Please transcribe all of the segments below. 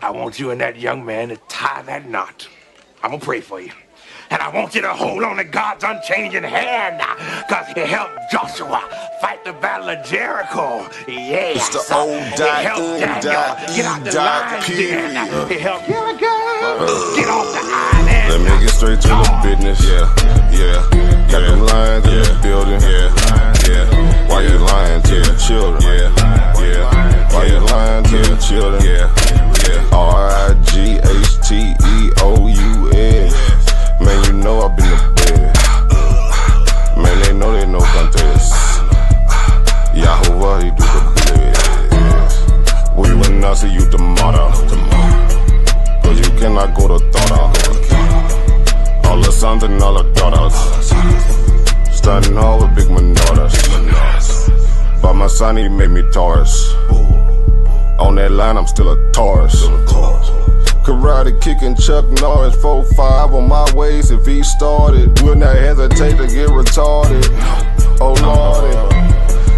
I want you and that young man to tie that knot. I'm gonna pray for you. And I want you to hold on to God's unchanging hand, because he helped Joshua fight the battle of Jericho. It's Yes. the O He dot helped N Daniel dot get E out the dot lion's den. period. He helped Gilligan get off the island. Let me get straight to the business. Got them lions in the building. Why you lying to the children? Why you lying to the children? RIGHTEOUS. Man, you know I've been to bed. Man, they know contest. Yahuwah, he do the bless. We will not see you tomorrow. Cause you cannot go to thought. All the sons and all the daughters. Starting all with big manodas. But my son, he made me Taurus. On that line, I'm still a Taurus. Karate kicking Chuck Norris, 4-5 on my waist. If he started, will not hesitate to get retarded. Oh lordy,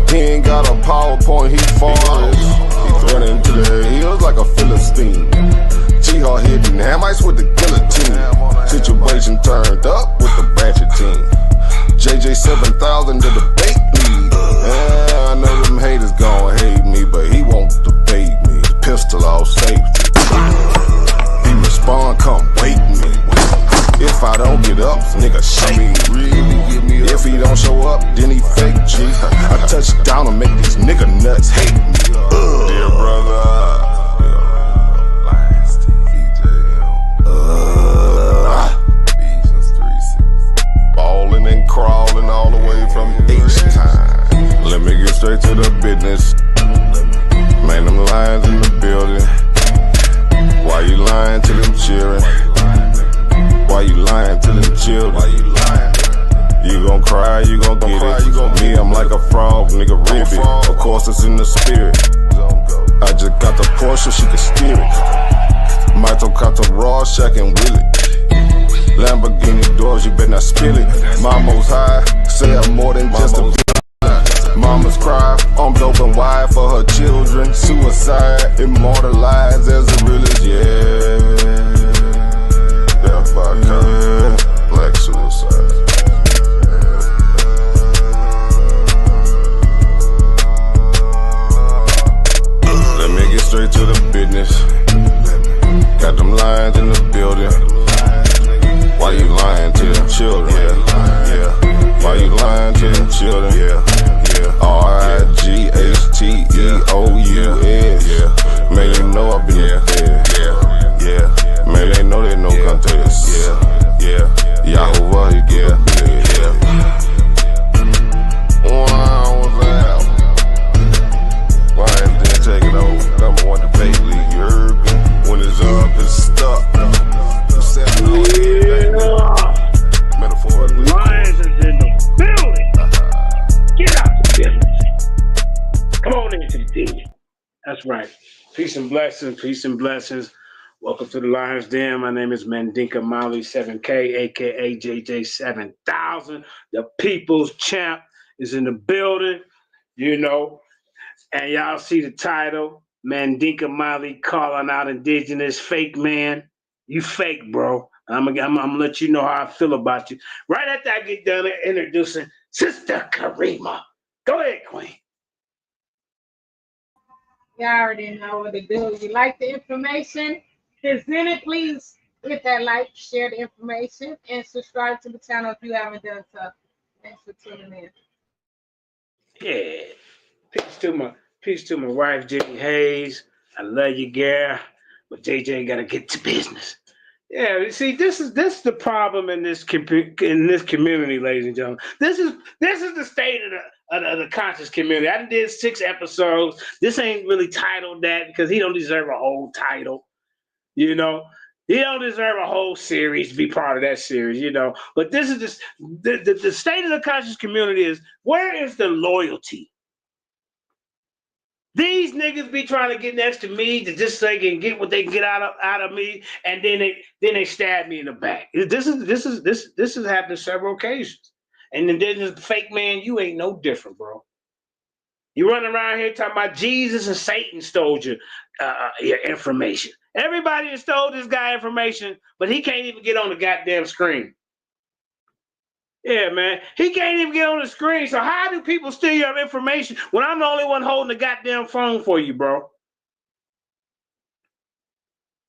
he ain't got a PowerPoint, he forest. He running to the hills like a Philistine. G-Hawk hitting Hamites with the guillotine. Situation turned up with the ratchet team. JJ 7000 to the bait lead. I know them haters gon' hate me, but he won't debate me. Pistol off safety. He respond, come wake me. If I don't get up, nigga shake me. If he don't show up, then he fake G. I touch down and make these nigga nuts hate me. Dear brother, ballin' and crawling all the way from H-Time. Let me get straight to the business. Man, them lions in the building. Why you lying to them children? Why you lying to them children? You gon' cry, you gon' get it. Me, I'm like a frog, nigga, ribbit. Of course, it's in the spirit. I just got the Porsche, she can steer it. Mito got the raw, shack and will it. Lamborghini doors, you better not spill it. Mama's high, say I'm more than just a bitch. Mama's cry, I'm dope and wide for her children. Suicide, immortalized as the realest, yeah. Death by kind, black suicide. Let me get straight to the business. Got them lions in the building. Why you lying to them children? Why you lying to them children? RIGHTEOUS. Man, you know I've been there. Man, they know contest. Yahuwah, he get why didn't they take it over? Number one debate league, you heard me? When it's up, it's stuck. Metaphorically. Lions is in the building. Get out the business. Come on into the team. That's right. Peace and blessings. Peace and blessings. Welcome to the Lions Den. My name is Mandinka Molly 7K, aka JJ 7000. The People's Champ is in the building. You know, and y'all see the title, Mandinka Molly calling out Indigenous fake man. You fake, bro. I'm gonna let you know how I feel about you. Right after I get done introducing Sister Karima. Go ahead, Queen. You already know what to do. If you like the information presented, please hit that like, share the information, and subscribe to the channel if you haven't done so. Thanks for tuning in. Yeah. Peace to my wife, Jenny Hayes. I love you, girl. But JJ gotta get to business. Yeah, you see, this is the problem in this community, ladies and gentlemen. This is the state of the conscious community. I did 6 episodes. This ain't really titled that because he don't deserve a whole title. You know, he don't deserve a whole series to be part of that series. You know, but this is just the state of the conscious community is where is the loyalty? These niggas be trying to get next to me to just so they can get what they can get out of me, and then they stab me in the back. This has happened several occasions. And then there's this fake man, you ain't no different, bro. You run around here talking about Jesus and Satan stole your information. Everybody has told this guy information, but he can't even get on the goddamn screen. Yeah, man. He can't even get on the screen. So how do people steal your information when I'm the only one holding the goddamn phone for you, bro?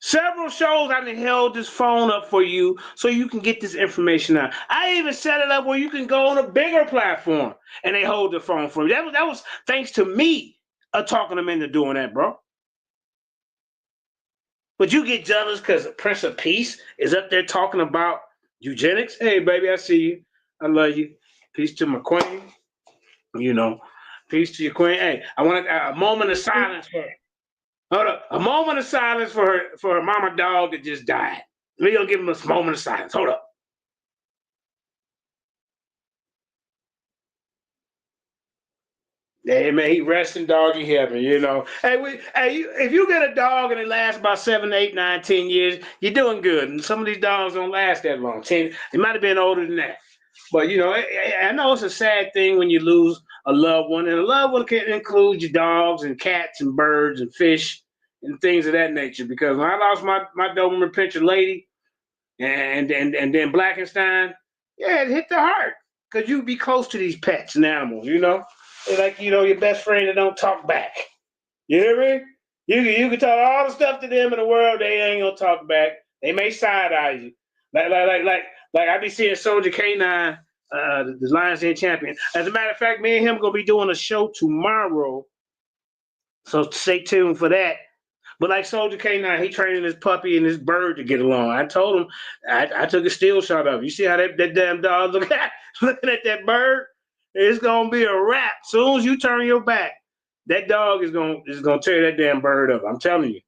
Several shows I done held this phone up for you so you can get this information out. I even set it up where you can go on a bigger platform and they hold the phone for you. That was thanks to me talking them into doing that, bro. But you get jealous because Prince of Peace is up there talking about eugenics. Hey, baby, I see you. I love you. Peace to my queen. You know, peace to your queen. Hey, I want a moment of silence for her. Hold up. A moment of silence for her mama dog that just died. We're going to give him a moment of silence. Hold up. Hey, man, he resting doggy heaven, you know. Hey, if you get a dog and it lasts about 7, 8, 9, 10 years, you're doing good. And some of these dogs don't last that long. 10, they might have been older than that. But, you know, I know it's a sad thing when you lose a loved one. And a loved one can include your dogs and cats and birds and fish and things of that nature. Because when I lost my Doberman Pinscher lady and then Blackenstein, yeah, it hit the heart. Because you be close to these pets and animals, you know. They're like, you know, your best friend that don't talk back. You hear me? You can talk all the stuff to them in the world, they ain't gonna talk back. They may side eye you. Like I be seeing Soldier K9, the Lions Den champion. As a matter of fact, me and him gonna be doing a show tomorrow. So stay tuned for that. But like Soldier K9, he training his puppy and his bird to get along. I told him, I took a still shot of it. You see how that damn dog looking at that bird? It's gonna be a wrap. Soon as you turn your back, that dog is gonna tear that damn bird up. I'm telling you.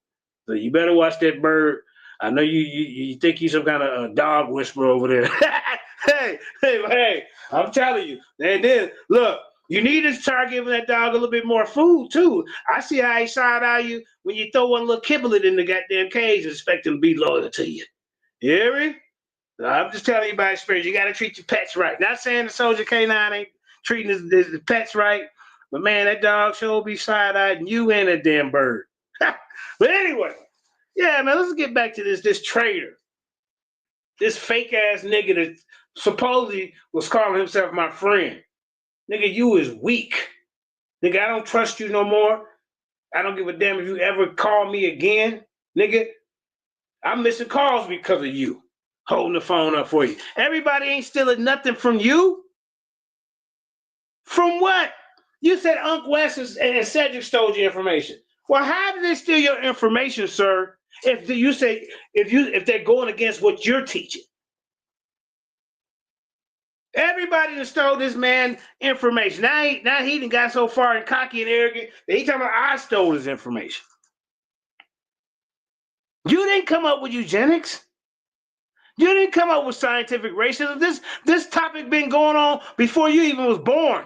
So you better watch that bird. I know you think you're some kind of dog whisperer over there. hey! I'm telling you. And then look, you need to start giving that dog a little bit more food too. I see how he side eye you when you throw one little kibble in the goddamn cage and expect him to be loyal to you. You hear me? I'm just telling you by experience. You got to treat your pets right. Not saying the Soldier K9 ain't treating his pets right, but man, that dog sure be side-eyed you and that damn bird. But anyway, yeah, man, let's get back to this traitor. This fake-ass nigga that supposedly was calling himself my friend. Nigga, you is weak. Nigga, I don't trust you no more. I don't give a damn if you ever call me again. Nigga, I'm missing calls because of you. Holding the phone up for you. Everybody ain't stealing nothing from you. From what? You said Unc West and Cedric stole your information. Well, how did they steal your information, sir? If they're going against what you're teaching. Everybody that stole this man information. Now he done got so far and cocky and arrogant that he talking about I stole his information. You didn't come up with eugenics. You didn't come up with scientific racism. This topic been going on before you even was born.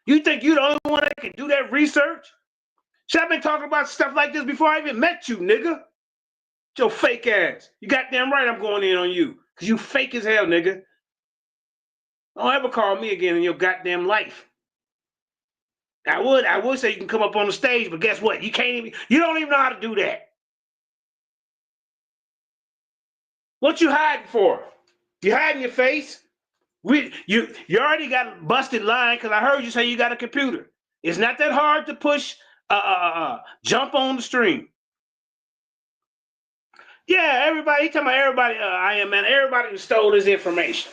You think you're the only one that can do that research? Shit, I've been talking about stuff like this before I even met you, nigga. Your fake ass. You goddamn right I'm going in on you. Because you fake as hell, nigga. Don't ever call me again in your goddamn life. I would say you can come up on the stage, but guess what? You don't even know how to do that. What you hiding for? You hiding your face? You already got a busted line because I heard you say you got a computer. It's not that hard to push jump on the stream. Yeah, everybody, he talking about everybody, I am man, everybody stole his information.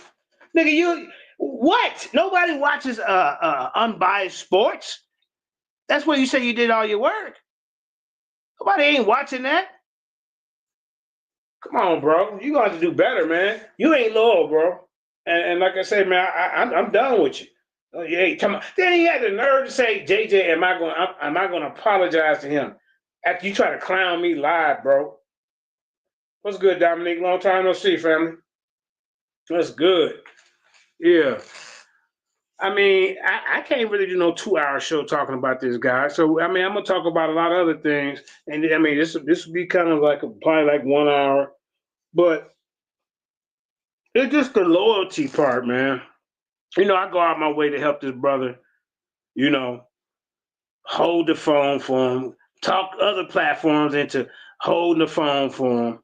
Nigga, what? Nobody watches unbiased sports. That's where you say you did all your work. Nobody ain't watching that. Come on, bro. You gonna have to do better, man. You ain't loyal, bro. And like I said, man, I'm done with you. Oh, yeah, come on. Then he had the nerve to say, JJ, am I gonna apologize to him after you try to clown me live, bro? What's good, Dominique? Long time no see, family. That's good. Yeah. I mean, I can't really do no 2-hour show talking about this guy. So I mean, I'm gonna talk about a lot of other things, and I mean, this would be kind of like probably like 1 hour, but it's just the loyalty part, man. You know, I go out my way to help this brother. You know, hold the phone for him, talk other platforms into holding the phone for him.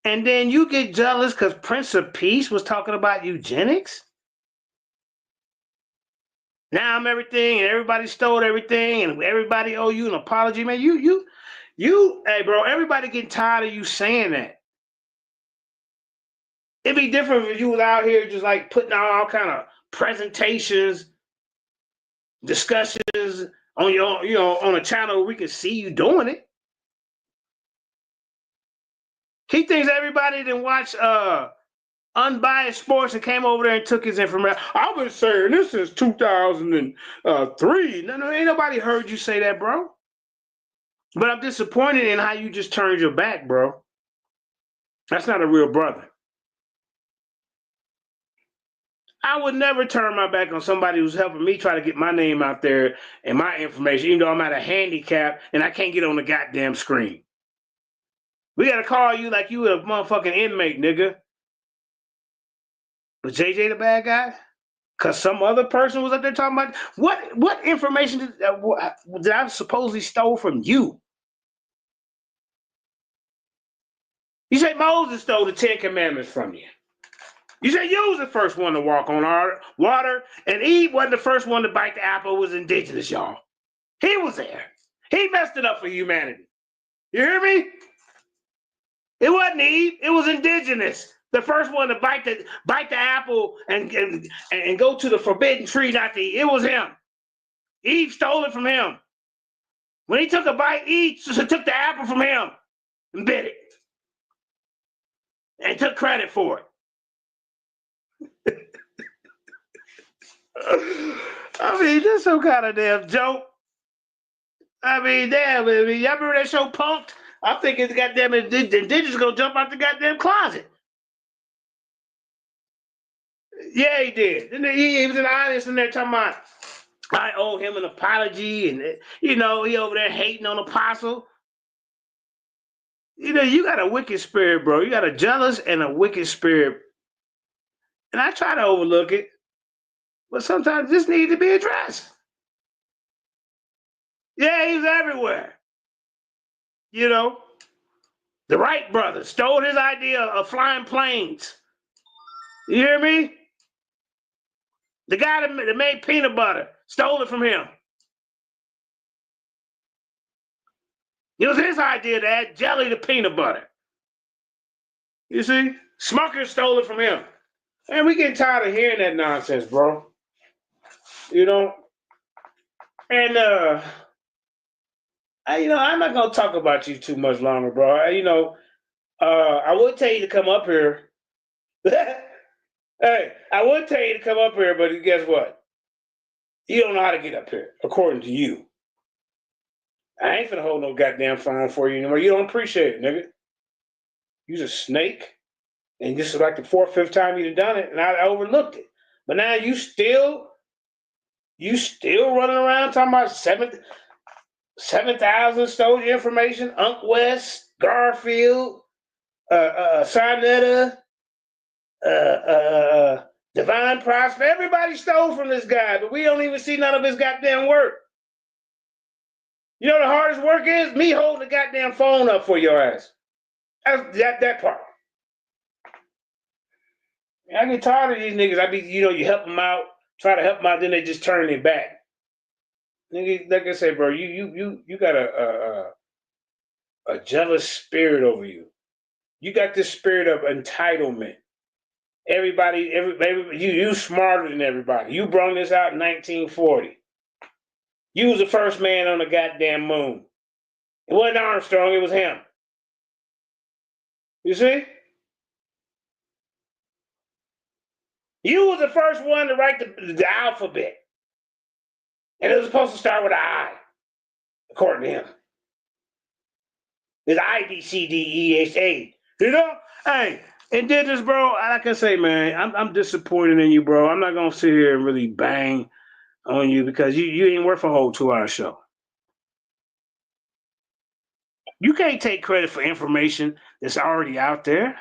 And then you get jealous because Prince of Peace was talking about eugenics? Now I'm everything, and everybody stole everything, and everybody owe you an apology, man. Hey, bro, everybody getting tired of you saying that. It'd be different if you was out here just like putting out all kind of presentations, discussions on your, on a channel where we can see you doing it. He thinks everybody didn't watch Unbiased Sports and came over there and took his information. I've been saying this since 2003. No, ain't nobody heard you say that, bro. But I'm disappointed in how you just turned your back, bro. That's not a real brother. I would never turn my back on somebody who's helping me try to get my name out there and my information, even though I'm at a handicap and I can't get on the goddamn screen. We got to call you like you a motherfucking inmate, nigga. Was JJ the bad guy? Because some other person was up there talking about what information did I supposedly stole from you? You say Moses stole the 10 Commandments from you. You say you was the first one to walk on water, and Eve wasn't the first one to bite the apple. It was indigenous, y'all. He was there. He messed it up for humanity. You hear me? It wasn't Eve. It was indigenous. The first one to bite the apple and go to the forbidden tree not to eat. It was him. Eve stole it from him. When he took a bite, Eve took the apple from him and bit it. And took credit for it. I mean, that's some kind of damn joke. I mean, damn, y'all remember that show Punked? I'm thinking the goddamn indigenous gonna jump out the goddamn closet. Yeah, he did. And he was in the audience in there talking about, I owe him an apology, and he over there hating on Apostle. You got a wicked spirit, bro. You got a jealous and a wicked spirit. And I try to overlook it, but sometimes this needs to be addressed. Yeah, he's everywhere. The Wright brothers stole his idea of flying planes. You hear me? The guy that made peanut butter stole it from him. It was his idea to add jelly to peanut butter. You see? Smucker stole it from him. And we getting tired of hearing that nonsense, bro. And I'm not gonna talk about you too much longer, bro. I would tell you to come up here. Hey, I would tell you to come up here, but guess what? You don't know how to get up here, according to you. I ain't finna hold no goddamn phone for you anymore. You don't appreciate it, nigga. You's a snake. And this is like the 4th, 5th time you've done it, and I overlooked it. But now you still running around talking about 7,000 stole your information. Unc West, Garfield, Sarnetta, Divine Prosper. Everybody stole from this guy, but we don't even see none of his goddamn work. You know the hardest work is? Me holding the goddamn phone up for your ass. That part. I get tired of these niggas. You help them out, try to help them out, then they just turn their back. Nigga, like I said, bro, you got a jealous spirit over you. You got this spirit of entitlement. Everybody, you smarter than everybody. You brought this out in 1940. You was the first man on the goddamn moon. It wasn't Armstrong, it was him. You see? You was the first one to write the alphabet. And it was supposed to start with an I, according to him. It's IBCDEHA. Hey, Indigenous, bro, like I say, man, I'm disappointed in you, bro. I'm not going to sit here and really bang on you because you ain't worth a whole 2-hour show. You can't take credit for information that's already out there.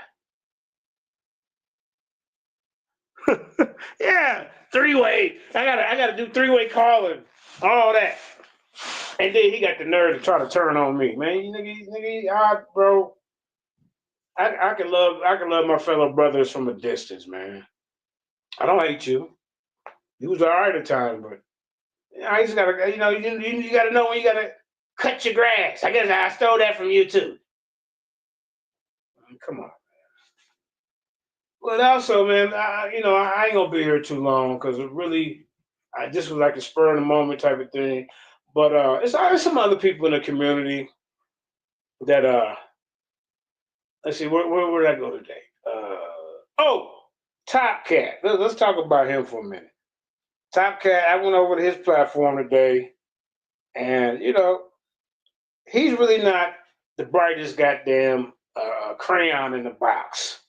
Yeah, 3-way. I gotta do 3-way calling, all that. And then he got the nerve to try to turn on me, man. Bro. I can love my fellow brothers from a distance, man. I don't hate you. You was all right at times, but I just gotta, you gotta know when you gotta cut your grass. I guess I stole that from you too. Come on. But also, man, I ain't gonna be here too long because it really, this was like a spur of the moment type of thing. But it's some other people in the community that let's see, where did I go today? Top Cat. Let's talk about him for a minute. Top Cat, I went over to his platform today, and he's really not the brightest goddamn crayon in the box.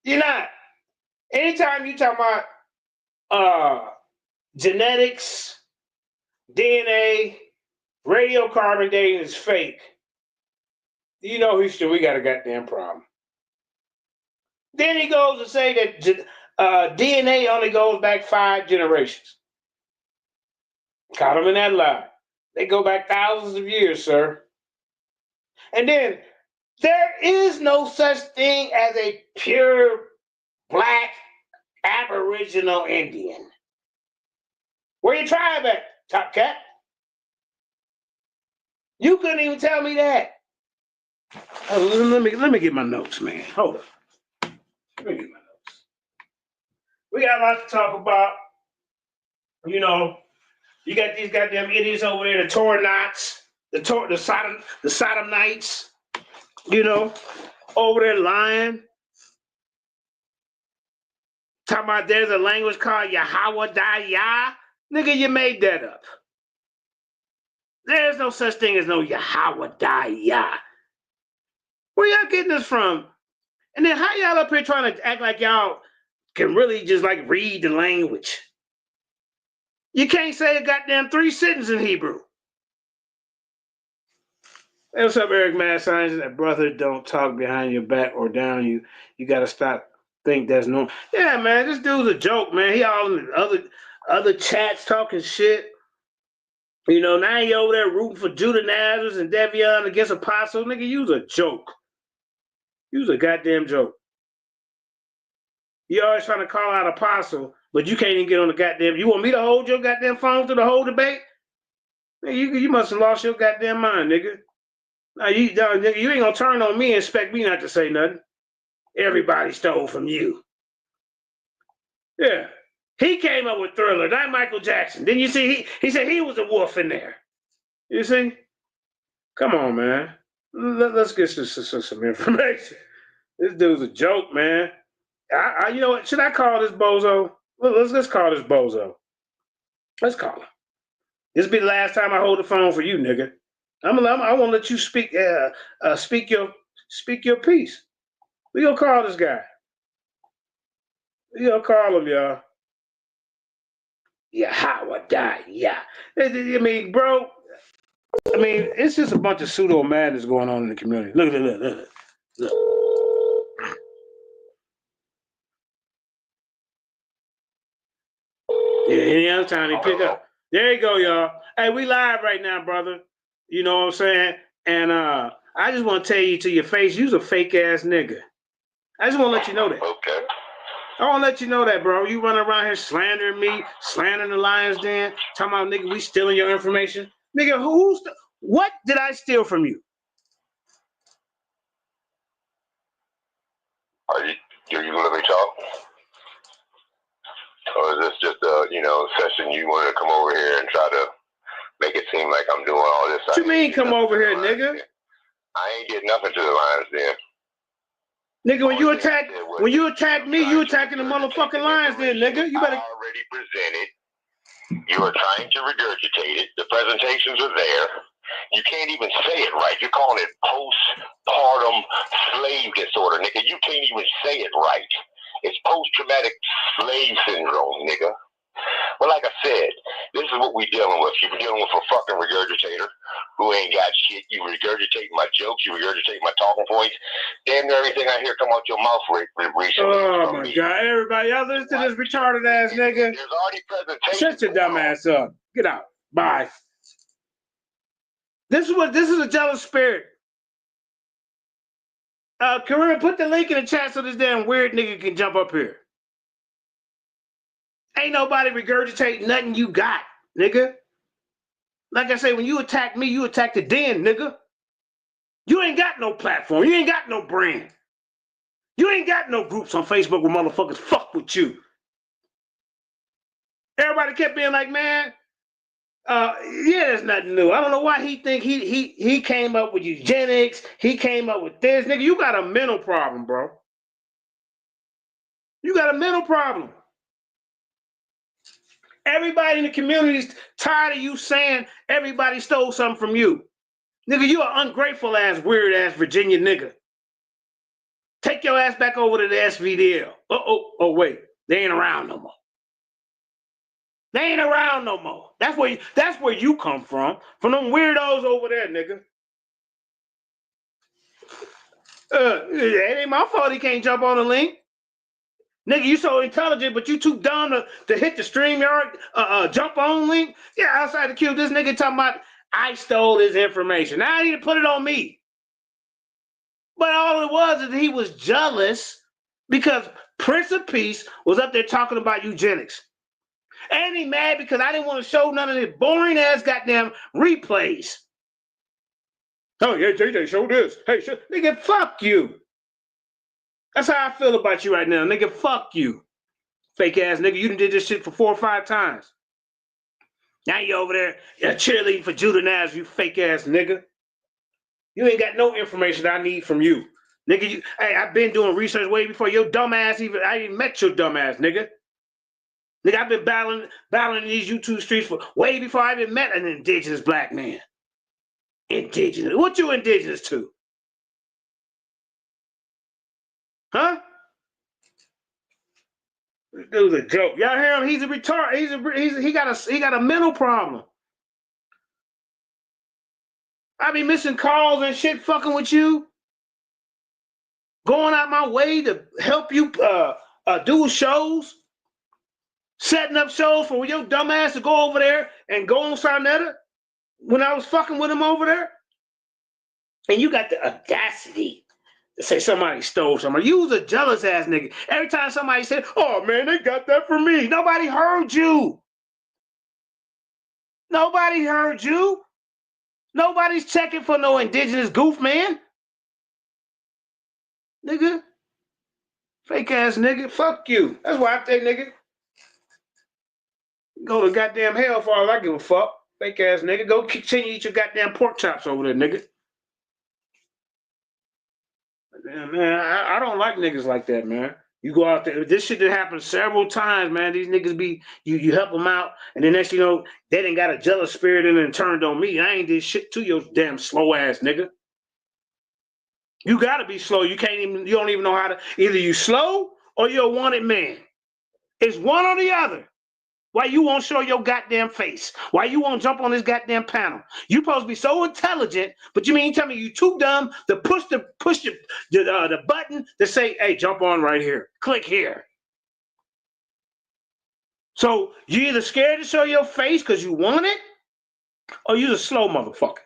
You're not. Anytime you talk about genetics, DNA, radiocarbon dating is fake, Houston, we got a goddamn problem. Then he goes to say that DNA only goes back 5 generations. Caught him in that lie. They go back thousands of years, sir. And then there is no such thing as a pure black Aboriginal Indian. Where your tribe at, Top Cat? You couldn't even tell me that. Let me get my notes, man. Hold on. Let me get my notes. We got a lot to talk about. You got these goddamn idiots over there, the Tornots, the Sodomites, over there lying. Talking about there's a language called Yahweh Daya. Nigga, you made that up. There's no such thing as no Yahweh Daya. Where y'all getting this from? And then how y'all up here trying to act like y'all can really just like read the language? You can't say a goddamn 3 sentences in Hebrew. Hey, what's up, Eric Mad Science? That brother don't talk behind your back or down you. You gotta stop think that's normal. Yeah, man, this dude's a joke, man. He all in the other chats talking shit. Now he over there rooting for Judah Nazareth and Devion against Apostle. Nigga, you was a joke. You was a goddamn joke. You always trying to call out Apostle, but you can't even get on the goddamn. You want me to hold your goddamn phone through the whole debate? Nigga, you must have lost your goddamn mind, nigga. Now nigga, you ain't gonna turn on me and expect me not to say nothing. Everybody stole from you. Yeah. He came up with Thriller, not Michael Jackson. Didn't you see? He said he was a wolf in there. You see? Come on, man. Let's get some information. This dude's a joke, man. You know what? Should I call this bozo? Let's call this bozo. Let's call him. This be the last time I hold the phone for you, nigga. I want to let you speak. Speak your piece. We gonna call this guy. We gonna call him, y'all. Yahweh die, yeah. I mean, bro. I mean, it's just a bunch of pseudo madness going on in the community. Look. Yeah, any other time they pick up. There you go, y'all. Hey, we live right now, brother. You know what I'm saying? And I just want to tell you to your face, you's a fake ass nigga. I just want to let you know that. Okay. I want to let you know that, bro. You running around here slandering me, slandering the Lions Den, talking about, nigga, we stealing your information. Nigga, what did I steal from you? Are you let me talk? Or is this just a, session you want to come over here and try to make it seem like I'm doing all this? What you mean come over here, nigga? I ain't getting nothing to the Lions Den. Nigga, when you attack me, you attacking the motherfucking Lions Den, nigga. You better. Already presented. You are trying to regurgitate it. The presentations are there. You can't even say it right. You're calling it postpartum slave disorder, nigga. You can't even say it right. It's post-traumatic slave syndrome, nigga. But like I said, this is what we dealing with. You're dealing with a fucking regurgitator who ain't got shit. You regurgitate my jokes. You regurgitate my talking points. Damn near everything I hear come out your mouth recently. Oh, my God. Everybody, y'all listen to this retarded ass nigga. There's already presentation. Shut your dumb ass up. Get out. Bye. This is a jealous spirit. Kareem, put the link in the chat so this damn weird nigga can jump up here. Ain't nobody regurgitate nothing you got, nigga. Like I say, when you attack me, you attack the den, nigga. You ain't got no platform. You ain't got no brand. You ain't got no groups on Facebook where motherfuckers fuck with you. Everybody kept being like, man, yeah, there's nothing new. I don't know why he think he came up with eugenics. He came up with this. Nigga, you got a mental problem, bro. You got a mental problem. Everybody in the community is tired of you saying everybody stole something from you. Nigga, you an ungrateful ass, weird ass Virginia nigga. Take your ass back over to the SVDL. Oh, wait. They ain't around no more. They ain't around no more. That's where you come from them weirdos over there, nigga. It ain't my fault he can't jump on the link. Nigga, you so intelligent, but you too dumb to hit the StreamYard jump on link. Yeah, outside the queue, this nigga talking about I stole his information. Now I need to put it on me. But all it was is he was jealous because Prince of Peace was up there talking about eugenics. And he mad because I didn't want to show none of this boring ass goddamn replays. Oh yeah, JJ, show this. Hey, nigga, fuck you. That's how I feel about you right now, nigga. Fuck you, fake ass nigga. You done did this shit for 4 or 5 times. Now you over there cheerleading for Judah Naz, you fake ass nigga. You ain't got no information I need from you, nigga. Hey, I've been doing research way before your dumb ass I even met your dumb ass, nigga. Nigga, I've been battling in these YouTube streets for way before I even met an indigenous black man. Indigenous? What you indigenous to? Huh? This dude's a joke. Y'all hear him? He's a retard. He got a mental problem. I be missing calls and shit fucking with you. Going out my way to help you do shows. Setting up shows for your dumb ass to go over there and go on Sarnetta when I was fucking with him over there. And you got the audacity to say somebody stole somebody. You was a jealous ass nigga. Every time somebody said, oh man, they got that from me. Nobody heard you. Nobody heard you. Nobody's checking for no indigenous goof, man. Nigga. Fake ass nigga. Fuck you. That's why I say, nigga. Go to goddamn hell for all I give a fuck. Fake ass nigga. Go continue to eat your goddamn pork chops over there, nigga. Man, I don't like niggas like that, man. You go out there. This shit that happened several times, man. These niggas be, you help them out, and then next you know, they done got a jealous spirit in and turned on me. I ain't did shit to your damn slow ass nigga. You gotta be slow. You don't even know how to, either you slow or you're a wanted man. It's one or the other. Why you won't show your goddamn face? Why you won't jump on this goddamn panel? You supposed to be so intelligent, but you mean tell me you too dumb to push the button to say, hey, jump on right here. Click here. So you either scared to show your face because you want it, or you a slow motherfucker.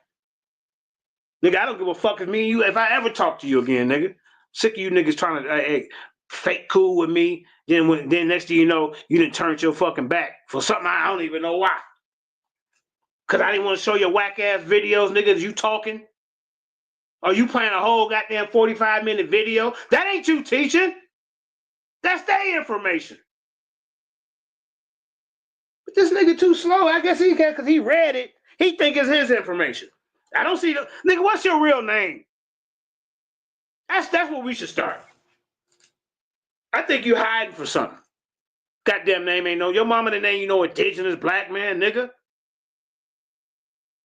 Nigga, I don't give a fuck if me and you, if I ever talk to you again, nigga. Sick of you niggas trying to fake cool with me. Then next thing you know, you done turned your fucking back for something I don't even know why. Cause I didn't want to show your whack ass videos, niggas. You talking? Or you playing a whole goddamn 45-minute video? That ain't you teaching. That's their information. But this nigga too slow. I guess he can, cause he read it. He think it's his information. I don't see the nigga. What's your real name? That's where we should start. I think you hiding for something. Goddamn name ain't no. Your mama the name you know Indigenous Blackman, nigga.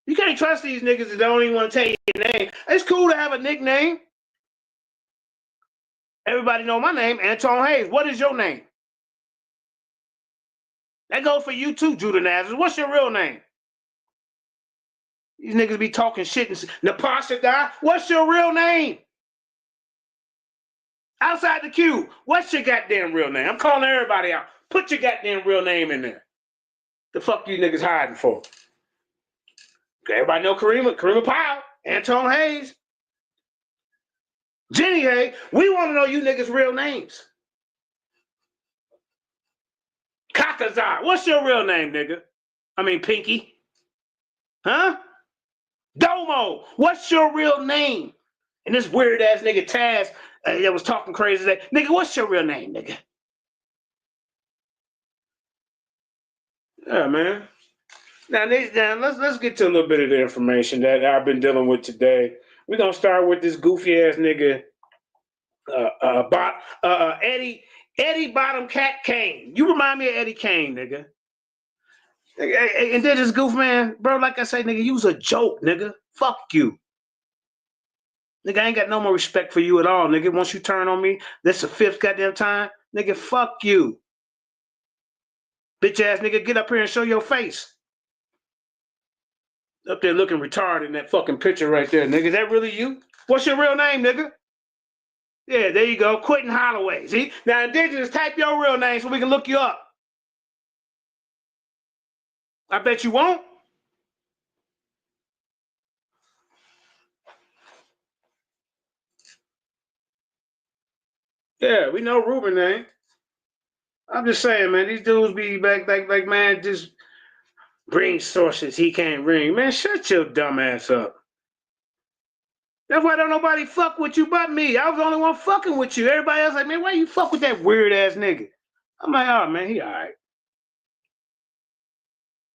You can't trust these niggas that don't even want to tell you your name. It's cool to have a nickname. Everybody know my name, Anton Hayes. What is your name? That goes for you too, Judah Nazareth. What's your real name? These niggas be talking shit and Napasha guy. What's your real name? Outside the queue, what's your goddamn real name? I'm calling everybody out. Put your goddamn real name in there. The fuck you niggas hiding for? Everybody know Karima Powell, Anton Hayes, Jenny Hayes. We want to know you niggas' real names. Kakazar, what's your real name, nigga? I mean, Pinky. Huh? Domo, what's your real name? And this weird ass nigga Taz that was talking crazy today. Nigga, what's your real name, nigga? Yeah, man. Now let's get to a little bit of the information that I've been dealing with today. We're gonna start with this goofy ass nigga, Eddie Bottom Cat Kane. You remind me of Eddie Kane, nigga. And then this goof man, bro. Like I say, nigga, you was a joke, nigga. Fuck you. Nigga, I ain't got no more respect for you at all, nigga. Once you turn on me, that's the fifth goddamn time. Nigga, fuck you. Bitch ass nigga, get up here and show your face. Up there looking retarded in that fucking picture right there, nigga. Is that really you? What's your real name, nigga? Yeah, there you go. Quentin Holloway. See? Now, Indigenous, type your real name so we can look you up. I bet you won't. Yeah, we know Ruben name. I'm just saying, man, these dudes be back, like, man, just bring sources he can't bring. Man, shut your dumb ass up. That's why don't nobody fuck with you but me. I was the only one fucking with you. Everybody else like, man, why you fuck with that weird ass nigga? I'm like, oh, man, he all right.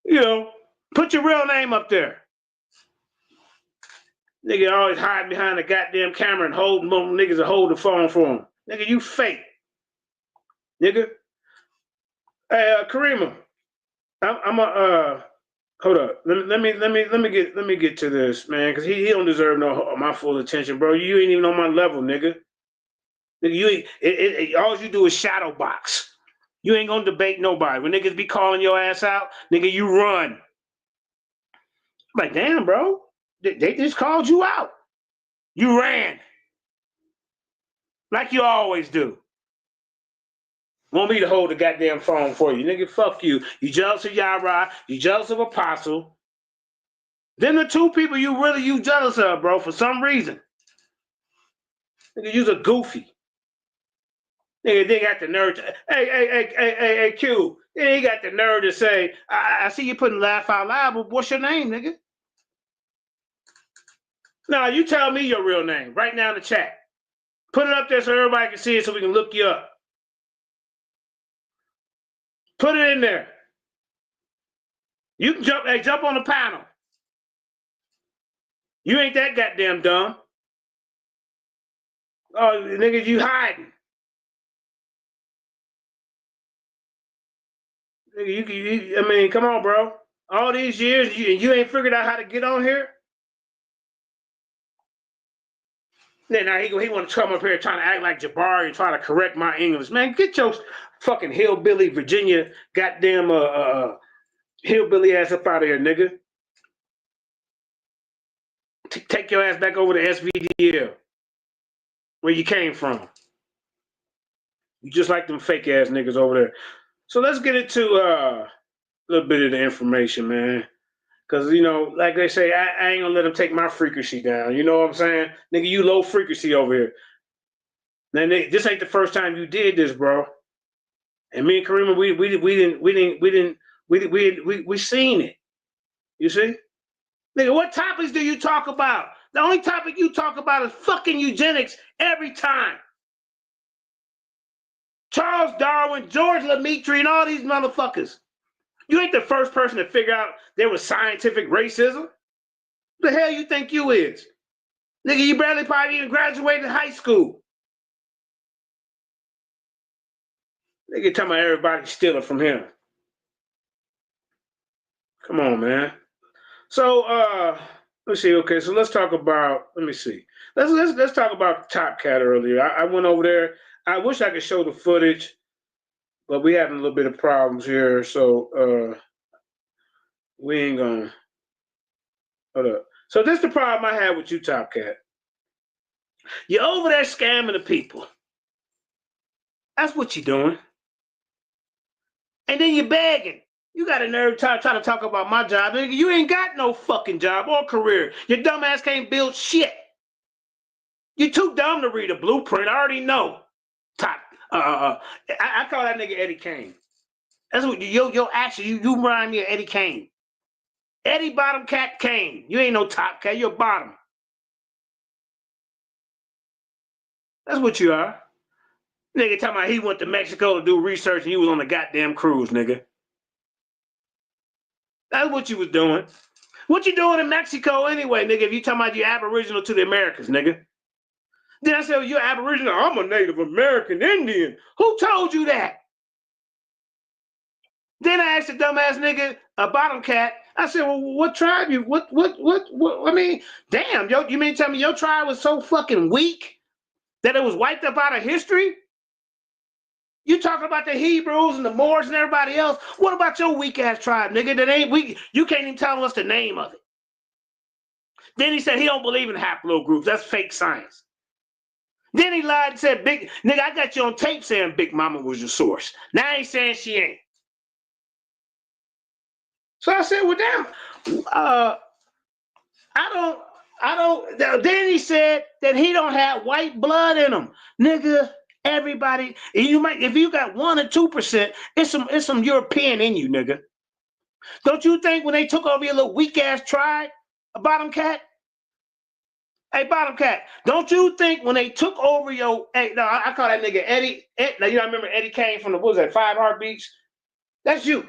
You know, put your real name up there. Nigga always hiding behind the goddamn camera and holding niggas to hold the phone for him. Nigga, you fake. Nigga. Hey, Karima, hold up. Let me get to this, man, because he don't deserve my full attention, bro. You ain't even on my level, nigga. Nigga, all you do is shadow box. You ain't gonna debate nobody. When niggas be calling your ass out, nigga, you run. I'm like, damn, bro. They just called you out. You ran. Like you always do. Want me to hold the goddamn phone for you. Nigga, fuck you. You jealous of Yara. You jealous of Apostle. Them the two people you jealous of, bro, for some reason. Nigga, you's a goofy. Nigga, they got the nerve to, hey, Q. They got the nerve to say, I see you putting laugh out loud, but what's your name, nigga? Nah, you tell me your real name right now in the chat. Put it up there so everybody can see it so we can look you up. Put it in there. You can jump on the panel. You ain't that goddamn dumb. Oh, nigga, you hiding. Nigga, I mean, come on, bro. All these years, you ain't figured out how to get on here? Then now he want to come up here trying to act like Jabari and try to correct my English. Man, get your fucking hillbilly Virginia goddamn hillbilly ass up out of here, nigga. Take your ass back over to SVDL, where you came from. You just like them fake ass niggas over there. So let's get into a little bit of the information, man. Because, you know, like they say, I ain't gonna let them take my frequency down. You know what I'm saying? Nigga, you low frequency over here. Now, this ain't the first time you did this, bro. And me and Karima, we seen it. You see? Nigga, what topics do you talk about? The only topic you talk about is fucking eugenics every time. Charles Darwin, George Lemaitre, and all these motherfuckers. You ain't the first person to figure out there was scientific racism. The hell you think you is? Nigga, you barely probably even graduated high school. Nigga talking about everybody stealing from him. Come on, man. So let's see. Okay, so let's talk about. Let me see. Let's talk about Top Cat earlier. I went over there. I wish I could show the footage, but we having a little bit of problems here, so we ain't gonna. Hold up. So this is the problem I had with you, Top Cat. You're over there scamming the people. That's what you're doing. And then you're begging. You got a nerve trying to talk about my job, nigga. You ain't got no fucking job or career. Your dumb ass can't build shit. You too dumb to read a blueprint. I already know. I call that nigga Eddie Kane. That's what your action. You remind me of Eddie Kane. Eddie Bottom Cat Kane. You ain't no top cat. You're bottom. That's what you are. Nigga talking about he went to Mexico to do research and he was on the goddamn cruise, nigga. That's what you was doing. What you doing in Mexico anyway, nigga, if you talking about you're aboriginal to the Americans, nigga? Then I said, well, you're aboriginal. I'm a Native American Indian. Who told you that? Then I asked the dumbass nigga, a bottom cat, I said, well, what tribe you, what, I mean, damn, yo, you mean tell me your tribe was so fucking weak that it was wiped up out of history? You talking about the Hebrews and the Moors and everybody else. What about your weak ass tribe, nigga? That ain't weak. You can't even tell us the name of it. Then he said he don't believe in haplogroups. That's fake science. Then he lied and said, "Big nigga, I got you on tape saying Big Mama was your source." Now he's saying she ain't. So I said, "Well, damn, I don't." Then he said that he don't have white blood in him, nigga. Everybody, you might, if you got 1 or 2%, it's some European in you, nigga. Don't you think when they took over your little weak ass tribe, a bottom cat? Hey, bottom cat, don't you think when they took over your, hey, no, I call that nigga Eddie. Now you know, I remember Eddie Kane from the, what was that, 5 Heartbeats? That's you.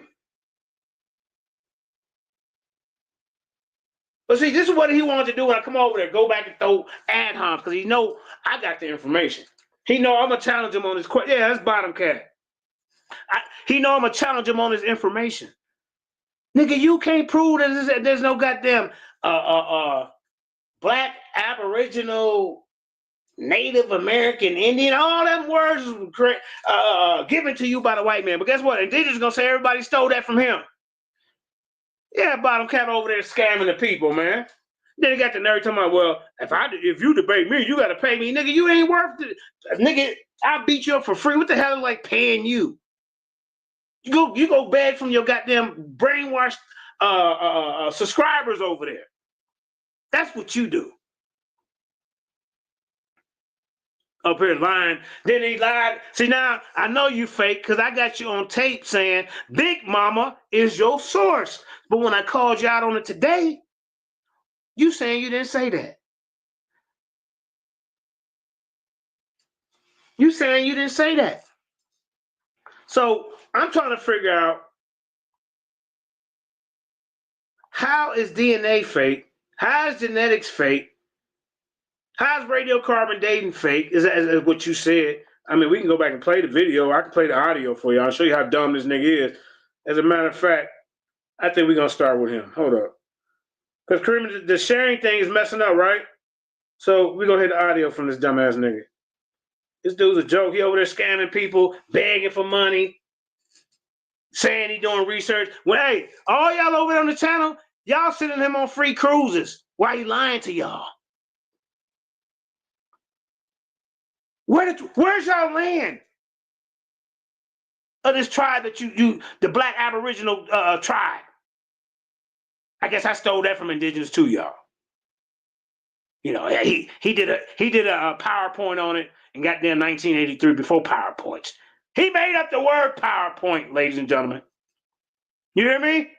But see, this is what he wanted to do when I come over there, go back and throw ad homs, because he know I got the information. He know I'm going to challenge him on his question. Yeah, that's bottom cat. He know I'm going to challenge him on his information. Nigga, you can't prove that there's no goddamn black, aboriginal, Native American, Indian, all them words given to you by the white man. But guess what? Indigenous going to say everybody stole that from him. Yeah, bottom cat over there scamming the people, man. Then he got the nerve talking about, well, if you debate me, you got to pay me. Nigga, you ain't worth it. Nigga, I'll beat you up for free. What the hell is like paying you? You go beg from your goddamn brainwashed subscribers over there. That's what you do. Up here lying. Then he lied. See, now I know you fake because I got you on tape saying Big Mama is your source. But when I called you out on it today, you saying you didn't say that. You saying you didn't say that. So I'm trying to figure out, how is DNA fake? How is genetics fake? How's radiocarbon dating fake? Is that what you said? I mean, we can go back and play the video. I can play the audio for you. I'll show you how dumb this nigga is. As a matter of fact, I think we're going to start with him. Hold up. Because Kareem, the sharing thing is messing up, right? So we're going to hit the audio from this dumbass nigga. This dude's a joke. He over there scamming people, begging for money, saying he doing research. Well, hey, all y'all over there on the channel, y'all sending him on free cruises. Why he lying to y'all? Where's y'all land of this tribe that the black aboriginal tribe? I guess I stole that from Indigenous too, y'all. You know, he did a PowerPoint on it in goddamn 1983 before PowerPoints. He made up the word PowerPoint, ladies and gentlemen. You hear me?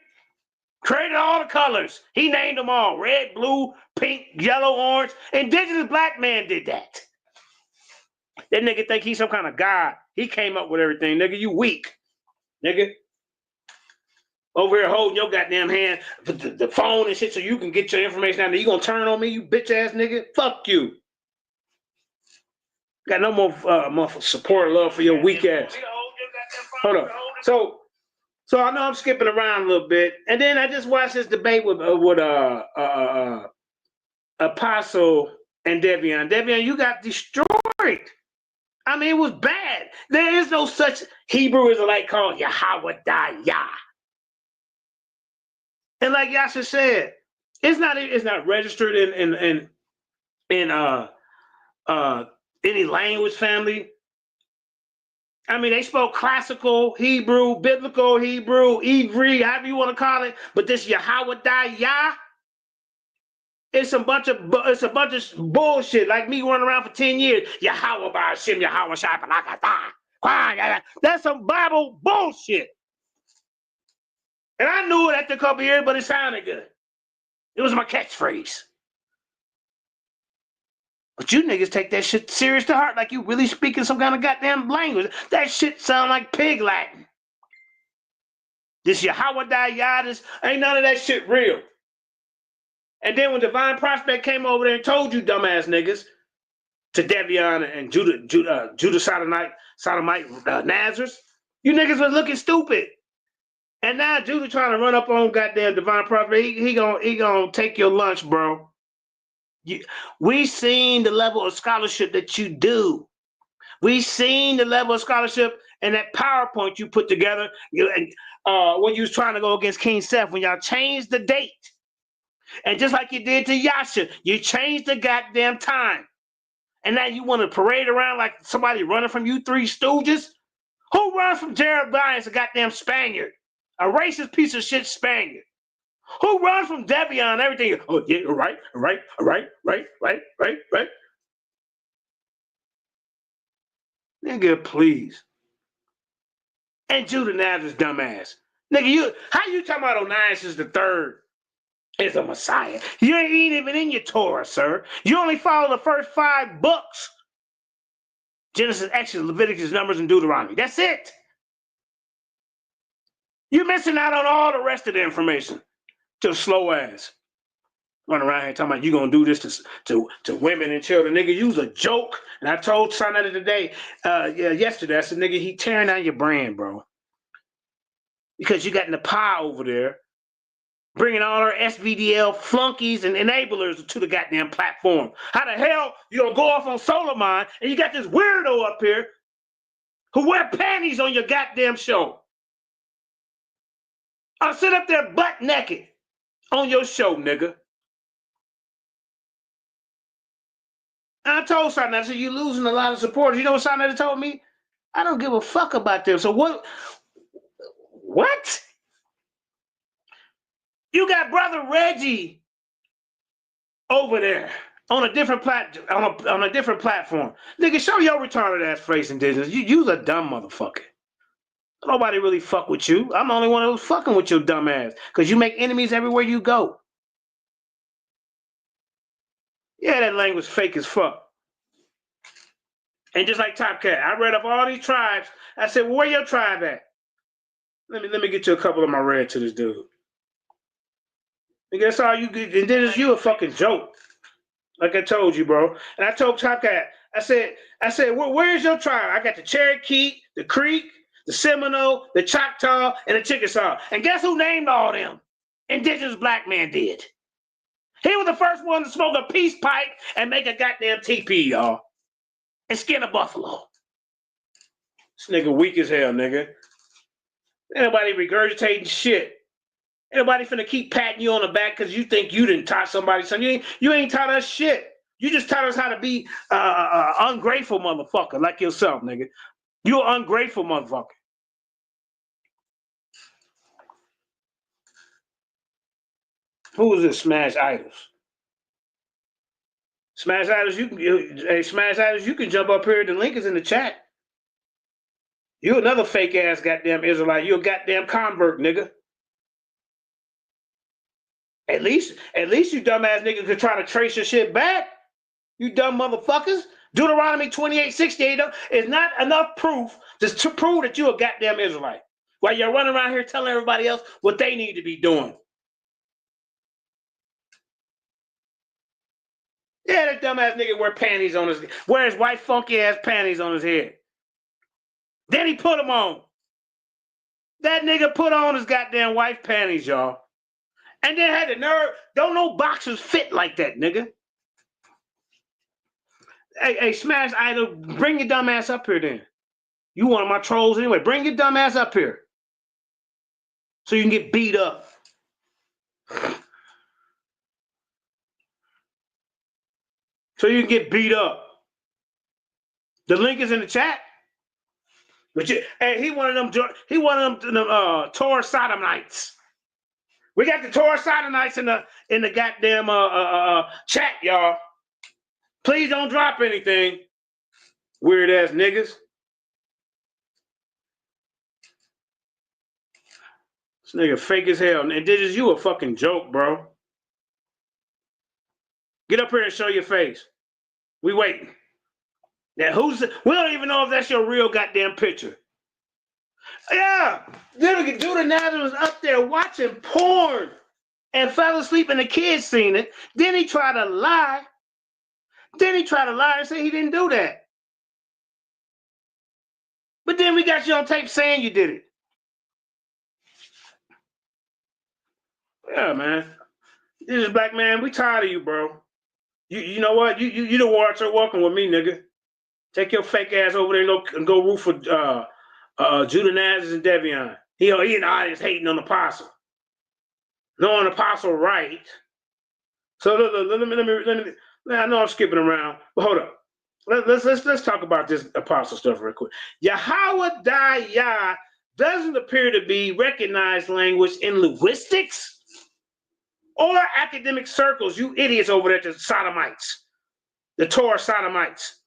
Created all the colors. He named them all: red, blue, pink, yellow, orange. Indigenous Blackman did that. That nigga think he's some kind of god. He came up with everything. Nigga, you weak. Nigga. Over here holding your goddamn hand, the phone and shit so you can get your information out there. You gonna turn on me, you bitch ass nigga? Fuck you. Got no more support or love for your weak ass. Hold on. So I know I'm skipping around a little bit. And then I just watched this debate with Apostle and Devion. Devion, you got destroyed. I mean, it was bad. There is no such Hebrew Israelite called Yahweh Yah. And like Yasha said, it's not registered in any language family. I mean, they spoke classical Hebrew, biblical Hebrew, Ivri, however you want to call it. But this Yahweh Yah, it's a bunch of bullshit. Like me running around for 10 years. Yahweh Ba'Shem, Yahweh Shai. That's some Bible bullshit. And I knew it after a couple years, but it sounded good. It was my catchphrase. But you niggas take that shit serious to heart, like you really speaking some kind of goddamn language. That shit sound like pig Latin. This Yahweh this ain't none of that shit real. And then when Divine Prospect came over there and told you dumbass niggas to Devion and Judah Sodomite Nazareth, you niggas was looking stupid. And now Judah trying to run up on goddamn Divine Prospect. He gonna take your lunch, bro. We seen the level of scholarship that you do. We seen the level of scholarship and that PowerPoint you put together when you was trying to go against King Seth, when y'all changed the date. And just like you did to Yasha, you changed the goddamn time. And now you want to parade around like somebody running from you three stooges? Who runs from Jeremiah as a goddamn Spaniard? A racist piece of shit Spaniard. Who runs from Devion and everything? Oh, yeah, right. Nigga, please. And Judah Nazareth's dumbass. Nigga, how you talking about Onias the third is a Messiah? You ain't even in your Torah, sir. You only follow the first 5 books. Genesis, Exodus, Leviticus, Numbers, and Deuteronomy. That's it. You're missing out on all the rest of the information. Just slow ass. Running around here talking about you gonna do this to women and children. Nigga, you's a joke. And I told Sonetta today, yesterday, I said, nigga, he tearing down your brand, bro. Because you got Nepal over there bringing all our SVDL flunkies and enablers to the goddamn platform. How the hell you gonna go off on Solomon and you got this weirdo up here who wear panties on your goddamn show? I'll sit up there butt naked on your show, nigga. And I told Sonetta, I said, you're losing a lot of supporters. You know what Sonetta told me? I don't give a fuck about them. So what? What? You got brother Reggie over there on a different on a different platform. Nigga, show your retarded ass face, Indigenous. You's a dumb motherfucker. Nobody really fuck with you. I'm the only one who's fucking with your dumb ass. Because you make enemies everywhere you go. Yeah, that language fake as fuck. And just like Top Cat, I read up all these tribes. I said, well, where your tribe at? Let me get you a couple of my red to this dude. That's all you get. Indigenous, you a fucking joke. Like I told you, bro. And I told Top Cat, I said, where's your tribe? I got the Cherokee, the Creek, the Seminole, the Choctaw, and the Chickasaw. And guess who named all them? Indigenous Blackman did. He was the first one to smoke a peace pipe and make a goddamn teepee, y'all. And skin a buffalo. This nigga weak as hell, nigga. Ain't nobody regurgitating shit. Ain't nobody finna keep patting you on the back because you think you didn't taught somebody something. You ain't taught us shit. You just taught us how to be ungrateful motherfucker like yourself, nigga. You an ungrateful motherfucker. Who is this? Smash Idols. Smash Idols, Smash Idols, you can jump up here. The link is in the chat. You another fake ass goddamn Israelite. You a goddamn convert, nigga. At least you dumbass niggas could try to trace your shit back. You dumb motherfuckers. Deuteronomy 28:68 is not enough proof just to prove that you a goddamn Israelite. While you're running around here telling everybody else what they need to be doing. Yeah, that dumbass nigga wear his white funky ass panties on his head. Then he put them on. That nigga put on his goddamn white panties, y'all. And then had the nerve. Don't no boxers fit like that, nigga. Hey, Smash Idol, bring your dumb ass up here then. You one of my trolls anyway. Bring your dumb ass up here. So you can get beat up. So you can get beat up. The link is in the chat. But hey, he one of them. He one of them Torah sodomites. We got the Torah sodomites in the goddamn chat, y'all. Please don't drop anything, weird ass niggas. This nigga fake as hell. And Digits, you a fucking joke, bro. Get up here and show your face. We waiting. Now we don't even know if that's your real goddamn picture. Yeah, Judah Nazareth was up there watching porn and fell asleep and the kids seen it. Then he tried to lie. And say he didn't do that. But then we got you on tape saying you did it. Yeah, man. This is Black Man. We tired of you, bro. You know what? You the water walking with me, nigga. Take your fake ass over there and go root for Judah Nazareth and Devion. He in the audience hating on the apostle. Knowing the apostle right. So let me. I know I'm skipping around, but hold up. Let's talk about this apostle stuff real quick. Yahweh Yah doesn't appear to be recognized language in linguistics or academic circles. You idiots over there, the sodomites, the Torah sodomites.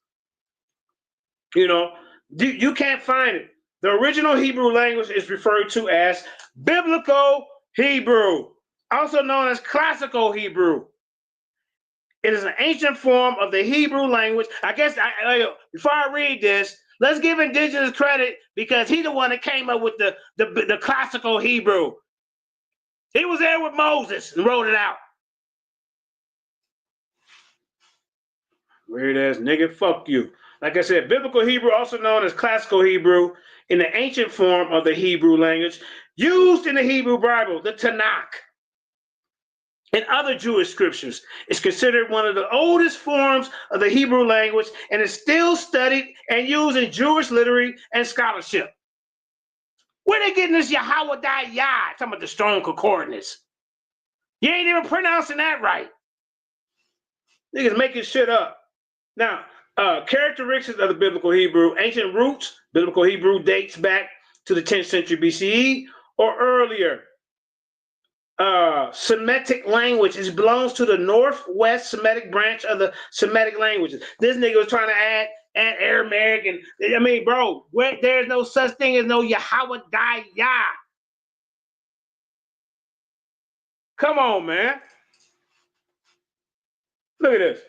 You know, you can't find it. The original Hebrew language is referred to as Biblical Hebrew, also known as Classical Hebrew. It is an ancient form of the Hebrew language. I guess before I read this, let's give Indigenous credit because he's the one that came up with the Classical Hebrew. He was there with Moses and wrote it out. Weird ass nigga, fuck you. Like I said, Biblical Hebrew, also known as Classical Hebrew, in the ancient form of the Hebrew language, used in the Hebrew Bible, the Tanakh, and other Jewish scriptures, is considered one of the oldest forms of the Hebrew language and is still studied and used in Jewish literature and scholarship. Where they getting this Yahweh Yah? Talking about the Strong Concordance. You ain't even pronouncing that right. Niggas making shit up. Now, characteristics of the Biblical Hebrew: ancient roots. Biblical Hebrew dates back to the 10th century BCE or earlier. Semitic language. It belongs to the Northwest Semitic branch of the Semitic languages. This nigga was trying to add Aramaic, and I mean, bro, there's no such thing as no Yahweh Yah. Come on, man. Look at this.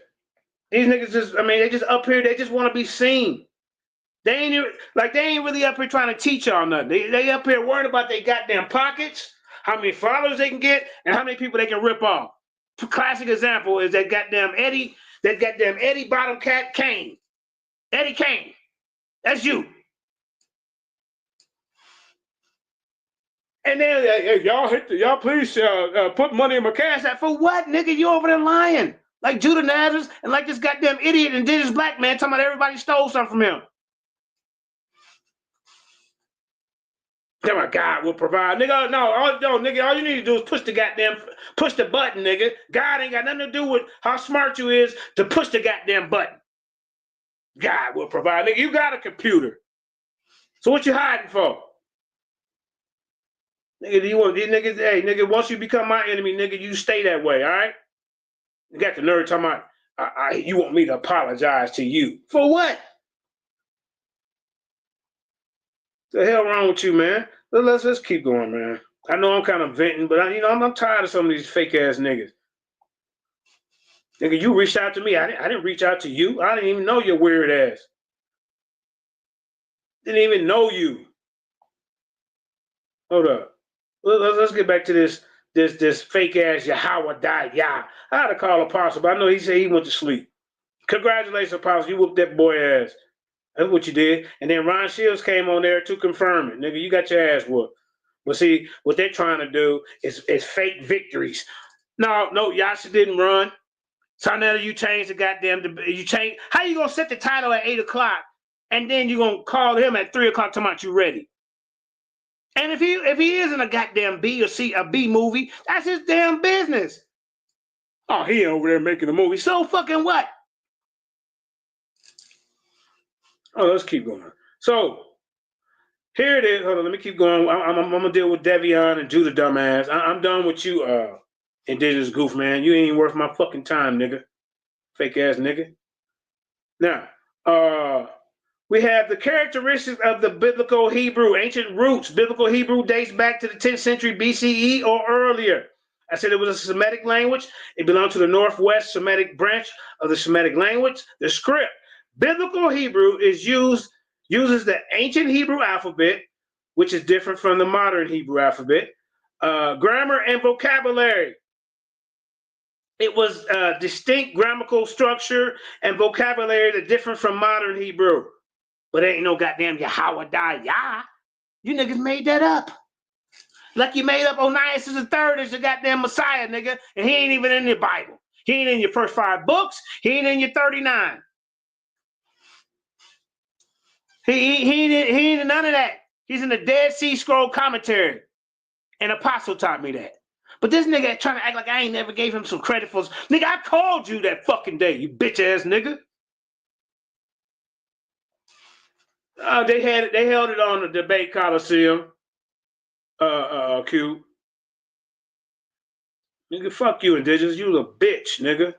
These niggas they just up here, they just want to be seen. They ain't really up here trying to teach y'all nothing. They up here worried about their goddamn pockets, how many followers they can get, and how many people they can rip off. Classic example is that goddamn Eddie Bottom Cat Kane. Eddie Kane. That's you. And then hey, y'all please put money in my cash app. For what, nigga? You over there lying. Like Judah Nazareth and like this goddamn idiot Indigenous Black Man talking about everybody stole something from him. Tell my God will provide. Nigga, nigga, all you need to do is push the button, nigga. God ain't got nothing to do with how smart you is to push the goddamn button. God will provide. Nigga, you got a computer. So what you hiding for? Nigga, hey, nigga, once you become my enemy, nigga, you stay that way, all right? You got the nerve talking about, you want me to apologize to you. For what? The hell wrong with you, man? Let's keep going, man. I know I'm kind of venting, but I'm tired of some of these fake ass niggas. Nigga, you reached out to me. I didn't reach out to you. I didn't even know your weird ass. Didn't even know you. Hold up. Let's get back to this fake ass Yahweh Yah. I had to call Apostle, but I know he said he went to sleep. Congratulations, Apostle. You whooped that boy ass. That's what you did. And then Ron Shields came on there to confirm it. Nigga, you got your ass whooped. But see, what they're trying to do is fake victories. No, Yasha didn't run. So now you changed the goddamn, how you gonna set the title at 8 o'clock and then you gonna call him at 3 o'clock talking about you ready? And if he is in a goddamn B or C, a B movie, that's his damn business. Oh, he over there making a movie. So fucking what? Oh, let's keep going. So, Here it is. Hold on, let me keep going. I'm gonna deal with Devion and Judah, dumbass. I'm done with you, Indigenous goof, man. You ain't worth my fucking time, nigga. Fake ass nigga. Now, we have the characteristics of the biblical Hebrew, ancient roots. Biblical Hebrew dates back to the 10th century BCE or earlier. I said it was a Semitic language. It belonged to the Northwest Semitic branch of the Semitic language. The script. Biblical Hebrew uses the ancient Hebrew alphabet, which is different from the modern Hebrew alphabet. Grammar and vocabulary. It was distinct grammatical structure and vocabulary that different from modern Hebrew. But ain't no goddamn Yahweh Yah. You niggas made that up. Like you made up Onias III as the goddamn Messiah, nigga, and he ain't even in your Bible. He ain't in your first 5 books. He ain't in your 39. He ain't in none of that. He's in the Dead Sea Scroll commentary. An apostle taught me that. But this nigga trying to act like I ain't never gave him some credit for. Nigga, I called you that fucking day, you bitch ass nigga. They held it on the debate coliseum. Q. Nigga, fuck you, Indigenous. You a bitch, nigga.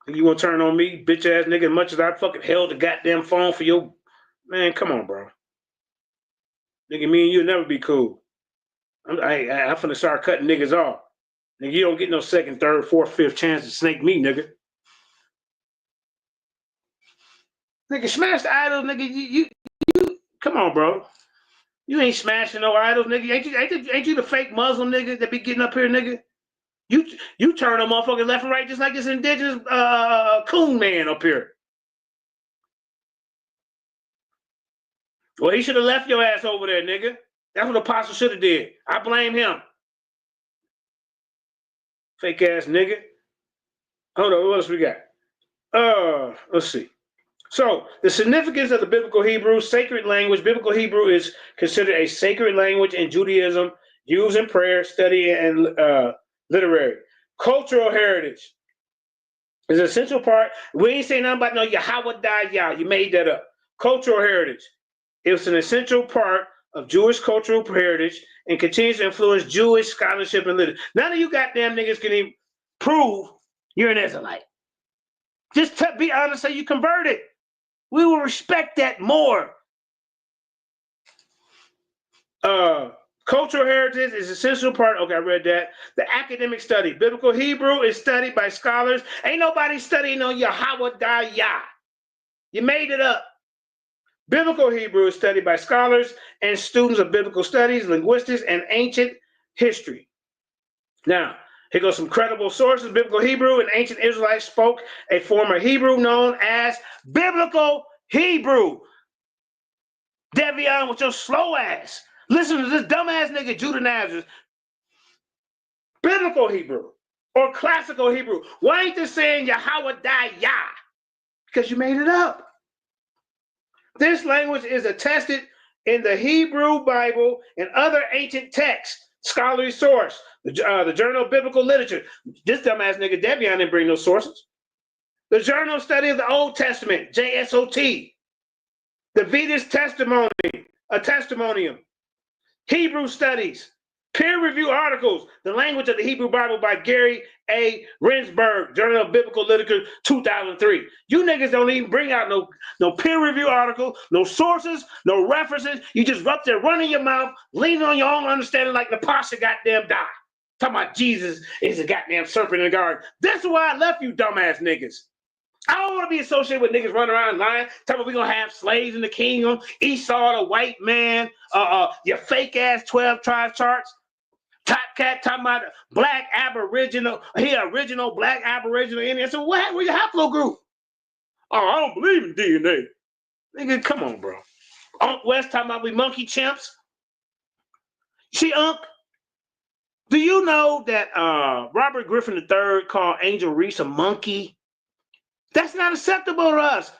You gonna turn on me, bitch ass nigga, as much as I fucking held the goddamn phone for your man, come on, bro. Nigga, me and you'll never be cool. I'm finna start cutting niggas off. Nigga, you don't get no second, third, fourth, fifth chance to snake me, nigga. Nigga, smash the idols, nigga. You come on, bro. You ain't smashing no idols, nigga. Ain't you the fake Muslim nigga that be getting up here, nigga? You turn a motherfucker left and right just like this indigenous coon man up here. Well, he should have left your ass over there, nigga. That's what the apostle should have did. I blame him. Fake ass nigga. Hold on, what else we got? Let's see. So, the significance of the biblical Hebrew, sacred language. Biblical Hebrew is considered a sacred language in Judaism, used in prayer, study, and literary. Cultural heritage is an essential part. We ain't saying nothing about no Yahweh Yah. You made that up. Cultural heritage. It's an essential part of Jewish cultural heritage and continues to influence Jewish scholarship and literature. None of you goddamn niggas can even prove you're an Israelite. Just be honest, say you converted. We will respect that more. Cultural heritage is an essential part. Okay, I read that. The academic study. Biblical Hebrew is studied by scholars. Ain't nobody studying on Yahweh Yah. You made it up. Biblical Hebrew is studied by scholars and students of biblical studies, linguistics, and ancient history. Now, here goes some credible sources. Biblical Hebrew and ancient Israelites spoke a form of Hebrew known as Biblical Hebrew. Devion with your slow ass. Listen to this dumbass nigga, Judah Nazareth. Biblical Hebrew or classical Hebrew. Why ain't this saying Yahweh Yah? Because you made it up. This language is attested in the Hebrew Bible and other ancient texts. Scholarly source, the Journal of Biblical Literature. This dumbass nigga Devion didn't bring no sources. The Journal of Study of the Old Testament, JSOT. The Vedas Testimony, a Testimonium. Hebrew Studies. Peer-reviewed articles, The Language of the Hebrew Bible by Gary A. Rinsberg, Journal of Biblical Literature, 2003. You niggas don't even bring out no peer-reviewed article, no sources, no references. You just up there running your mouth, leaning on your own understanding like the Pasha goddamn died. Talking about Jesus is a goddamn serpent in the garden. That's why I left you dumbass niggas. I don't want to be associated with niggas running around lying, talking about we gonna have slaves in the kingdom, Esau the white man, your fake ass 12 tribe charts. Top Cat talking about black aboriginal, original black aboriginal Indian. So what happened with your haplogroup? Oh, I don't believe in DNA. Nigga, come on, bro. Unc West talking about we monkey chimps. See, Unc, do you know that Robert Griffin III called Angel Reese a monkey? That's not acceptable to us.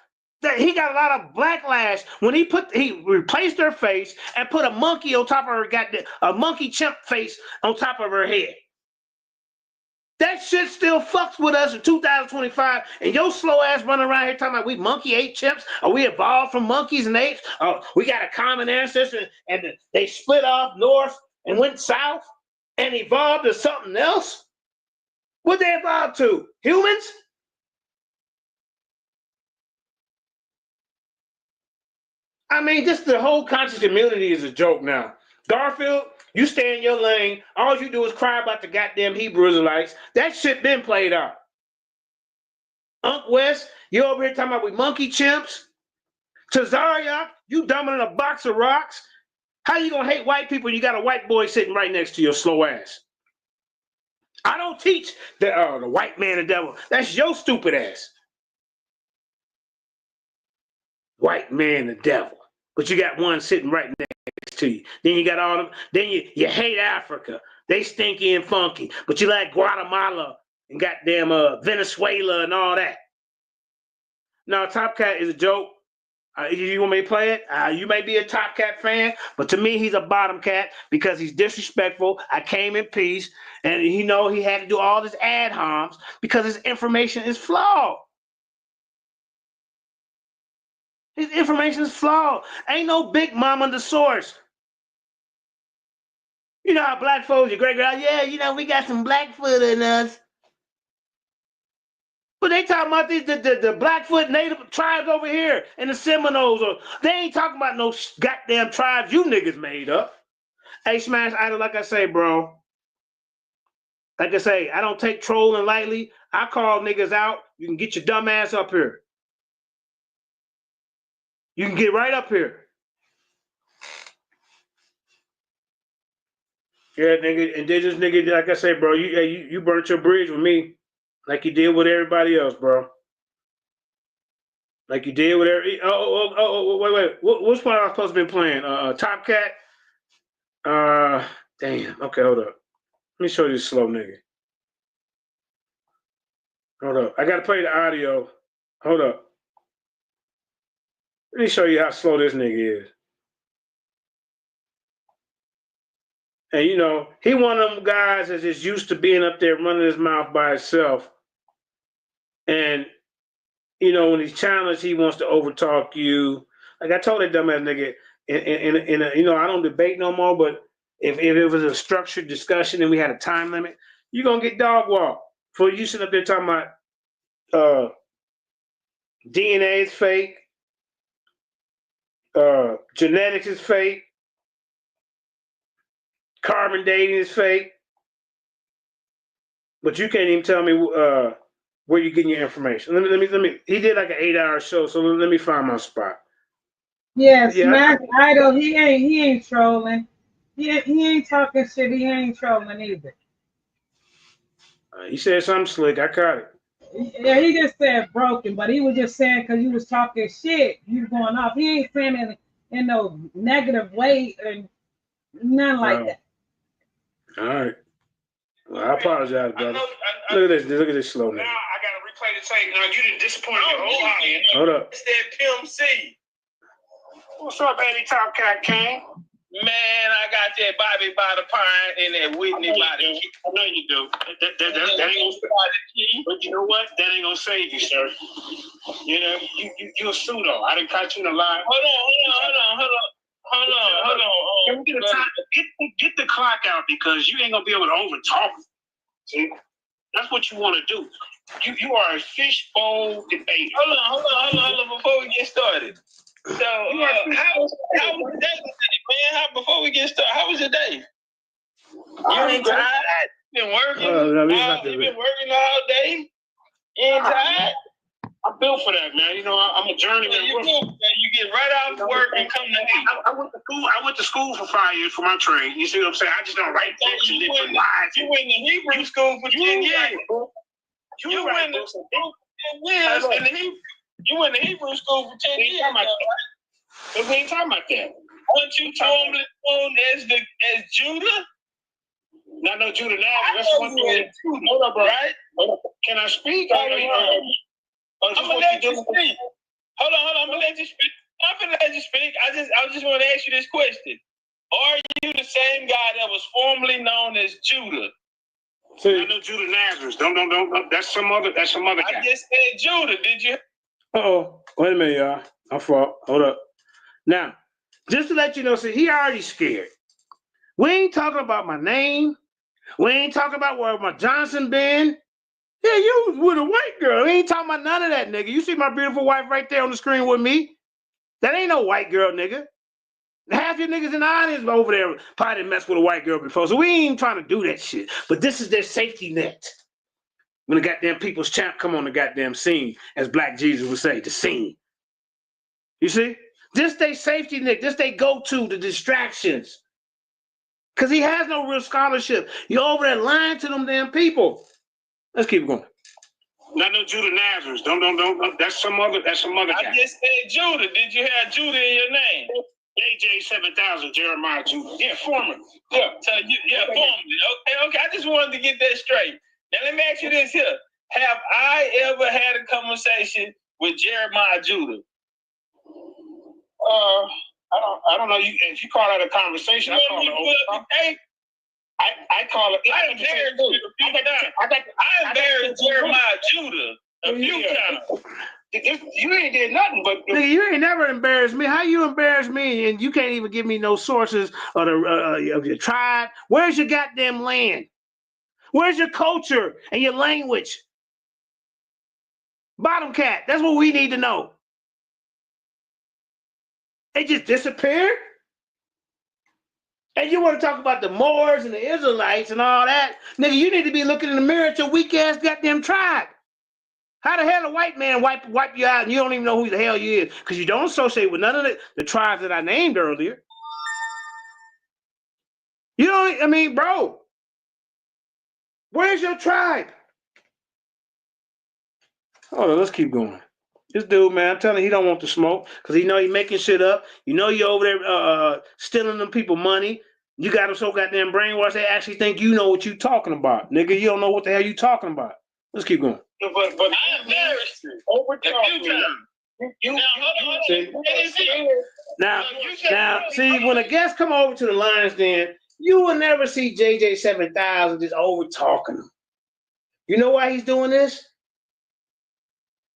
That he got a lot of backlash when he replaced her face and put a monkey on top of her a monkey chimp face on top of her head. That shit still fucks with us in 2025, and your slow ass running around here talking about we monkey ate chimps, or we evolved from monkeys and apes, or we got a common ancestor, and they split off north and went south and evolved to something else. What they evolved to? Humans? I mean, just the whole conscious community is a joke now. Garfield, you stay in your lane. All you do is cry about the goddamn Hebrew Israelites. That shit been played out. Unc West, you over here talking about we monkey chimps. Tazariak, you dumbing in a box of rocks. How you gonna hate white people when you got a white boy sitting right next to your slow ass? I don't teach the white man the devil. That's your stupid ass. White man the devil. But you got one sitting right next to you. Then you got all them. Then you hate Africa. They stinky and funky. But you like Guatemala and goddamn Venezuela and all that. No, Top Cat is a joke. You want me to play it? You may be a Top Cat fan, but to me, he's a bottom cat because he's disrespectful. I came in peace, and he had to do all this ad homs because his information is flawed. His information is flawed. Ain't no big mama the source. You know how black folks, your great girl, yeah, we got some Blackfoot in us. But they talking about the Blackfoot native tribes over here and the Seminoles. They ain't talking about no goddamn tribes you niggas made up. Hey, Smash Idol, like I say, bro. Like I say, I don't take trolling lightly. I call niggas out. You can get your dumb ass up here. You can get right up here. Yeah, nigga, indigenous nigga, like I say, bro, you burnt your bridge with me like you did with everybody else, bro. Like you did with every. Wait. Which one I was supposed to be playing? Top Cat. Damn. Okay, hold up. Let me show you this slow nigga. Hold up. I gotta play the audio. Hold up. Let me show you how slow this nigga is. And he one of them guys that's just used to being up there running his mouth by himself. And when he's challenged, he wants to overtalk you. Like I told that dumbass nigga, I don't debate no more, but if it was a structured discussion and we had a time limit, you're gonna get dog walked. For you sitting up there talking about DNA is fake, genetics is fake, carbon dating is fake, but you can't even tell me where you're getting your information. Let me. He did like an 8-hour show, so let me find my spot. Yes, Smash Idol. He ain't trolling. He ain't talking shit. He ain't trolling either. He said something slick. I caught it. Yeah, he just said broken, but he was just saying because you was talking shit, you going off. He ain't saying it in no negative way and nothing like that. All right. Well, I apologize, brother. Look at this slow nigga. Now I gotta replay the tape. Now you didn't disappoint your whole audience. Hold up. It's that Pimp C. What's up, Eddie Top Cat King? Man, I got that Bobby by the pine and that Whitney by the key. I know you do. That ain't gonna. But you know what? That ain't gonna save you, sir. You a pseudo. I didn't catch you in a lie. Hold on. Can we get a time? Get the clock out because you ain't gonna be able to overtalk. See, that's what you want to do. You are a fishbowl debater. Hold on. Before we get started. So, how was the day today, man? Before we get started, how was your day? You ain't tired? Been working? You been working all day? You ain't tired? I'm built for that, man. I'm a journeyman. You get right out of work and come to me. I went to school for 5 years for my trade. You see what I'm saying? I just don't write books and live lives. You went to Hebrew school for 10 years. You went to Hebrew school for 10 years. But we ain't talking about that. Weren't you formerly known as Judah? Not no Judah now. That's one thing. Hold up, right? Can I speak? I'm gonna let you speak. Hold on. I'm gonna let you speak. I just want to ask you this question. Are you the same guy that was formerly known as Judah? See, I know Judah Nazareth. Don't. That's some other guy. I just said Judah. Did you? Wait a minute, y'all. I'm fault. Hold up. Now, just to let you know, see, he already scared. We ain't talking about my name. We ain't talking about where my Johnson been. Yeah, you was with a white girl. We ain't talking about none of that, nigga. You see my beautiful wife right there on the screen with me? That ain't no white girl, nigga. Half your niggas in the audience over there probably messed with a white girl before, so we ain't trying to do that shit. But this is their safety net. When the goddamn people's champ come on the goddamn scene, as Black Jesus would say, the scene. You see? This they safety net. This they go-to, the distractions. Because he has no real scholarship. You're over there lying to them damn people. Let's keep going. I know Judah Nazareth. Don't. That's some other guy. I just said Judah. Did you have Judah in your name? AJ 7000, Jeremiah Judah. Yeah, formerly. Yeah. So formerly. Okay. I just wanted to get that straight. Now let me ask you this here: have I ever had a conversation with Jeremiah Judah? I don't know. If you call that a conversation, I call it. I call it. I embarrassed Jeremiah Judah a few times. You ain't did nothing, but nigga, you ain't never embarrassed me. How you embarrass me and you can't even give me no sources of your tribe? Where's your goddamn land? Where's your culture and your language? Bottom cat. That's what we need to know. They just disappeared? And you want to talk about the Moors and the Israelites and all that? Nigga, you need to be looking in the mirror at your weak-ass goddamn tribe. How the hell a white man wipe you out and you don't even know who the hell you is? Because you don't associate with none of the tribes that I named earlier. You don't, I mean, bro. Where's your tribe? Hold on, let's keep going. This dude, man, I'm telling you, he don't want to smoke because he know he making shit up. You know you over there stealing them people money. You got them so goddamn brainwashed they actually think you know what you talking about. Nigga, you don't know what the hell you talking about. Let's keep going. But I embarrassed you over Now, see, when a guest come over to the Lions Den, you will never see JJ 7000 just over talking him. You know why he's doing this?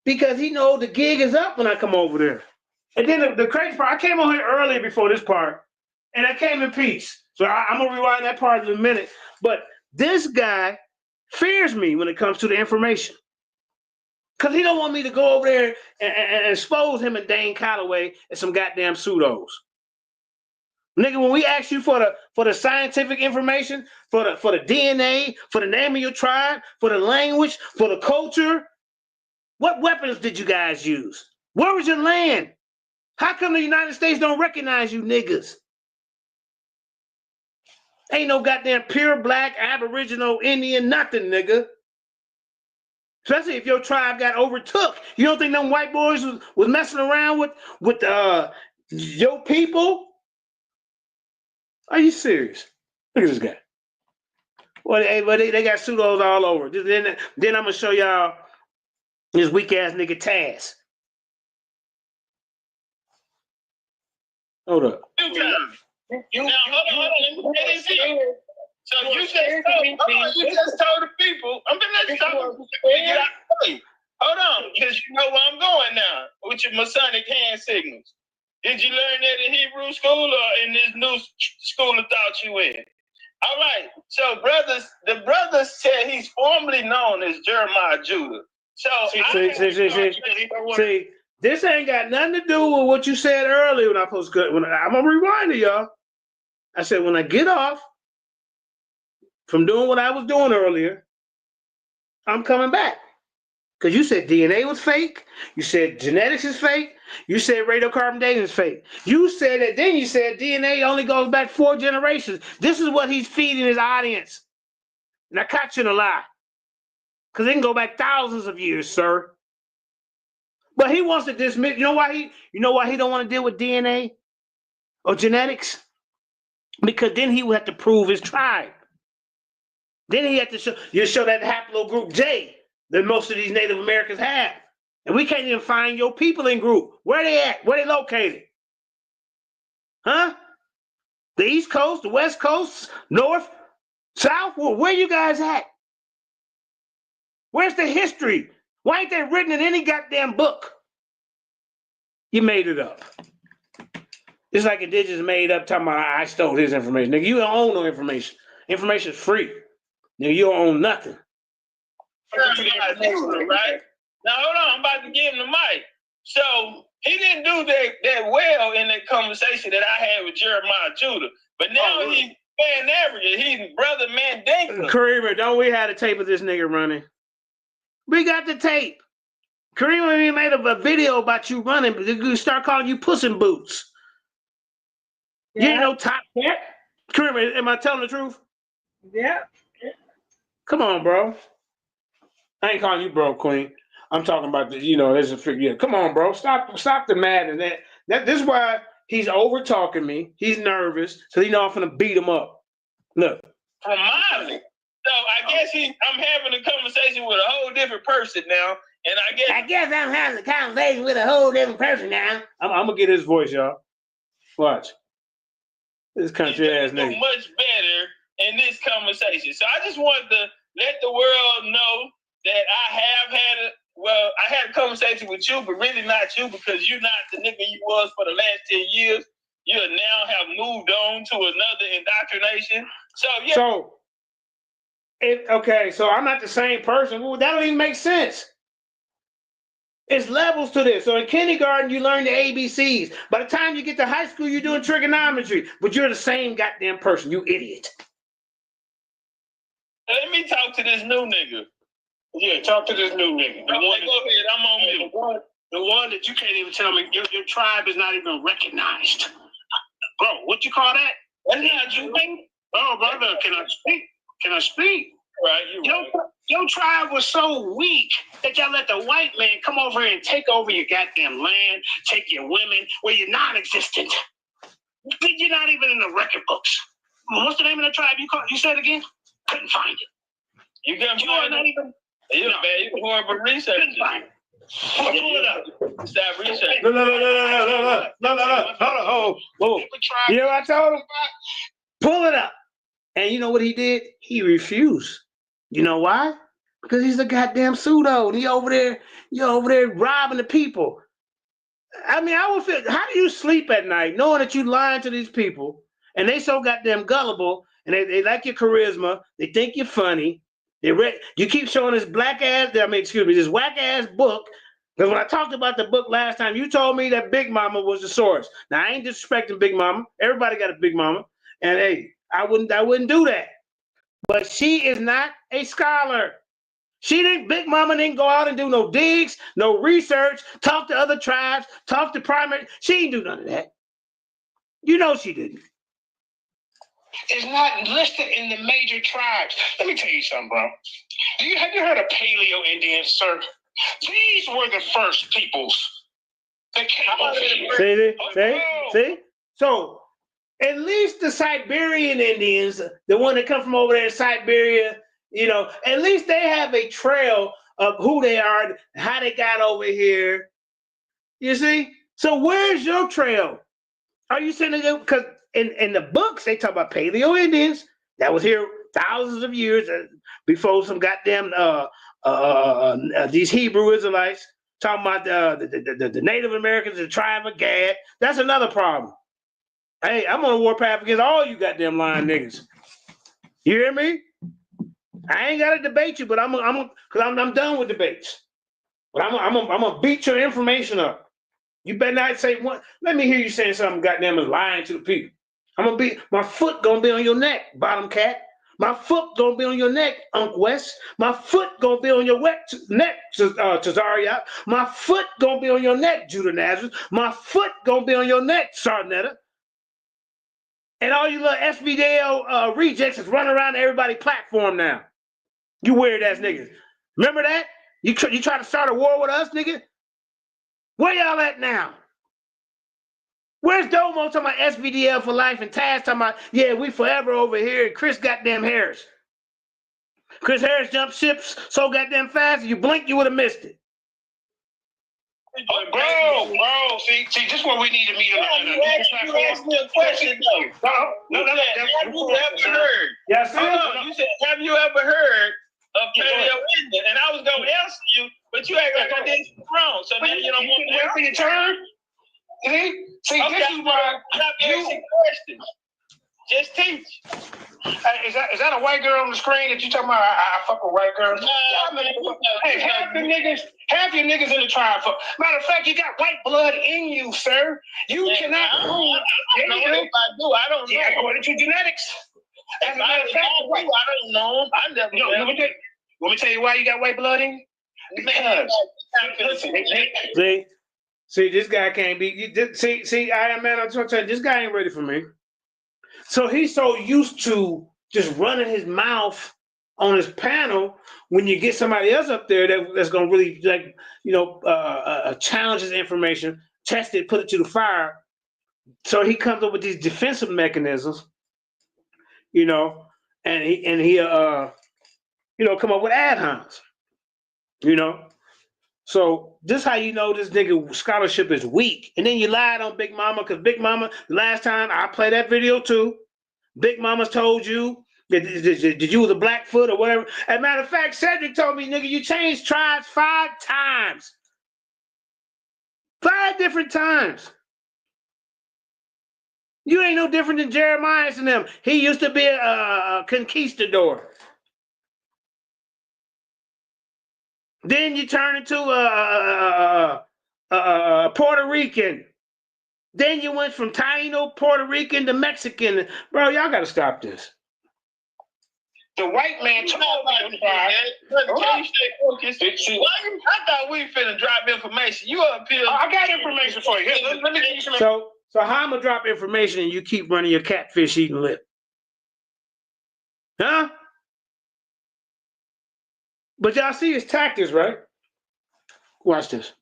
Because he knows the gig is up when I come over there. And then the crazy part, I came on here earlier before this part, and I came in peace. So I'm going to rewind that part in a minute. But this guy fears me when it comes to the information. Because he don't want me to go over there and expose him and Dane Calloway and some goddamn pseudos. Nigga, when we ask you for the scientific information, for the DNA, for the name of your tribe, for the language, for the culture, what weapons did you guys use? Where was your land? How come the United States don't recognize you niggas? Ain't no goddamn pure black, aboriginal, Indian, nothing, nigga. Especially if your tribe got overtook. You don't think them white boys was messing around with your people? Are you serious? Look at this guy. Well, they got pseudos all over. Then I'm gonna show y'all this weak ass nigga Taz. Hold up. Now, hold on. So you just told the people. I'm gonna let you talk. Hold on, because you know where I'm going now with your Masonic hand signals. Did you learn that in Hebrew school or in this new school of thought you in? All right. So the brothers said he's formerly known as Jeremiah Judah. So see, this ain't got nothing to do with what you said earlier when I'm gonna rewind it, y'all. I said when I get off from doing what I was doing earlier, I'm coming back. Because you said DNA was fake, you said genetics is fake, you said radiocarbon dating is fake. You said that, then you said DNA only goes back 4 generations. This is what he's feeding his audience. And I caught you in a lie. Because it can go back thousands of years, sir. But he wants to dismiss. You know why he don't want to deal with DNA or genetics? Because then he would have to prove his tribe. Then he had to show that haplogroup J that most of these Native Americans have. And we can't even find your people in group. Where they at? Where they located? Huh? The East Coast, the West Coast, North, South? Where you guys at? Where's the history? Why ain't they written in any goddamn book? You made it up. It's like Indigenous made up talking about I stole his information. Nigga, you don't own no information. Information is free. Nigga, you don't own nothing. Right? Now hold on, I'm about to give him the mic. So he didn't do that well in that conversation that I had with Jeremiah Judah. But now he's fan average. He's brother Mandinka. Kareem, don't we have the tape of this nigga running? We got the tape. Kareem even made a video about you running, but they start calling you Puss in Boots. Yeah. You ain't no top cat. Kareem, am I telling the truth? Yeah. Come on, bro. I ain't calling you bro, Queen. I'm talking about the, there's a figure. Yeah. Come on, bro. Stop the madness. This is why he's over talking me. He's nervous, so he know I'm gonna beat him up. Look. From Miley. So I guess I'm having a conversation with a whole different person now, and I guess I'm having a conversation with a whole different person now. I'm gonna get his voice, y'all. Watch. This country ass nigga. Much better in this conversation. So I just wanted to let the world know that I had a conversation with you, but really not you, because you're not the nigga you was for the last 10 years. You now have moved on to another indoctrination. So yeah. So I'm not the same person. Well, that don't even make sense. It's levels to this. So in kindergarten, you learn the ABCs. By the time you get to high school, you're doing trigonometry, but you're the same goddamn person, you idiot. Let me talk to this new nigga. Yeah, talk to this new nigga. Go ahead, I'm on mute. The one that you can't even tell me, your tribe is not even recognized. Bro, what you call that? That's not you, baby. Oh, brother, can I speak? Can I speak? Right, your tribe was so weak that y'all let the white man come over here and take over your goddamn land, take your women, where you're non-existent. You're not even in the record books. What's the name of the tribe you said again? Couldn't find it. You couldn't find it? You're horrible researcher. Couldn't find it. Pull it up. Stop researching. No. You know what I told him? Pull it up. And you know what he did? He refused. You know why? Because he's a goddamn pseudo. And you're over there robbing the people. I mean, I would feel, how do you sleep at night knowing that you lying to these people and they so goddamn gullible and they like your charisma, they think you're funny, you keep showing this this whack ass book. Because when I talked about the book last time, you told me that Big Mama was the source. Now I ain't disrespecting Big Mama. Everybody got a Big Mama. And hey, I wouldn't do that. But she is not a scholar. Big Mama didn't go out and do no digs, no research, talk to other tribes, talk to primary. She didn't do none of that. You know she didn't. It's not listed in the major tribes. Let me tell you something, bro. Have you heard of Paleo Indians, sir? These were the first peoples that came over here. See? So at least the Siberian Indians, the one that come from over there in Siberia, at least they have a trail of who they are, how they got over here. You see? So where's your trail? Are you saying that? Because in the books, they talk about Paleo Indians that was here thousands of years before some goddamn these Hebrew Israelites, talking about the Native Americans, the tribe of Gad. That's another problem. Hey, I'm on a warpath against all you goddamn lying niggas. You hear me? I ain't gotta debate you, but I'm done with debates. But I'm gonna beat your information up. You better not say one. Let me hear you saying something goddamn is lying to the people. My foot gonna be on your neck, bottom cat. My foot gonna be on your neck, Unc West. My foot gonna be on your neck, Cesaria. My foot gonna be on your neck, Judah Nazareth. My foot gonna be on your neck, Sarnetta. And all you little SBDL rejects is running around everybody's platform now. You weird ass niggas. Remember that? You try to start a war with us, nigga? Where y'all at now? Where's Domo talking about SBDL for life and Taz talking about, yeah, we forever over here, and Chris goddamn Harris. Chris Harris jumped ships so goddamn fast, if you blinked, you would have missed it. Bro, see, this is what we need to meet on. You asked me a question, though. Have you ever heard? Yes, You said, have you ever heard of Paleo Indian? And I was going turn. See, Okay, this is why stop asking questions. Just teach. Is that a white girl on the screen that you talking about? I fuck with white girls. Nah, man, Hey, half your niggas in the tribe. Matter of fact, you got white blood in you, sir. You cannot prove. I don't know if I do. I don't know. Yeah, according to genetics. As a matter of fact, I don't know. I never know. let me tell you why you got white blood in you. Because See, this guy can't be. See, I'm trying to tell you, this guy ain't ready for me. So he's so used to just running his mouth on his panel. When you get somebody else up there that's gonna really challenge his information, test it, put it to the fire. So he comes up with these defensive mechanisms, and he come up with ad homs, So this how you know this nigga scholarship is weak. And then you lied on Big Mama, because Big Mama, the last time I played that video too, Big Mama's told you that you was a Blackfoot or whatever. As a matter of fact, Cedric told me, nigga, you changed tribes 5 times. 5 different times. You ain't no different than Jeremiah and them. He used to be a conquistador. Then you turn into a Puerto Rican. Then you went from Taino, Puerto Rican to Mexican. Bro, y'all got to stop this. the white man told me. Can you stay focused? I thought we finna drop information. You up here? I got information for you. Here, let me give you some. So how I'm gonna drop information and you keep running your catfish eating lip? Huh? But y'all see his tactics, right? Watch this.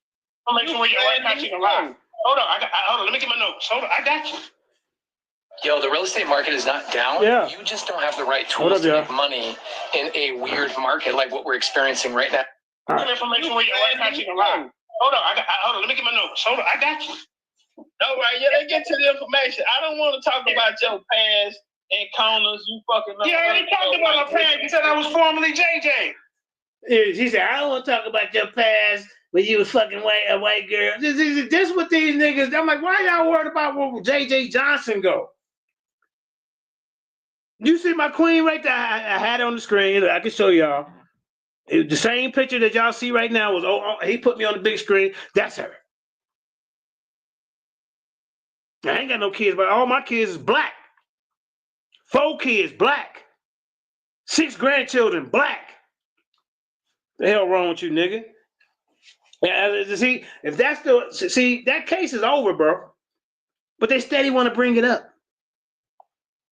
I'll make sure you're right now. You can lie. Hold on, hold on. Let me get my notes. Hold on, I got you. Yo, the real estate market is not down. Yeah. You just don't have the right tools to make money in a weird market like what we're experiencing right now. Some information where you're right now. You can lie. Hold on, hold on. Let me get my notes. Hold on, I got you. All right, yeah, let's get to the information. I don't want to talk about your past encounters. You fucking know. Yeah, I already talked about my past. You said I was formerly JJ. She said, I don't want to talk about your past when you was fucking a white girl. This what these niggas, I'm like, why y'all worried about where JJ Johnson go? You see my queen right there? I had it on the screen. I can show y'all. The same picture that y'all see right now was, he put me on the big screen. That's her. I ain't got no kids, but all my kids is black. 4 kids, black. 6 grandchildren, black. The hell wrong with you, nigga? See, if that's that case is over, bro. But they steady want to bring it up.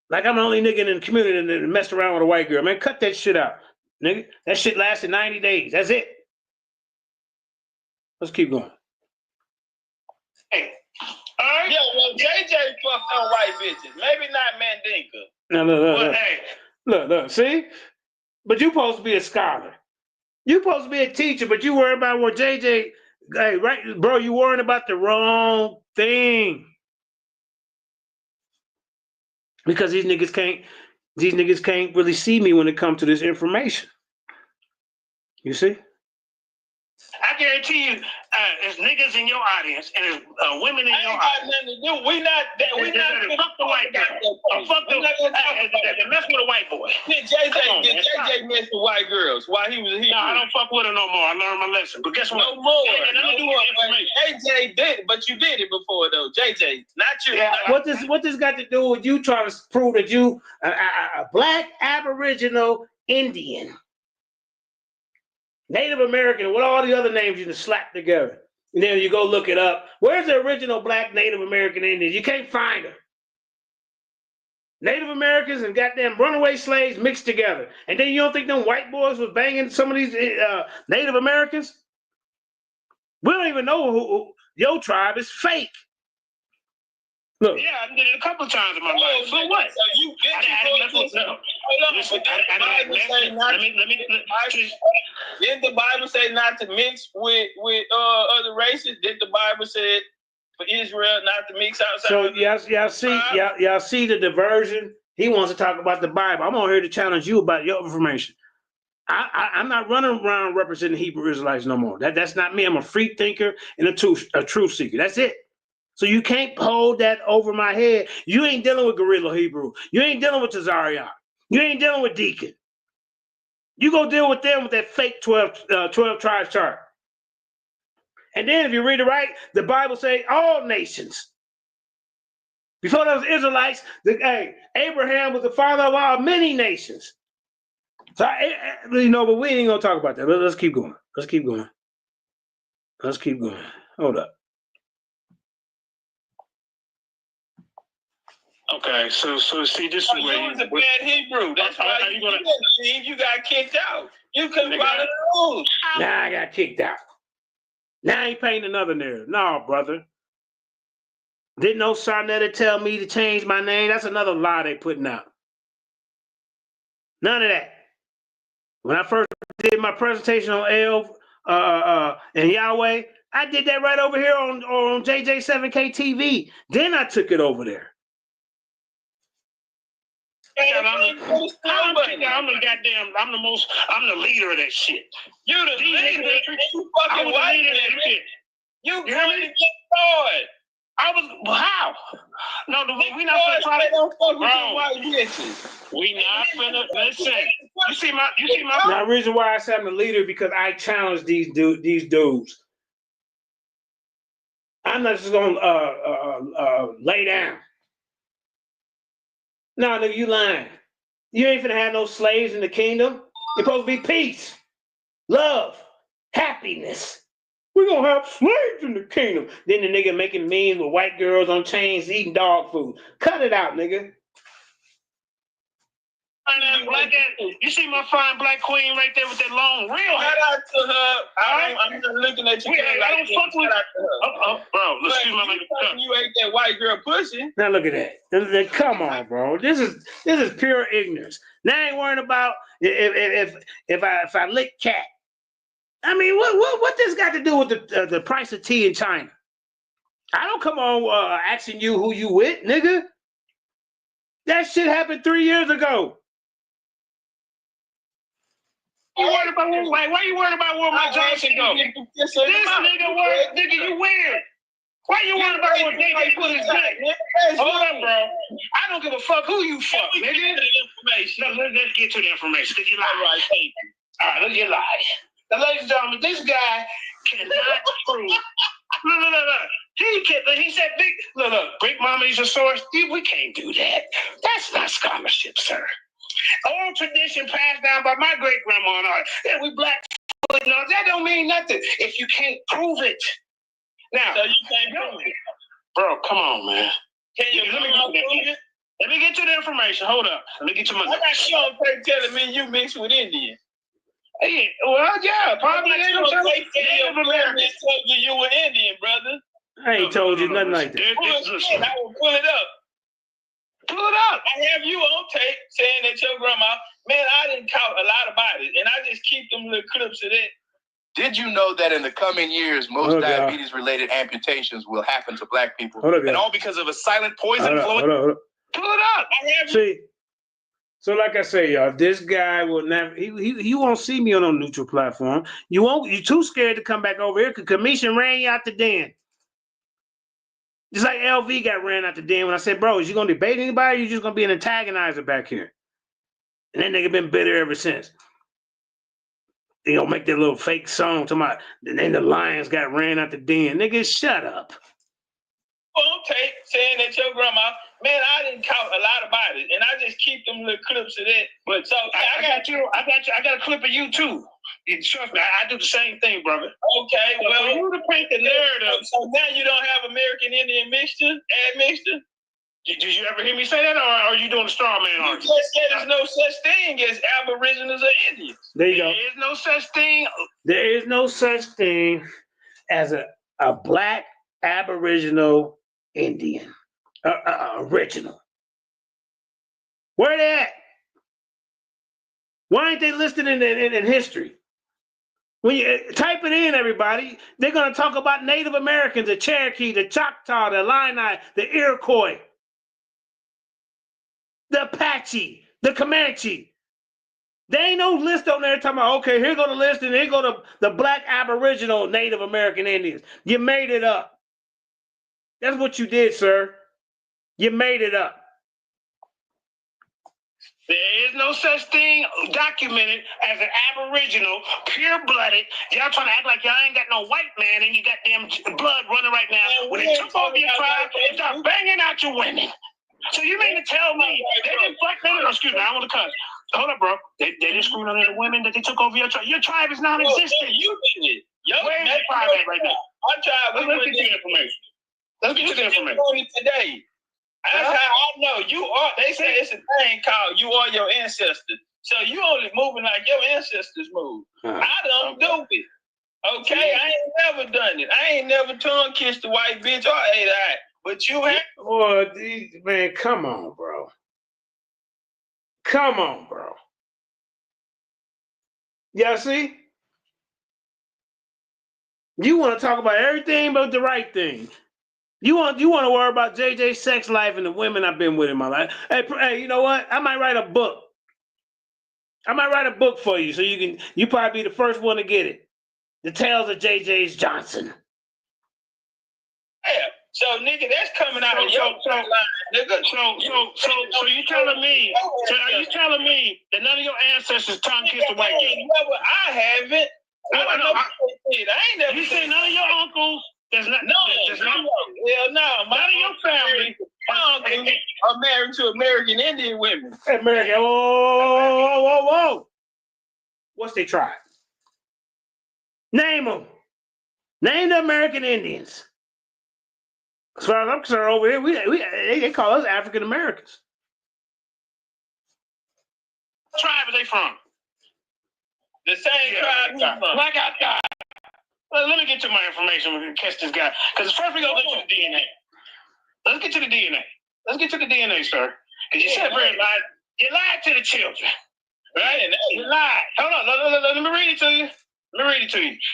Like I'm the only nigga in the community that messed around with a white girl. Man, cut that shit out, nigga. That shit lasted 90 days. That's it. Let's keep going. Hey. All right. Yeah, well, JJ fucked on white bitches. Maybe not Mandinka. Now, look. Well, hey. Look, see? But you supposed to be a scholar. You supposed to be a teacher, but you worry about what JJ, hey, right, bro, you worrying about the wrong thing. Because these niggas can't really see me when it comes to this information. You see? I guarantee you, there's niggas in your audience and there's women in your audience. Nothing to do. We not fuck the white girl. Fuck the mess with a white boy. Did JJ mess with white girls while he was here? No, I don't fuck with her no more. I learned my lesson. But guess what? No more. JJ did, but you did it before though. JJ, not you. Yeah, what this got to do with you trying to prove that you a black Aboriginal Indian? Native American, with all the other names you just slap together. And then you go look it up. Where's the original black Native American Indian? You can't find her. Native Americans and goddamn runaway slaves mixed together. And then you don't think them white boys was banging some of these Native Americans? We don't even know who your tribe is fake. Look. Yeah, I did it a couple of times in my life. So what? So you did the Bible say not to mix with other races? Did the Bible say for Israel not to mix outside? So y'all see the diversion? He wants to talk about the Bible. I'm on here to challenge you about your information. I'm not running around representing Hebrew Israelites no more. That's not me. I'm a free thinker and a truth seeker. That's it. So you can't hold that over my head. You ain't dealing with Guerrilla Hebrew. You ain't dealing with Tazariak. You ain't dealing with Deacon. You go deal with them with that fake 12 tribes chart. And then if you read it right, the Bible say all nations. Before those Israelites, Abraham was the father of all many nations. So, but we ain't going to talk about that. Let's keep going. Let's keep going. Let's keep going. Hold up. Okay, so see, this is where you was a bad Hebrew. That's why you got kicked out. You couldn't follow the rules. Now I got kicked out. Now I ain't painting another narrative. No, brother. Didn't no Sarnetta tell me to change my name? That's another lie they putting out. None of that. When I first did my presentation on El and Yahweh, I did that right over here on JJ7K TV. Then I took it over there. I'm the leader of that shit. You the leader. You fucking white man. You going to get started. I was how? No, we not finna try to. We not finna listen. You see my. Now, the reason why I said I'm the leader because I challenge these dudes. I'm not just gonna lay down. No, nigga, you lying. You ain't finna have no slaves in the kingdom. It's supposed to be peace, love, happiness. We're gonna have slaves in the kingdom. Then the nigga making memes with white girls on chains eating dog food. Cut it out, nigga. You see my fine black queen right there with that long real hair. Shout out to her. I'm just looking at you. I don't fuck with her. Bro, listen to you ain't that white girl pushing. Now look at that. Come on, bro. This is pure ignorance. Now I ain't worrying about if I lick cat. I mean, what this got to do with the price of tea in China? I don't come on asking you who you with, nigga. That shit happened 3 years ago. You worried about why you worried about where my Johnson go? This nigga, you weird. Why you worried about where DJ put his neck? Hold up, bro. I don't give a fuck who you fuck, nigga. Let's get to the information, because you lie. All right, let's get live. Now, ladies and gentlemen, this guy cannot prove. Look. He said, Big Mama is a source. We can't do that. That's not scholarship, sir. Old tradition passed down by my great grandma and all. Yeah, we black. That don't mean nothing if you can't prove it. Now, so you can't prove it, bro. Come on, man. Can you let me get to the information. Hold up. Let me get to my. I got you on tape telling me you mixed with Indian. Hey, well, yeah, probably. You were Indian, brother. I ain't told you nothing like that. I will pull it up. Pull it up. I have you on tape saying that your grandma, man, I didn't caught a lot about it, and I just keep them little clips of that. Did you know that in the coming years, most diabetes-related amputations will happen to black people, and all because of a silent poison flowing? Hold up. Pull it up. See, so like I say, y'all, this guy will never. He won't see me on a neutral platform. You won't. You're too scared to come back over here because Commission ran you out the den. Just like LV got ran out the den when I said, bro, is you going to debate anybody or you just going to be an antagonizer back here? And that nigga been bitter ever since. They going to make that little fake song to my, and then the Lions got ran out the den. Nigga, shut up. On tape saying that your grandma, man, I didn't caught a lot about it. And I just keep them little clips of that. But so I got a clip of you too. Trust me, I do the same thing, brother. Okay, well, for you to paint the narrative. So now you don't have American Indian mixture, admixture? Did you ever hear me say that, or are you doing a straw man argument? You just said there's no such thing as Aboriginals or Indians. There you go. There is no such thing. There is no such thing as a black Aboriginal Indian. Original. Where they at? Why ain't they listed in history? When you type it in, everybody, they're going to talk about Native Americans, the Cherokee, the Choctaw, the Illini, the Iroquois, the Apache, the Comanche. There ain't no list on there talking about, okay, here go the list, and here go the black Aboriginal Native American Indians. You made it up. That's what you did, sir. You made it up. There is no such thing documented as an Aboriginal, pure-blooded. Y'all trying to act like y'all ain't got no white man and you got damn blood running right now. When they took over your tribe, they start banging out your women. So you mean to tell me they didn't black men? Excuse me, I want to cut. Hold up, bro. They didn't screw none of the women that they took over your tribe. Your tribe is non-existent. You did it. Where's your tribe at right now? Our tribe. Let's get you the information. Let's get you the information today. That's how I know you are. They say it's a thing called you are your ancestors. So you only moving like your ancestors move. I don't do it. Okay, I ain't never done it. I ain't never tongue kissed a white bitch or ate that. But you have. Oh, man, come on, bro. Come on, bro. Y'all see? You want to talk about everything but the right thing. You want to worry about JJ's sex life and the women I've been with in my life. Hey, you know what? I might write a book. I might write a book for you so you probably be the first one to get it. The Tales of JJ's Johnson. Yeah. So nigga, that's coming out of your line, nigga. So you telling me? So are you telling me that none of your ancestors tongue kissed a white man? I haven't. I ain't never. You say none of your uncles. There's not. Hell no. None of your family. My uncle are married to American Indian women. American. Whoa. What's their tribe? Name them. Name the American Indians. As far as I'm concerned, over here, they call us African Americans. What tribe are they from? The same tribe. Black guy. Well, let me get to my information. We can catch this guy. Because first we go get to the DNA. Let's get to the DNA. Let's get to the DNA, sir. Because you said very lied. You lied to the children. Right? You lied. Hold on. Let me read it to you.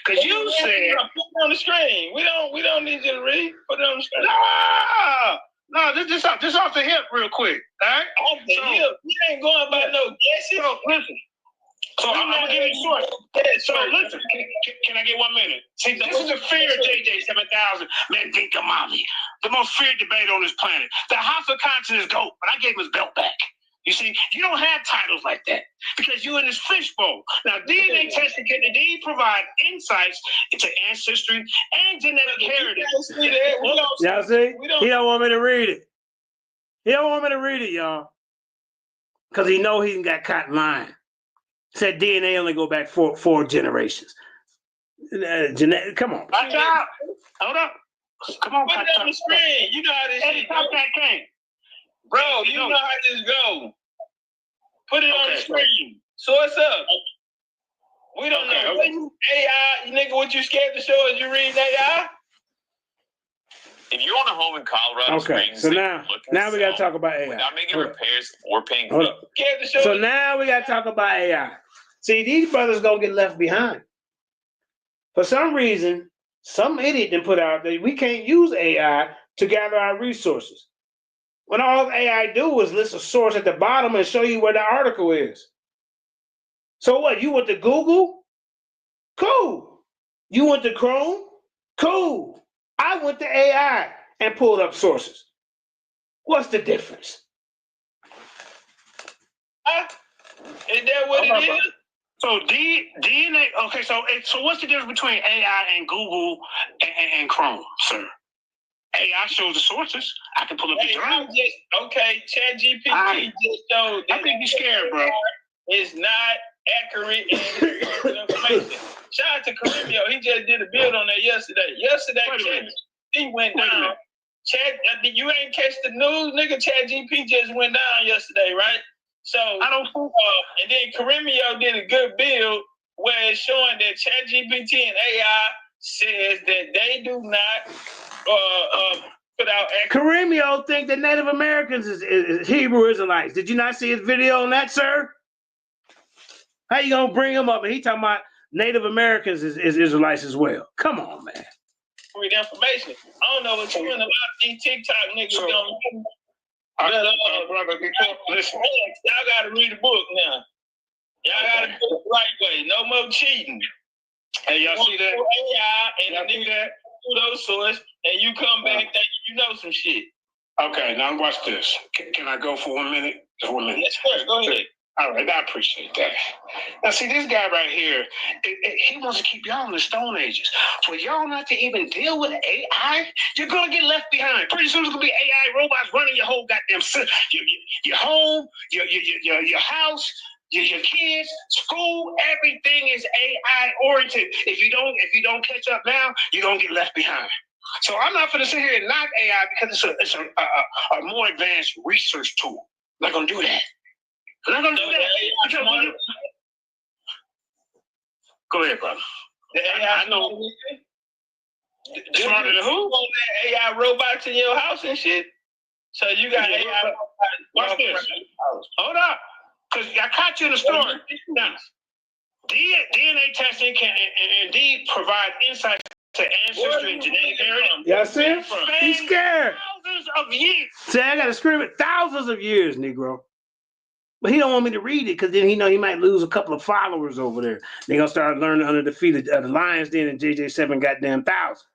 Because you said. Put it on the screen. We don't need you to read. Put it on the screen. No, just off the hip real quick. All right? Off the hip. We ain't going by no guesses. So, listen. So I'm going to give you a source. So listen, can I get 1 minute? See, this is the fear of JJ 7000, Mandinka Mommy. The most feared debate on this planet. The House of Conscience is GOAT, but I gave him his belt back. You see, you don't have titles like that because you're in this fishbowl. Now, DNA testing can indeed provide insights into ancestry and genetic heritage. Y'all see? He don't want me to read it. He don't want me to read it, y'all. Because he know he got caught lying. Said DNA only go back four generations. Come on. Watch out. Hold up. Come on. Put it on the screen. You know how this shit goes. Bro, you know how this go. Put it on the screen. Source up. We don't know. AI, nigga, what you scared to show us you read AI? If you own a home in Colorado Springs, so now we got to talk about AI. Without making repairs or paying. So now we got to talk about AI. See, these brothers gonna get left behind. For some reason, some idiot then put out that we can't use AI to gather our resources. When all AI do is list a source at the bottom and show you where the article is. So what? You went to Google? Cool. You went to Chrome? Cool. I went to AI and pulled up sources. What's the difference? Is that what it is? So DNA. Okay, so what's the difference between AI and Google and Chrome, sir? AI shows the sources. I can pull up the drive. ChatGPT just showed. I think you're scared, bro. It's not accurate information. Shout out to Carimio. He just did a build on that yesterday. ChatGPT went down. You ain't catch the news, nigga. ChatGPT just went down yesterday, right? So I don't. And then Carimio did a good build where it's showing that ChatGPT and AI says that they do not put out. Carimio think that Native Americans is Hebrew Israelites. Did you not see his video on that, sir? How you gonna bring him up? And he talking about Native Americans is Israelites as well. Come on, man. Read information. I don't know what you and a lot of these TikTok niggas don't. Listen, y'all gotta read the book now. Y'all gotta do it the right way. No more cheating. Hey, y'all see that? AI and the nigga that do those sorts, and you come back thinking you know some shit. Okay, now watch this. Can I go for 1 minute? Just 1 minute. Yes, sir. Go ahead. All right, I appreciate that. Now, see, this guy right here, he wants to keep y'all in the Stone Ages. For y'all not to even deal with AI, you're going to get left behind. Pretty soon it's going to be AI robots running your whole goddamn your home, your house, your kids, school, everything is AI oriented. If you don't catch up now, you're going to get left behind. So I'm not going to sit here and knock AI because it's a more advanced research tool. I'm not going to do that. I'm not going to do that. Go ahead, brother. The AI I know. Smarter than who? AI robots in your house and shit. So you got AI robots. Watch this. Hold up. Because I caught you in the story. Now, DNA testing can indeed provide insights to ancestry and genetic heritage. Y'all see him? He's scared. Thousands of years. See, I got to scream it. Thousands of years, Negro. But he don't want me to read it because then he know he might lose a couple of followers over there. They're going to start learning under the feet of the Lions Den and JJ7 goddamn thousand.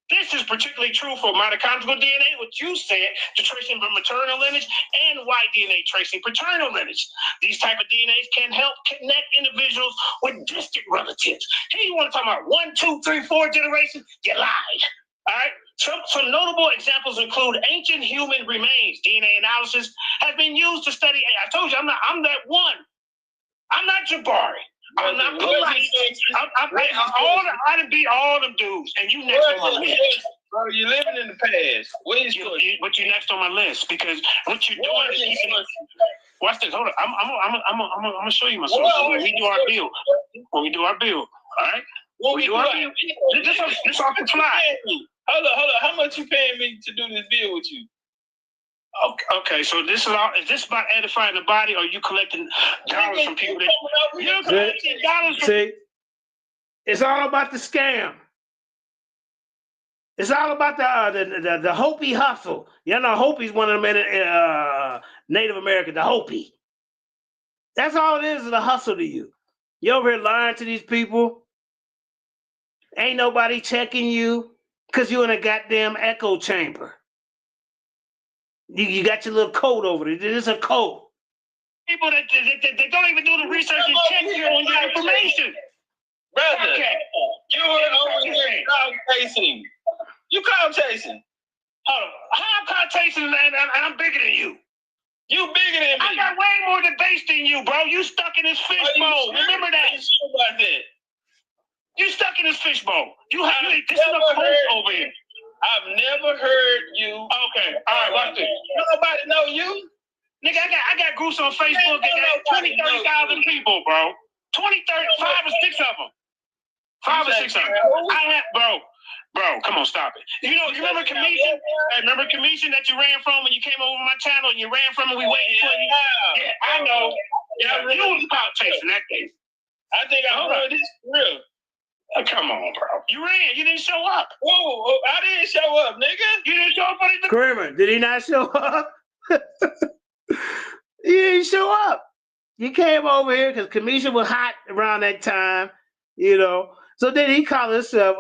This is particularly true for mitochondrial DNA, which you said, to tracing from maternal lineage, and Y-DNA tracing paternal lineage. These type of DNAs can help connect individuals with distant relatives. Here you want to talk about 1, 2, 3, 4 generations? You lied. All right. Some notable examples include ancient human remains. DNA analysis has been used to study AI. I told you, I'm that one. I'm not Jabari. I'm not polite. I done beat all them dudes, and you next on my list. Bro, you're living in the past. But you next on my list because what you're doing is keeping. Watch this. Hold on. I'm gonna show you my sources when we do our bill. All right. When we do our bill. This off the fly. Hold on. How much you paying me to do this deal with you? Okay, so this is this about edifying the body, or are you collecting dollars from people that you're collecting dollars from? See, it's all about the scam. It's all about the Hopi hustle. You know, Hopi's one of them Native American, the Hopi. That's all it is the hustle to you. You over here lying to these people. Ain't nobody checking you because you're in a goddamn echo chamber. You got your little code over there. There's a code. People that don't even do the research and check you on your information. Brother, you were over here cloud chasing. You cloud chasing. Hold on. How I'm cloud chasing and I'm bigger than you? You bigger than me. I got way more debates than you, bro. You stuck in this fishbowl. Remember that. About that. You stuck in this fishbowl. This is a cult over here. I've never heard you. Okay, all right, watch this. Nobody know you. Nigga, I got groups on Facebook that got 20, 30,000 people, bro. 20, 30, 5 or 6 of them. 5 or 6 of them. Bro, come on, stop it. You remember Commission? Remember Commission that you ran from when you came over my channel and you ran from and we waited for you? Yeah, I know. Yeah, you was about chasing that day. I think I heard this for real. Oh, come on, bro. You ran. You didn't show up. Whoa, I didn't show up, nigga. You didn't show up for the... Kramer, did he not show up? He didn't show up. You came over here because Kamisha was hot around that time, you know. So then he called himself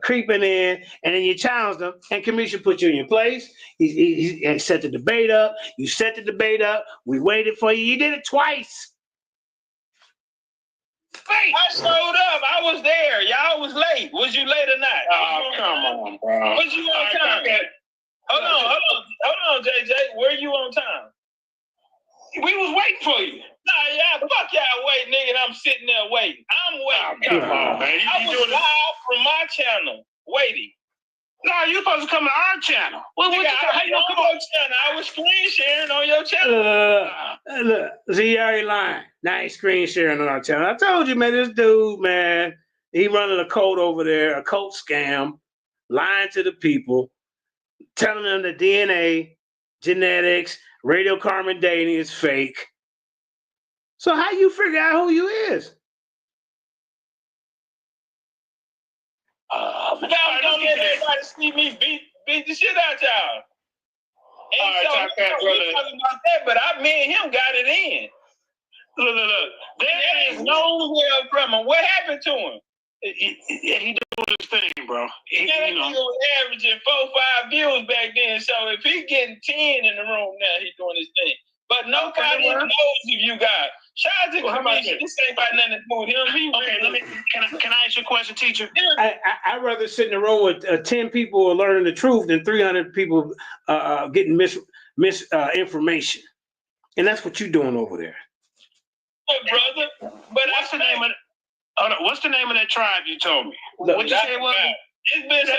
creeping in, and then you challenged him, and Kamisha put you in your place. He set the debate up. You set the debate up. We waited for you. You did it twice. I showed up. I was there. Y'all was late. Was you late or not? Oh, come on, bro. Was you on time? Hold on, JJ. Were you on time? We was waiting for you. Nah, yeah, fuck y'all waiting, nigga. I'm sitting there waiting. I'm waiting. Come on, man. I was live from my channel, waiting. No, you supposed to come to our channel. How you gonna come on channel? I was screen sharing on your channel. Look, see, you already lying. Now he's screen sharing on our channel. I told you, man, this dude, man, he running a code over there, a cult scam, lying to the people, telling them the DNA, genetics, radiocarbon dating is fake. So how you figure out who you is? Y'all don't let everybody see me beat the shit out y'all. And so, we talking about that, but me and him got it in. Look. There is no grandma. What happened to him? He doing his thing, bro. He was averaging 4-5 views back then. So if he getting 10 in the room now, he's doing his thing. But nobody knows if you got. Shout out to the comedian. This ain't about nothing to do with him. Okay, can I ask you a question, teacher? I'd rather sit in a room with 10 people learning the truth than 300 people getting misinformation. And that's what you're doing over there. Brother. But what's the name of what's the name of that tribe you told me? What you say it was? It's been so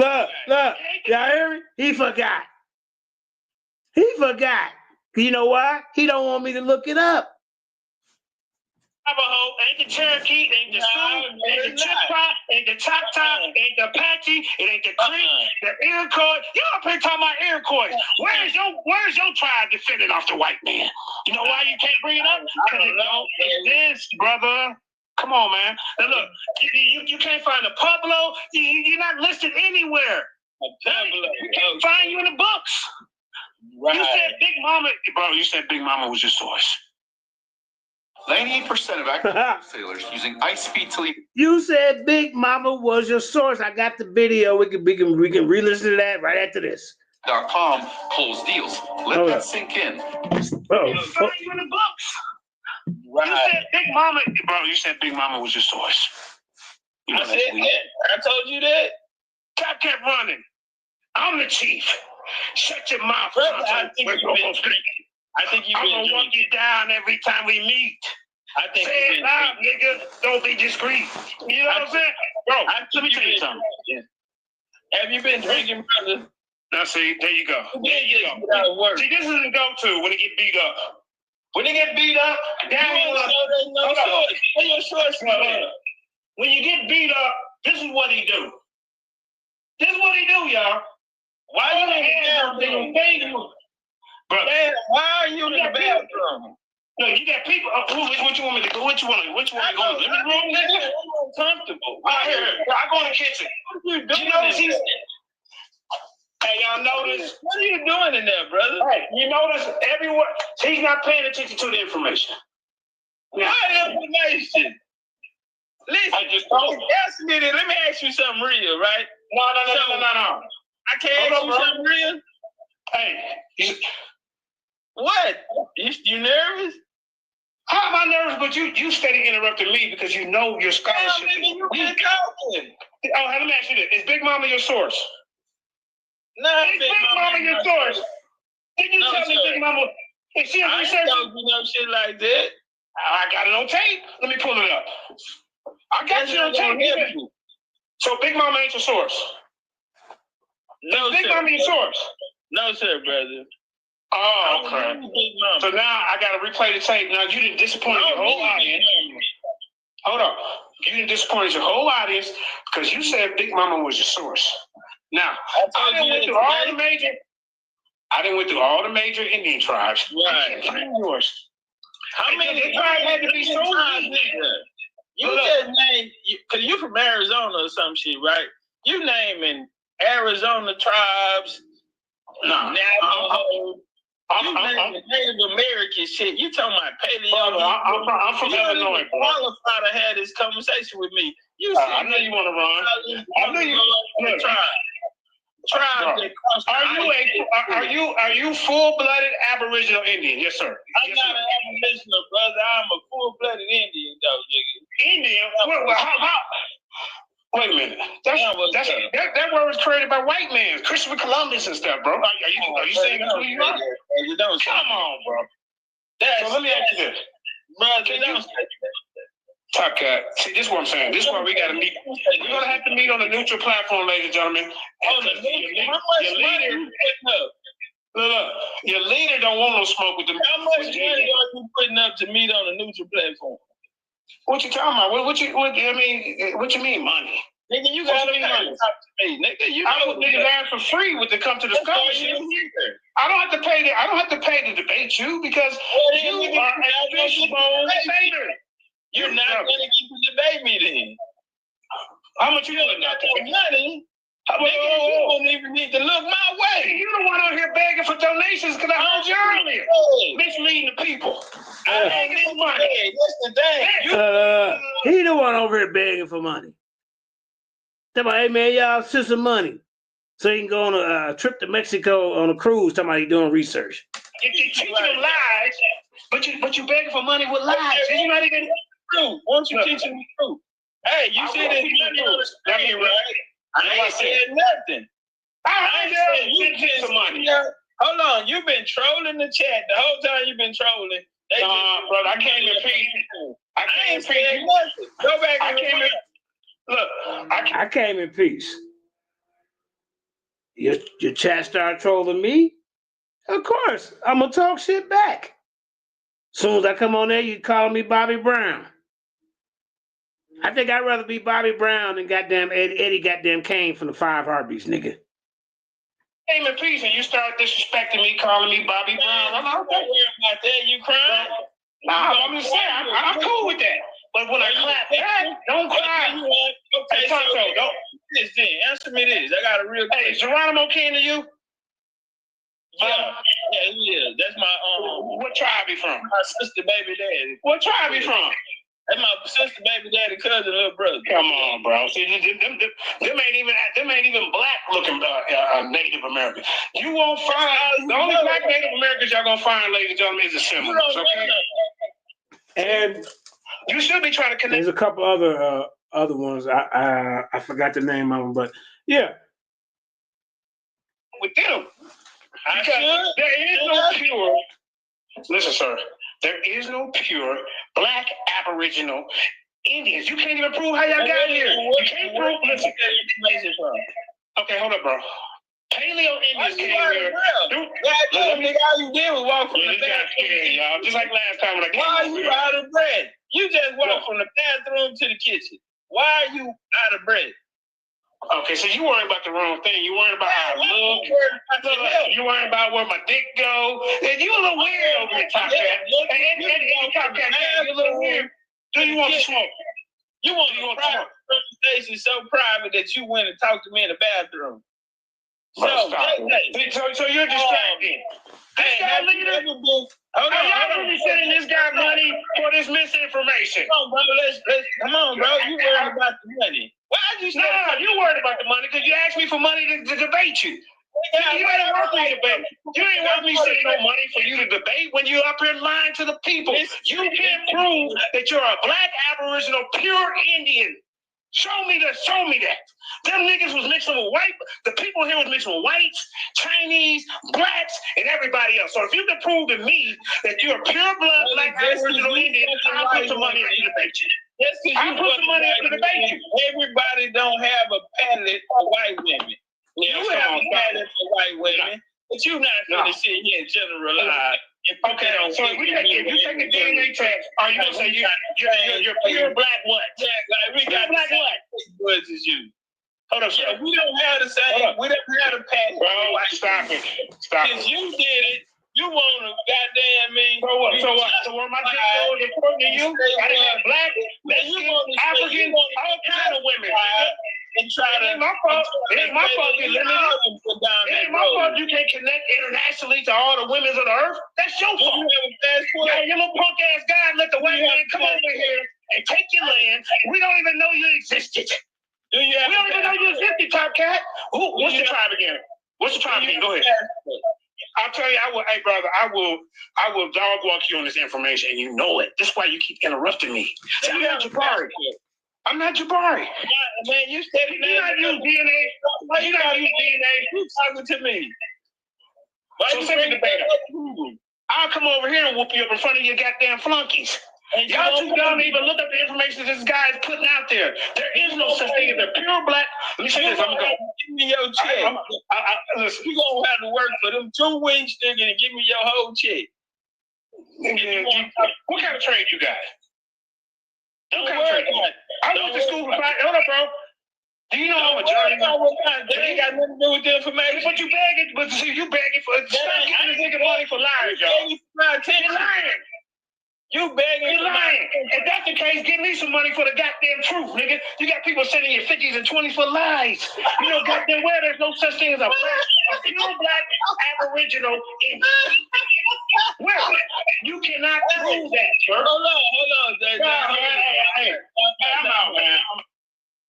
long. Look. Y'all hear me? He forgot. You know why? He don't want me to look it up. Navajo, ain't the Cherokee, ain't the Sioux, ain't the Chippewa, ain't the Choctaw, ain't the Apache, it ain't the Creek, the Iroquois. You up here talking about Iroquois. Where's your tribe defending off the white man? You know why you can't bring it up? Because it don't exist, brother. Come on, man. Now look, you can't find a Pueblo. You're not listed anywhere. We can't find you in the books. Right. You said Big Mama, bro. You said Big Mama was your source. 98% of active sailors using ice speed to leave. You said Big Mama was your source. I got the video. We can re-listen to that right after this. .com close deals. Let that sink in. Find you in the books. Right. You said Big Mama, bro. You said Big Mama was your source. You know I said that. I told you that. Cap kept running. I'm the chief. Shut your mouth. Brother, I think you've I'm gonna walk you down every time we meet. I think say it loud, nigga. Don't be discreet. You know what I'm saying? Bro, let me tell you something. Have you been drinking, brother? Now see, there you go. There you go. See, this is the go-to when they get beat up. When they get beat up, when you get beat up, this is what he do. This is what he do, y'all. Why you in the bathroom? Brother, why are you in the bathroom? No, you got people. What you want me to do? What you want to go? Living room, nigga? I'm comfortable. I go in the kitchen. What you doing? You notice he's. Hey, y'all notice? What are you doing in there, brother? Hey, you notice everywhere. He's not paying attention to the information. What information? Listen, I just told you. Let me ask you something real, right? No. I can't ask you something real. Hey, what? You nervous? How am I nervous? But you steady interrupting me because you know your scholarship. You been talking. Oh, hey, let me ask you this: is Big Mama your source? No, is Big Mama your source? Did you tell me Big Mama? Is she a researcher? I don't do no shit like that. I got it on tape. Let me pull it up. I got you on tape. So Big Mama ain't your source. No, Big Mama your source. No, sir, brother. Oh, okay. So now I got to replay the tape. Now you didn't disappoint your whole audience. Hold on. You didn't disappoint your whole audience because you said Big Mama was your source. Now, I done went through all the major Indian tribes. Right. Yours. How many tribes had to be so big? You just named, because you from Arizona or some shit, right? You naming Arizona tribes, Navajo, Native American shit. You talking about paleo? I'm from Illinois. Qualified to have this conversation with me. You said I know you want to run. I know you want to try. Are you full-blooded Aboriginal Indian? Yes, sir. I'm not an Aboriginal, brother. I'm a full-blooded Indian, though, nigga. Indian? How? Wait a minute. That word was created by white men, Christopher Columbus and stuff, bro. Are you saying that's who you are? Come on, bro. So let me ask you this, brother. See, this is what I'm saying. This is why we got to meet. We're going to have to meet on a neutral platform, ladies and gentlemen. Your leader don't want no smoke with them. How much money are you putting up to meet on a neutral platform? What you talking about? What you mean money? Nigga, you got to talk to me. Nigga, I would niggas ask for free with to come to the scholarship. I don't have to pay to debate you because you are a fishbowl debater. You're not going to get to debate me then. How much you doing not to pay? Money. You don't even need to look my way. You don't want out here begging for donations because I heard you earlier. Misleading the people. I'm begging for money. That's the thing. He the one over here begging for money. Tell me, hey man, y'all send some money so he can go on a trip to Mexico on a cruise. Talking about he doing research. You teaching them lies, but you begging for money with lies. You're not even true. Won't you teach him the truth? Hey, you see this money on the screen, right? I ain't said nothing. I ain't said you get some money. Hold on, you've been trolling the chat the whole time. You've been trolling. Brother, I came in peace. I ain't said nothing. Go back and look. I came in peace. Your chat started trolling me. Of course, I'm gonna talk shit back. Soon as I come on there, you call me Bobby Brown. I think I'd rather be Bobby Brown than goddamn Eddie goddamn Kane from the Five Heartbeats, nigga. Came in peace and you start disrespecting me, calling me Bobby Brown. I'm not worried about that. You crying? Nah, I'm just saying, I'm cool with that. But when I clap back, don't cry. Okay, so don't answer me this. I got a real question. Hey, Geronimo kin to you? Yeah, he is. That's my what tribe he from? My sister, baby daddy. What tribe he from? That's my sister, baby daddy, cousin, little brother. Come on, bro. See, them ain't even black looking Native Americans. You won't find the only black Native Americans y'all gonna find, ladies and gentlemen, is the Seminoles, okay? And you should be trying to connect. There's a couple other ones. I forgot the name of them, but yeah. With them. There is no pure. Listen, sir. There is no pure black Aboriginal Indians. You can't even prove how y'all got here. You can't prove. Listen. Okay, hold up, bro. Paleo Indians came here. All you did was walk from the bathroom. Y'all. Just like last time when I came. Why are you out of bread? You just walked from the bathroom to the kitchen. Why are you out of bread? Okay, so you worrying about the wrong thing. You worrying about how I look. You worrying about where my dick go. And you a little weird over here, Top Cat. And Top Cat, you a little weird. Do you want to smoke? You want to private conversation so private that you went and talked to me in the bathroom. So you're distracted. This guy leader. Hold on, y'all really sending this guy money for this misinformation. Come on, bro. You worried about the money. Why you you worried about the money because you asked me for money to debate you. You ain't worth me debate. You ain't worth me sending no money for you to debate when you're up here lying to the people. You can't prove that you're a black Aboriginal pure Indian. Show me that. Them niggas was mixing with white. The people here was mixing with whites, Chinese, blacks, and everybody else. So if you can prove to me that you're a pure blood black Aboriginal Indian, I'll put some money into the debate you. I'll put some money into the debate you. Everybody don't have a palate for white women. You have a palate for white women, but you're not going to sit here and generalize. Okay, so if you take a DNA test, are you gonna say you're pure black what? Yeah, like we got black what? Woods as you. Hold up, sir. We don't have the same. We don't have the pattern. Bro, stop it. Since you did it, you want to goddamn me. So what? So where my dick goes according to you? I got black, Mexican, African, all kind of women. And try to. It ain't my fault. It ain't my fault. It ain't my fault you can't connect internationally to all the women of the earth. That's your fault. Yeah, you little punk ass guy let the white man come over here and take your land. We don't even know you existed. We don't even know you existed, Top Cat. What's your tribe again? What's your tribe again? Go ahead. I'll tell you, hey brother, I will dog walk you on this information, and you know it. That's why you keep interrupting me. I'm not Jabari. I'm not Jabari. Man, you said you not use DNA. Why you not use DNA? You talking to me? So send me the data. I'll come over here and whoop you up in front of your goddamn flunkies. And y'all too dumb to even look up the information this guy is putting out there. There is no such thing as a pure black. Let me say this. I'm gonna go. Give me your check. Listen, you gonna have to work for them 2 wing stickers and give me your whole check. What kind of trade you got? What kind of trade you got? I went to school for 5. Hold up, bro. Do you know I'm a journeyman? That ain't got nothing to do with the information. But you begging, you begging for stop giving this nigga money for lying, y'all. You're lying. You begging. You're lying. If that's the case, give me some money for the goddamn truth, nigga. You got people sending you 50s and 20s for lies. You know goddamn well there's no such thing as a pure black Aboriginal Indian. Well, you cannot prove that, sir. Hold on. Time out, man.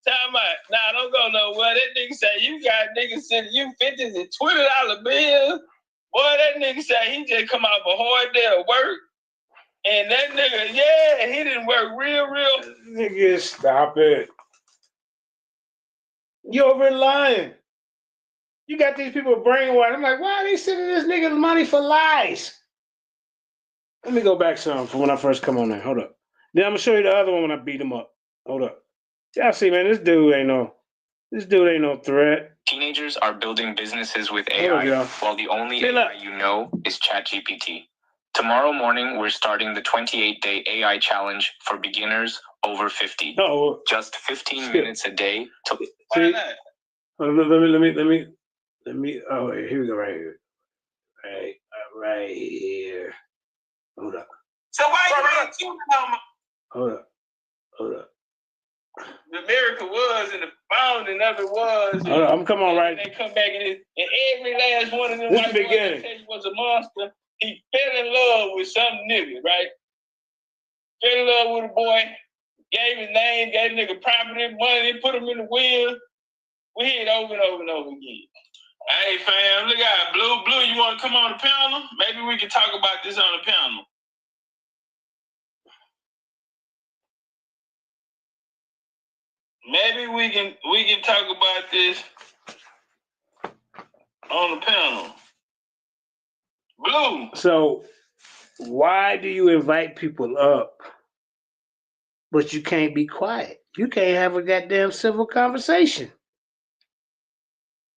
Time out. Nah, don't go nowhere. That nigga say you got niggas sending you $50s and $20 bills. Boy, that nigga say he just come off a hard day of work. And that nigga, he didn't work real. Nigga, stop it. You over lying. You got these people brainwashed. I'm like, why are they sending this nigga money for lies? Let me go back some from when I first come on there. Hold up. Then I'm gonna show you the other one when I beat him up. Hold up. Y'all see, man, this dude ain't no threat. Teenagers are building businesses with AI, while the only AI you know is ChatGPT. Tomorrow morning, we're starting the 28-day AI challenge for beginners over 50. Oh, just 15 minutes a day. Why not? Let me. Oh, here we go. Right here. Right here. Hold up. So why you ain't Hold up. America was and the founding of it was. Hold up. I'm coming on right. They come back and every last one of them This white the boys that tell you was a monster. He fell in love with some nigga, right? Fell in love with a boy, gave his name, gave the nigga property, money, put him in the wheel. We hear it over and over again. Hey fam, look out, Blue, you want to come on the panel? Maybe we can talk about this on the panel. Maybe we can talk about this on the panel. Blue. So, why do you invite people up, but you can't be quiet? You can't have a goddamn civil conversation.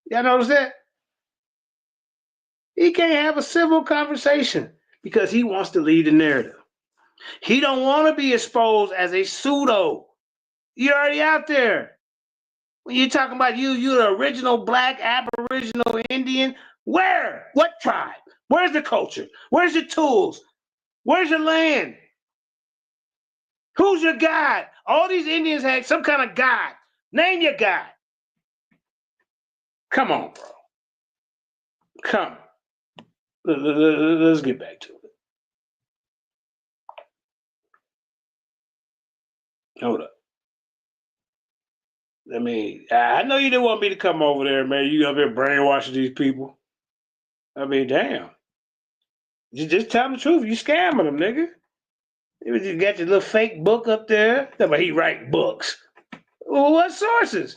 Y'all notice that? He can't have a civil conversation because he wants to lead the narrative. He don't want to be exposed as a pseudo. You're already out there. When you're talking about you're the original black Aboriginal Indian. Where? What tribe? Where's the culture? Where's your tools? Where's your land? Who's your God? All these Indians had some kind of God. Name your God. Come on, bro. Come. Let's get back to it. Hold up. I mean, I know you didn't want me to come over there, man. You up here brainwashing these people. I mean, damn. You just tell them the truth. You scamming them, nigga. You got your little fake book up there. But he write books. Well, what sources?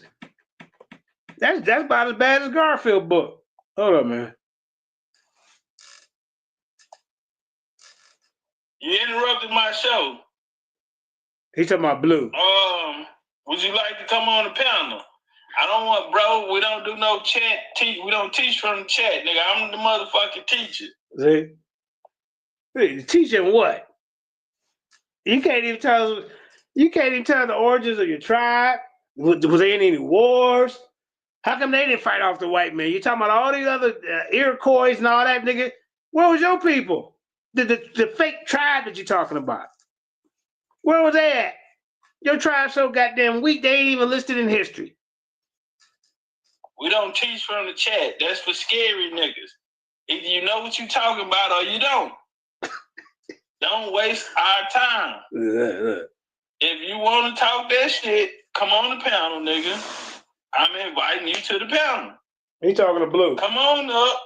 That's about as bad as Garfield book. Hold up, man. You interrupted my show. He talking about Blue. Would you like to come on the panel? I don't want, bro. We don't do no chat. We don't teach from the chat, nigga. I'm the motherfucking teacher. See? Hey, teaching what? You can't even tell the origins of your tribe. Was there any wars? How come they didn't fight off the white man? You talking about all these other Iroquois and all that, nigga? Where was your people? The fake tribe that you talking about? Where was they at? Your tribe so goddamn weak, they ain't even listed in history. We don't teach from the chat. That's for scary niggas. Either you know what you talking about or you don't. Don't waste our time. If you want to talk that shit, come on the panel, nigga. I'm inviting you to the panel. He talking to Blue. Come on up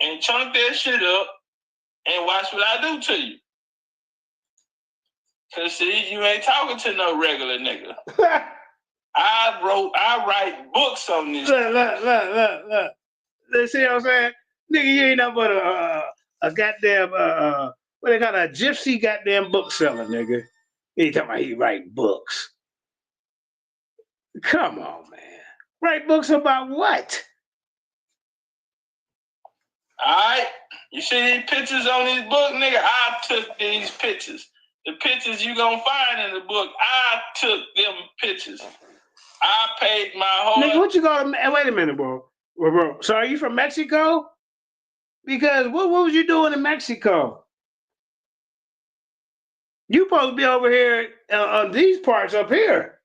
and chunk that shit up and watch what I do to you. Cause see, you ain't talking to no regular nigga. I write books on this. Look. You see what I'm saying? Nigga, you ain't nothing but a goddamn what they call a gypsy goddamn bookseller, nigga. He talking about he write books. Come on, man. Write books about what? Alright. You see these pictures on this book, nigga? I took these pictures. The pictures you gonna find in the book, I took them pictures. I paid my whole... Nigga, what you gonna... Wait a minute, bro. So are you from Mexico? Because what was you doing in Mexico? You supposed to be over here on these parts up here.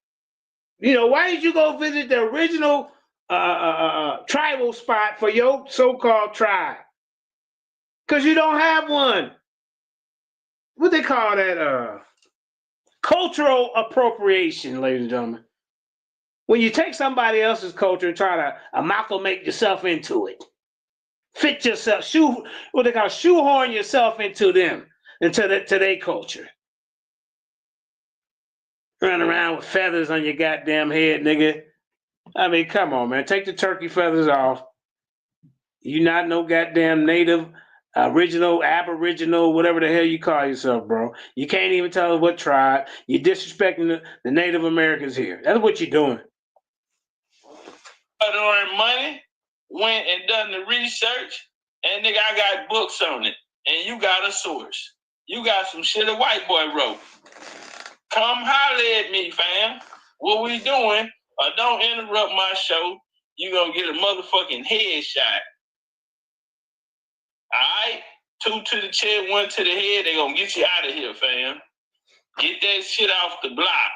You know, why did you go visit the original tribal spot for your so-called tribe? Because you don't have one. what they call that? Cultural appropriation, ladies and gentlemen. When you take somebody else's culture and try to amalgamate yourself into it, fit yourself, what they call shoehorn yourself into them, into their culture. Run around with feathers on your goddamn head, nigga. I mean, come on, man. Take the turkey feathers off. You not no goddamn native, original, aboriginal, whatever the hell you call yourself, bro. You can't even tell us what tribe. You're disrespecting the Native Americans here. That's what you're doing. I earned money, went and done the research, and nigga, I got books on it. And you got a source. You got some shit a white boy wrote. Come holler at me, fam. What we doing? Don't interrupt my show. You gonna get a motherfucking headshot. Alright? 2 to the chest, 1 to the head. They gonna get you out of here, fam. Get that shit off the block.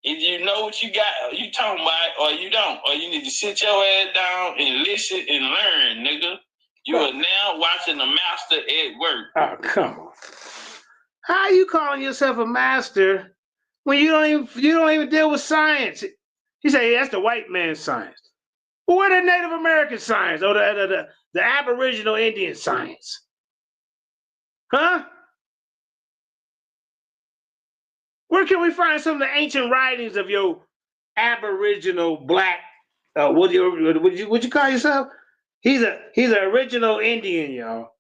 If you know what you got, you talking about, or you don't, or you need to sit your ass down and listen and learn, nigga. You are now watching the master at work. Oh, come on. How are you calling yourself a master when you don't even deal with science? He said, yeah, that's the white man's science. Well, where the Native American science or the Aboriginal Indian science? Huh? Where can we find some of the ancient writings of your Aboriginal black? What you call yourself? He's an original Indian, y'all,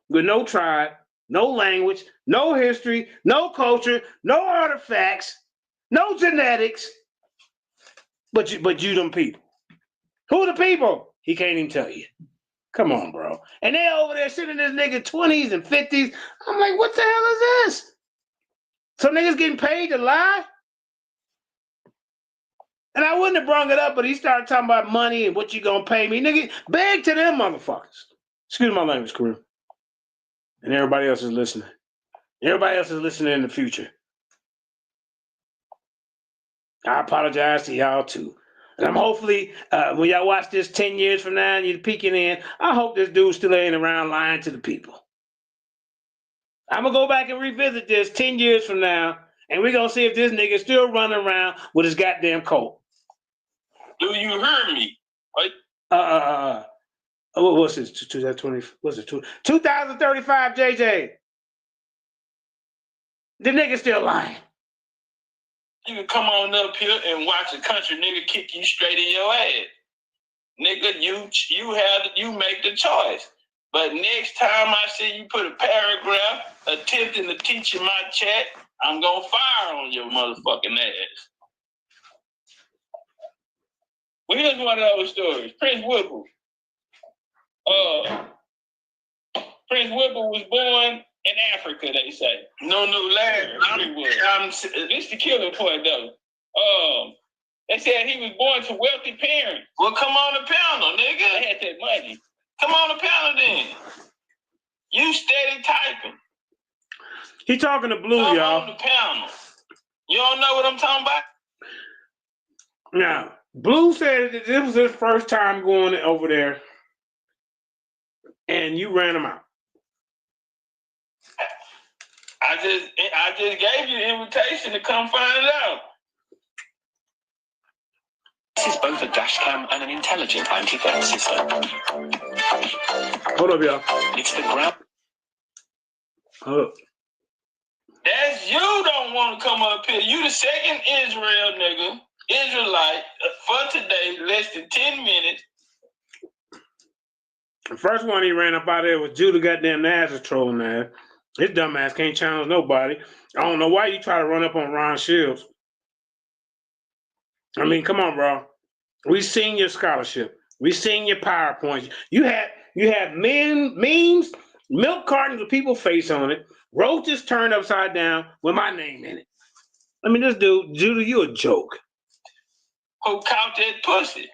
with no tribe, no language, no history, no culture, no artifacts, no genetics. But you them people. Who are the people? He can't even tell you. Come on, bro. And they over there sitting in this nigga 20s and 50s. I'm like, what the hell is this? Some niggas getting paid to lie? And I wouldn't have brung it up, but he started talking about money and what you gonna pay me. Nigga, beg to them motherfuckers. Excuse my language, crew. And everybody else is listening. Everybody else is listening in the future. I apologize to y'all too. And I'm hopefully, when y'all watch this 10 years from now and you're peeking in, I hope this dude still ain't around lying to the people. I'm going to go back and revisit this 10 years from now, and we're going to see if this nigga still running around with his goddamn coat. Do you hear me? What's this? 2020? What's it? 2035, JJ. The nigga still lying. You can come on up here and watch a country nigga kick you straight in your ass. Nigga, you make the choice. But next time I see you put a paragraph attempting to teach you my chat, I'm gonna fire on your motherfucking ass. Well, here's one of those stories. Prince Whipple. Prince Whipple was born in Africa, they say. No land. This the killer part, though. They said he was born to wealthy parents. Well, come on the panel, nigga. They had that money. Come on the panel then. You steady typing. He talking to Blue, come y'all. Come on the panel. You don't know what I'm talking about? Now, Blue said that this was his first time going over there, and you ran him out. I just gave you the invitation to come find out. This is both a dash cam and an intelligent anti-theft system. Hold up, y'all. It's the ground. Hold up. That's you don't want to come up here. You the second Israel nigga, Israelite, for today, less than 10 minutes. The first one he ran up out there was Judah goddamn Nazareth trolling ass. His dumb ass can't challenge nobody. I don't know why you try to run up on Ron Shields. I mean, come on, bro. We seen your scholarship. We seen your PowerPoints. You have memes, milk cartons with people's face on it, roaches turned upside down with my name in it. I mean, this dude, Judah, you a joke. Who caught that pussy?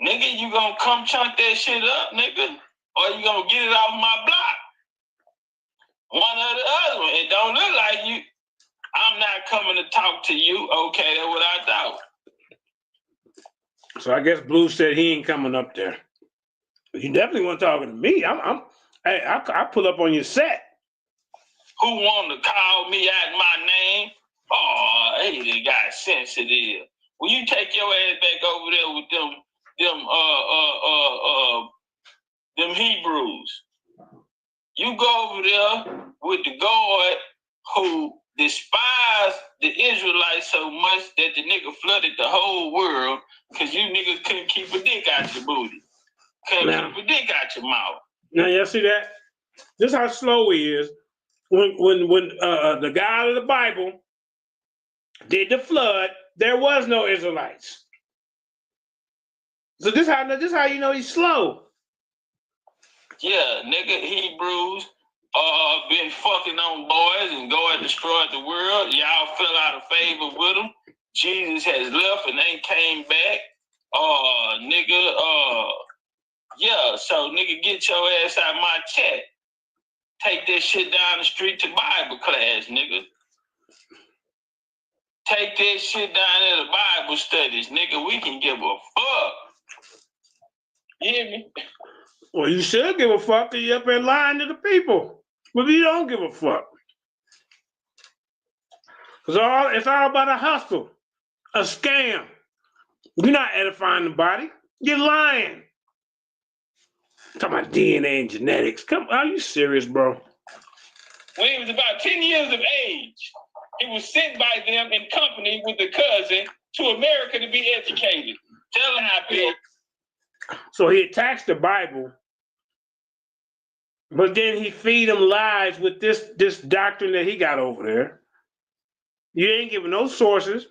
Nigga, you gonna come chunk that shit up, nigga? Or you gonna get it off my block? One or the other one. It don't look like you. I'm not coming to talk to you. Okay, that's what I thought. So I guess Blue said he ain't coming up there. But you definitely want to talk to me. Hey, I pull up on your set. Who want to call me out my name? Oh, hey, they got sensitive. When you take your ass back over there with them Hebrews, you go over there with the God who despised the Israelites so much that the nigga flooded the whole world because you niggas couldn't keep a dick out your booty. Couldn't keep a dick out your mouth. Now, you see that? This is how slow he is. When the God of the Bible did the flood, there was no Israelites. So this how you know he's slow. Yeah, nigga, Hebrews been fucking on boys and God destroyed the world. Y'all fell out of favor with him. Jesus has left and ain't came back. Yeah, so nigga, get your ass out my chat. Take that shit down the street to Bible class, nigga. Take that shit down at the Bible studies, nigga. We can give a fuck. You hear me? Well, you should give a fuck because you're up there lying to the people. But you don't give a fuck. Because it's all about a hustle, a scam. You're not edifying the body. You're lying. Talking about DNA and genetics. Come, are you serious, bro? When he was about 10 years of age, he was sent by them in company with a cousin to America to be educated. Tell him how big. So he attacks the Bible, but then he feed them lies with this doctrine that he got over there. You ain't giving no sources.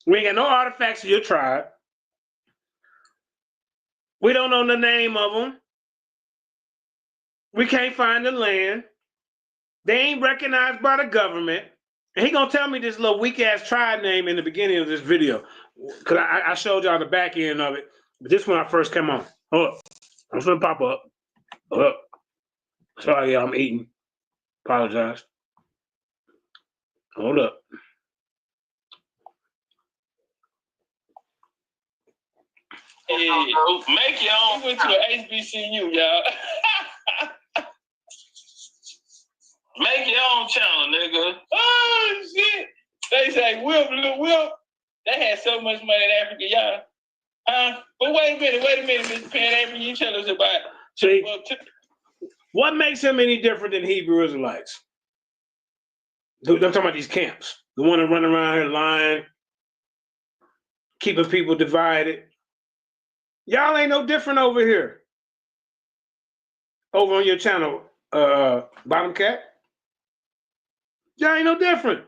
We ain't got no artifacts of your tribe. We don't know the name of them. We can't find the land. They ain't recognized by the government. And he gonna tell me this little weak ass tribe name in the beginning of this video. Cause I showed y'all the back end of it. But this when I first came on. Hold up. I'm gonna pop up. Hold up. Sorry, I'm eating. Apologize. Hold up. Hey, make your own. We went to an HBCU, y'all. Make your own channel, nigga. Oh, shit. They say, Will. They had so much money in Africa, y'all. But wait a minute, Mr. Pan-African, you tell us about it. See, what makes him any different than Hebrew Israelites? I'm talking about these camps. The one that run around here lying, keeping people divided. Y'all ain't no different over here. Over on your channel, Bottom Cat. Y'all ain't no different.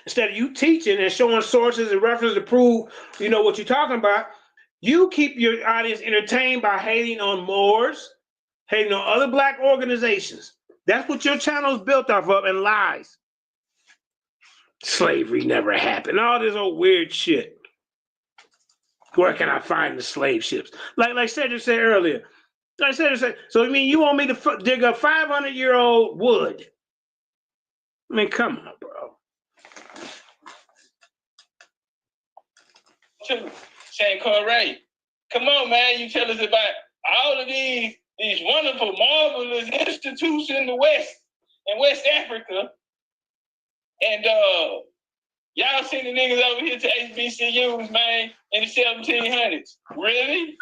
Instead of you teaching and showing sources and references to prove you know what you're talking about, you keep your audience entertained by hating on Moors, hating on other black organizations. That's what your channel is built off of, and lies. Slavery never happened. All this old weird shit. Where can I find the slave ships? Like Cedric said earlier. Like Cedric said, so you mean you want me to dig up 500-year-old wood? I mean, come on, bro. Saying Corey, come on, man. You tell us about all of these wonderful, marvelous institutes in the West, in West Africa. And y'all seen the niggas over here to HBCUs, man, in the 1700s. Really?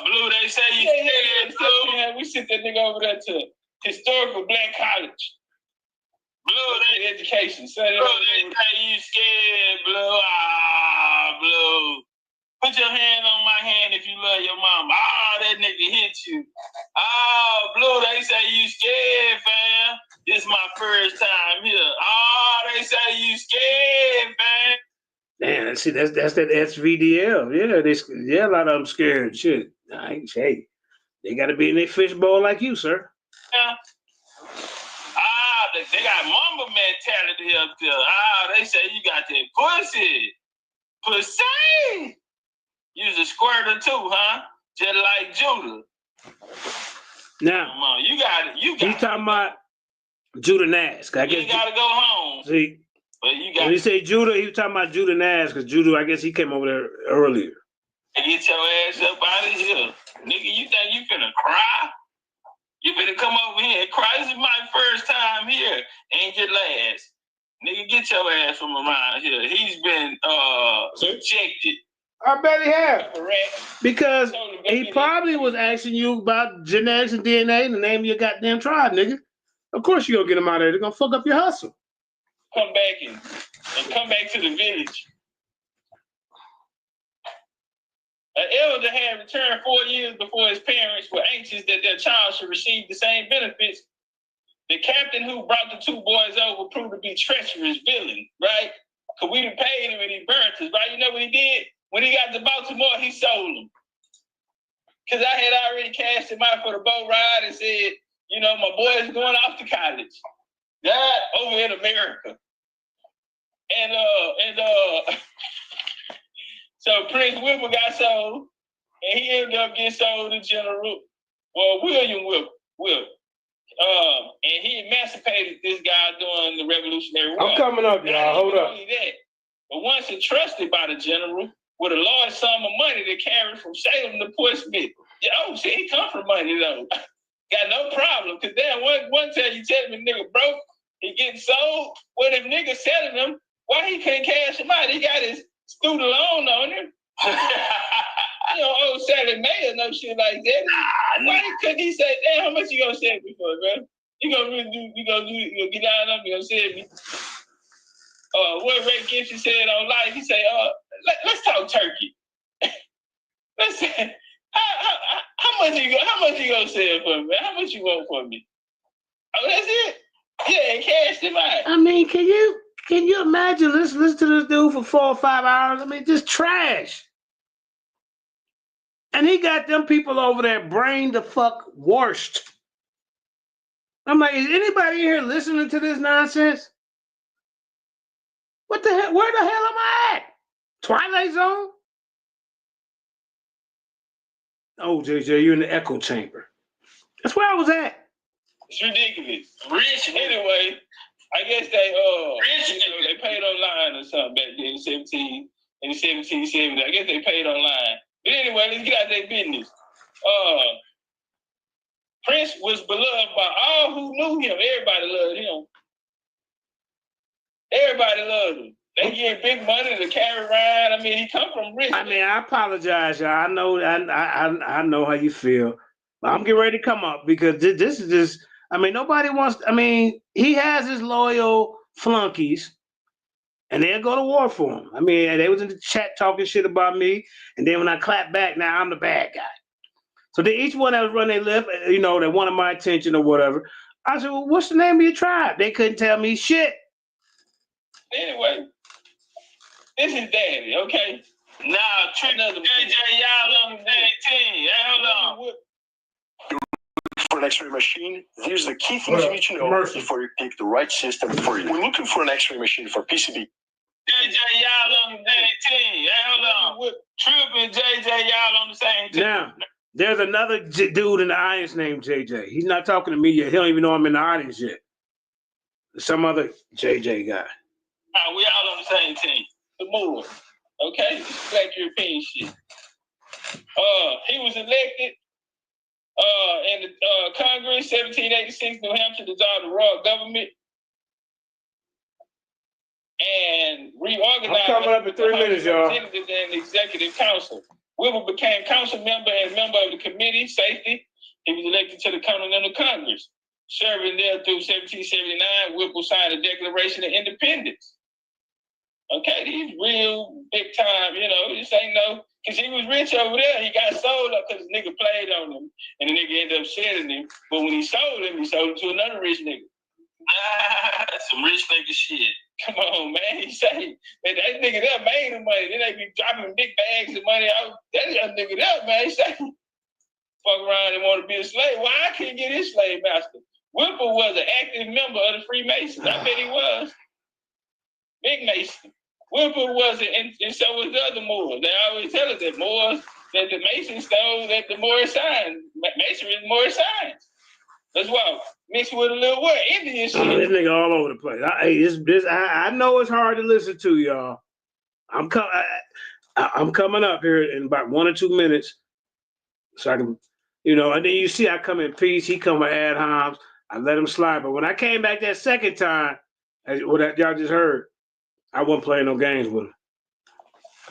Blue, they say you scared, Blue. We sent that nigga over there to historical black college. Blue, they education. So Blue, they say you scared, Blue. Blue. Put your hand on my hand if you love your mama. That nigga hit you. Blue, they say you scared, fam. This is my first time here. They say you scared, man. Man, see, that's that SVDL. Yeah, a lot of them scared. Shit. Hey, they got to be in their fishbowl like you, sir. Yeah. They got mamba mentality up there. They say you got that pussy. Pussy. You's a squirter too, huh? Just like Judah. Now, come on, you got it. You got. He's talking about Judah Nash. I guess you gotta go home. See, but you got. When he say Judah, he was talking about Judah Nash because Judah, I guess he came over there earlier. Get your ass up out of here, nigga. You think you finna cry? You better come over here and cry. This is my first time here. Ain't your last. Nigga, get your ass from around here. He's been subjected. I bet he have. Correct. Because he probably was asking you about genetics and DNA and the name of your goddamn tribe, nigga. Of course you gonna get him out of there. They're gonna fuck up your hustle. Come back and come back to the village. An elder had returned 4 years before his parents were anxious that their child should receive the same benefits. The captain who brought the two boys over proved to be treacherous villain, right? Because we done paid him and he burnt us, right? You know what he did? When he got to Baltimore, he sold them. Because I had already cashed him out for the boat ride and said, you know, my boy is going off to college. God, over in America. And so Prince Whipple got sold, and he ended up getting sold to General, William Whipple. And he emancipated this guy during the Revolutionary War. I'm coming up, y'all. Hold up. Only that, but once entrusted by the general with a large sum of money to carry from Salem to Portsmouth. Oh, see, he come from money though. Got no problem. Cause then one time you tell me nigga broke, he getting sold. Well, if nigga selling him, why he couldn't cash him out? He got his student loan on him. You know, old Sally Mae or no shit like that. Why couldn't he say, damn, how much you gonna sell me for, bro? You gonna get down on me, you gonna sell me? What Ray Gibson said on live, he said, let's talk turkey. Let's say, how much you gonna sell for me? How much you want for me? Oh, that's it? Yeah, and cashed him out. I mean, can you imagine listen to this dude for 4 or 5 hours? I mean, just trash. And he got them people over there brain the fuck worst. I'm like, is anybody here listening to this nonsense? What the hell? Where the hell am I at? Twilight Zone? Oh, JJ, you're in the echo chamber. That's where I was at. It's ridiculous. Rich, anyway, I guess they paid online or something back then in 1770. I guess they paid online. But anyway, let's get out their business. Prince was beloved by all who knew him. Everybody loved him. Everybody loved him. They get big money to carry around. I mean, he come from rich. I mean, I apologize, y'all. I know how you feel. But I'm getting ready to come up because this is just, I mean, nobody wants, I mean, he has his loyal flunkies. And they'll go to war for him. I mean, they was in the chat talking shit about me. And then when I clap back, now I'm the bad guy. So they each one that was running their lip, you know, they wanted my attention or whatever. I said, well, what's the name of your tribe? They couldn't tell me shit. Anyway, this is Daddy, okay? Now, trick another JJ, y'all on the team. Hold on. For an X-ray machine, there's the key things you need to know before you pick the right system for you. We're looking for an X-ray machine for PCB. JJ, y'all on the same team. Hold on. Trip and JJ, y'all on the same team. Now, there's another dude in the audience named JJ. He's not talking to me yet. He don't even know I'm in the audience yet. Some other JJ guy. We all on the same team. The move. Okay? This is Black European shit. He was elected in the Congress, 1786, New Hampshire, dissolved the royal government and reorganized. I'm coming up in 3 minutes, y'all. And the executive council. Whipple became council member and member of the committee, safety. He was elected to the Continental Congress. Serving there through 1779, Whipple signed a Declaration of Independence. Okay, these real big time, you know, this ain't no, because he was rich over there. He got sold up because the nigga played on him, and the nigga ended up selling him. But when he sold him to another rich nigga. Some rich nigga shit. Come on, man. He say, man, that nigga there made the money. Then they be dropping big bags of money out. That young nigga there, man, he say, fuck around and want to be a slave. Why I couldn't get his slave master? Whipple was an active member of the Freemasons. I bet he was. Big Mason. Whipple was it, and so was the other Moors. They always tell us that Moors, that the Masons stole, that the Moorish sign. Masonry is Moorish science. That's why mixed with a little what? Indian shit. This nigga all over the place. I know it's hard to listen to, y'all. I'm coming up here in about 1 or 2 minutes, so I can You know, and then you see I come in peace. He come with ad homs. I let him slide. But when I came back that second time, what y'all just heard, I wasn't playing no games with him.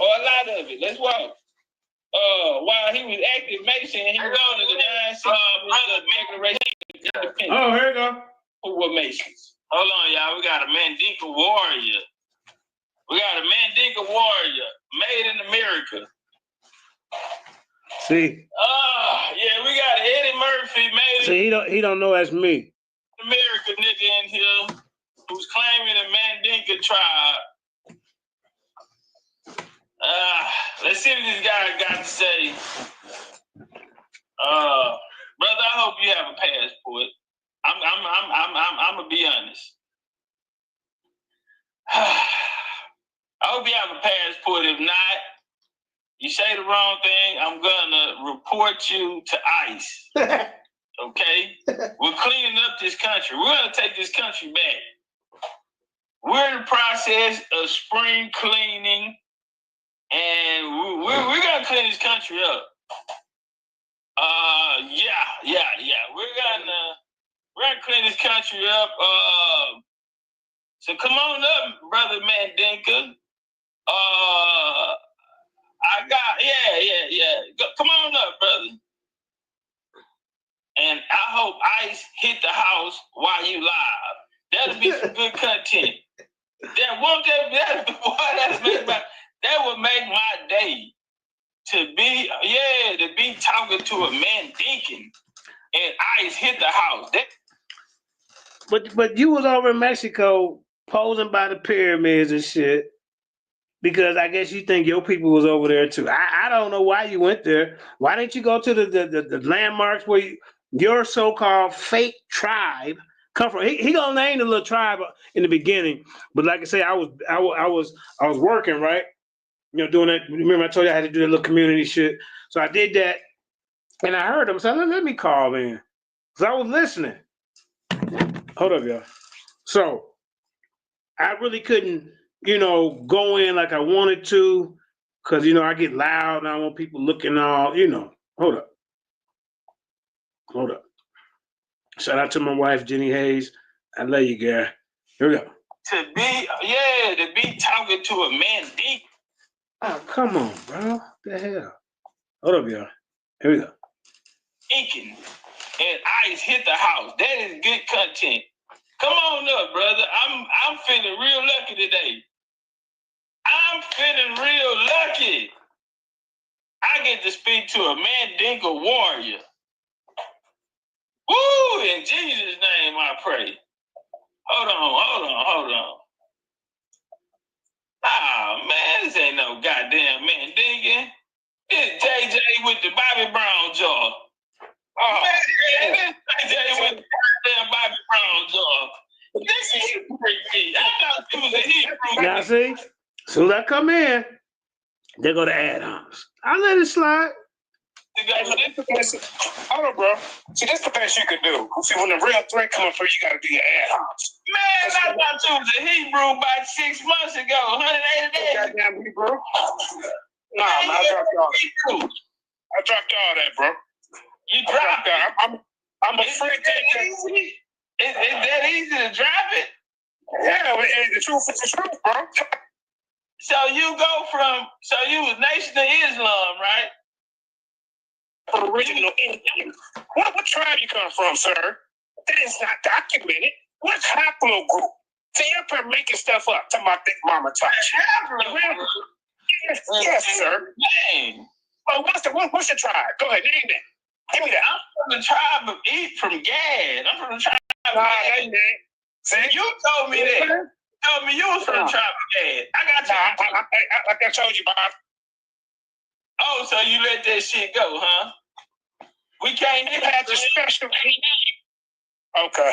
Or a lot of it. Let's walk. While he was active Mason, he was on the 9 Declaration. Oh, here you go. Who were Masons? Hold on, y'all. We got a Mandinka warrior. Made in America. See? Yeah, we got Eddie Murphy made. See, he don't know that's me. America nigga in here who's claiming the Mandinka tribe. Let's see what this guy got to say. Brother, I hope you have a passport. I'm gonna be honest. I hope you have a passport. If not, you say the wrong thing, I'm gonna report you to ICE. Okay? We're cleaning up this country. We're gonna take this country back. We're in the process of spring cleaning, and we're gonna clean this country up. Yeah. We're gonna clean this country up. So come on up, brother Mandinka. Come on up, brother. And I hope ICE hit the house while you live. That'll be some good content. That would make my day. To be talking to a Mandinkan and ICE hit the house. But you was over in Mexico posing by the pyramids and shit, because I guess you think your people was over there too. I don't know why you went there. Why didn't you go to the landmarks where your so-called fake tribe come from? He gonna name the little tribe in the beginning, but like I say, I was working, right? You know, doing that. Remember I told you I had to do that little community shit. So I did that, and I heard him say, let me call in, because I was listening. Hold up, y'all. So I really couldn't, go in like I wanted to, because, I get loud and I want people looking all, Hold up. Shout out to my wife, Jenny Hayes. I love you, girl. Here we go. To be talking to a Mandinka. Oh, come on, bro. What the hell? Hold up, y'all. Here we go. Inking and ICE hit the house. That is good content. Come on up, brother. I'm feeling real lucky today. I'm feeling real lucky. I get to speak to a Mandinka warrior. Woo! In Jesus' name I pray. Hold on. Ah, man, this ain't no goddamn Mandinka. It's JJ with the Bobby Brown jaw. Oh, man, this JJ with the goddamn Bobby Brown jaw. This is crazy. I thought it was a Hebrew. Now, see? As soon as I come in, they go to ad-homs. I let it slide. Hold on, bro. See, this the best you could do. See, when the real threat coming for you, you got to do your ad-homs. Man, I thought you was a Hebrew about 6 months ago. 180 days. Goddamn Hebrew. Nah, man, I dropped all that. I dropped all that, bro. You dropped that. I'm a free easy. Is that easy to drop it? Yeah, the truth is the truth, bro. So you was Nation of Islam, right? Original Indian. What tribe you come from, sir? That is not documented. What haplogroup group? See, you're up here making stuff up. Talking about Big Mama touch. Yes, sir. Name. Oh, what's the tribe? Go ahead, name it. Give me that. I'm from the tribe of Gad. I'm from the tribe of Gad. See? You told me that. You told me you was from the tribe of Gad. I got you. Like I told you, Bob. Oh, so you let that shit go, huh? We can't have the special heat. Okay.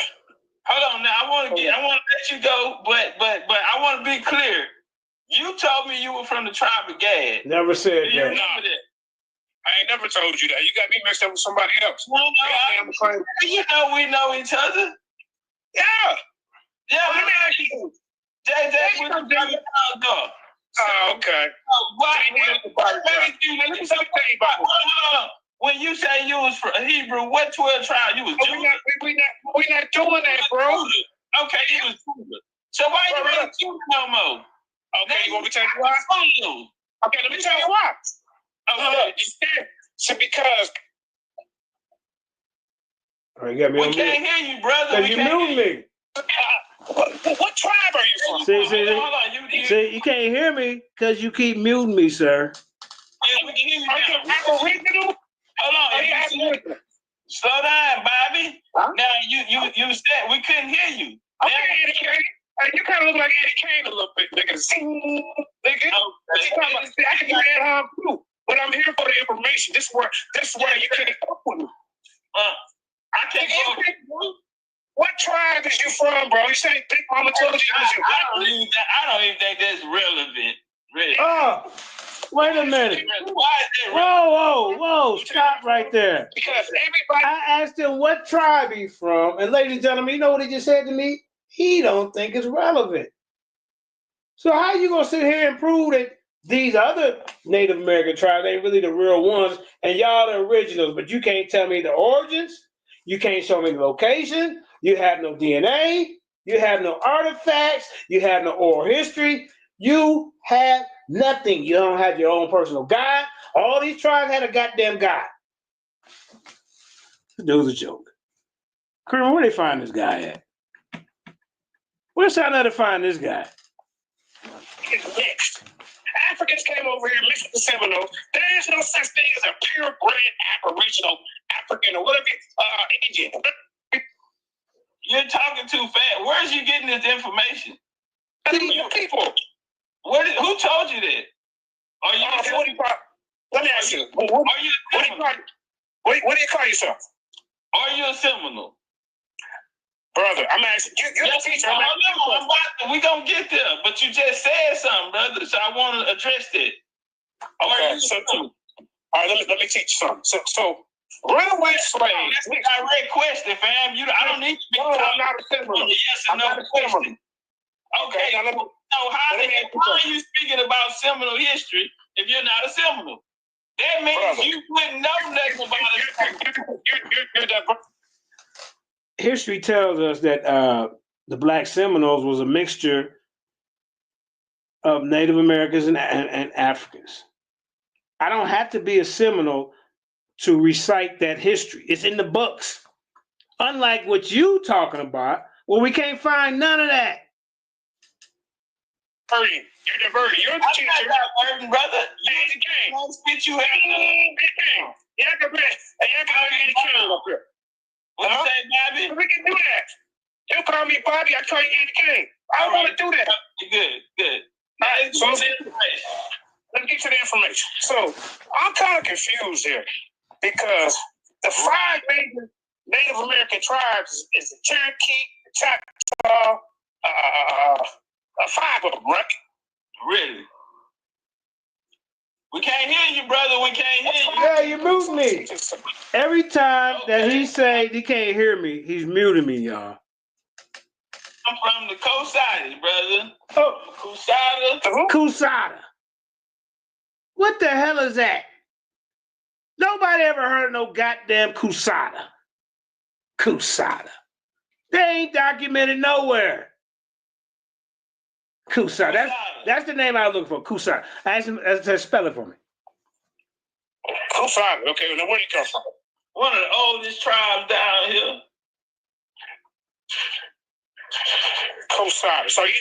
Hold on now. I want to let you go, but I want to be clear. You told me you were from the tribe of Gad. Never said that. You remember that? I ain't never told you that. You got me mixed up with somebody else. No, you know we know each other. Yeah. Yeah, let me ask you. JJ with the Bobby Brown dog. when you say you was from Hebrew, what 12 tribe? You was Judah? We not doing that, bro. Okay, you was Judah. So why you ain't Judah no more? Okay, you want me to tell you why? Okay, let me tell you why. Okay. So because you got me we can't hear you, brother. You muted me. What tribe are you from? See, you can't hear me because you keep muting me, sir. Yeah, we can hear you now. Aboriginal? Hold on. Slow down, Bobby. Huh? Now you said we couldn't hear you. You kind of look like Eddie Kane a little bit, nigga. Nigga. I can do that harm too. But I'm here for the information. This is where you can't fuck with me. I can't fuck with you. What tribe is you from, bro? You say Big Mama told you I don't even think that's relevant. Really. Oh, wait a minute. Whoa. Stop right there. Because everybody. I asked him what tribe he's from, and ladies and gentlemen, you know what he just said to me? He don't think it's relevant. So how you gonna sit here and prove that these other Native American tribes ain't really the real ones, and y'all the originals, but you can't tell me the origins, you can't show me the location, you have no DNA, you have no artifacts, you have no oral history, you have nothing. You don't have your own personal God. All these tribes had a goddamn God. It was a joke. Colonel, where they find this guy at? Where's how to find this guy? It's mixed. Africans came over here mixed with the Seminoles. There is no such thing as a purebred Aboriginal, African, or whatever, Indian. You're talking too fast. Where's you getting this information? You people. Who told you that? Are you? Let me ask you. What do you call yourself? Are you a Seminole? Brother, I'm asking you. You're the teacher. We gonna get there, but you just said something, brother. So I want to address that. Okay, all right, let me teach you something. So runaway slaves. That's a direct question, fam. I don't need to be I'm not a Seminole. Yes or no question. Okay, now let me. So how are you speaking about Seminole history if you're not a Seminole? That means you wouldn't know nothing about it. History tells us that the Black Seminoles was a mixture of Native Americans and Africans. I don't have to be a Seminole to recite that history. It's in the books. Unlike what you talking about, well, we can't find none of that. You're diverted. You're the teacher. I'm not diverting, brother. You're the game. Don't spit you out. You're the king up here. What you say, Bobby? We can do that. You call me Bobby, I call you Eddie King. I don't want to do that. Good. Right, so let me get you the information. So I'm kind of confused here because the 5 major Native American tribes is the Cherokee, the Choctaw, 5 of them, right? Really? We can't hear you, brother. We can't hear you. Yeah, you mute me. Every time that he say he can't hear me, he's muting me, y'all. I'm from the Cosadas, brother. Oh, Kusada. What the hell is that? Nobody ever heard of no goddamn Kusada. Kusada. They ain't documented nowhere. Kusada. That's the name I was looking for. Kusada. I asked him to spell it for me. Kusada. Okay, now where do you come from? One of the oldest tribes down here. Kusada. So you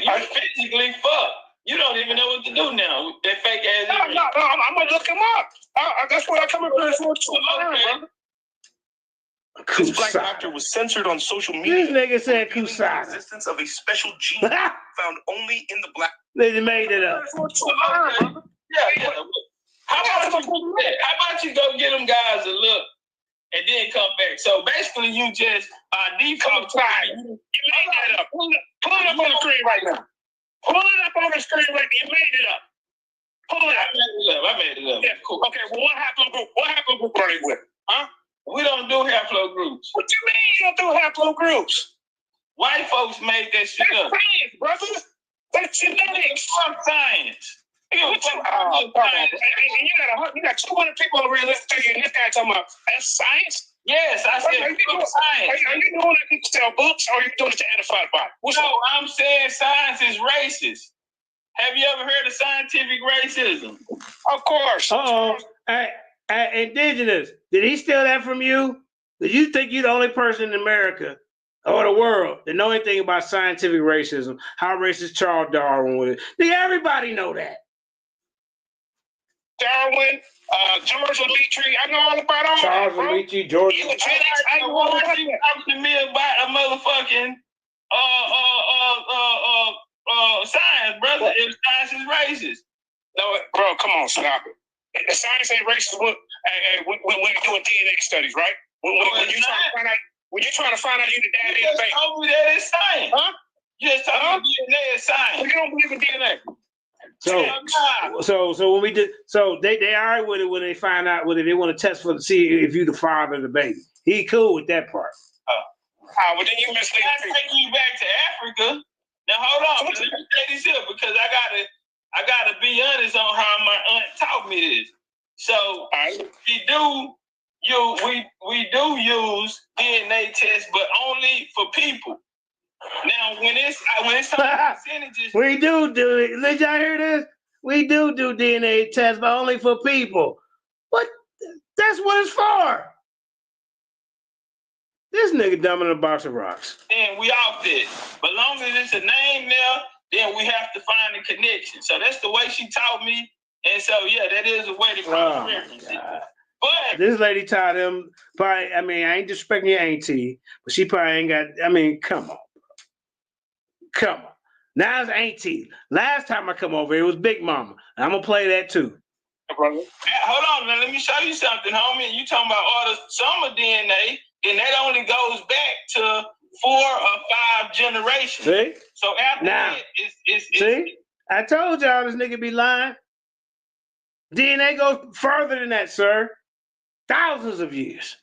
physically fucked. You don't even know what to do now. That fake ass. No, I'm gonna look him up. That's what I come up here for. This black doctor was censored on social media. This nigga said Kusada. The existence of a special gene found only in the black. They made it up. Yeah. How about you go get them guys a look and then come back? So basically, you just default. You made that up. Pull it up on the screen right now. Pull it up on the screen right now. You made it up. Pull it up. I made it up. Yeah, cool. Okay, well, what haplogroup are you with? Huh? We don't do haplo groups. What you mean you don't do haplo groups? White folks made that shit up. That's science, brother. That's genetics. Fuck science. You got 200 people over here listening to you, and this guy talking about that's science. Yes, I said science. Are you doing it to sell books, or are you doing it to edify the body? No, I'm saying science is racist. Have you ever heard of scientific racism? Of course. Indigenous, did he steal that from you? Did you think you're the only person in America or the world that know anything about scientific racism? How racist Charles Darwin was? Did everybody know that? Darwin, George Lemitry, I know all about all Charles that, Lemitry, George. Eugenics, I know all about that. Talking to me about a motherfucking science, brother. If science is racist. No, bro, come on, stop it. The science ain't racist when you're doing DNA studies, right? When you're trying to find out you the daddy of the baby. You just told me that it's science. Huh? You just told me DNA is science. You don't believe in DNA. So when we did, so they all right with it when they find out whether they want to test for to see if you the father of the baby. He cool with that part. Well then you mislead people. Take you back to Africa. Now hold on, let me say this here because I gotta be honest on how my aunt taught me this. So we do use DNA tests, but only for people. Now when it's percentages, we do it. Did y'all hear this? We do DNA tests, but only for people. What? That's what it's for. This nigga dumb in a box of rocks. Then we off this. But long as it's a name there, then we have to find a connection. So that's the way she taught me. And so yeah, that is a way to cross-reference it. But this lady taught him probably, I mean, I ain't disrespecting your auntie, but she probably ain't got, I mean, come on. Come on. Now it's auntie. Last time I come over, it was Big Mama. I'm gonna play that too. Hold on, man. Let me show you something, homie. You talking about all the summer DNA, then that only goes back to 4 or 5 generations. See? So after now, that, it's see? I told y'all this nigga be lying. DNA goes further than that, sir. Thousands of years.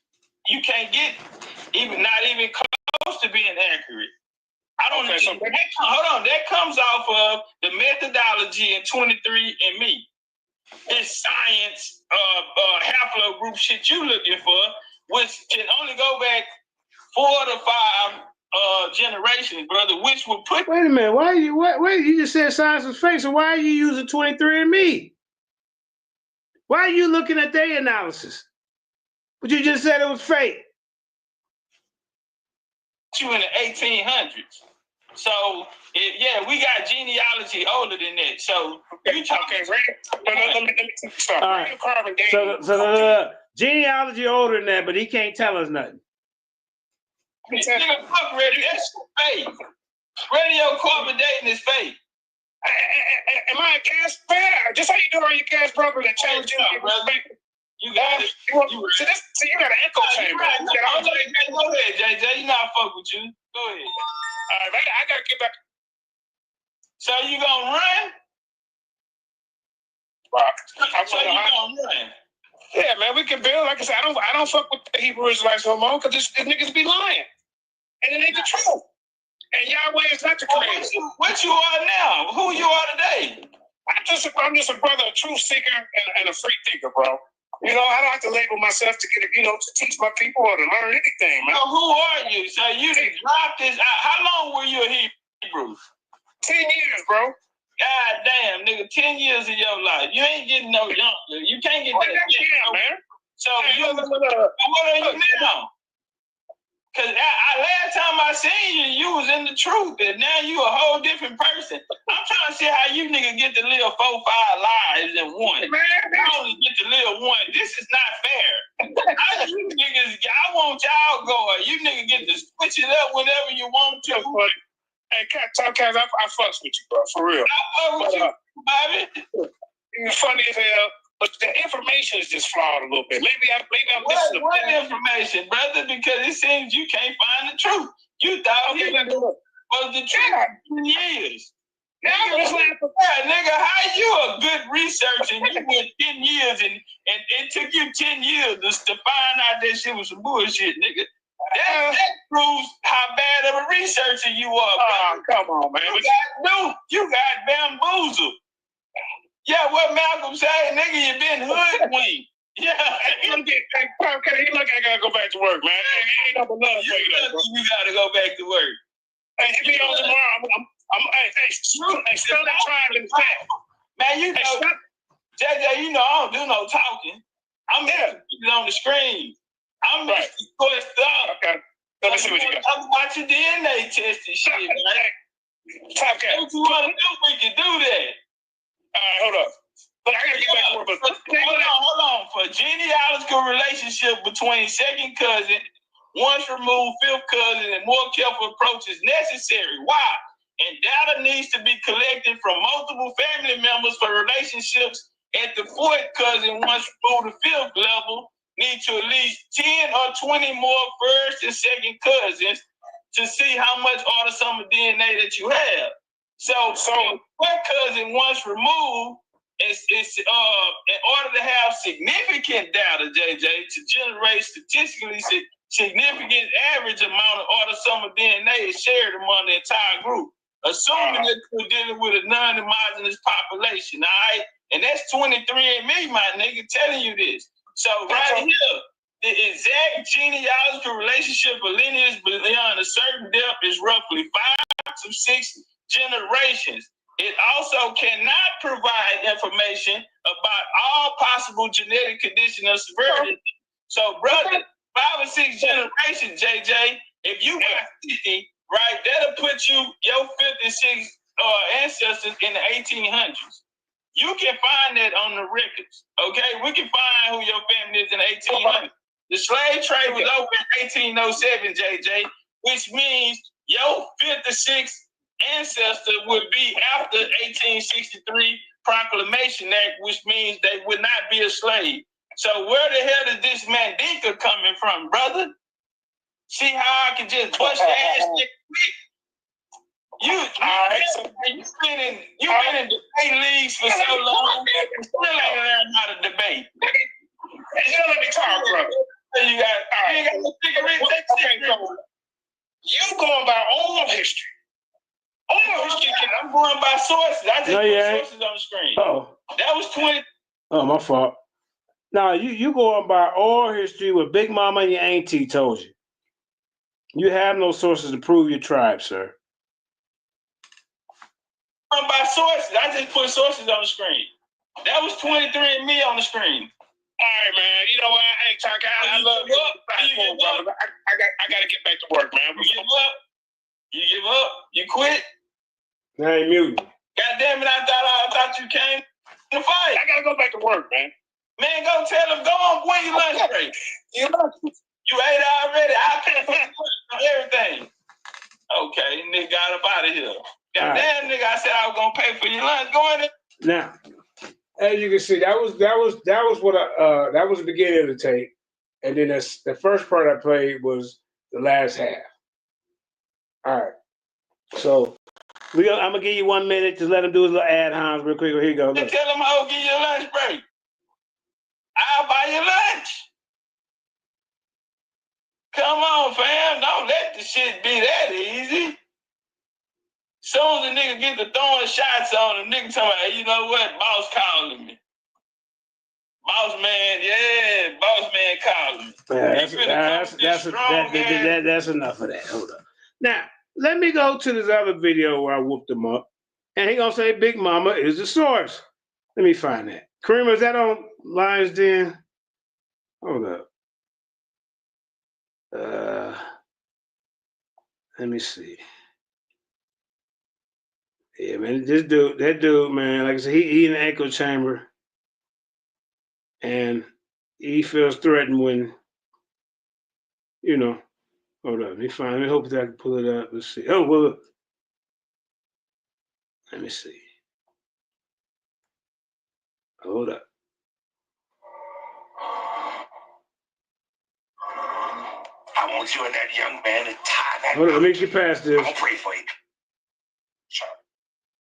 You can't get not even close to being accurate. I don't know. Hold on. That comes off of the methodology in 23andMe. It's science, haplogroup shit you looking for, which can only go back 4 to 5 generations, brother. Which would put. Wait a minute. Why you just said science was fake? So why are you using 23andMe? Why are you looking at their analysis? But you just said it was fake. You in the 1800s. So yeah, we got genealogy older than that. So you talking let me start. All right. So genealogy older than that, but he can't tell us nothing. Nigga, fuck radio. That's fake. Radio carbon dating is fake. Am I a gas fan? Just how you do on your gas broker that challenge you, brother? You got it. So you got an echo chamber. Right. Go ahead, JJ. You know I fuck with you. Go ahead. All right, I gotta get back. So you gonna run? So you gonna run? Yeah, man, we can build. Like I said, I don't fuck with the Hebrew Israelites no more because these niggas be lying, and it ain't the truth. And Yahweh is not the creator. What you are now? Who you are today? I'm just a brother, a truth seeker, and a free thinker, bro. You know, I don't have to label myself to get, to teach my people or to learn anything, man. So who are you? So you dropped this. How long were you a Hebrew? 10 years, bro. God damn, nigga, 10 years of your life. You ain't getting no younger. You can't get that young, man. So what are you now? Because last time I seen you was in the truth, and now you a whole different person. I'm trying to see how you niggas get to live 4-5 lives in one. You only get to live one. This is not fair. You niggas, I want y'all going. You niggas get to switch it up whenever you want to. Hey, Tomcats, I fucks with you, bro, for real. I fuck with you, Bobby. You're funny as hell. But the information is just flawed a little bit. Maybe I'm missing what information, brother? Because it seems you can't find the truth. You thought he was the truth for years. Nigga, how you a good researcher and you went 10 years and it took you 10 years to find out that shit was some bullshit, nigga. That proves how bad of a researcher you are, brother. Come on, man. You got bamboozled. Yeah, what Malcolm said, nigga, you been hoodwinked. Yeah, he look like I gotta go back to work, man. Ain't no love for you gotta go back to work. Hey, if he on tomorrow, I'm still trying to say. Man, you know, JJ, you know I don't do no talking. I'm on the screen. I'm right. Okay. Let me see what you got. I'm watching DNA test and shit, man. Top cat. If you want to do, we can do that. All right, hold up. But I gotta get back to work. Hold on. For genealogical relationship between second cousin, once removed fifth cousin, and more careful approach is necessary. Why? And data needs to be collected from multiple family members for relationships at the fourth cousin once removed to fifth level. Need to at least 10 or 20 more first and second cousins to see how much autosomal DNA that you have. So one cousin once removed, it's in order to have significant data, JJ, to generate statistically significant average amount of autosomal DNA is shared among the entire group, assuming that we're dealing with a non-homogeneous population, all right? And that's 23andMe, my nigga, telling you this. So right here, the exact genealogical relationship of lineage beyond a certain depth is roughly 5 to 6 generations. It also cannot provide information about all possible genetic conditions of severity. So, brother, 5 or 6 generations, JJ, if you got 50, right, that'll put your 56 ancestors in the 1800s. You can find that on the records, okay? We can find who your family is in the 1800s. The slave trade was over in 1807, JJ, which means your 56 ancestor would be after 1863 Proclamation Act, which means they would not be a slave. So where the hell is this Mandinka coming from, brother? See how I can just bust your ass quick? You've been in debate leagues for so long, you still ain't learned how to debate. You don't let me talk, brother. You ain't got no cigarette. You going by oral history. Oral history. I'm going by sources. I just put sources on the screen. Oh. That was 20. Oh, my fault. Now, you going by oral history what Big Mama and your auntie told you. You have no sources to prove your tribe, sir. By sources. I just put sources on the screen. That was 23andMe on the screen. All right, man. You know what? Hey, Taka, I love you. I got to get back to work, man. You give up? You give up? You quit? I ain't muting. God damn it, I thought you came to fight. I got to go back to work, man. Man, go tell them, go on, when your lunch break. You ate already. I pay for everything. Okay, nigga got up out of here. Goddamn, nigga, I said I was gonna pay for your lunch. Go in there. Now, as you can see, that was what that was the beginning of the tape, and then the first part I played was the last half. All right, so I'm gonna give you 1 minute to let him do his little ad homs real quick. Here you go. Look. Tell him I'll give you a lunch break. I'll buy you lunch. Come on, fam. Don't let the shit be that easy. Soon as the nigga get to throwing shots on him, nigga talking about, you know what? Boss calling me. Boss man calling me. That's enough of that. Hold up. Now, let me go to this other video where I whooped him up. And he gonna say Big Mama is the source. Let me find that. Kareem, is that on Lions Den? Hold up. Let me see. Yeah, man, that dude, man, like I said, he in the echo chamber, and he feels threatened when, you know. Hold up, let me find. Let me hope that I can pull it up. Let's see. Oh well, let me see. Hold up. I want you and that young man to tie that. Hold on, let me get past this. I'll pray for you.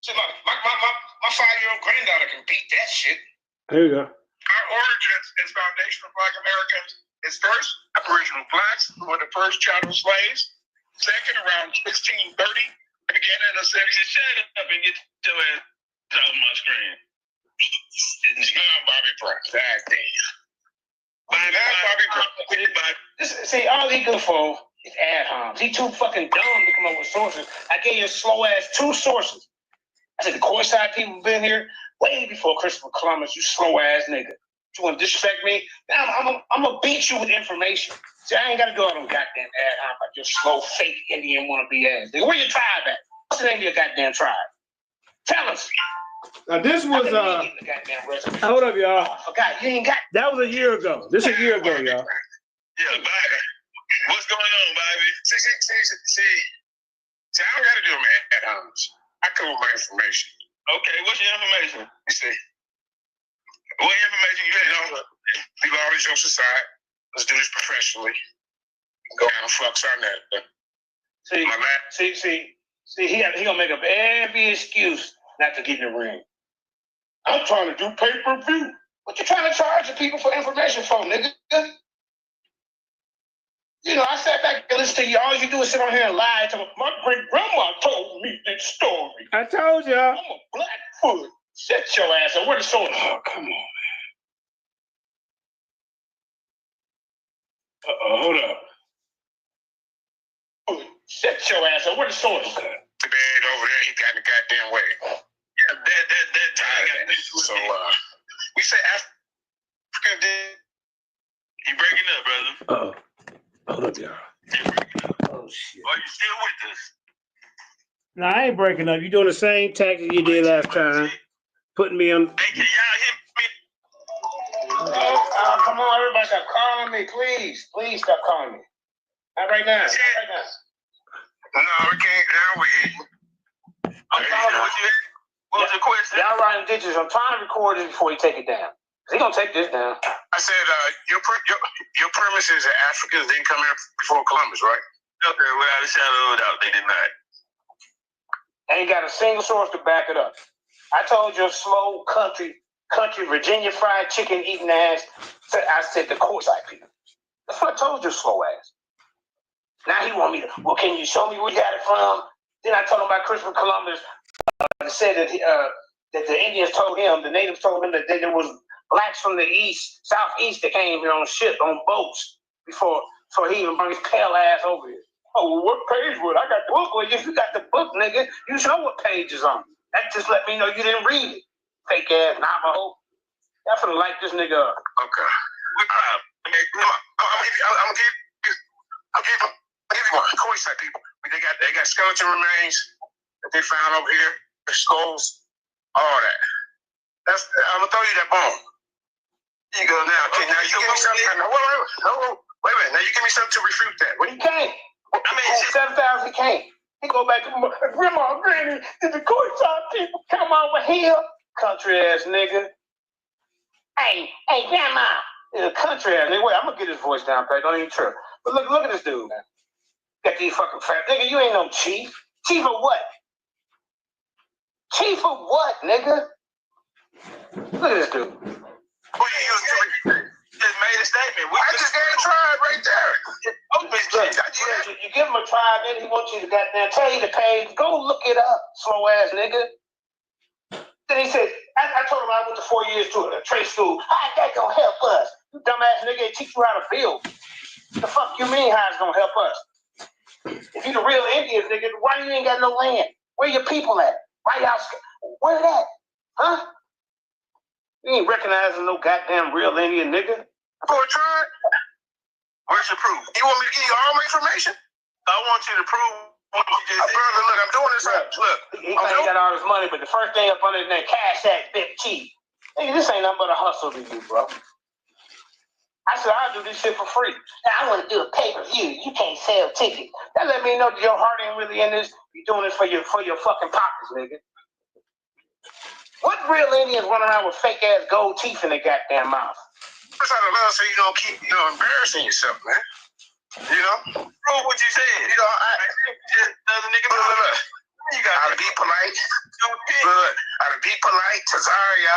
See, my 5-year-old granddaughter can beat that shit. There you go. Our origins as foundation of Black Americans is first, Aboriginal Blacks, who were the first chattel slaves. Second, around 1630, began in the city. Shut up and get your ass off my screen. It's not Bobby Brown. God damn. Bobby. See, all he good for is ad homs. He too fucking dumb to come up with sources. I gave you slow ass 2 sources. I said the courtside people been here way before Christopher Columbus. You slow ass nigga. You want to disrespect me? I'm gonna beat you with information. See, I ain't gotta do all them goddamn ad hoc like your slow fake Indian wannabe ass nigga. Where your tribe at? What's the name of your goddamn tribe? Tell us. Now this was hold up, y'all. I forgot. You ain't got. That was a year ago. This a year ago, y'all. Yeah, Bobby. What's going on, Bobby? See, I don't gotta do them ad homs. I come with my information. Okay, what's your information? You see, what information you got? Leave all the jokes aside. Let's do this professionally. Go down, fucks our net. See, he gonna make up every excuse not to get in the ring. I'm trying to do pay-per-view. What you trying to charge the people for information for, nigga? You know, I sat back and listened to you. All you do is sit on here and lie. Tell me, my great-grandma told me this story. I told you. I'm a Blackfoot. Shut your ass up. Where the soda? Oh, come on, man. Hold up. Shut your ass up. Where the soda? The bed over there, he got in the goddamn way. Yeah, that time. So, we say African did. He breaking up, brother. Uh-oh. Hold up, y'all. Oh, shit. Are you still with us? No, I ain't breaking up. You doing the same tactic you did last time. Putting me on. Hey, can y'all hit me? Oh, come on, everybody stop calling me, please. Please stop calling me. Not right now. Not right now. No, we can't. Now we hear you. I'm calling what you. What was your question? Y'all riding ditches. I'm trying to record this before you take it down. He gonna take this down. I said, your premise is that Africans didn't come here before Columbus, right? Okay, without a shadow of a doubt, they did not. Ain't got a single source to back it up. I told you, slow country Virginia fried chicken eating ass. I said the courtside people. That's what I told you, slow ass. Now he want me to. Well, can you show me where you got it from? Then I told him about Christopher Columbus. Said that that the Indians told him, the natives told him that there was blacks from the southeast that came here on ships, on boats before he even brought his pale ass over here. Oh, well, what page was it? I got the book. Well, if you got the book, nigga, you know what page is on. That just let me know you didn't read it. Fake ass Navajo. Y'all finna light this nigga up. Okay. I'll give you one. Courtside people. They got skeleton remains that they found over here. The skulls, all that. I'm gonna throw you that bone. Here you go now. Okay, now you give me something. Wait a minute. Now you give me something to refute that. What he can't. I mean, 7,000 can't. He go back to Grandma, Granny. Did the courtside people come over here? Country ass nigga. Hey, Grandma. It's a country ass nigga. Wait, I'm gonna get his voice down, back. Don't even trip. But look at this dude, man. Got these fucking fat nigga. You ain't no chief. Chief of what? Chief of what, nigga? Look at this dude. Who you used to just made a statement. I just got a tribe right there. You give him a tribe, then he wants you to goddamn tell you the page. Go look it up, slow ass nigga. Then he said, I told him I went to 4 years to a trade school. How that gonna help us? You dumbass nigga, teach you how to build. The fuck you mean how it's gonna help us? If you the real Indians, nigga, why you ain't got no land? Where your people at? Why y'all where that? Huh? You ain't recognizing no goddamn real Indian nigga. For a tribe? Where's your proof? You want me to give you all my information? I want you to prove what you just said. Brother, look, I'm doing this. Look. He got all his money, but the first thing up under his name, Cash Act, Big Chief. Nigga, this ain't nothing but a hustle to you, bro. I said, I'll do this shit for free. Now, I want to do a pay-per-view. You can't sell tickets. That let me know that your heart ain't really in this. You're doing this for your fucking pockets, nigga. What real Indians run around with fake-ass gold teeth in their goddamn mouth? That's out of love so you don't keep, embarrassing yourself, man. You know? Prove what you said. You gotta be polite. Gotta be polite. Tazaria.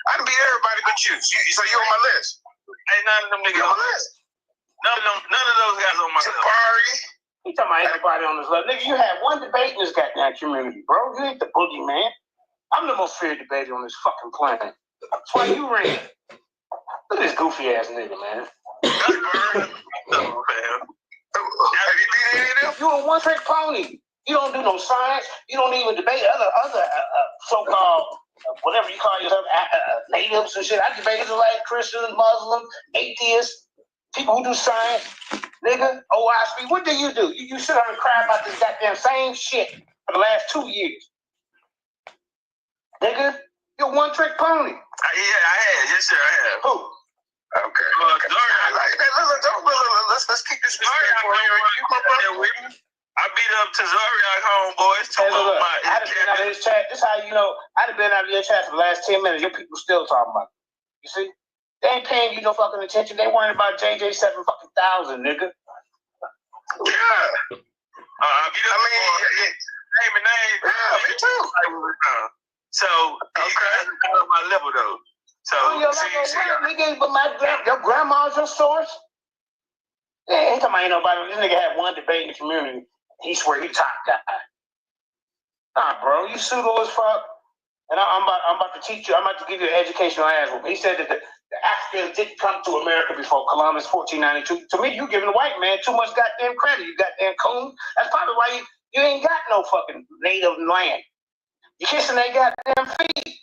I done beat everybody but you. So you on my list. Ain't none of them niggas on my list. None of those guys on my list. Safari. You talking about everybody on this list. Nigga, you had one debate in this goddamn community, bro. You ain't the boogeyman. I'm the most feared debater on this fucking planet. That's why you ran. Look at this goofy ass nigga, man. You a one trick pony. You don't do no science. You don't even debate other so-called whatever you call yourself, natives and shit. I debate Israelites, Christians, Muslims, atheists, people who do science. Nigga, OISP, what do? You sit on and cry about this goddamn same shit for the last 2 years. Nigga, you're a one trick pony. Yeah, I have. Yes, sir, I have. Who? Okay. Let's keep this respectful. You my brother with me. I beat up Tazariak homeboys. Hey, look, I done been out of his chat. This how you know I done been out of your chat for the last 10 minutes. Your people still talking about it. You see? They ain't paying you no fucking attention. They worrying about JJ 7,000, nigga. Yeah. I beat up name and name. Yeah, me too. So okay, on my level though. So nigga, but your grandma's your source. Yeah, ain't talking about ain't nobody. This nigga had one debate in the community. He swear he top guy. Nah, bro, you pseudo as fuck. And I'm about to teach you. I'm about to give you an educational ass whoop. He said that the Africans didn't come to America before Columbus, 1492. To me, you giving the white man too much goddamn credit. You goddamn coon. That's probably why you ain't got no fucking native land. You kissing they goddamn feet.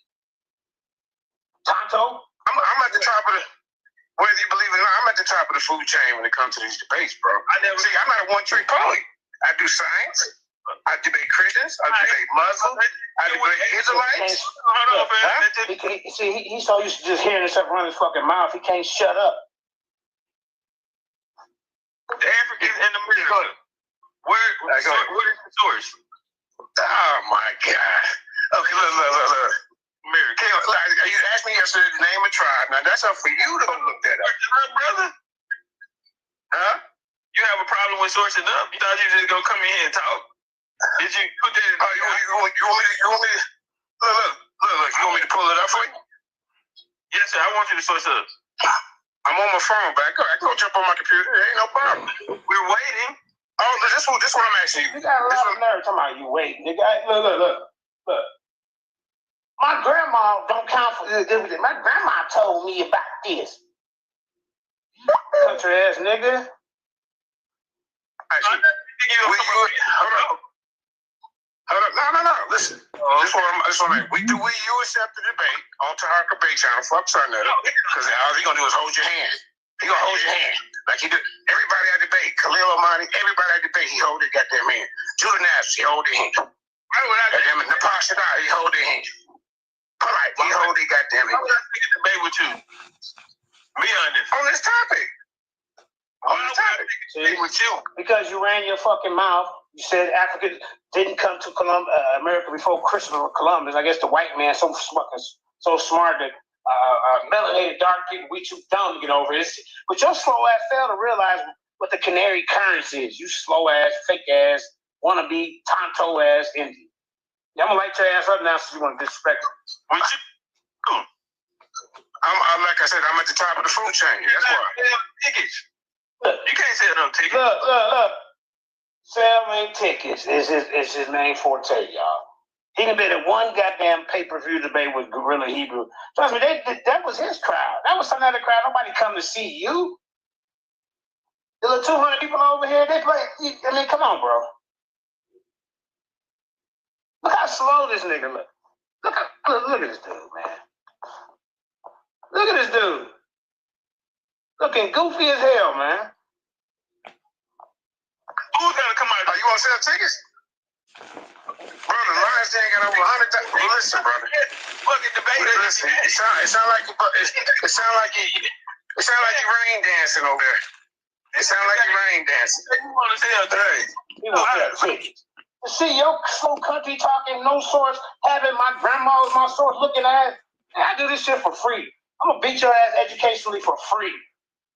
Tonto. I'm at the top of the. Whether you believe it or not, I'm at the top of the food chain when it comes to these debates, bro. I'm not a one-trick pony. I do science. I debate Christians. I debate Muslims. I debate Israelites. Hold on, man. See, he's so used to just hearing himself run his fucking mouth, he can't shut up. The Africans in the middle. Where is the source? Oh, my God. Okay, look. Mary, you asked me yesterday to name a tribe. Now, that's up for you to go look that up. Brother? Huh? You have a problem with sourcing up? You thought you were just going to come in here and talk? Did you put that in? Oh, you want me to? Look. You want me to pull it up for you? Yes, sir. I want you to source up. I'm on my phone, but I can go jump on my computer. There ain't no problem. We're waiting. Oh, this what I'm asking you. You got a lot of nerve talking about you waiting, nigga. Look. My grandma don't count for this. My grandma told me about this. Country ass nigga. Actually, hold up. No. Listen. We accept the debate on Tahaka Bay Channel. Fuck something up. Because all he gonna do is hold your hand. He gonna hold your hand. Like he did. Everybody I debate. Khalil Omani, everybody I debate, he hold their goddamn hand. Judah Nash, he hold their hand. Nepal Shadar, he hold their hand. Polite, he hold their goddamn hand. I'm not taking a debate with you. Me on this topic. With you. Because you ran your fucking mouth. You said Africans didn't come to America before Christopher Columbus. I guess the white man so smart that melanated dark people, we too dumb to get over this. But your slow ass failed to realize what the canary currency is. You slow ass, fake ass, wannabe, tonto ass Indian. I'm gonna light your ass up now so you want to disrespect me. Like I said, I'm at the top of the food chain. That's why. Look, you can't sell no tickets. Look. Selling tickets is his main forte, y'all. He can be at one goddamn pay-per-view debate with Gorilla Hebrew. Trust me, that was his crowd. That was some other crowd. Nobody come to see you. There are 200 people over here. They play. I mean, come on, bro. Look how slow this nigga look. Look at this dude, man. Look at this dude. Looking goofy as hell, man. Who's gonna come out? You want to sell tickets? Brother, Lions ain't got over 100,000. Listen, brother. Fucking debate. Listen, it sound like you rain dancing over there. It sound like you rain dancing. You want to sell tickets? You want to sell tickets? See your slow country talking, no source, having my grandma as my source, looking at it. I do this shit for free. I'm gonna beat your ass educationally for free.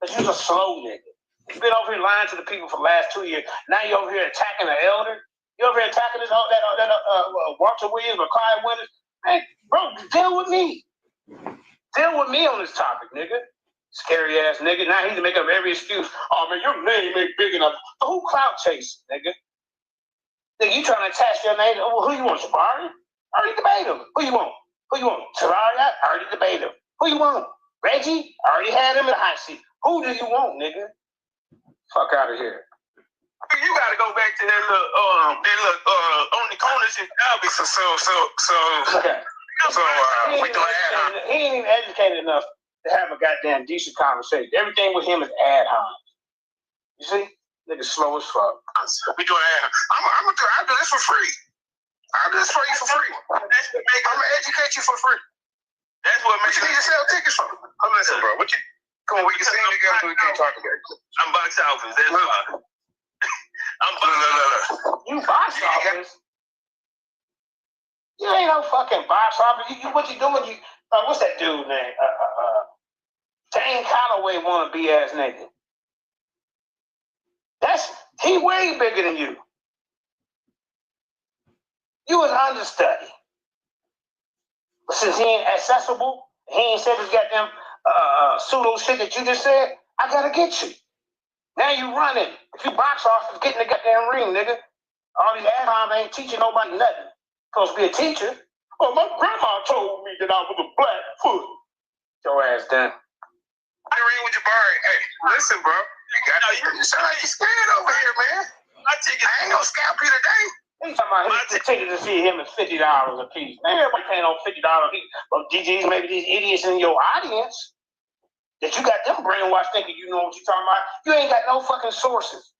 Because you're a slow nigga. You've been over here lying to the people for the last 2 years. Now you're over here attacking an elder. You're over here attacking this, Walter Williams or Clyde Winters. Hey, bro, deal with me. Deal with me on this topic, nigga. Scary ass nigga. Now he's to make up every excuse. Oh man, your name ain't big enough. Who clout chasing, nigga? Nigga, you trying to attach your name? Who you want, Jabari? Already debate him. Who you want? Who you want? Terraria? I already debated him. Who you want? Reggie? I already had him in the hot seat. Who do you want, nigga? Fuck out of here. You gotta go back to that look on the corner shit. That'll be we doing ad. He ain't even educated enough to have a goddamn decent conversation. Everything with him is ad hoc. You see? Nigga slow as fuck. We doing ad. I'll do this for free. I'll do this for you for free. I'm gonna educate you for free. That's what makes you need to sell tickets for. Listen, bro. Come on, we can sing together, but we can't talk together. I'm box office. That's why. I'm box. You box office? You ain't no fucking box office. What you doing? What's that dude name? Dane Calloway wanna be ass nigga. He way bigger than you. You was understudy. But since he ain't accessible, he ain't said this goddamn pseudo shit that you just said, I gotta get you. Now you running. If you box office, get in the goddamn ring, nigga. All these ad-homs ain't teaching nobody nothing. Supposed to be a teacher. Oh, my grandma told me that I was a black foot. Your ass done. I ring with Jabari. Hey, listen, bro. You sound like you scared over here, man. I ain't gonna scalp you today. He's talking about his ticket to see him is $50 a piece. Man, everybody paying on $50 a piece. But DJs, maybe these idiots in your audience that you got them brainwashed thinking you know what you're talking about. You ain't got no fucking sources.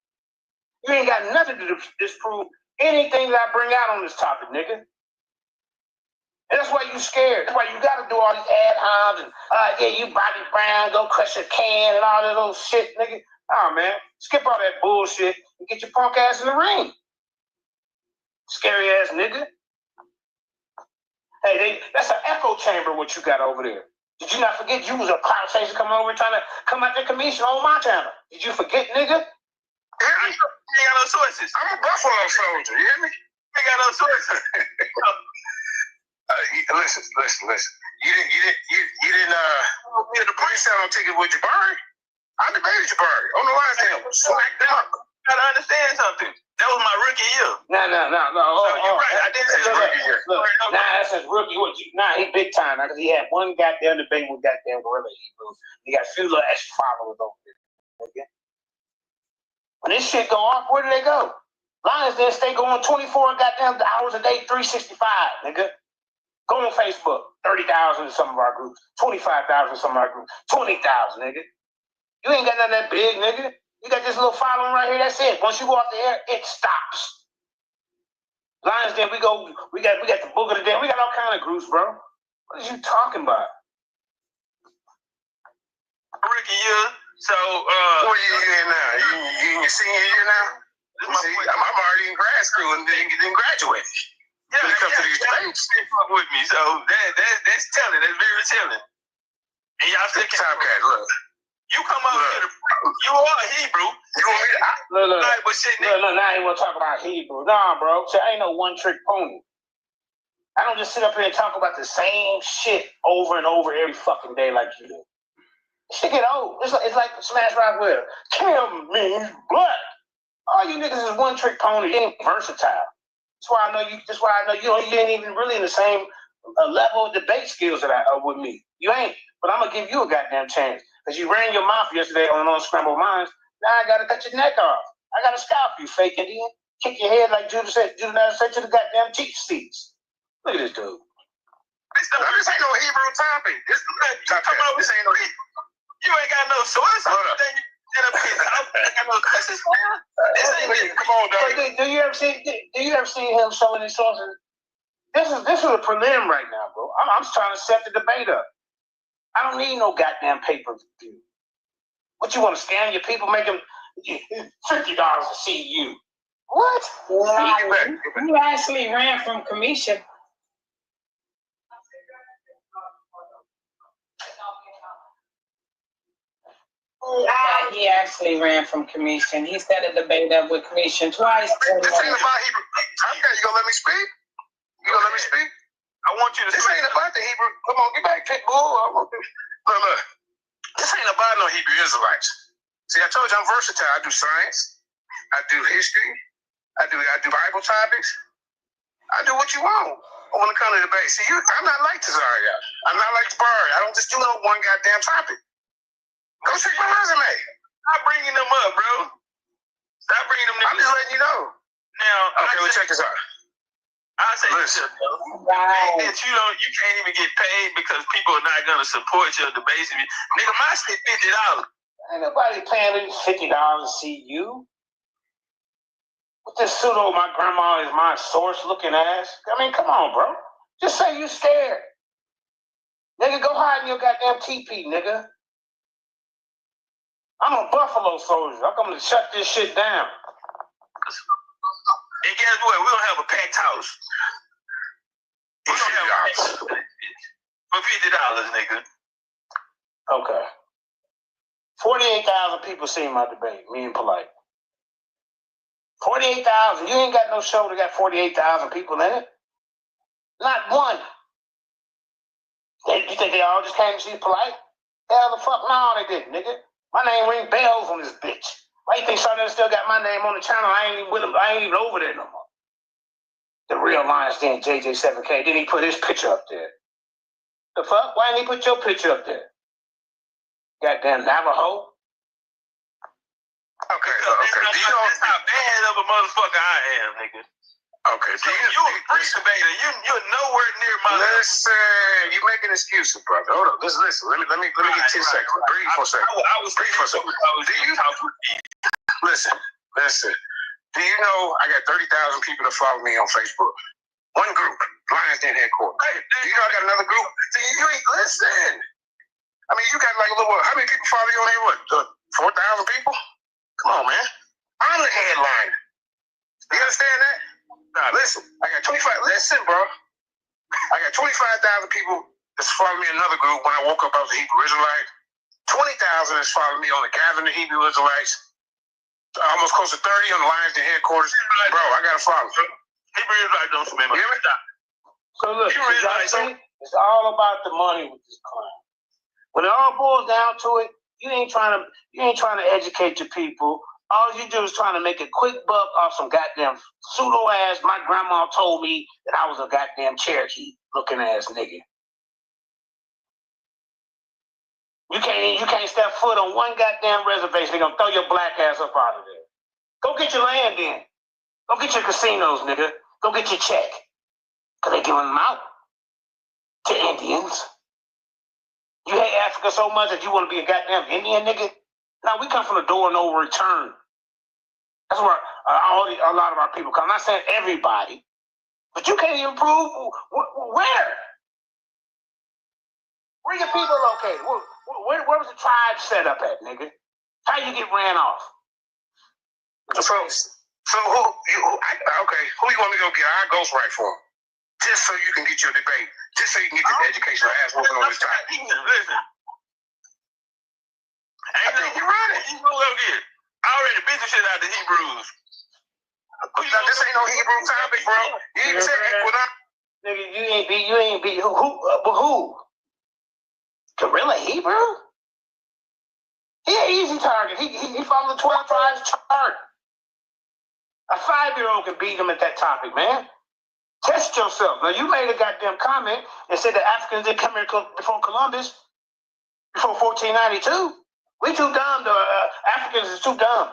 You ain't got nothing to disprove anything that I bring out on this topic, nigga. And that's why you scared. That's why you gotta do all these ad homs and you Bobby Brown, go crush a can and all that little shit, nigga. Oh man, skip all that bullshit and get your punk ass in the ring. Scary ass nigga. Hey, that's an echo chamber what you got over there. Did you not forget you was a conversation coming over trying to come out the commission on my channel? Did you forget, nigga? You ain't got no sources. I'm a Buffalo soldier, you hear me? You ain't got no sources. Listen. You didn't the price out on ticket with Jabari. I debated Jabari on the line down. Smacked down. You gotta understand something. That was my rookie year. No. You're right. I didn't say his rookie year. Look, that's his rookie. He big time. Because he had one goddamn debate with goddamn Gorilla Hebrew. He got a few little extra followers over there. Okay? When this shit go off, where do they go? Lions then stay going 24 goddamn hours a day, 365, nigga. Go on Facebook, 30,000 in some of our groups, 25,000 in some of our groups, 20,000, nigga. You ain't got nothing that big, nigga. You got this little following right here. That's it. Once you go off the air, it stops. Lions Den, we got the book of the day. We got all kind of groups, bro. What are you talking about? Rookie year. So, what year you in now? You in your senior year now? I'm already in grad school and then graduated. Yeah, when it comes to these debates, fuck with me. So that's telling. That's very telling. And y'all still time cat. Look. You come up here, you are a Hebrew. You want me to? Look. Now you want to talk about Hebrew. Nah, bro. See, I ain't no one-trick pony. I don't just sit up here and talk about the same shit over and over every fucking day like you do. Shit get old. It's like Smash Rock with Kim means black. All you niggas is one-trick pony. You ain't versatile. That's why I know you ain't even really in the same level of debate skills that I with me. You ain't. But I'm gonna give you a goddamn chance. Because you ran your mouth yesterday on Unscrambled Minds. Now I gotta cut your neck off. I gotta scalp you, fake Indian. Kick your head like Judas said to the goddamn teach seats. Look at this dude. This ain't no Hebrew topic. This ain't no Hebrew. You ain't got no source. Hold up. Come on, dog. Do you ever see him showing his sources? This is a prelim right now, bro. I'm just trying to set the debate up. I don't need no goddamn pay-per-view. What, you want to scam your people, make them $50 to see you? What? You actually ran from commission. He actually ran from commission. He set a debate up with commission twice. This ain't about Hebrew. You gonna let me speak? I want you to. This ain't about the Hebrew. Come on, get back, Pitbull. Look. This ain't about no Hebrew Israelites. See, I told you I'm versatile. I do science. I do history. I do Bible topics. I do what you want on the kind of debate. See, I'm not like Tazaria. I'm not like Tabari. I don't just do no one goddamn topic. Go check my resume. Stop bringing them up, bro. Stop bringing them. I'm just letting you know. Now, okay, let's check this out. I say, listen, that you can't even get paid because people are not gonna support your debates. Nigga, my shit $50. Ain't nobody paying me $50 to see you. With this pseudo, my grandma is my source looking ass. I mean, come on, bro. Just say you scared. Nigga, go hide in your goddamn teepee, nigga. I'm a Buffalo soldier. I'm gonna shut this shit down. And guess what? We don't have a packed house. We don't have for $50, nigga. Okay. 48,000 people seen my debate, me and Polite. 48,000. You ain't got no show that got 48,000 people in it. Not one. You think they all just came to see Polite? Hell the fuck no, they didn't, nigga. My name ring bells on this bitch. Why you think Charlotte still got my name on the channel? I ain't even with him. I ain't even over there no more. The real Lions Den JJ7K. Then he put his picture up there. The fuck? Why didn't he put your picture up there? Goddamn Navajo. Okay. Do you know how bad of a motherfucker I am, nigga? Okay. So you a free debater. You're nowhere near my level. Listen, you making excuses, brother. Hold on. Listen. Let me get 10 seconds. Breathe for a second. I was breathe for a second. Listen. Do you know I got 30,000 people that follow me on Facebook? One group, Lions Den headquarters. Do you know I got another group? You ain't listen. I mean, you got like a little. How many people follow you on here? What? 4,000 people? Come on, man. I'm the headline. You understand that? Nah, listen. I got 25. Listen, bro. I got 25,000 people that's following me in another group. When I woke up, I was a Hebrew Israelite. 20,000 is following me on the Gathering of Hebrew Israelites. Almost close to 30 on the Lions Den headquarters. Bro, I got to follow. Hebrew Israelites don't remember. Hear me? So look, it's all about the money with this clown. When it all boils down to it, you ain't trying to educate your people. All you do is trying to make a quick buck off some goddamn pseudo ass. My grandma told me that I was a goddamn Cherokee looking ass nigga. You can't step foot on one goddamn reservation. They're gonna throw your black ass up out of there. Go get your land in. Go get your casinos, nigga. Go get your check. Cause they giving them out to Indians. You hate Africa so much that you want to be a goddamn Indian nigga? Now we come from the door no return. That's where a lot of our people come. I'm not saying everybody, but you can't even prove where. Where your people located? Where was the tribe set up at, nigga? How you get ran off? So who you want me to go get? I'll ghostwrite for him. Just so you can get your debate. Just so you can get this educational ass whooping on this time. Listen. I think you're right. You gonna go get? I already beat the shit out of the Hebrews. Now, this ain't no Hebrew topic, bro. You even said Equinox. Nigga, you ain't beat who? Gorilla Hebrew? He an easy target. He followed the 12 tribes chart. A 5-year-old can beat him at that topic, man. Test yourself. Now, you made a goddamn comment and said the Africans didn't come here before Columbus, before 1492. We too dumb. Africans is too dumb.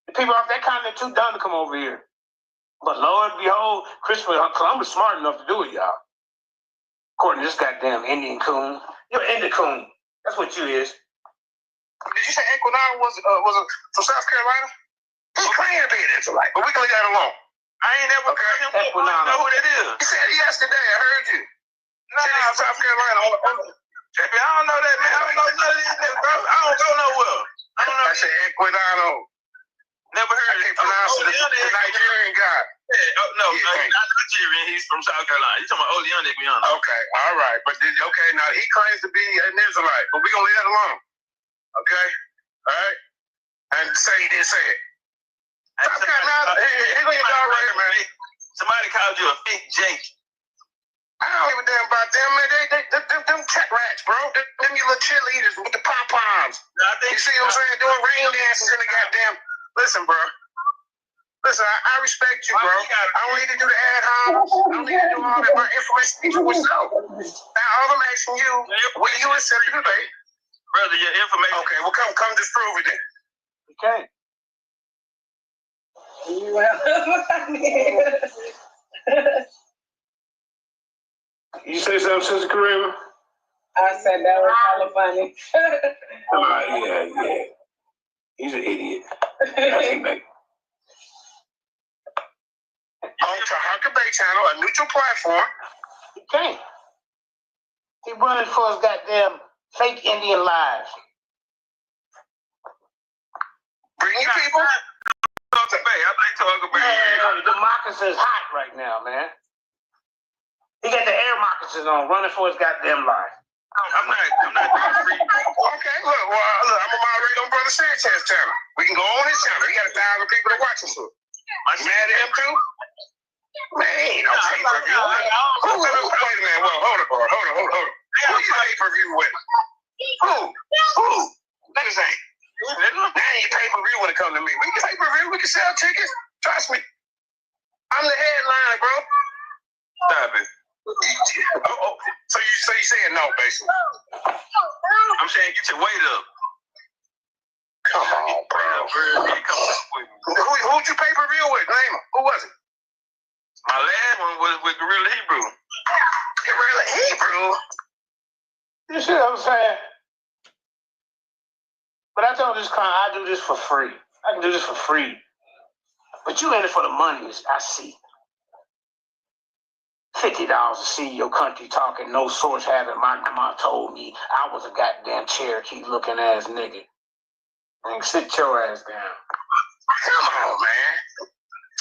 The people off that continent too dumb to come over here. But Lord, behold, Columbus smart enough to do it, y'all. According to this goddamn Indian coon. You're an Indian coon. That's what you is. Did you say Equinox was from South Carolina? He claimed to be an Israelite, but we can leave that alone. I ain't never heard him. I don't know who that is. He said yesterday, I heard you. No, South Carolina. Trippy, I don't know that, man. I don't know none of these niggas, bro. I don't go nowhere. I don't know. I said Equinano. Never heard I can't pronounce the Nigerian guy. Yeah, not Nigerian. He's from South Carolina. He's talking about Oleon Equiano. Okay, all right. But now he claims to be an Israelite, but we're going to leave that alone. Okay? All right? And say he didn't say it. Somebody called you a fake Jake. I don't give a damn about them, man. Them cat rats, bro. Them you little cheerleaders with the pom-poms. You see what I'm saying? Doing rain dances in the goddamn... Listen, bro. Listen, I respect you, bro. I don't need to do the ad hocs. I don't need to do all that. My information speaks for itself. Now, all I'm asking you, will you accept the debate? Brother, your information. Okay, well, come disprove it then. Okay. You say something, Sister Karima? I said that was hella funny. Yeah. He's an idiot. On to Hucker Bay Channel, a neutral platform. Okay. He running for his goddamn fake Indian lives. Bring your people. Hucker Bay. I like Hucker Bay. The moccasins hot right now, man. He got the air moccasins on, running for his goddamn life. I'm not doing free. Okay, look, I'm a moderator on Brother Sanchez channel. We can go on his channel. He got 1,000 people that watch him. So. You mad at him too? Man, ain't no pay-per-view. Wait a minute. Well, hold on. Who you pay-per-view with? Who? Niggas ain't. Now ain't pay-per-view when it come to me. We can pay-per-view. We can sell tickets. Trust me. I'm the headliner, bro. Stop it. So you saying no, basically? I'm saying get your weight up. Come on, bro. Who'd you pay-per-view with? Name him. Who was it? My last one was with Gorilla Hebrew. Gorilla Hebrew? You see what I'm saying? But I told this client, I do this for free. I can do this for free. But you in it for the money, I see. $50 to see your country talking, no source having. My grandma told me I was a goddamn Cherokee looking ass nigga. Man, sit your ass down. Come on, man.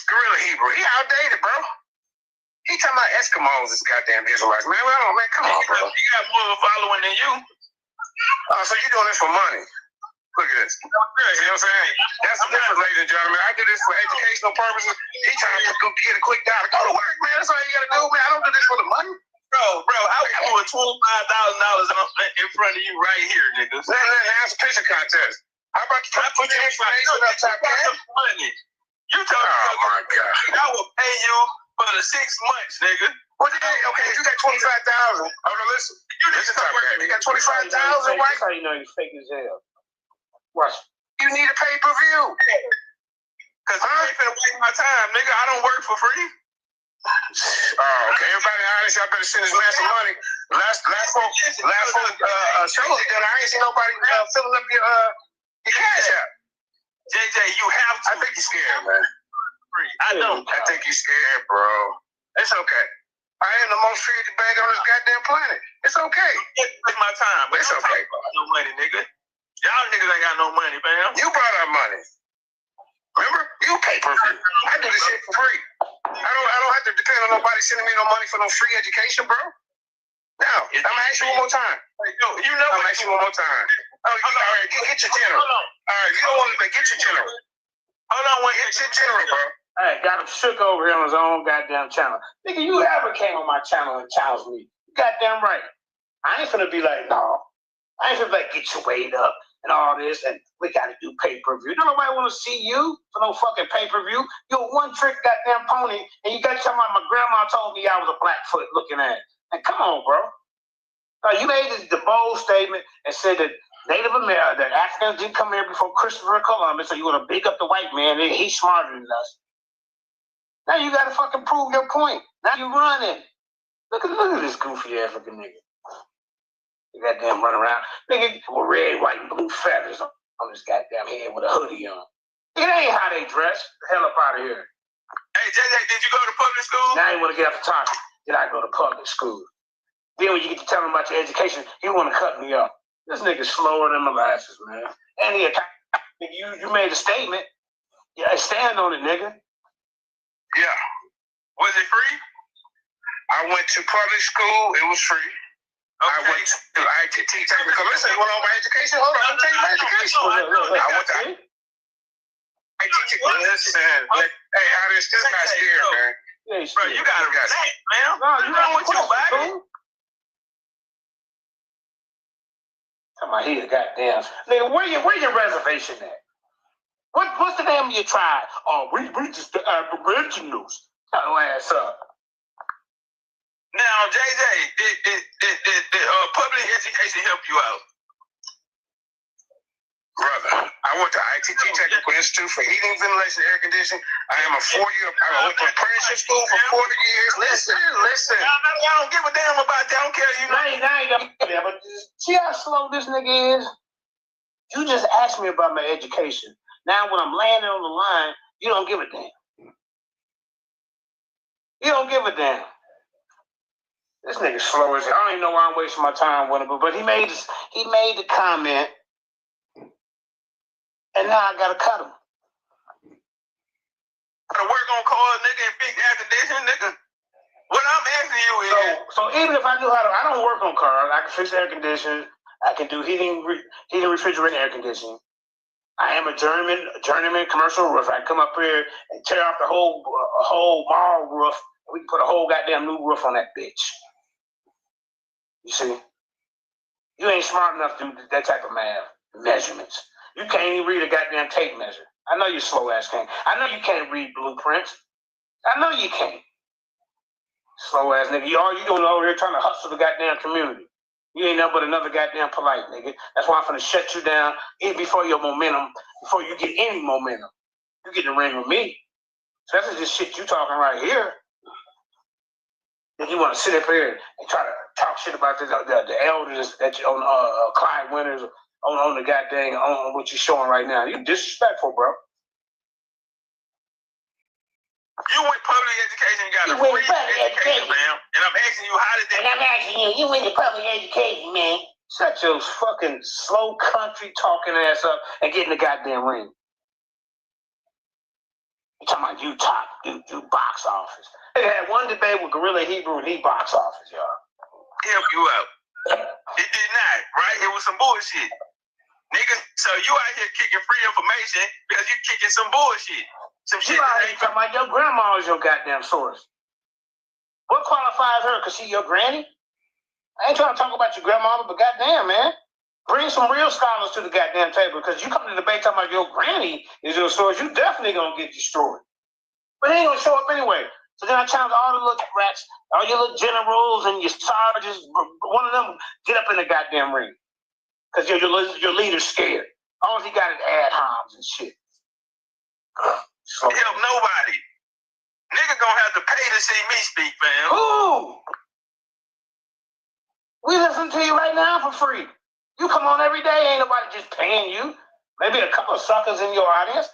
Gorilla Hebrew, he outdated, bro. He talking about Eskimos is goddamn Israelites. Man, come on, bro. He got more of a following than you. So you doing this for money. Look at this. You know what I'm saying? That's the difference, ladies and gentlemen. I do this for educational purposes. He trying to go get a quick dollar. Go to work, man. That's all you got to do, man. I don't do this for the money. Bro, I was doing $25,000 in front of you right here, niggas. That's a picture contest. How about you put your information up top there? Money. You told me, oh my God, I will pay you for the 6 months, nigga. What you think? Okay, if you got 25,000. Oh no, listen. Listen top there. You got 25,000, right? That's how you know you're fake as hell. Watch. You need a pay-per-view. Cause I ain't finna waste my time, nigga. I don't work for free. Oh, okay. Everybody honest, y'all better send this man some money. Last folk show together. I ain't seen nobody filling up your cash out. JJ, you have to. I think you're scared, man. I don't. I think you're scared, bro. It's okay. I am the most feared bag on this goddamn planet. It's okay. It's my time, but it's okay. No money, nigga. Y'all niggas ain't got no money, fam. You brought our money. Remember? You pay-per-view. I do this shit for free. I don't have to depend on nobody sending me no money for no free education, bro. Now, I'm gonna ask you one more time. I'm gonna ask you one more time. All right, get your general. All right, you don't want to get your general. Hold on, get your general, bro. Hey, got him shook over here on his own goddamn channel. Nigga, you ever came on my channel and challenged me? You goddamn right. I ain't finna be like, no. I ain't finna be like, get your weight up and all this, and we gotta do pay-per-view. Don't nobody wanna see you for no fucking pay-per-view. You're a one-trick goddamn pony, and you got talking about my grandma told me I was a Blackfoot looking at. And come on, bro. You made the bold statement and said that Native America, that Africans didn't come here before Christopher Columbus, so you want to big up the white man, and he's smarter than us. Now you got to fucking prove your point. Now you running. Look at this goofy African nigga. You goddamn run around. Nigga with red, white, and blue feathers on his goddamn head with a hoodie on. It ain't how they dress. The hell up out of here. Hey, JJ, did you go to public school? Now you want to get off the topic. Did I go to public school? Then when you get to tell him about your education, you want to cut me up. This nigga's slower than molasses, man. And you made a statement. Yeah, stand on it, nigga. Yeah. Was it free? I went to public school. It was free. Okay. I went to ITT technical. Listen, you want to know my education? Hold on, I'm telling you my education. I went to ITT. Listen, hey, this guy's scared, man. Yeah, bro, you gotta relax, man. No, you don't want your body. Come on, here, goddamn. Nigga, where your reservation at? What's the name of your tribe? Oh, we just the Aboriginals. Shut your ass up. Now, JJ, did public education help you out? Brother, I went to ITT Technical Institute for Heating, Ventilation, Air Conditioning. I am a 4-year, I went to apprenticeship school for 40 years. Listen. I don't give a damn about that. I don't care. Yeah, but see how slow this nigga is? You just asked me about my education. Now when I'm landing on the line, you don't give a damn. You don't give a damn. This nigga slow as hell. I don't even know why I'm wasting my time with him, but he made the comment, and now I gotta cut him. To work on cars, nigga, and fix air conditioning, nigga. What I'm asking you is, so even if I knew how to, I don't work on cars. I can fix air conditioning. I can do heating, refrigerator, air conditioning. I am a journeyman commercial roofer. I come up here and tear off the whole mall roof. And we can put a whole goddamn new roof on that bitch. You see? You ain't smart enough to do that type of math, measurements. You can't even read a goddamn tape measure. I know you slow ass can't. I know you can't read blueprints. I know you can't. Slow ass nigga. All you doing over here trying to hustle the goddamn community. You ain't nothing but another goddamn polite nigga. That's why I'm finna shut you down even before your momentum, before you get any momentum. You get in the ring with me. So that's just shit you talking right here. Then you want to sit up here and try to talk shit about the elders that you on Clyde Winters on the goddamn on what you're showing right now. You disrespectful, bro. you went public education and got a free education, man. And I'm asking you, how did that? And I'm asking you, you went to public education, man. Shut your fucking slow country talking ass up and get in the goddamn ring. You talking about you box office. They had one debate with Gorilla Hebrew and he box office, y'all. Help you out. It did not, right? It was some bullshit. Nigga, so you out here kicking free information because you kicking some bullshit. Some shit that ain't talking about your grandma is your goddamn source. What qualifies her? Because she your granny? I ain't trying to talk about your grandmama, but goddamn, man. Bring some real scholars to the goddamn table because you come to the debate talking about your granny is your source, you definitely going to get destroyed. But they ain't going to show up anyway. So then I challenge all the little rats, all your little generals and your sergeants, one of them get up in the goddamn ring. Because your leader's scared. All he got is ad homs and shit. Help nobody. Nigga gonna have to pay to see me speak, fam. Who? We listen to you right now for free. You come on every day, ain't nobody just paying you. Maybe a couple of suckers in your audience.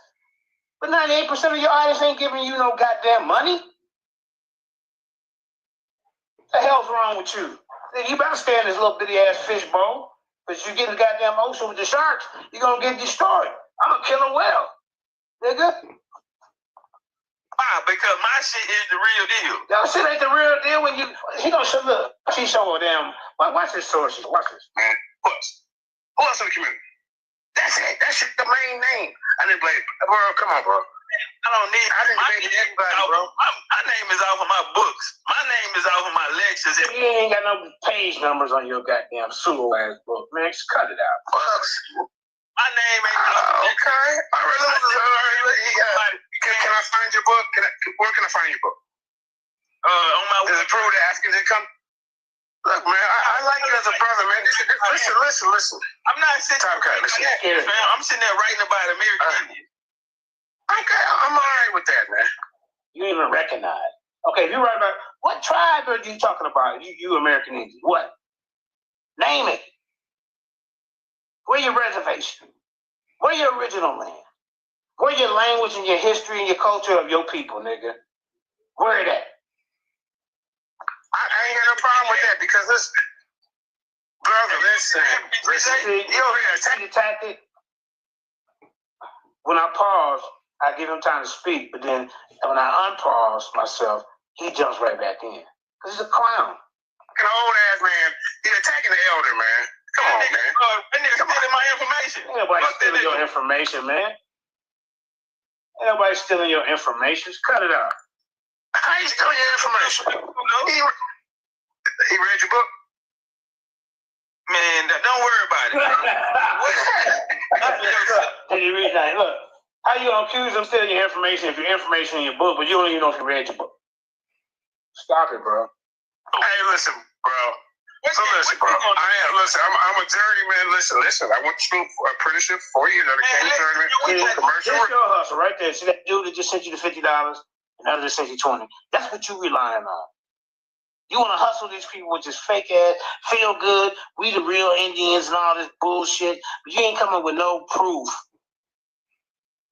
But 98% of your audience ain't giving you no goddamn money. What the hell's wrong with you? You better stay in this little bitty ass fishbowl. Because you get in the goddamn ocean with the sharks, you're gonna get destroyed. I'm gonna kill a whale. Nigga. Why? Because my shit is the real deal. Your shit ain't the real deal when you he gonna show look. She showing them. Watch this sources. Watch this. Man, who else in the community? That's it. That shit the main name. I didn't blame bro, come on, bro. I didn't debate everybody, bro. My name is off of my books. My name is off of my lectures. You ain't got no page numbers on your goddamn pseudo ass book, man. Just cut it out. Books. My name ain't okay. All right, can I find your book? Where can I find your book? On my Does it prove that Africans didn't come? Look, man, I like you as a brother, man. Listen. I'm not sitting I'm sitting there writing about American Indians. Okay, I'm all right with that, man. You even recognize. Okay, if you write about what tribe are you talking about? You American Indian. What? Name it. Where your reservation? Where your original land? Where your language and your history and your culture of your people, nigga? Where it at? I ain't got no problem with that because listen, brother, listen. You tactic. When I pause, I give him time to speak, but then when I unpause myself, he jumps right back in. Because he's a clown. An old ass man, he's attacking the elder, man. Come on, man. That nigga stealing my information. Ain't nobody stealing your information, man. Ain't nobody stealing your information. Just cut it out. How you stealing your information? He read your book? Man, don't worry about it. Did he read that? Look, How you gonna accuse them stealing your information if your information in your book, but you don't even know if you read your book? Stop it, bro. Hey, listen, bro. So listen, bro. I'm a journeyman. Listen. I went to school for apprenticeship 4 years. I became a journeyman. Commercial. That's your hustle right there. See that dude that just sent you the $50, another just sent you 20. That's what you relying on. You want to hustle these people with this fake ass, feel good, we the real Indians and all this bullshit, but you ain't coming with no proof.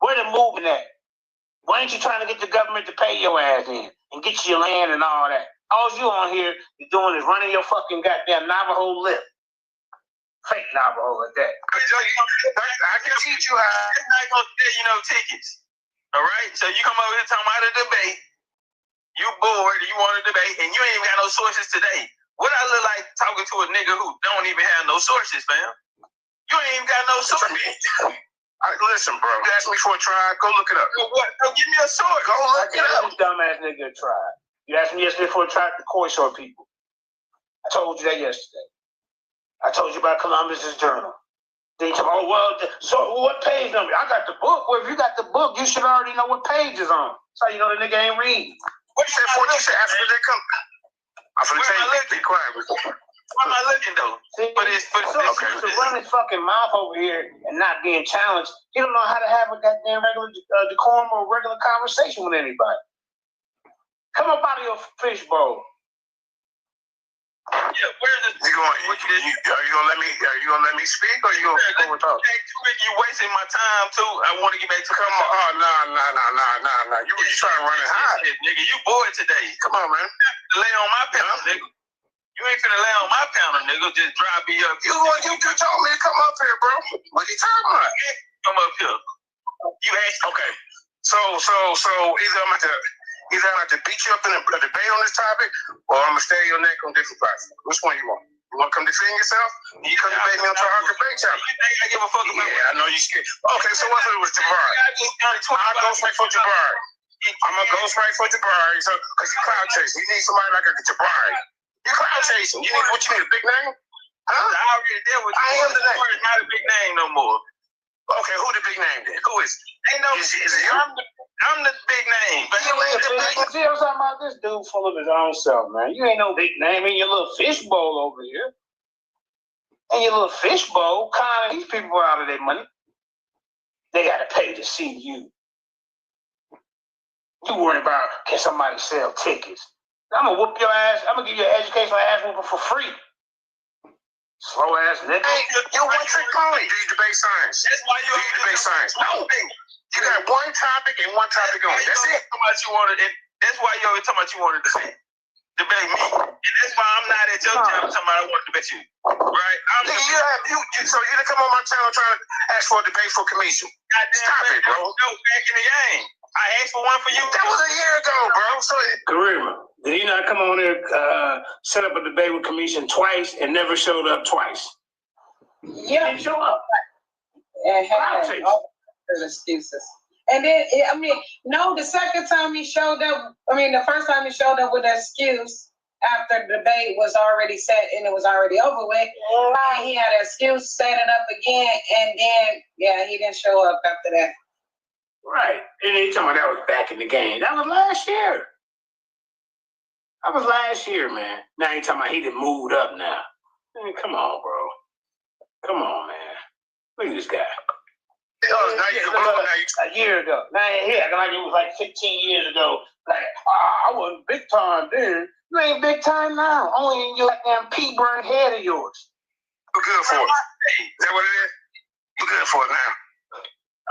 Where the movement at? Why ain't you trying to get the government to pay your ass in and get you your land and all that? All you on here is doing is running your fucking goddamn Navajo lip. Fake Navajo at that. I can teach you how. I'm not going to sell you no tickets. All right? So you come over here talking about a debate. You bored, you want to debate, and you ain't even got no sources today. What I look like talking to a nigga who don't even have no sources, fam? You ain't even got no sources. Listen, bro. You asked me for a try. Go look it up. Go give me a source. Go look it up. This dumbass nigga tried. You asked me yesterday for a try to coin short people. I told you that yesterday. I told you about Columbus's journal. Then you told me, oh, well, so what page number? I got the book. Well, if you got the book, you should already know what page is on. So you know the nigga ain't reading. What you said after they come? I'm finna tell you, be quiet. Why am I looking though? But to run his fucking mouth over here and not being challenged, he don't know how to have a goddamn regular decorum or regular conversation with anybody. Come up out of your fishbowl. Yeah, where's the? Are you gonna let me speak, or you gonna keep over talking? You wasting my time too. I want to get back to. Come on, nah. You trying to run it high, nigga. You bored today? Come on, man. Lay on my panel, nigga. You ain't finna lay on my panel, nigga. Just drive me up. You told me to come up here, bro. What you talking about? Come up here. You asked. Okay. So either I'm to beat you up in a debate on this topic, or I'm gonna stay your neck on different platforms. Which one you want? You want to come defend yourself? You come debate me on our debate channel. You think I give a fuck about? Yeah, I know you scared. Okay, so what if it was Jabari? I'll go straight for Jabari. I'm gonna go straight for Jabari. So, cause you cloud chasing, you need somebody like a Jabari. You cloud chasing. You need a big name? Huh? I already did with you. I am the name. It's not a big name no more. Okay, who the big name then? Who is? Ain't no. Is it you? I'm the big name. But you ain't the big name. See, I'm talking about this dude full of his own self, man. You ain't no big name in your little fishbowl over here. In your little fishbowl, conning these people out of their money. They gotta pay to see you. You worry about can somebody sell tickets? I'm gonna whoop your ass. I'm gonna give you an educational ass whooping for free. Slow ass nigga. Hey, you're one trick pony. Do you debate science? That's why you debate science. No. You got one topic and one topic only. That's it. That's why you always talking about you wanted to debate me. And that's why I'm not at your channel talking about I want to debate you. Right? So you didn't come on my channel trying to ask for a debate for commission. Stop it, bro. No, back in the game. I asked for one for you. That was a year ago, bro. So Karima, did he not come on there, set up a debate with commission twice and never showed up twice? Yeah. He didn't show up. And had all excuses. And then, the second time he showed up, the first time he showed up with an excuse after the debate was already set and it was already over with. And he had an excuse, set it up again, and then, he didn't show up after that. Right. And he talking about that was back in the game. That was last year. That was last year, man. Now he talking about he done moved up now. Man, come on, bro. Come on, man. Look at this guy. A year ago. Now he acting like it was like 15 years ago. Like, I wasn't big time then. You ain't big time now. Only in your goddamn pea-burn head of yours. You're good for it. Is that what it is? You're good for it now.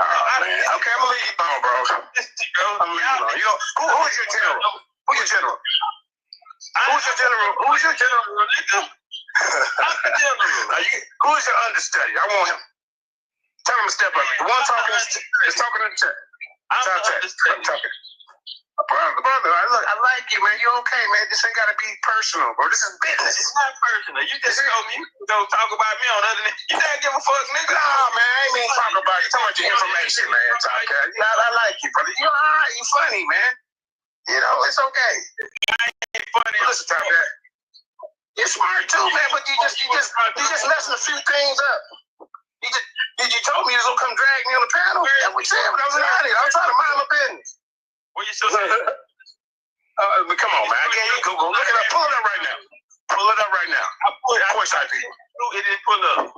Oh, man. Okay, I'm gonna leave you alone, bro. I'm gonna leave you alone. Who is your general? Who's your general? Who's your general? Who's your general, nigga? I'm the general. Who is your understudy? I want him. Tell him to step up. The one talking is talking in the chat. I'm the understudy. Brother, I like you, man. You okay, man? This ain't gotta be personal, bro. This is business. It's not personal. You just told me you don't talk about me on other than you don't give a fuck, nigga. Nah, man, I ain't even talking about you. Talking about your information, man. I like you, brother. You alright? You funny, man. It's okay. I ain't funny. Listen, Top Cat. You're smart too, man, but you just messing a few things up. You told me you was gonna come drag me on the panel. That's what you said when I was in the I was trying to mind my business. What you still saying? Come on, man. I can't even go look it up. Pull it up right now. Pull it up right now. Courtside people. It didn't pull up.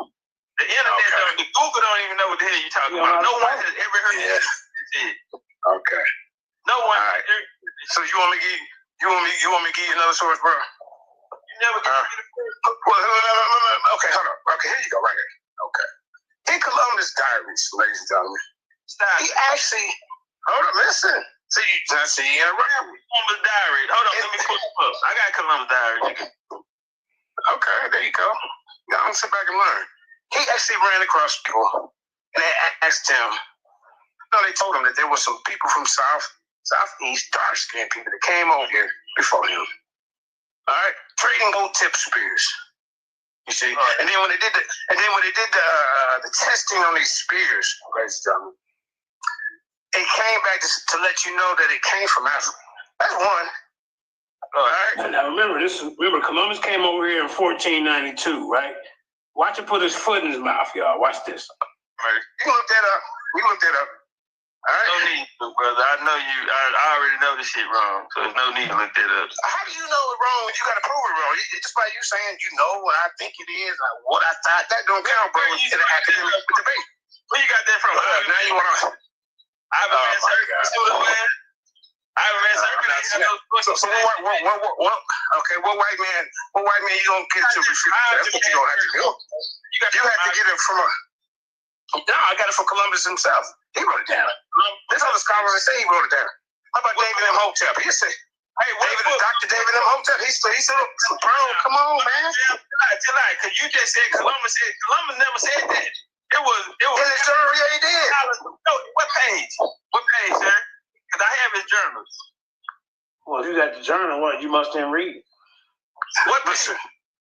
The internet, the Google don't even know what the hell you talking about. No one has ever heard of this. Okay. No one. All right. So you want me to give you another source, bro? You never get me the first. Okay, hold on. Okay, here you go, right here. Okay. In Columbus Diaries, ladies and gentlemen, he actually, hold on, listen. See, you around Columbus Diary. Hold on, let me pull it up. I got Columbus Diary. Okay, there you go. Now I'm sit back and learn. He actually ran across people and they asked him. No, they told him that there were some people from Southeast, dark-skinned people that came over here before him. All right, trading gold tip spears. You see, and then when they did the testing on these spears, ladies and gentlemen, it came back to let you know that it came from Africa. That's one. All right. Now remember Columbus came over here in 1492, right? Watch him put his foot in his mouth, y'all. Watch this. Right. You can look that up. We looked that up. All right. No need to, brother. I know you. I already know this shit wrong, so there's no need to look that up. How do you know it wrong when you got to prove it wrong? It's just by you saying you know what I think it is, what I thought. That don't count, bro. It's an academic debate. Where you got that from? Now you want to. I've been man. So what white man you gonna get to refute? That's what you gonna have to do. You have to get it from no, I got it from Columbus himself. He wrote it down. This other scholar say he wrote it down. How about David M. Hotep? He said, hey, Dr. David M. Hotep, he said, bro, come on, man. Because you just said Columbus never said that. It was in his journal, yeah, he did. No, what page? What page, sir? Because I have his journals. Well, if you got the journal, what you must then read. What? Listen.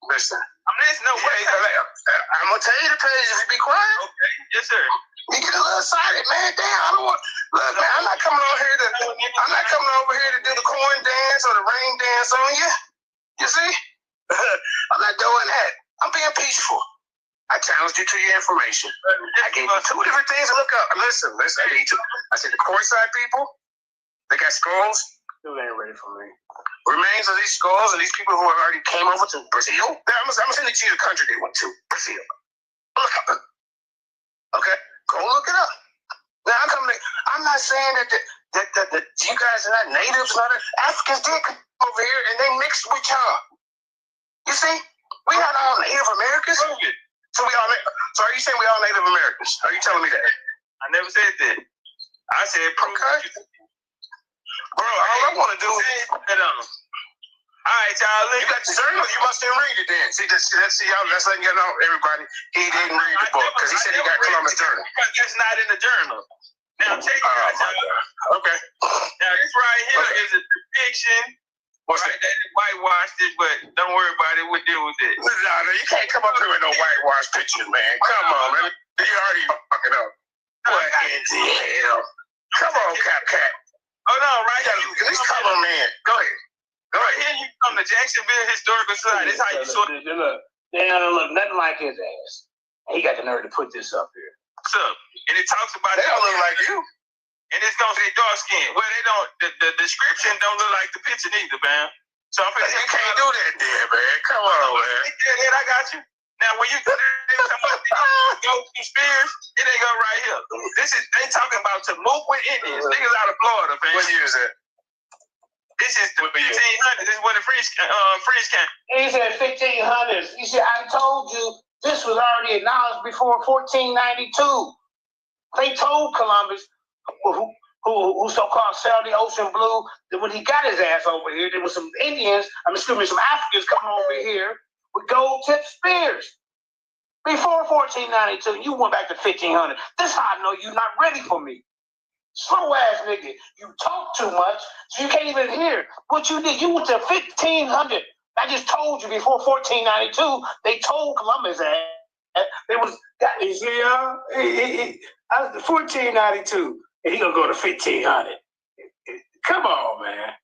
I'm listening. No way. I'm gonna tell you the page if you be quiet. Okay. Yes, sir. You get a little excited, man. Damn, I don't want. Look, man, I'm not coming over here to do the corn dance or the rain dance on you. You see? I'm not doing that. I'm being peaceful. I challenged you to your information. I gave you two different things to look up. Listen. I said the courtside people, they got skulls. Still ain't ready for me. Remains of these skulls and these people who have already came over to Brazil. I'm sending you the country they went to, Brazil. Look up. Okay, go look it up. Now I'm not saying that you guys are not natives, Africans did come over here and they mixed with y'all. You see, we had all Native Americans. So are you saying we all Native Americans? Are you telling me that? I never said that. I said prove okay. Bro, all I want to do is all right, y'all. You got the journal. You must didn't read it then. See, that's letting you know, everybody. He didn't read the book because he said he got Columbus journal. Because that's not in the journal. Now check it out, y'all. Okay. Now this right here is a depiction. What's that? They whitewashed it, but don't worry about it. We'll deal with it. No, you can't come up here with no whitewash pictures, man. Come on, man. You already fucking up. What in the hell? Come on, Cat. Hold on, right here. At least come on, man. Go ahead. Right here, you come to Jacksonville Historical Society. This is how you sort of look. They don't look nothing like his ass. He got the nerve to put this up here. So, and it talks about they don't look like you. And it's gonna say dark skin. Well, they don't. The description don't look like the picture neither, man. So I'm finna you can't do that, there, man. Come on, man. I got you. Now, when you go to Spears, it ain't go right here. They talking about Temuco Indians. Niggas out of Florida, man. What year is that? This is the 1500s. This is when the freeze came. He said 1500s. He said, I told you this was already acknowledged before 1492. They told Columbus, who so-called sailed the ocean blue, that when he got his ass over here, there was some some Africans coming over here with gold-tipped spears. Before 1492, you went back to 1500. This is how I know you're not ready for me. Slow ass nigga. You talk too much, so you can't even hear what you did. You went to 1500. I just told you before 1492, they told Columbus that they was. You see, y'all? I was 1492, and he gonna go to 1500. Come on, man.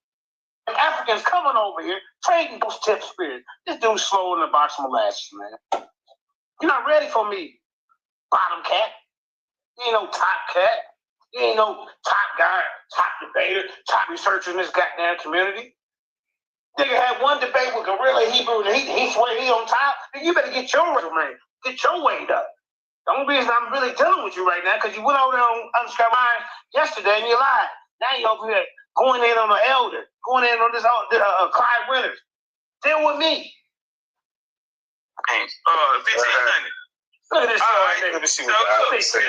Africans coming over here trading those tip spears. This dude's slow in the box of molasses, man. You're not ready for me. bottom cat. You ain't no top cat. You ain't no top guy, top debater, top researcher in this goddamn community. Nigga had one debate with Gorilla Hebrew and he swear he on top. Then you better get your resume, get your weight up. The only reason I'm really dealing with you right now because you went over there on Unscripted Mind yesterday and you lied. Now you over here going in on the elder, going in on this Clyde Winters. Deal with me. 1500. Look at this. Let me see what I say.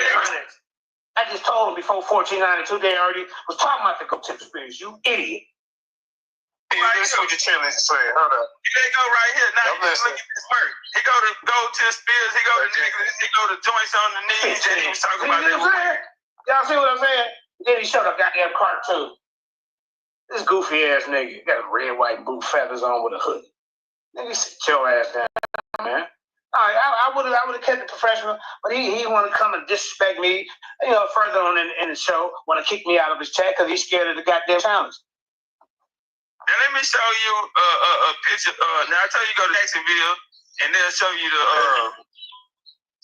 I just told him before 1492 they already was talking about the go tip spirits. You idiot. Let's see what your challenge is saying. Hold up. They go right here. Now look at this work. He go to spirits. He go to niggas. He go to joints on the knees. And he was talking about that. Y'all see what I'm saying? Then he showed a goddamn cartoon. This goofy ass nigga got red, white, and blue feathers on with a hoodie. Nigga, sit your ass down, man. All right, I would have kept it professional, but he want to come and disrespect me, further on in the show, want to kick me out of his chat because he's scared of the goddamn challenge. Now let me show you a picture. Now I tell you go to Jacksonville, and they'll show you the.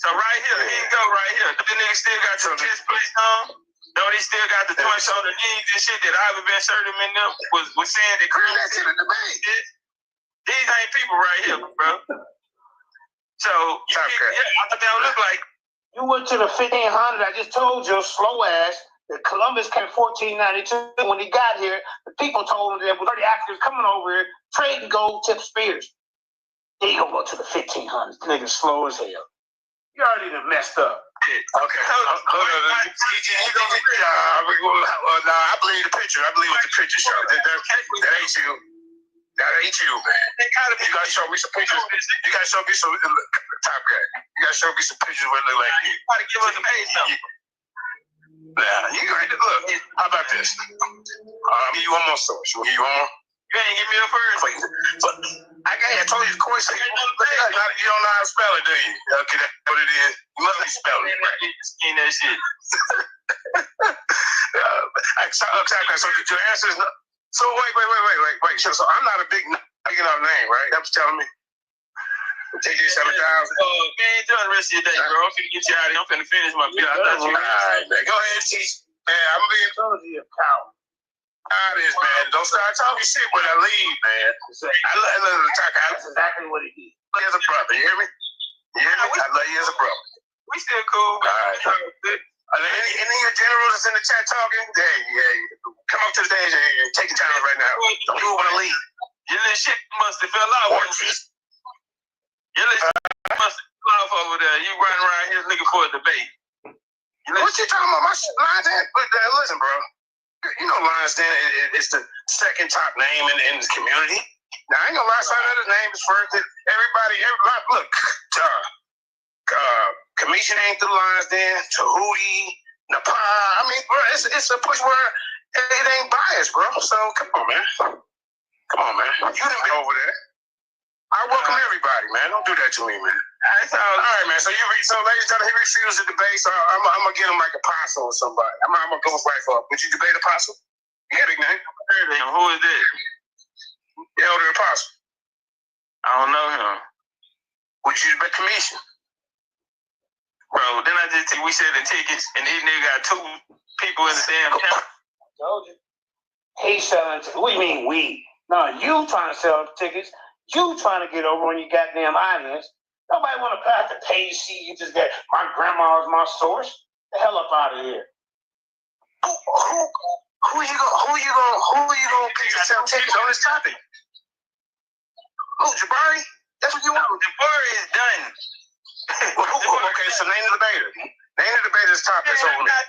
So right here, here you go, right here. The nigga still got some chest plates on. No, he still got the joints on the knees and shit that I've been serving in them was saying that. That's in the debate. These ain't people right here, bro. So I thought they don't look like. You went to the 1500. I just told your slow ass that Columbus came 1492. When he got here, the people told him there were 30 Africans coming over here trading gold tip spears. Then you gonna go to the 1500s. Nigga slow as hell. You already done messed up. Okay. Hold on. I believe the picture. I believe what the picture shows. That ain't you. That ain't you, man. You gotta show me some pictures. You gotta show me some top guy. You gotta show me some pictures where it look like you. You gotta give us some age number. Nah, you got to look. How about this? I'll give you one more source. You want one? You ain't give me a first. I told you the course. You don't know how to spell it, do you? Okay, that's what it is. You must be spelling it right. Skin that shit. So your answer is no. So wait. So I'm not a big enough name, right? That's what you're telling me. TJ 7000. Man, enjoy the rest of your day, bro. I'm finna get you out of here. I'm finna finish my bill. I thought you. All right, man. Go ahead, T. Man, I'm being told you a coward. Honest, man. Don't start talking shit when I leave, man. I love to talk. That's exactly what he did. I love you as a brother. You hear me? I love you as a brother. We still cool. All right. Any of your generals that's in the chat talking, come up to the stage and take the challenge right now. Don't do it when I leave. Your little shit must have fell off. Your little shit must have fell off over there. You running around here looking for a debate. What you talking about? My Lions Den? Listen, bro. You know Lions Den is the second top name in this community. Now, I ain't gonna lie, some of the name is first. Everybody, look, Commission ain't through Lions Den, Tahuti, Nepal. I mean, bro, it's a push where it ain't biased, bro. So, come on, man. You done been over there. I welcome everybody, man. Don't do that to me, man. All right, man. So ladies and gentlemen, he refused to debate, so I'm gonna get him like Apostle or somebody. I'm gonna go right for it. Would you debate Apostle? Yeah, big name. Who is that? The Elder Apostle. I don't know him. Would you debate Commission? Bro, then we said the tickets, and these niggas got two people in the damn camp. I told you. He's selling. What do you mean we? No, you trying to sell tickets. You trying to get over on your goddamn audience. Nobody want to have to pay to see you. Just get my grandma's my source. The hell up out of here. Who you gonna pick to sell tickets on this topic? Who, Jabari? That's what you want? Jabari is done. Okay, so name the debater. Name the debater's topic. Garfield? I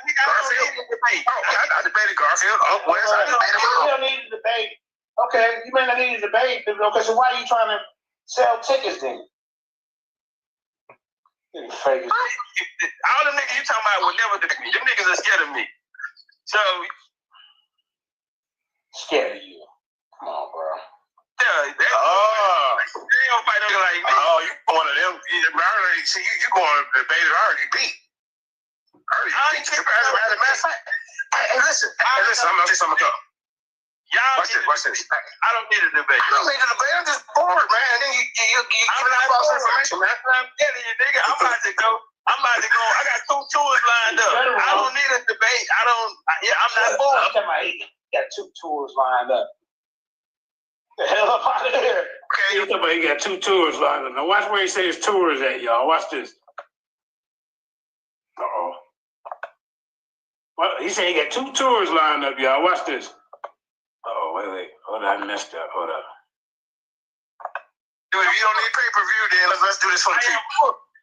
debated Garfield. I debated You don't need to debate. Okay, you may not need to debate. Okay, so why are you trying to sell tickets then? All the niggas you talking about will never debate me. Them niggas are scared of me. So. Scared of you. Come on, bro. Yeah, they don't fight niggas like me. Oh, you one of them. See, you going to debate it already beat. Hey, listen, I'm gonna go. Watch this. I don't need a debate. I don't need a debate. I'm just bored, man. And then you coming out false information, man. I'm telling you, nigga, I'm about to go. I'm about to go. I got 2 tours lined up. I don't need a debate. I'm not bored. He got 2 tours lined up. The hell up out of here. Okay. He got 2 tours lined up. Now watch where he says tours at, y'all. Watch this. Uh-oh. Well, he said he got 2 tours lined up, y'all. Watch this. Oh, wait. Hold on, I messed up. Hold up. Dude, if you don't need pay-per-view, then let's do this on TV.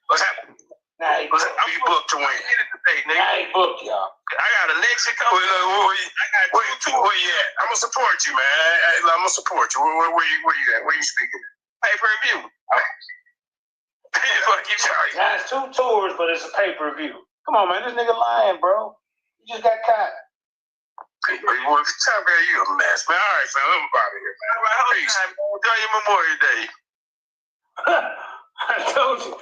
What's happening? I'm booked to win. I ain't booked, y'all. I got a Nixon coming. Where you at? I'm gonna support you, man. I'm gonna support you. Where you at? Where you speaking? Pay-per-view. That's 2 tours, but it's a pay-per-view. Come on, man. This nigga lying, bro. You just got caught. You a mess, man. All right, fam. I'm out of here, man. Peace. Enjoy your Memorial Day. I told you.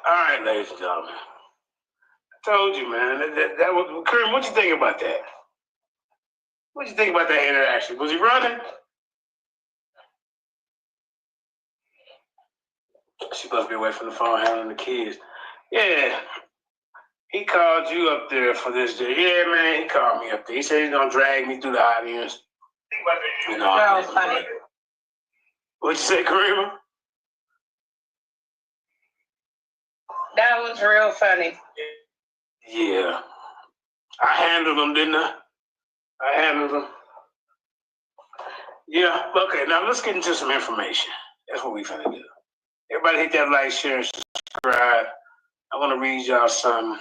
All right, ladies and gentlemen. I told you, man. That was Kareem. What you think about that? What you think about that interaction? Was he running? She must be away from the phone handling the kids. Yeah. He called you up there for this day. Yeah, man, he called me up there. He said he's gonna drag me through the audience. You know, That was funny. What you say, Kareem? That was real funny. Yeah. I handled him, didn't I? I handled him. Yeah, okay, now let's get into some information. That's what we finna do. Everybody hit that like, share, and subscribe. I want to read y'all some.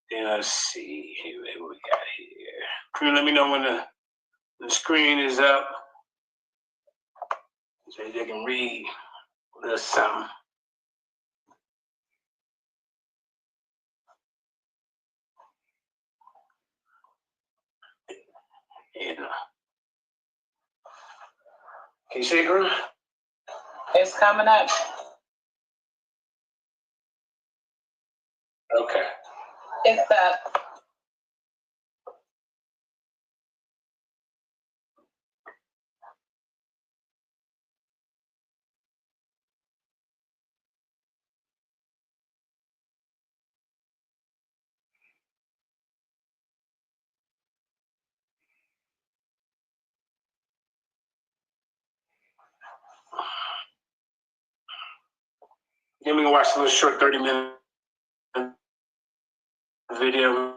Then let's see what we got here. Kareem, let me know when the screen is up so they can read a little something. Yeah. Can you see it, Kareem? It's coming up. Okay. It's up. Then we can watch a little short 30-minute video.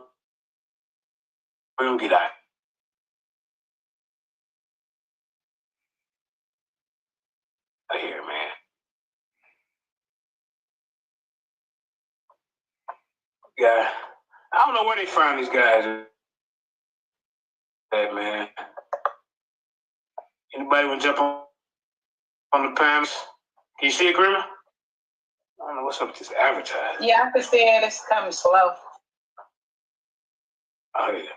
We're gonna get out. Here, man. Yeah. I don't know where they find these guys at, man. Anybody want to jump on the panels? Can you see it, Grima? I don't know what's up with this advertising. Yeah, I can see it. It's coming slow. Oh, yeah.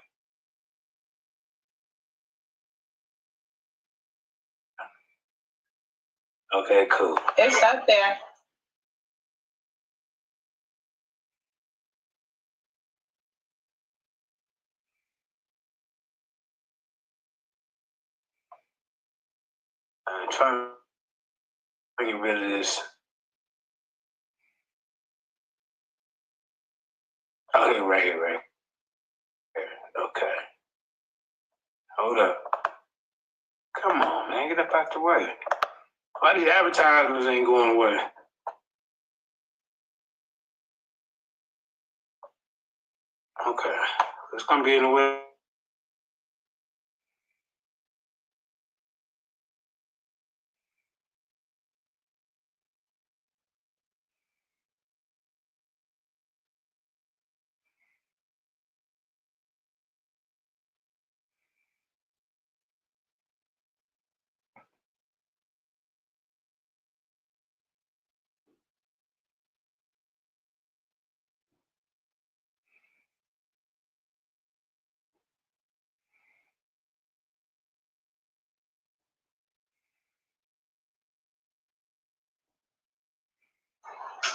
Okay, cool. It's up there. I'm trying to get rid of this. Oh, here, right here. Okay. Hold up. Come on, man. Get up out the way. Why these advertisements ain't going away? Okay. It's going to be in the way.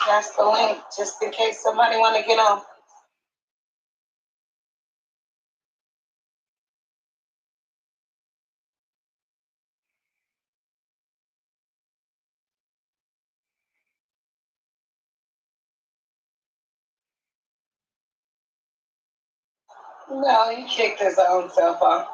That's the link, just in case somebody want to get on. No, he kicked his own self off.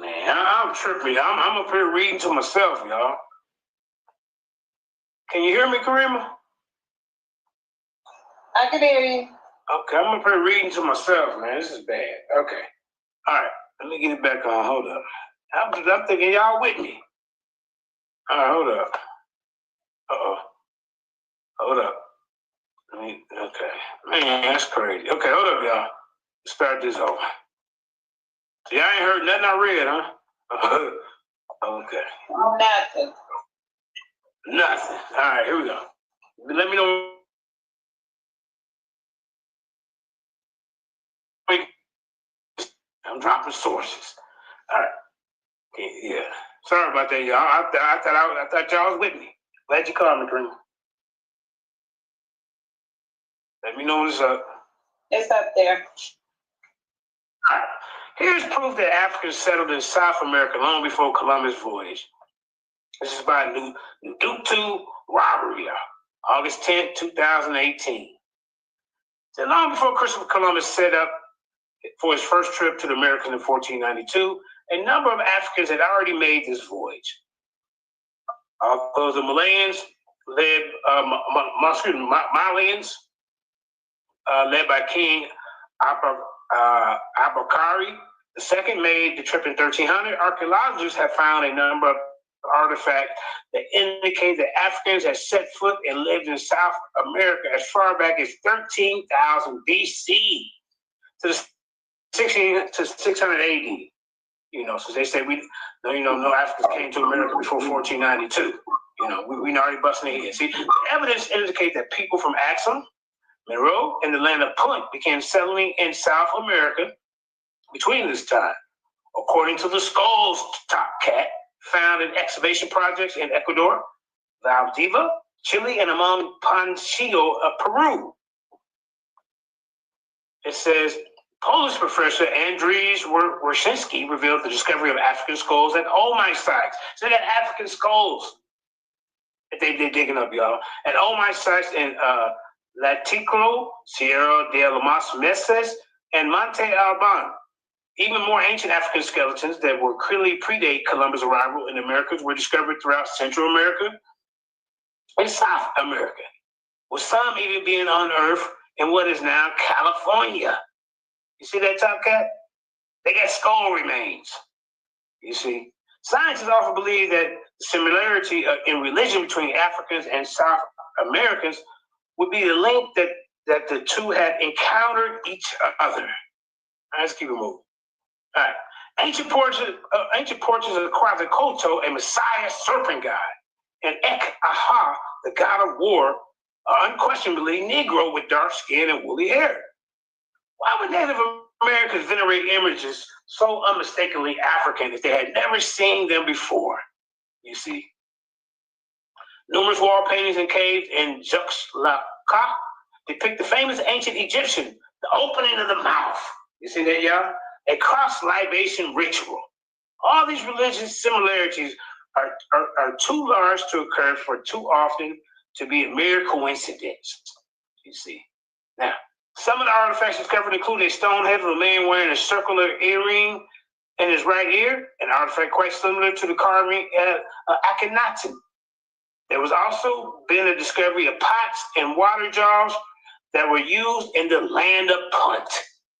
Man, I'm tripping. I'm up here reading to myself, y'all. Can you hear me, Karima? I can hear you. Okay, I'm up here reading to myself, man. This is bad. Okay. All right, let me get it back on. Hold up. I'm thinking y'all with me. All right, hold up. Uh-oh. Hold up. Okay. Man, that's crazy. Okay, hold up, y'all. Let's start this over. See, I ain't heard nothing I read, huh? Okay. Nothing. Nothing. All right, here we go. Let me know. I'm dropping sources. All right. Yeah. Sorry about that, y'all. I thought y'all was with me. Glad you called me, Green. Let me know what's up. It's up there. All right. Here's proof that Africans settled in South America long before Columbus' voyage. This is by Ndutu Robbery, August 10, 2018. So long before Christopher Columbus set up for his first trip to the Americas in 1492, a number of Africans had already made this voyage. Although the Malayans led Malians, led by King Abakari II, made the trip in 1300. Archaeologists have found a number of artifact that indicate that Africans had set foot and lived in South America as far back as 13,000 BC to 600 AD. You know, so they say no Africans came to America before 1492. You know, we already busting their heads. See, the evidence indicates that people from Axum, Meru, and the land of Punt began settling in South America between this time. According to the skulls top cat found in excavation projects in Ecuador, Valdivia, Chile, and among Pancillo of Peru. It says, Polish professor Andrzej Wiercinski revealed the discovery of African skulls at Olmec sites. So they got African skulls that they're digging up, y'all. At Olmec sites in Laticro, Sierra de los Meses, and Monte Alban. Even more ancient African skeletons that were clearly predate Columbus' arrival in the Americas were discovered throughout Central America and South America, with some even being unearthed in what is now California. You see that top cat? They got skull remains. You see, scientists also believe that the similarity in religion between Africans and South Americans would be the link that the two had encountered each other. Let's keep it moving. All right. Ancient portraits of Quetzalcoatl, a Messiah serpent god, and Ek-Aha, the god of war, are unquestionably Negro with dark skin and woolly hair. Why would Native Americans venerate images so unmistakably African if they had never seen them before? You see, numerous wall paintings and caves in Juxlaca depict the famous ancient Egyptian, the opening of the mouth. You see that, y'all? A cross libation ritual. All these religious similarities are too large to occur for too often to be a mere coincidence. You see. Now, some of the artifacts discovered include a stone head of a man wearing a circular earring in his right ear, an artifact quite similar to the carving at Akhenaten. There was also been a discovery of pots and water jars that were used in the land of Punt.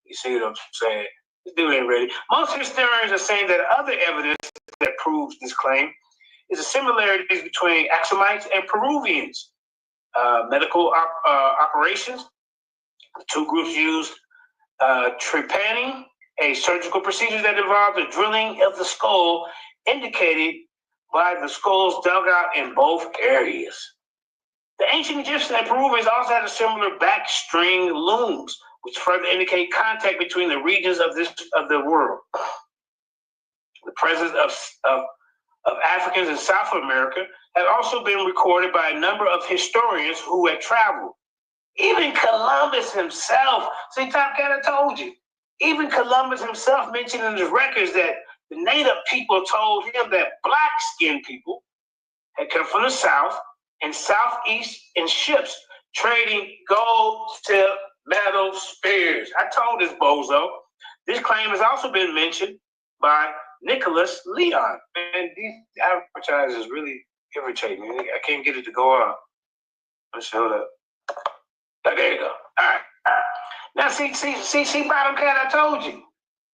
You see what I'm saying? This dude ain't ready. Most historians are saying that other evidence that proves this claim is the similarities between Axumites and Peruvians. Medical operations. The two groups used trepanning, a surgical procedure that involved the drilling of the skull, indicated by the skulls dug out in both areas. The ancient Egyptians and Peruvians also had a similar back string looms, which further indicate contact between the regions of the world. The presence of Africans in South America had also been recorded by a number of historians who had traveled. Even Columbus himself, see, Top Cat, I told you, even Columbus himself mentioned in his records that the native people told him that black-skinned people had come from the south and southeast in ships trading gold, tip, metal, spears. I told this bozo. This claim has also been mentioned by Nicholas Leon. And these advertisers really irritate me. I can't get it to go up. Let's hold up. Oh, there you go. All right. Now, see, bottom cat, I told you.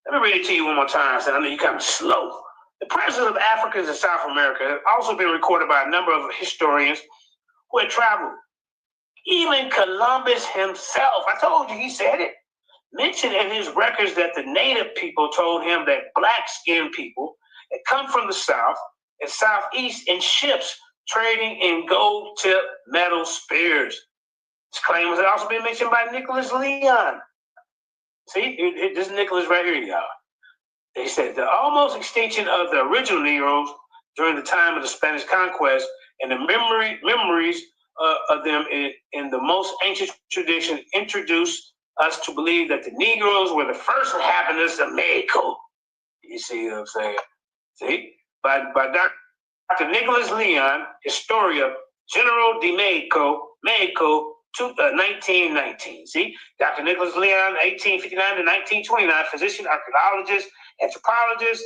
Let me read it to you one more time, so I know you're kind of slow. The presence of Africans in South America has also been recorded by a number of historians who had traveled. Even Columbus himself, I told you, he said it, mentioned in his records that the native people told him that black-skinned people had come from the south and southeast in ships trading in gold-tipped metal spears. This claim has also been mentioned by Nicholas Leon. See, this is Nicholas right here, y'all. They said the almost extinction of the original Negroes during the time of the Spanish conquest and the memories of them in the most ancient tradition introduced us to believe that the Negroes were the first inhabitants of Mexico. You see what I'm saying? See? By Dr. Nicholas Leon, Historia General de Mexico, 1919. See? Dr. Nicholas Leon, 1859 to 1929, physician, archaeologist, anthropologist,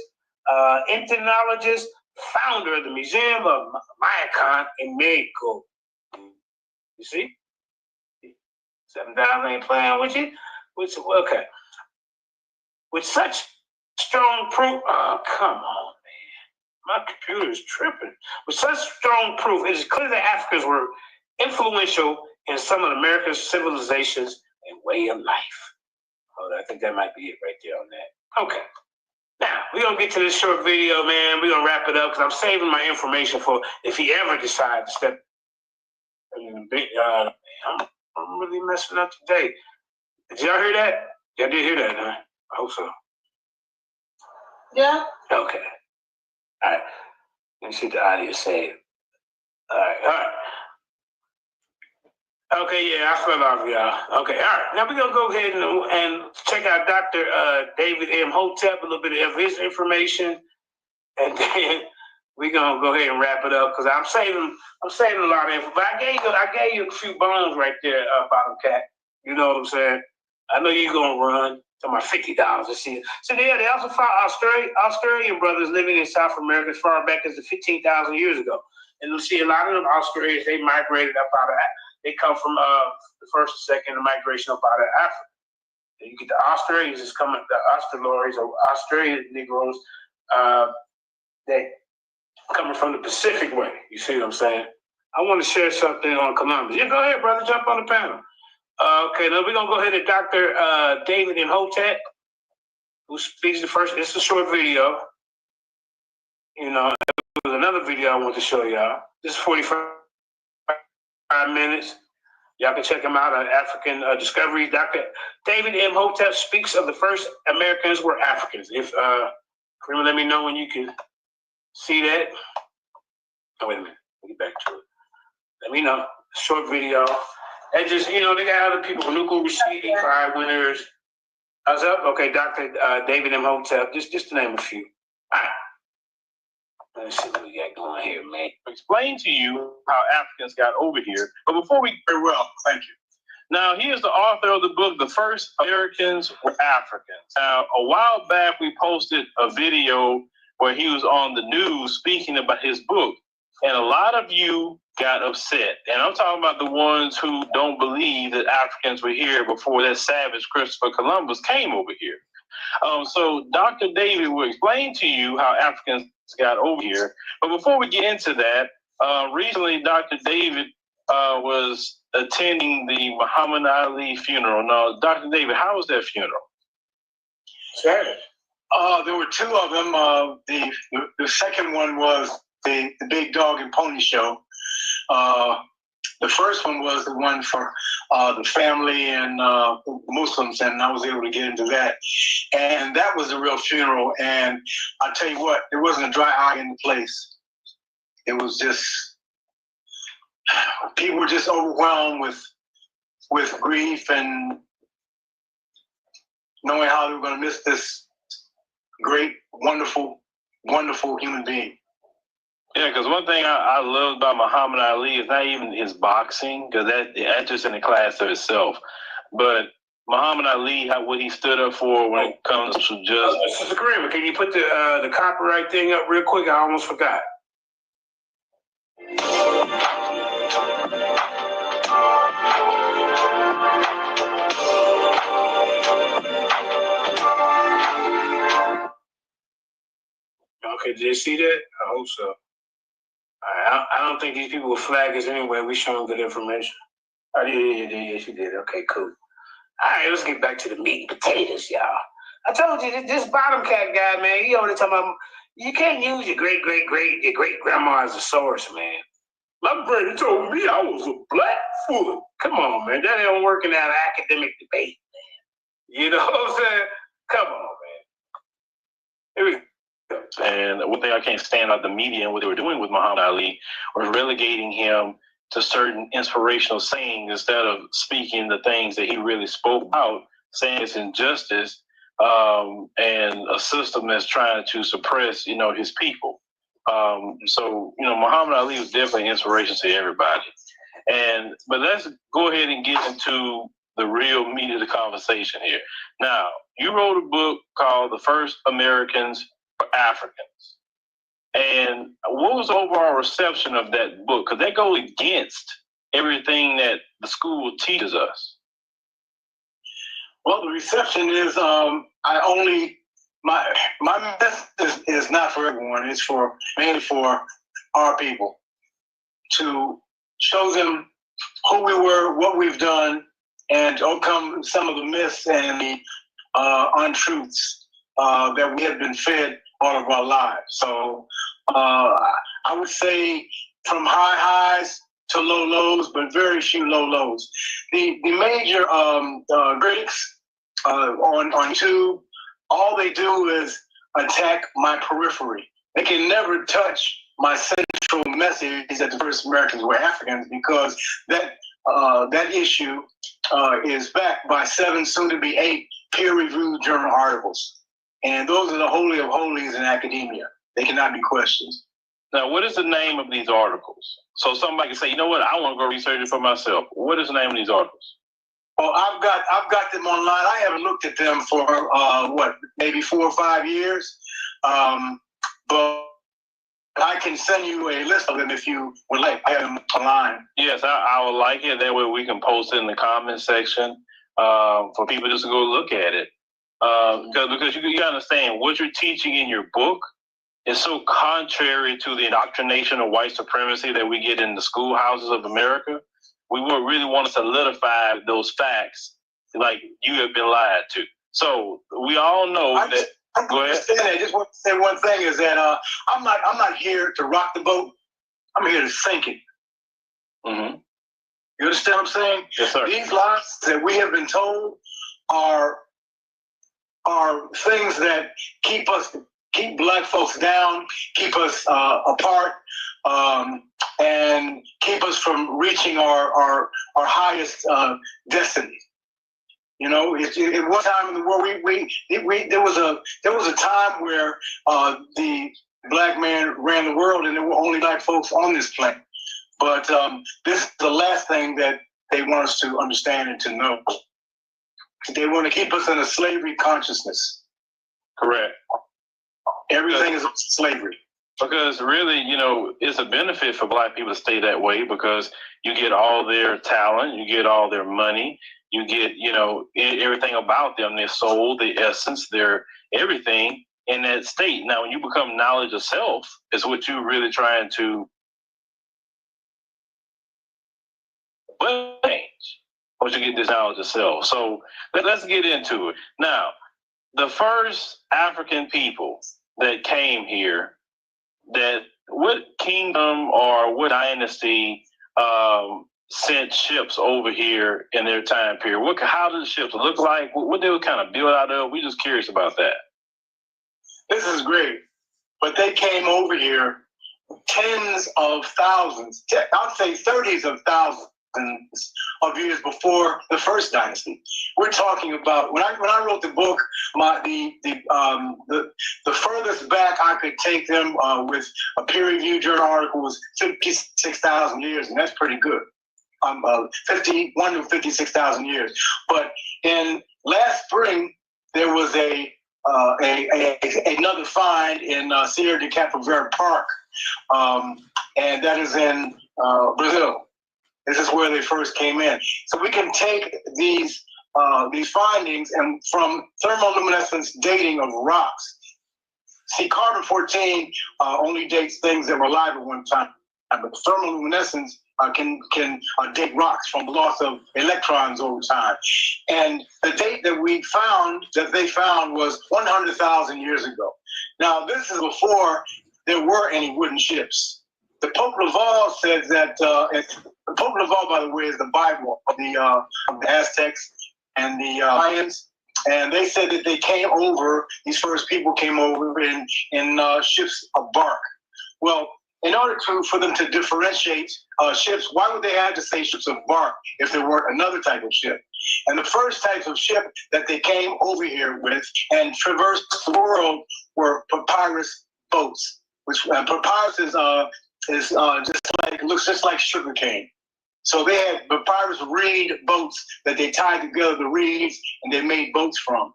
ethnologist, founder of the Museum of Mayacan in Mexico. You see? 7,000 ain't playing with you? Okay. With such strong proof, oh, come on, My computer is tripping. With such strong proof, it is clear that Africans were influential in some of America's civilizations and way of life. Oh, I think that might be it right there on that. Okay. Now, we're going to get to this short video, man. We're going to wrap it up because I'm saving my information for if he ever decides to step. I'm really messing up today. Did y'all hear that? Y'all did hear that, huh? I hope so. Yeah. Okay. All right. Let me see what the audio say. All right. Okay, yeah, I fell off, y'all. Okay, all right. Now we're going to go ahead and check out Dr. David M. Hotep, a little bit of his information. And then we're going to go ahead and wrap it up because I'm saving a lot of info. But I gave you a few bones right there, Bottom Cat. You know what I'm saying? I know you're going to run to my $50 to see it. So they also found Australian brothers living in South America as far back as the 15,000 years ago. And you'll see a lot of them Australians, they migrated up out of that. They come from the first and second migration up out of Africa. And you get the Australians is coming, the Australoids or Australian Negroes, they coming from the Pacific way. You see what I'm saying? I want to share something on Columbus. Yeah, go ahead, brother. Jump on the panel. Okay, now we're going to go ahead to Dr. David M. Hotep, who speaks the first. It's a short video. You know, there's another video I want to show y'all. This is 45 minutes. Y'all can check him out on African Discoveries. Dr. David M. Hotep speaks of the first Americans were Africans. If let me know when you can see that. Oh, wait a minute. Let me get back to it. Let me know. Short video. And just, you know, they got other people. Nuku Rashidi, Pride Winners. How's up? Okay, Dr. David M. Hotep. Just to name a few. All right. Let's see what we got going here, man. Explain to you how Africans got over here. But before we very well, thank you. Now, he is the author of the book, The First Americans Were Africans. Now, a while back, we posted a video where he was on the news speaking about his book. And a lot of you got upset. And I'm talking about the ones who don't believe that Africans were here before that savage Christopher Columbus came over here. So Dr. David will explain to you how Africans got over here. But before we get into that, recently Dr. David was attending the Muhammad Ali funeral. Now, Dr. David, how was that funeral? Saturday. There were two of them. The second one was the Big Dog and Pony Show. The first one was the one for the family and Muslims, and I was able to get into that. And that was a real funeral. And I tell you what, there wasn't a dry eye in the place. It was just, people were just overwhelmed with grief and knowing how they were going to miss this great, wonderful, wonderful human being. Yeah, because one thing I love about Muhammad Ali is not even his boxing, because that's just in a class of itself. But Muhammad Ali, what he stood up for when it comes to justice. Mr. Greenman, can you put the copyright thing up real quick? I almost forgot. Okay, did you see that? I hope so. I don't think these people will flag us anyway. We show them good information. Oh, yeah, she did. Okay, cool. All right, let's get back to the meat and potatoes, y'all. I told you, this bottom cat guy, man, he already talking about, you can't use your great-grandma as a source, man. My granny told me I was a Blackfoot. Come on, man. That ain't working out academic debate, man. You know what I'm saying? Come on, man. Here we go. And one thing I can't stand out the media and what they were doing with Muhammad Ali was relegating him to certain inspirational sayings instead of speaking the things that he really spoke about, saying it's injustice and a system that's trying to suppress, his people. So, Muhammad Ali was definitely an inspiration to everybody. But let's go ahead and get into the real meat of the conversation here. Now, you wrote a book called The First Americans Were Africans. And what was the overall reception of that book? Because that goes against everything that the school teaches us. Well, the reception is I only my message is not for everyone. It's mainly for our people, to show them who we were, what we've done, and overcome some of the myths and the untruths that we have been fed all of our lives. So I would say from high highs to low lows, but very few low lows. The major critics on YouTube, all they do is attack my periphery. They can never touch my central message that the first Americans were Africans, because that issue is backed by 7, soon to be 8 peer-reviewed journal articles. And those are the holy of holies in academia. They cannot be questioned. Now, what is the name of these articles? So somebody can say, you know what, I want to go research it for myself. What is the name of these articles? Well, I've got them online. I haven't looked at them for maybe 4 or 5 years. But I can send you a list of them if you would like. I have them online. Yes, I would like it. That way we can post it in the comment section for people just to go look at it. Because you understand what you're teaching in your book is so contrary to the indoctrination of white supremacy that we get in the schoolhouses of America. We would really want to solidify those facts, like you have been lied to. So we all know that. Go ahead. I just want to say one thing is that I'm not here to rock the boat. I'm here to sink it. Mm-hmm. You understand what I'm saying? Yes, sir. These lies that we have been told are things that keep Black folks down, keep us apart, and keep us from reaching our highest destiny. You know, at one time in the world, there was a time where the Black man ran the world, and there were only Black folks on this planet. But this is the last thing that they want us to understand and to know. They want to keep us in a slavery consciousness. Correct. Everything is slavery. Because really, you know, it's a benefit for Black people to stay that way, because you get all their talent, you get all their money, you get, you know, everything about them, their soul, their essence, their everything in that state. Now, when you become knowledge of self, is what you're really trying to change. Once you get this knowledge of self. So let's get into it. Now, the first African people that came here, that what kingdom or what dynasty sent ships over here in their time period? How did the ships look like? What they were kind of built out of? We're just curious about that. This is great. But they came over here tens of thousands, I'd say 30s of thousands of years before the first dynasty. We're talking about when I wrote the book, the furthest back I could take them with a peer-reviewed journal article was 56,000 years, and that's pretty good. 51 to 56,000 years. But in last spring, there was another find in Sierra de Capivari Park, and that is in Brazil. This is where they first came in. So we can take these findings and from thermoluminescence dating of rocks. See, carbon-14 only dates things that were alive at one time, but thermoluminescence can date rocks from the loss of electrons over time. And the date that they found was 100,000 years ago. Now, this is before there were any wooden ships. The Pope Laval said that, the Pope Laval, by the way, is the Bible of the Aztecs and the Mayans. And they said that they came over, these first people came over in ships of bark. Well, in order for them to differentiate ships, why would they have to say ships of bark if there weren't another type of ship? And the first types of ship that they came over here with and traversed the world were papyrus boats, which papyrus looks just like sugarcane. So they had papyrus reed boats that they tied together the reeds and they made boats from.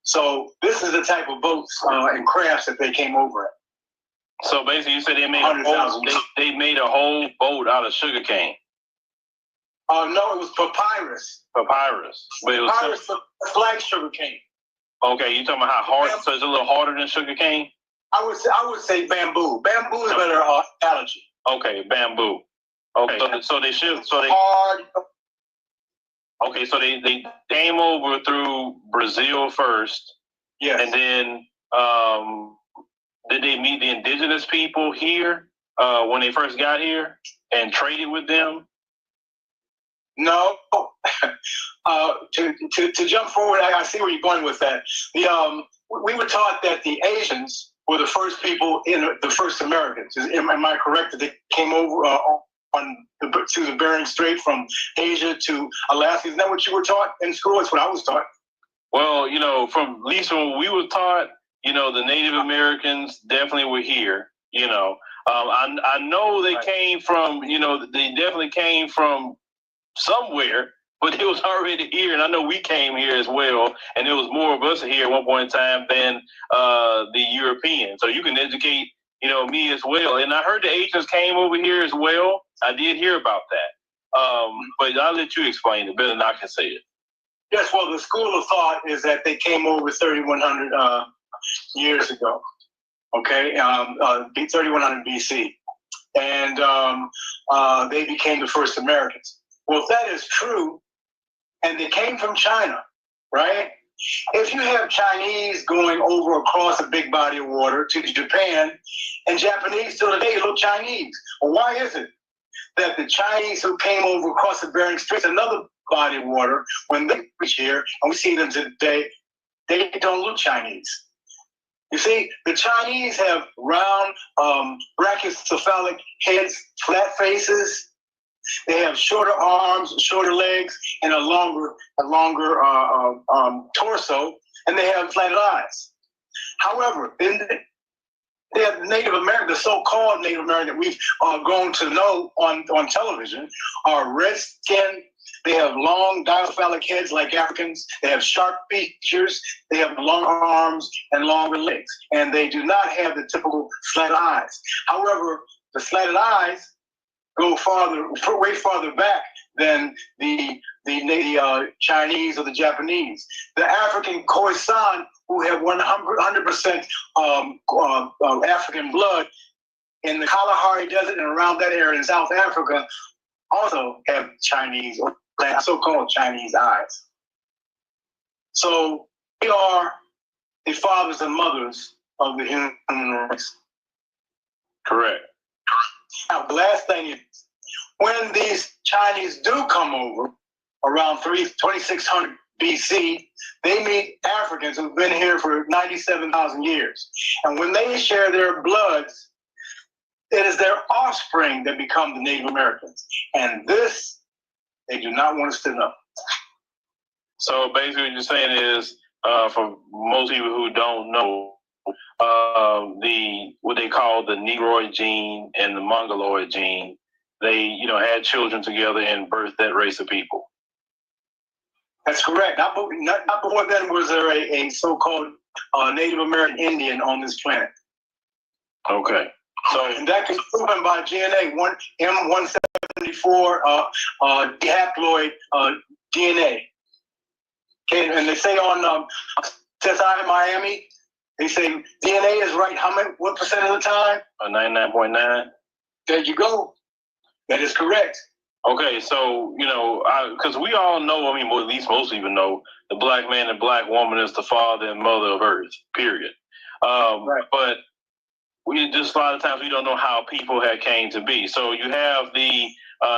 So this is the type of boats and crafts that they came over at. So basically, you said they made a whole boat out of sugarcane. No, it was papyrus. Papyrus. Papyrus, like sugarcane. Okay, you talking about how hard? So it's a little harder than sugar cane. I would say bamboo. Bamboo is better allergy. Okay, bamboo. Okay, so they should. So they hard. Okay, so they came over through Brazil first. Yes. And then did they meet the indigenous people here when they first got here and traded with them? No. To jump forward, I see where you're going with that. We were taught that the Asians were the first people the first Americans. Am I correct that they came over through the Bering Strait from Asia to Alaska? Isn't that what you were taught in school? That's what I was taught. Well, from at least when we were taught, the Native Americans definitely were here. I know they came from, they definitely came from somewhere, but it was already here, and I know we came here as well, and there was more of us here at one point in time than the Europeans. So you can educate, me as well. And I heard the Asians came over here as well. I did hear about that, but I'll let you explain it better than I can say it. Yes, well, the school of thought is that they came over 3,100 years ago. Okay, 3,100 BC, and they became the first Americans. Well, if that is true, and they came from China, right? If you have Chinese going over across a big body of water to Japan, and Japanese till today look Chinese, well, why is it that the Chinese who came over across the Bering Strait, another body of water, when they reach here, and we see them today, they don't look Chinese? You see, the Chinese have round, brachycephalic heads, flat faces. They have shorter arms, shorter legs, and a longer torso, and they have flat eyes. However, they have Native American, the so-called Native American that we've grown to know on television, are red skinned. They have long dicephalic heads like Africans. They have sharp features. They have long arms and longer legs, and they do not have the typical slanted eyes. However, the slanted eyes go way farther back than the Chinese or the Japanese. The African Khoisan, who have 100% African blood in the Kalahari Desert and around that area in South Africa, also have Chinese or so-called Chinese eyes. So we are the fathers and mothers of the human race. Correct. Now, the last thing is, when these Chinese do come over around 2600 BC, they meet Africans who've been here for 97,000 years. And when they share their bloods, it is their offspring that become the Native Americans. And this, they do not want us to know. So basically what you're saying is, for most people who don't know, what they call the Negroid gene and the Mongoloid gene, they had children together and birthed that race of people. That's correct. Not before then was there a so-called Native American Indian on this planet. Okay. So and that is proven by DNA, M174 dihaploid DNA. Okay, and they say on CSI Miami, they say DNA is right what percent of the time? 99.9. There you go. That is correct. Okay, so, because we all know, at least most people know, the black man and black woman is the father and mother of Earth, period. Right. But we just a lot of times we don't know how people came to be. So you have the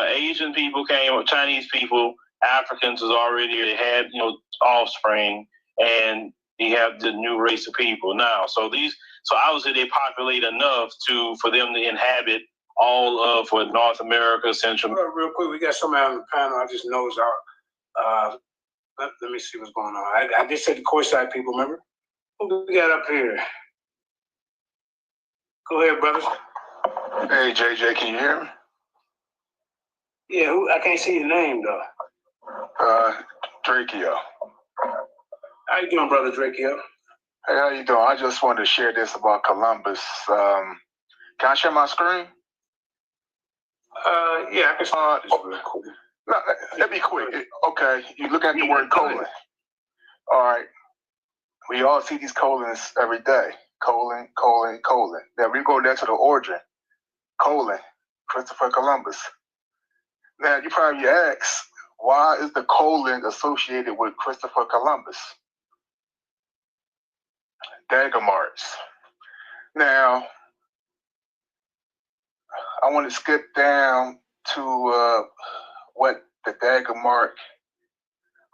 Asian people came, or Chinese people, Africans was already, they had, offspring, and you have the new race of people now. So obviously they populate enough for them to inhabit all of North America, Central. Real quick, we got somebody on the panel. I just noticed let me see what's going on. I just said the Khoisan people, remember? Who we got up here? Go ahead, brothers. Hey, JJ, can you hear me? Yeah, I can't see your name, though. Drakeo. How you doing, brother Drakeo? Hey, how you doing? I just wanted to share this about Columbus. Can I share my screen? Yeah, I can start this real quick. No, that'd be quick. Okay, you look at the word colon. All right. We all see these colons every day. Colon, colon, colon. Now we go down to the origin. Colon, Christopher Columbus. Now you probably ask, why is the colon associated with Christopher Columbus? Dagger marks. Now, I want to skip down to what the dagger mark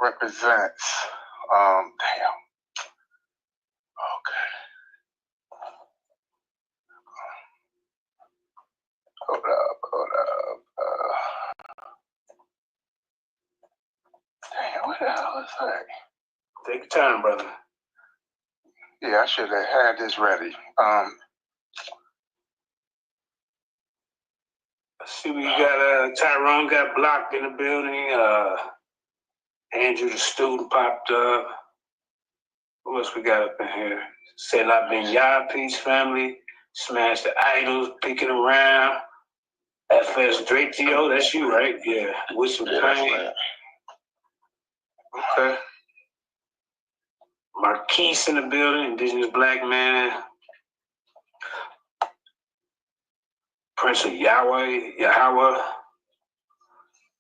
represents. Damn. Okay. Hold up. Damn, what the hell is that? Take your time, brother. Yeah, I should have had this ready. Let's see, we got Tyrone got blocked in the building. Andrew the student popped up. Who else we got up in here? Said I've been y'all peace family. Smash the idols, picking around. FS Drake T.O., that's you, right? Yeah. With some pain. Okay. Marquise in the building, Indigenous Blackman. Prince of Yahweh.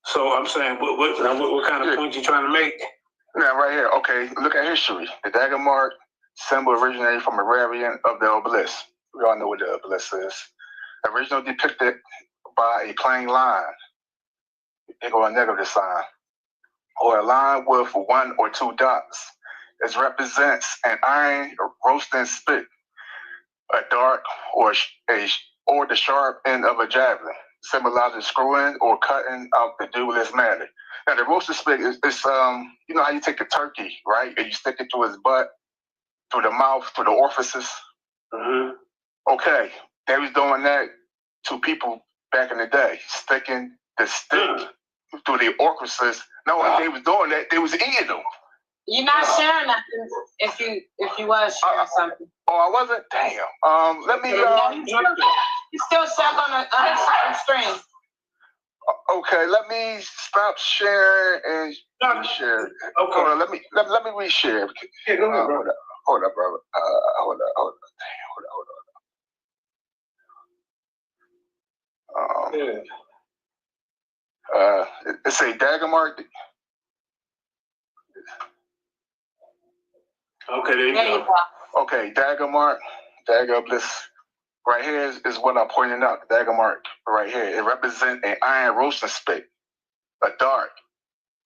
So I'm saying, what kind of point you trying to make? Now, right here, okay, look at history. The dagger mark symbol originated from a variant of the obelisk. We all know what the obelisk is. Originally depicted by a plain line, or a negative sign, or a line with one or two dots. It represents an iron roasting spit, a dart, or the sharp end of a javelin, symbolizing screwing or cutting out the duelist matter. Now, the roasted spit is you know how you take a turkey, right? And you stick it through his butt, through the mouth, through the orifices. Mm-hmm. Okay, they was doing that to people back in the day, sticking the stick through the orifices. No, when they was doing that, they was eating them. You're not sharing nothing if you was sharing something. Oh, I wasn't? Damn. Let me You still stuck on a string. Okay, let me stop sharing and share. Okay. Hold on, let me reshare. Yeah, go ahead, bro. Hold up, brother. Hold up. Damn, hold up. It's a dagger mark. Okay, there you go. Okay, dagger mark, dagger obelisk. Right here is what I'm pointing out, the dagger mark right here. It represents an iron roasting spit, a dart.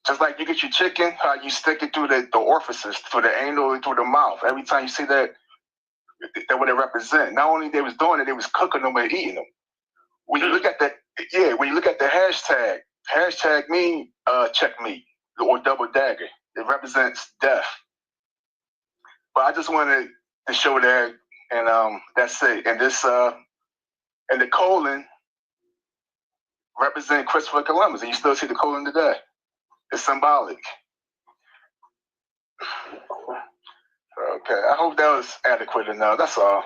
Just like you get your chicken, how you stick it through the orifices, through the anal and through the mouth. Every time you see that, that's what it represents. Not only they was doing it, they was cooking them and eating them. When you look at the hashtag mean checkmate or double dagger. It represents death. But I just wanted to show that, and that's it. And this, and the colon represent Christopher Columbus, and you still see the colon today. It's symbolic. Okay, I hope that was adequate enough. That's all.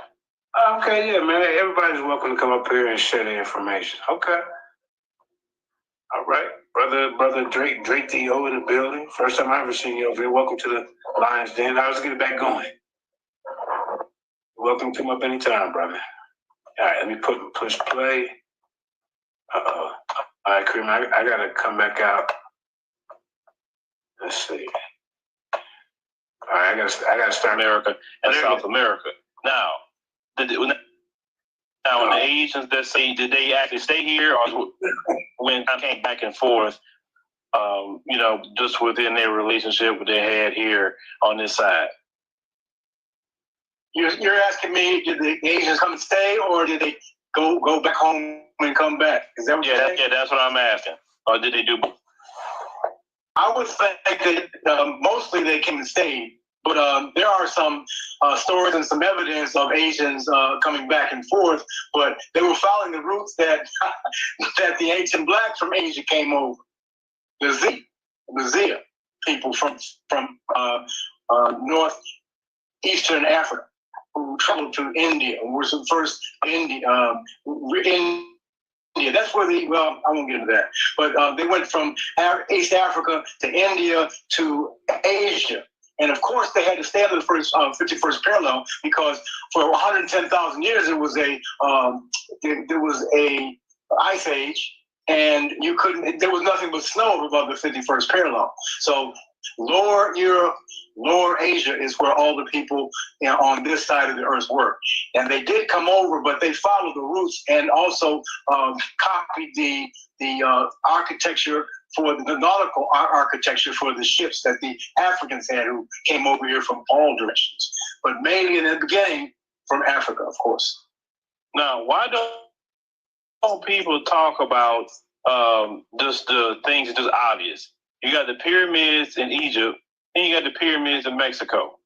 Okay, yeah, man. Everybody's welcome to come up here and share the information. Okay. All right, brother Drake T.O. in the building. First time I ever seen you over here. Welcome to the Lions Den. I was getting back going. Welcome to come up anytime, brother. All right, let me push play. All right, Kareem, I gotta come back out. Let's see. All right, I gotta start America and South America. Now, when the Asians that say, did they actually stay here, or when I came back and forth, just within their relationship that they had here on this side? You're asking me, did the Asians come and stay, or did they go back home and come back? Is that what you're saying? Yeah, that's what I'm asking. Or did they do both? I would think that mostly they came and stayed, but there are some stories and some evidence of Asians coming back and forth, but they were following the routes that that the ancient blacks from Asia came over. The Zia people from northeastern Africa, who traveled to India, were some first India. That's where I won't get into that, but they went from East Africa to India to Asia, And of course, they had to stay under the 51st parallel because for 110,000 years there was a ice age, and you couldn't. There was nothing but snow above the 51st parallel. So lower Europe, lower Asia is where all the people on this side of the earth were. And they did come over, but they followed the routes and also copied the architecture for the nautical architecture for the ships that the Africans had who came over here from all directions. But mainly in the beginning from Africa, of course. Now, why don't people talk about just the things that are just obvious? You got the pyramids in Egypt, and you got the pyramids in Mexico.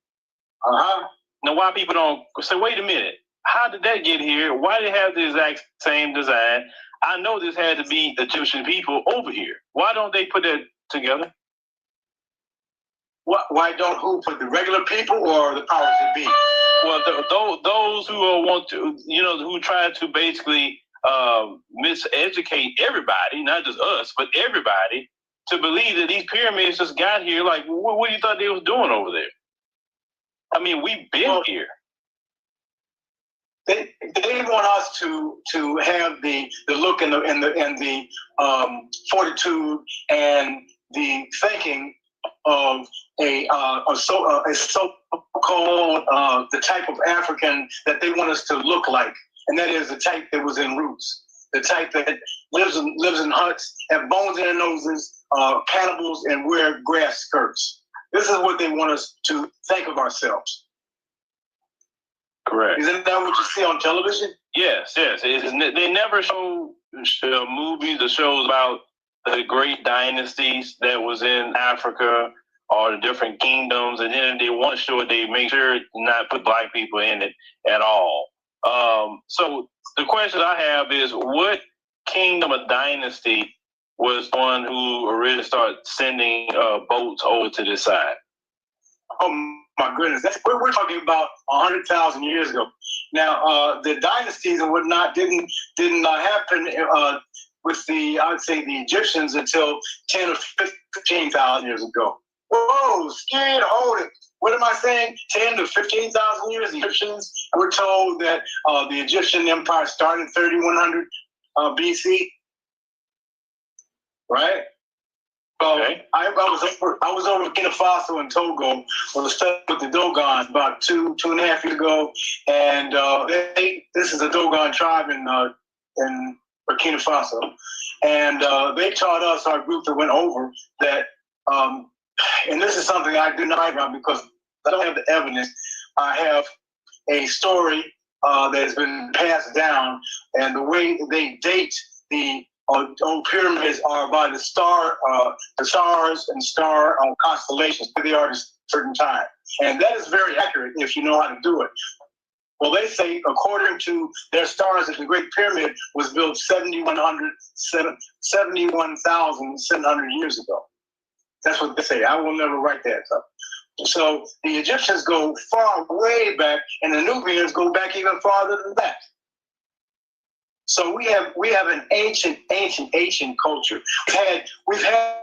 Now, why people don't say, wait a minute, how did that get here? Why did they have the exact same design? I know this had to be Egyptian people over here. Why don't they put that together? Why don't who put the regular people or the powers that be? Well, those who want to, who try to basically miseducate everybody, not just us, but everybody, to believe that these pyramids just got here. Like, what do you thought they was doing over there? I mean, we've been here. They want us to have the look and the fortitude and the thinking of a so-called the type of African that they want us to look like, and that is the type that was in roots, the type that lives in huts, have bones in their noses, cannibals, and wear grass skirts. This is what they want us to think of ourselves. Correct. Isn't that what you see on television? Yes. They never show movies or shows about the great dynasties that was in Africa or the different kingdoms, and then they want to show it. They make sure not put black people in it at all. So the question I have is, what kingdom or dynasty was the one who originally started sending boats over to this side? Oh my goodness, we're talking about 100,000 years ago. Now, the dynasties and whatnot didn't happen with the Egyptians until 10 or 15,000 years ago. Whoa, scared, hold it. What am I saying? 10 to 15,000 years. The Egyptians were told that the Egyptian empire started 3100 BC, right? Okay. I was over Burkina Faso and Togo on the study with the Dogons about two and a half years ago, and this is a Dogon tribe in Burkina Faso, and they taught us, our group that went over, that, and this is something I do not write about because I don't have the evidence. I have a story that has been passed down, and the way they date the old pyramids are by the stars and star constellations. They are at a certain time, and that is very accurate if you know how to do it. Well, they say, according to their stars, that the Great Pyramid was built 71,700 years ago. That's what they say. I will never write that up. So the Egyptians go far, way back, and the Nubians go back even farther than that. So we have an ancient culture. We've had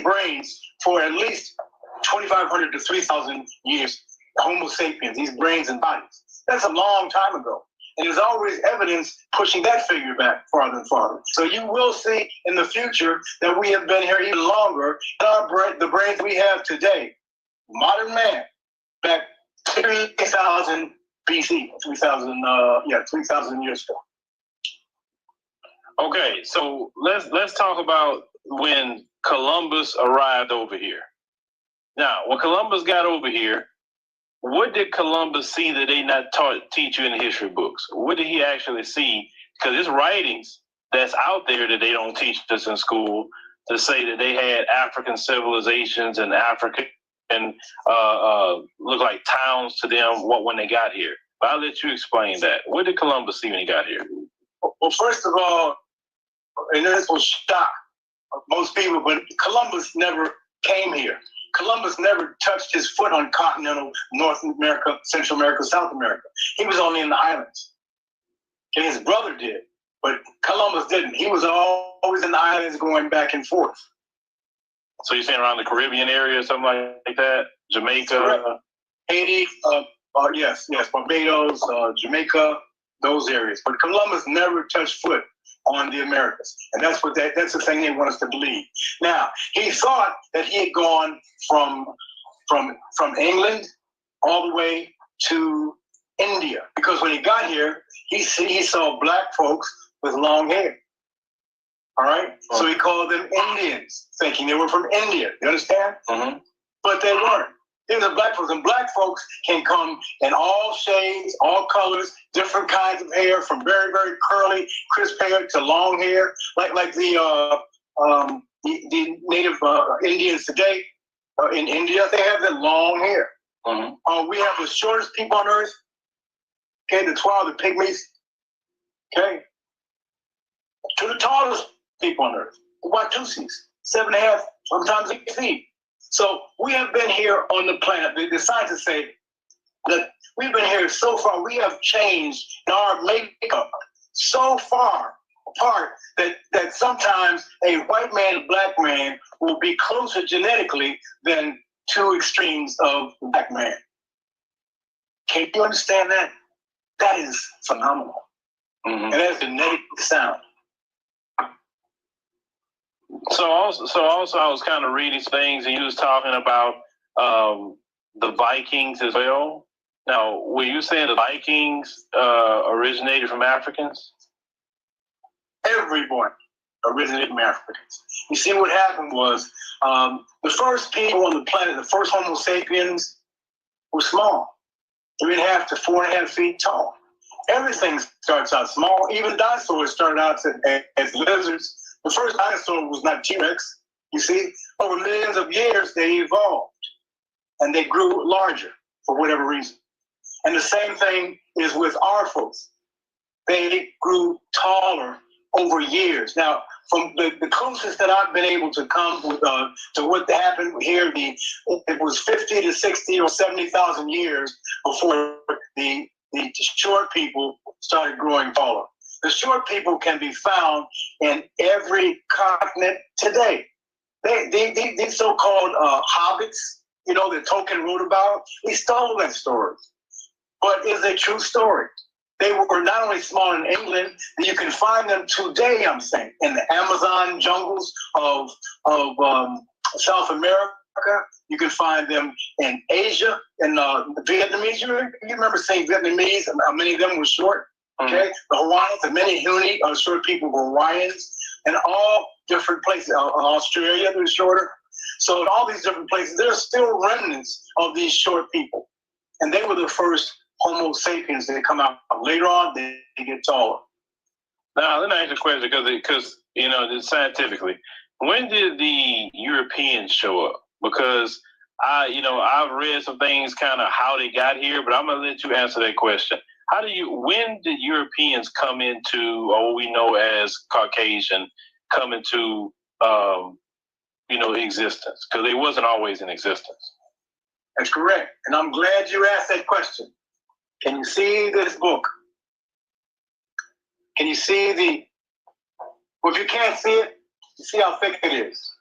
brains for at least 2,500 to 3,000 years. Homo sapiens, these brains and bodies. That's a long time ago. And there's always evidence pushing that figure back farther and farther. So you will see in the future that we have been here even longer. The brains we have today, modern man, back 3,000 BC, 3,000 years ago. Okay, so let's talk about when Columbus arrived over here. Now, when Columbus got over here, what did Columbus see that they not teach you in the history books? What did he actually see? Because there's writings that's out there that they don't teach us in school to say that they had African civilizations and African look like towns to them when they got here. But I'll let you explain that. What did Columbus see when he got here? Well, first of all, and this will shock most people, but Columbus never came here. Columbus never touched his foot on continental North America, Central America, South America. He was only in the islands. And his brother did, but Columbus didn't. He was always in the islands going back and forth. So you're saying around the Caribbean area or something like that? Jamaica? Haiti, yes, Barbados, Jamaica, those areas. But Columbus never touched foot on the Americas. And that's the thing they want us to believe. Now, he thought that he had gone from England all the way to India, because when he got here, he saw black folks with long hair. All right? Oh. So he called them Indians, thinking they were from India. You understand? Mm-hmm. But they weren't. These are black folks, and black folks can come in all shades, all colors, different kinds of hair, from very, very curly, crisp hair to long hair, like the native Indians today in India. They have that long hair. Mm-hmm. We have the shortest people on earth. Okay, the 12, the pygmies. Okay, to the tallest people on earth, the Watusis, 7.5, sometimes 8 feet. So we have been here on the planet. The scientists say that we've been here so far. We have changed in our makeup so far apart that sometimes a white man and black man will be closer genetically than two extremes of black man. Can you understand that? That is phenomenal. Mm-hmm. And that's genetic sound. So also, I was kind of reading things, and you was talking about the Vikings as well. Now, were you saying the Vikings originated from Africans? Everyone originated from Africans. You see, what happened was the first people on the planet, the first Homo sapiens, were small, 3.5 to 4.5 feet tall. Everything starts out small. Even dinosaurs started out as lizards. The first dinosaur was not T-Rex. You see, over millions of years, they evolved and they grew larger for whatever reason. And the same thing is with our folks. They grew taller over years. Now, from the closest that I've been able to come with, to what happened here, it was 50 to 60 or 70,000 years before the short people started growing taller. The short people can be found in every continent today. These so-called hobbits, you know, that Tolkien wrote about, he stole that story. But it's a true story. They were not only small in England, you can find them today, I'm saying, in the Amazon jungles of South America. You can find them in Asia, in Vietnamese. You remember saying Vietnamese, many of them were short. Okay, the Hawaiians, the many Huni, short people were Hawaiians, and all different places. Australia, they're shorter. So in all these different places, there are still remnants of these short people. And they were the first Homo sapiens that come out. Later on, they get taller. Now, let me ask you a question, because you know, scientifically, when did the Europeans show up? Because I've read some things, kind of how they got here, but I'm gonna let you answer that question. When did Europeans come into, or what we know as Caucasian, come into, existence? Because they wasn't always in existence. That's correct. And I'm glad you asked that question. Can you see this book? Can you see well, if you can't see it, you see how thick it is.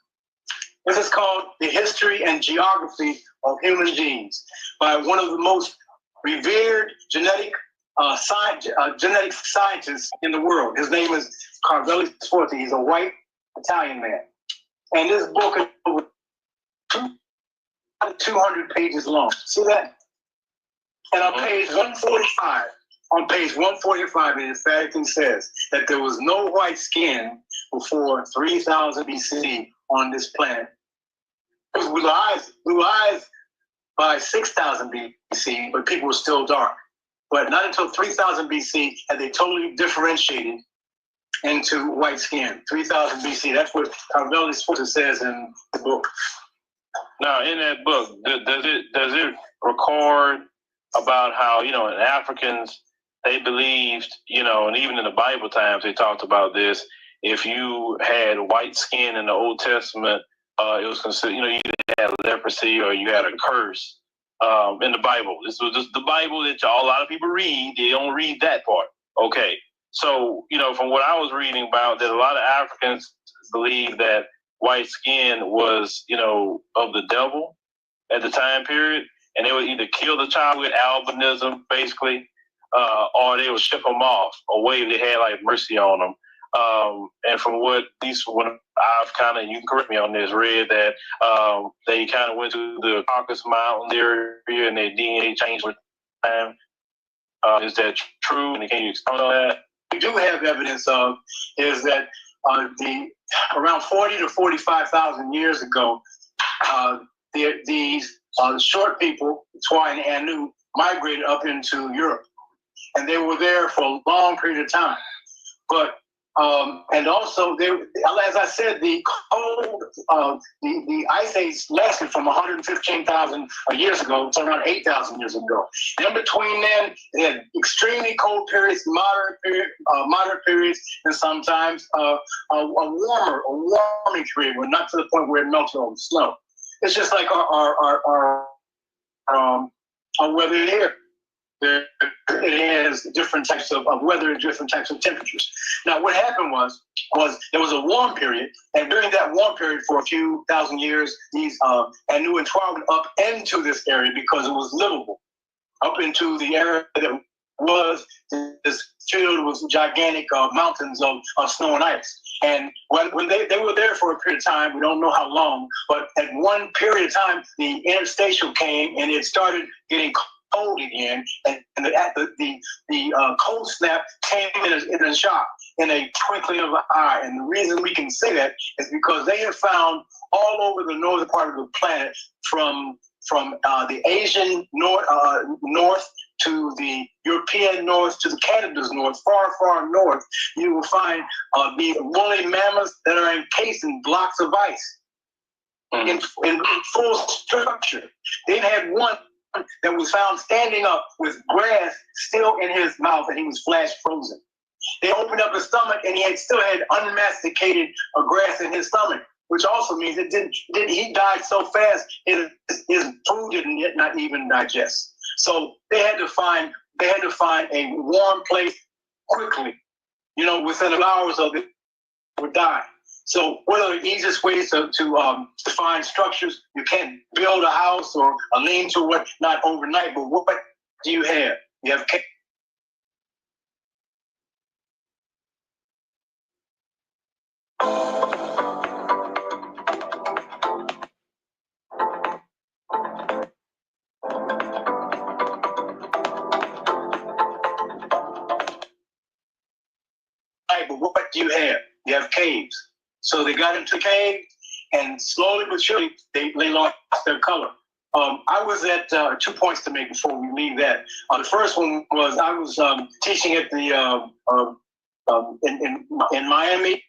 This is called The History and Geography of Human Genes by one of the most revered genetic scientists in the world. His name is Carvelli Sforzi. He's a white Italian man. And this book is over 200 pages long. See that? And on page 145, it emphatically says that there was no white skin before 3000 BC on this planet. There was blue eyes by 6000 BC, but people were still dark. But not until 3000 BC had they totally differentiated into white skin. 3000 BC, that's what Carvelli Sforzi says in the book. Now, in that book, does it record about how, in Africans, they believed, and even in the Bible times, they talked about this, if you had white skin in the Old Testament, it was considered, you either had leprosy or you had a curse. In the Bible. This was just the Bible that a lot of people read. They don't read that part. Okay. So, from what I was reading about, that a lot of Africans believe that white skin was, of the devil at the time period, and they would either kill the child with albinism, basically, or they would ship them off away if they had like mercy on them. And from what I've kind of, you can correct me on this, read that they kind of went to the Caucasus Mountains area and their DNA changed with time. Is that true? And can you explain on that? We do have evidence of is that around 40 to 45,000 years ago, these short people, Twa and Anu, migrated up into Europe, and they were there for a long period of time. But and also, as I said, the cold, the ice age lasted from 115,000 years ago to around 8,000 years ago. In between then, they had extremely cold periods, moderate periods, and sometimes a warming period, but not to the point where it melted all the snow. It's just like our weather here. It has different types of weather, different types of temperatures. Now, what happened was there was a warm period, and during that warm period for a few thousand years, these Anu and Twa went up into this area because it was livable, up into the area that was this filled with gigantic mountains of snow and ice. And when they were there for a period of time, we don't know how long, but at one period of time, the interstitial came and it started getting cold again, and the cold snap came in a shock, in a twinkling of an eye. And the reason we can say that is because they have found all over the northern part of the planet, from the Asian north to the European north to the Canada's north, far north, you will find these woolly mammoths that are encased in blocks of ice in full structure. They had one that was found standing up with grass still in his mouth, and he was flash frozen. They opened up his stomach, and he still had unmasticated grass in his stomach, which also means he died so fast his food didn't yet not even digest. So they had to find a warm place quickly, within hours of it would die. So one of the easiest ways to find structures, you can't build a house or a lean-to, not overnight, but what do you have? You have but what do you have? You have caves. So they got into caves, and slowly but surely, they lost their color. I was at 2 points to make before we leave that. The first one was I was teaching at the in Miami.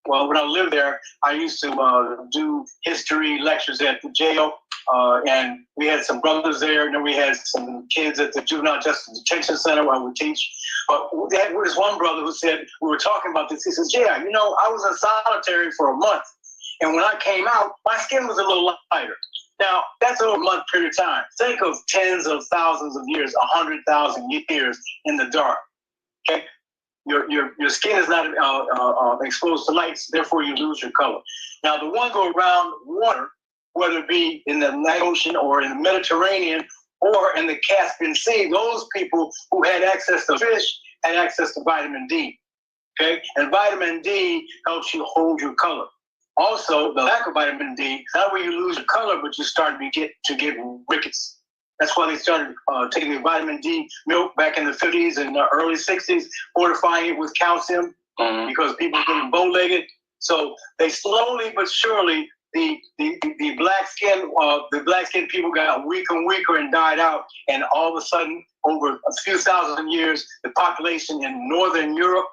Well, when I lived there, I used to do history lectures at the jail, and we had some brothers there, and then we had some kids at the Juvenile Justice Detention Center where I would teach. But there was one brother who said, we were talking about this, he says, yeah, I was in solitary for a month, and when I came out, my skin was a little lighter. Now, that's over a month period of time. Think of tens of thousands of years, 100,000 years in the dark, okay? Your skin is not exposed to lights, therefore you lose your color. Now, the one go around water, whether it be in the Atlantic Ocean or in the Mediterranean or in the Caspian Sea, those people who had access to fish had access to vitamin D. Okay, and vitamin D helps you hold your color. Also, the lack of vitamin D, not where you lose your color, but you start to get rickets. That's why they started taking the vitamin D milk back in the 50s and the early 60s, fortifying it with calcium because people were getting bow-legged. So they slowly but surely, the black skin people got weaker and weaker and died out. And all of a sudden, over a few thousand years, the population in Northern Europe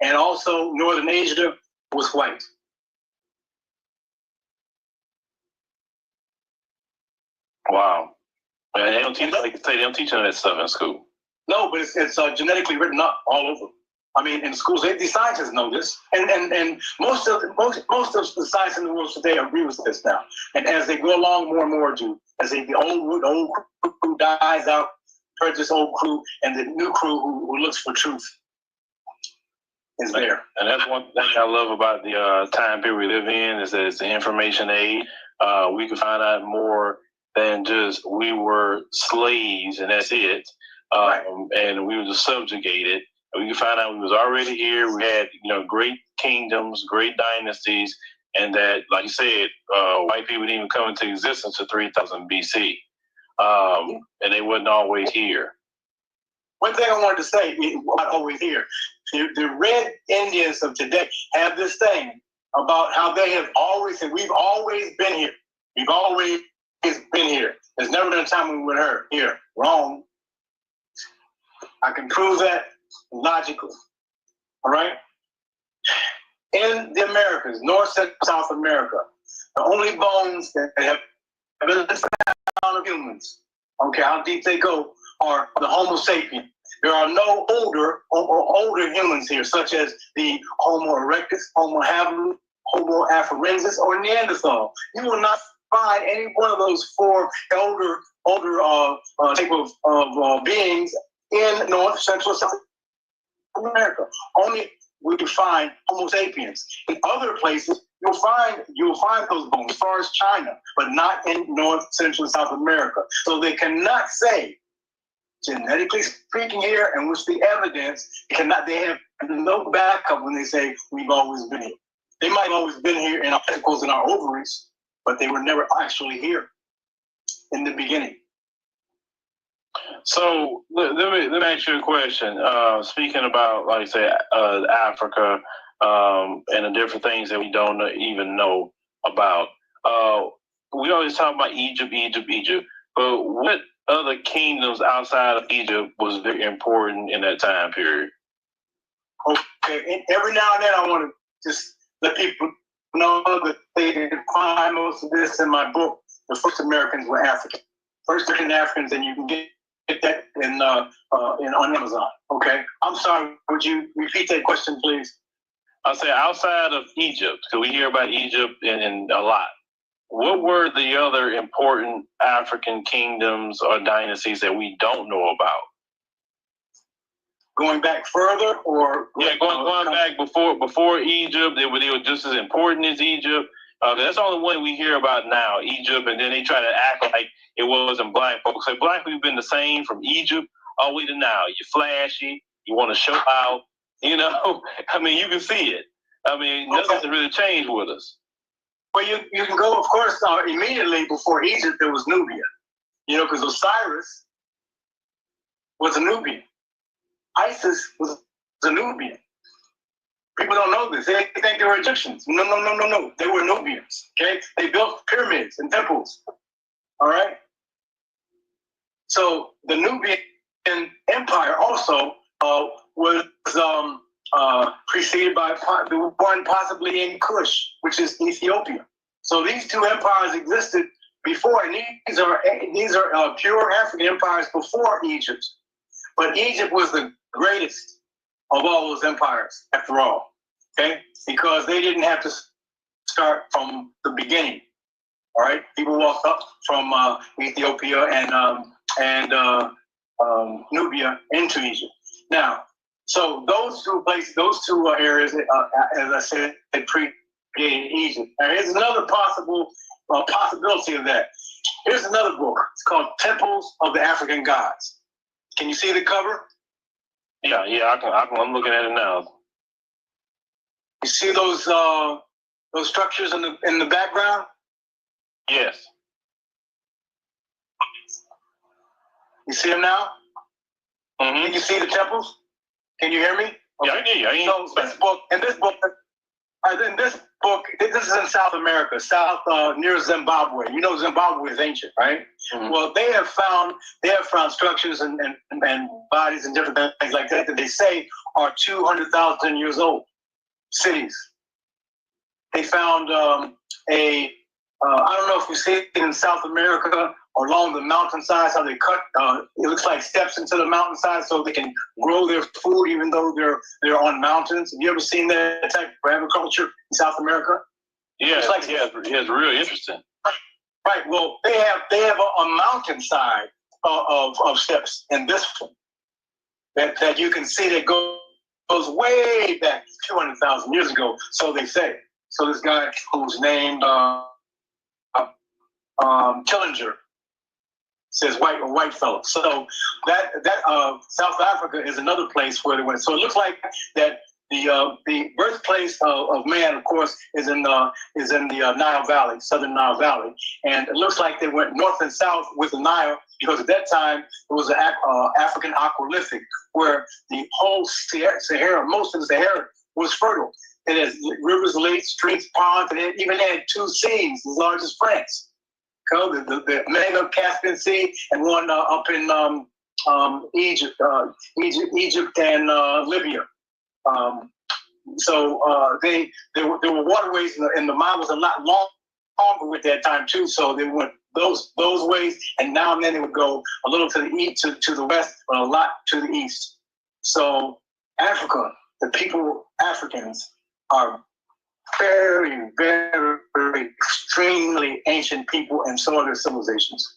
and also Northern Asia was white. Wow. And they don't teach, like you say, they don't teach that stuff in school. No, but it's genetically written up all over. I mean, in schools, the scientists know this, and most of the science in the world today agree with this now. And as they go along, more and more do. As the old crew dies out, purchase old crew, and the new crew who looks for truth. is there. And that's one thing I love about the time period we live in is that it's the information age. We can find out more than just we were slaves and that's it. And we were just subjugated. We can find out we was already here. We had, great kingdoms, great dynasties, and that, like you said, white people didn't even come into existence until 3000 BC. And they wasn't always here. One thing I wanted to say, not always here, the red Indians of today have this thing about how they have always, and we've always been here. We've always been here. There's never been a time when we were here. Wrong. I can prove that logically. All right? In the Americas, North, Central, South America, the only bones that have been found of humans, okay, how deep they go, are the Homo sapiens. There are no older humans here, such as the Homo erectus, Homo habilis, Homo afarensis, or Neanderthal. You will not find any one of those four older type of beings in North, Central, South America. Only we can find Homo sapiens. In other places, you'll find those bones, as far as China, but not in North, Central, South America. So they cannot say, genetically speaking here, and with the evidence, they have no backup when they say we've always been here. They might have always been here in our testicles and our ovaries, but they were never actually here in the beginning. So let me ask you a question. Speaking about, like I say, Africa and the different things that we don't even know about. We always talk about Egypt, but what other kingdoms outside of Egypt was very important in that time period? Okay, and every now and then I want to just let people know that they can find most of this in my book. The first Americans were African. First Africans, and you can get that on Amazon. Okay, I'm sorry. Would you repeat that question, please? I'll say outside of Egypt, because we hear about Egypt in a lot. What were the other important African kingdoms or dynasties that we don't know about? Going back further, or going back before Egypt, they were just as important as Egypt. That's the only one we hear about now, Egypt, and then they try to act like it wasn't black folks. So black people been the same from Egypt all the way to now. You're flashy, you want to show out, I mean, you can see it. I mean, nothing's really changed with us. Well, you can go, of course, immediately before Egypt, there was Nubia. Because Osiris was a Nubian. Isis was a Nubian. People don't know this. They think they were Egyptians. No. They were Nubians. Okay? They built pyramids and temples. All right? So the Nubian Empire also was preceded by the one possibly in Kush, which is Ethiopia. So these two empires existed before, and these are pure African empires before Egypt. But Egypt was the greatest of all those empires, after all, okay? Because they didn't have to start from the beginning. All right, people walked up from Ethiopia and Nubia into Egypt. Now, so those two places, those two areas, as I said, had predated Egypt. Now, here's another possibility of that. Here's another book. It's called Temples of the African Gods. Can you see the cover? Yeah, I'm looking at it now. You see those structures in the background? Yes. You see them now? Mm-hmm. Can you see the temples? Can you hear me? Okay. Yeah, I can hear you. So this is in South America, near Zimbabwe. You know Zimbabwe is ancient, right? Mm-hmm. Well, they have found structures and bodies and different things like that they say are 200,000 years old. Cities. They found I don't know if you see it in South America or along the mountainsides, how they cut, it looks like steps into the mountainside so they can grow their food even though they're on mountains. Have you ever seen that type of agriculture in South America? Yeah, it's really interesting. Right. Well, they have a mountainside of steps in this one that you can see that go goes way back 200,000 years ago, so they say. So this guy who's named Killinger says white fellow. So that South Africa is another place where they went. So it looks like that the birthplace of man, of course, is in the Nile Valley, southern Nile Valley, and it looks like they went north and south with the Nile because at that time it was an African aquilithic where the whole Sahara, most of the Sahara, was fertile. It has rivers, lakes, streams, ponds, and it even had two seas as large as France. The mega Caspian Sea and one up in Egypt and Libya. So there were waterways, and the Nile was a lot longer at that time too. So they went those ways, and now and then they would go a little to the east, to the west, but a lot to the east. So Africa, Africans are very, very, very extremely ancient people, and so are their civilizations.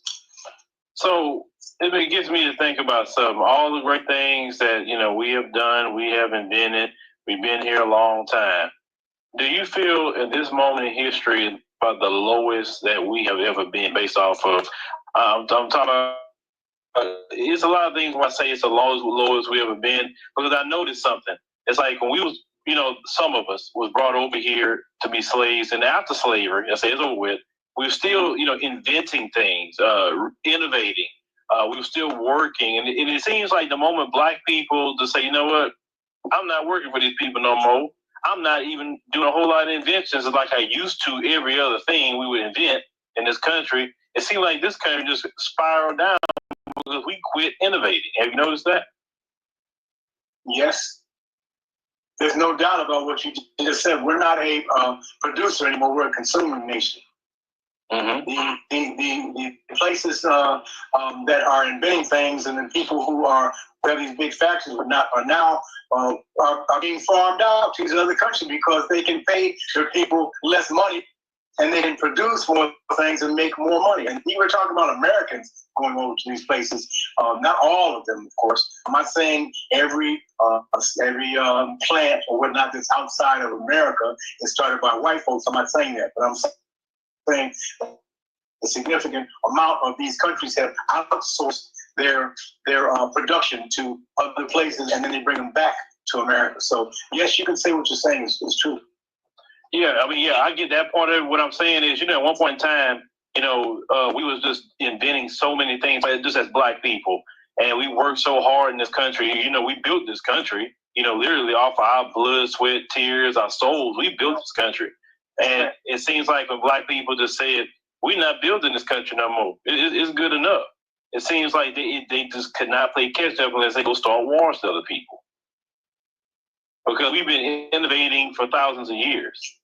So it gets me to think about something. All the great things that we have done, we have invented. We've been here a long time. Do you feel at this moment in history about the lowest that we have ever been based off of? I'm talking about. It's a lot of things when I say it's the lowest we ever been, because I noticed something. It's like when we was, some of us was brought over here to be slaves, and after slavery, I say it's over with, we were still, inventing things, innovating. We were still working, and it seems like the moment Black people just say, you know what, I'm not working for these people no more. I'm not even doing a whole lot of inventions like I used to every other thing we would invent in this country. It seems like this country just spiraled down because we quit innovating. Have you noticed that? Yes. There's no doubt about what you just said. We're not a producer anymore. We're a consuming nation. Mm-hmm. The places that are inventing things, and the people who have these big factories are now being farmed out to these other countries because they can pay their people less money, and they can produce more things and make more money. And we were talking about Americans going over to these places. Not all of them, of course. I'm not saying every plant or whatnot that's outside of America is started by white folks. I'm not saying that, but I'm saying a significant amount of these countries have outsourced their production to other places, and then they bring them back to America. So yes, you can say what you're saying is true. Yeah, I get that part of it. What I'm saying is, at one point in time, we was just inventing so many things, just as Black people, and we worked so hard in this country. We built this country, literally off of our blood, sweat, tears, our souls. We built this country, and it seems like when Black people just said, "We're not building this country no more. It's good enough." It seems like they just could not play catch up unless they go start wars to other people, because we've been innovating for thousands of years.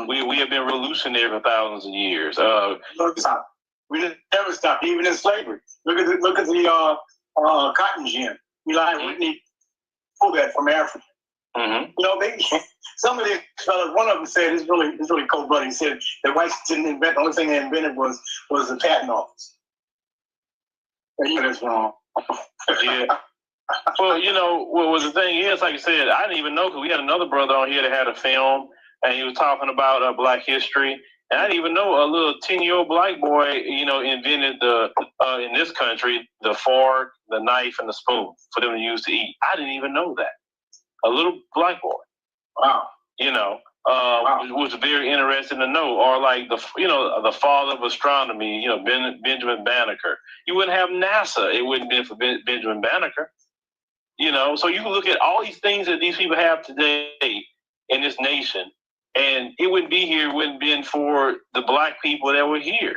We have been revolutionary for thousands of years. We didn't ever stop, even in slavery. Look at the cotton gin. We pull that from Africa. Mm-hmm. Some of these fellas, one of them said, it's really cold-blooded. He said the whites didn't invent. The only thing they invented was the patent office. That's wrong. Yeah. Well, the thing is, like I said, I didn't even know, because we had another brother on here that had a film, and he was talking about Black history. And I didn't even know a little 10-year-old Black boy, invented in this country, the fork, the knife, and the spoon for them to use to eat. I didn't even know that. A little Black boy. Wow. Was very interesting to know. Or like the father of astronomy, Benjamin Banneker. You wouldn't have NASA. It wouldn't have been for Benjamin Banneker. So you can look at all these things that these people have today in this nation, and it wouldn't be here, it wouldn't have been for the Black people that were here.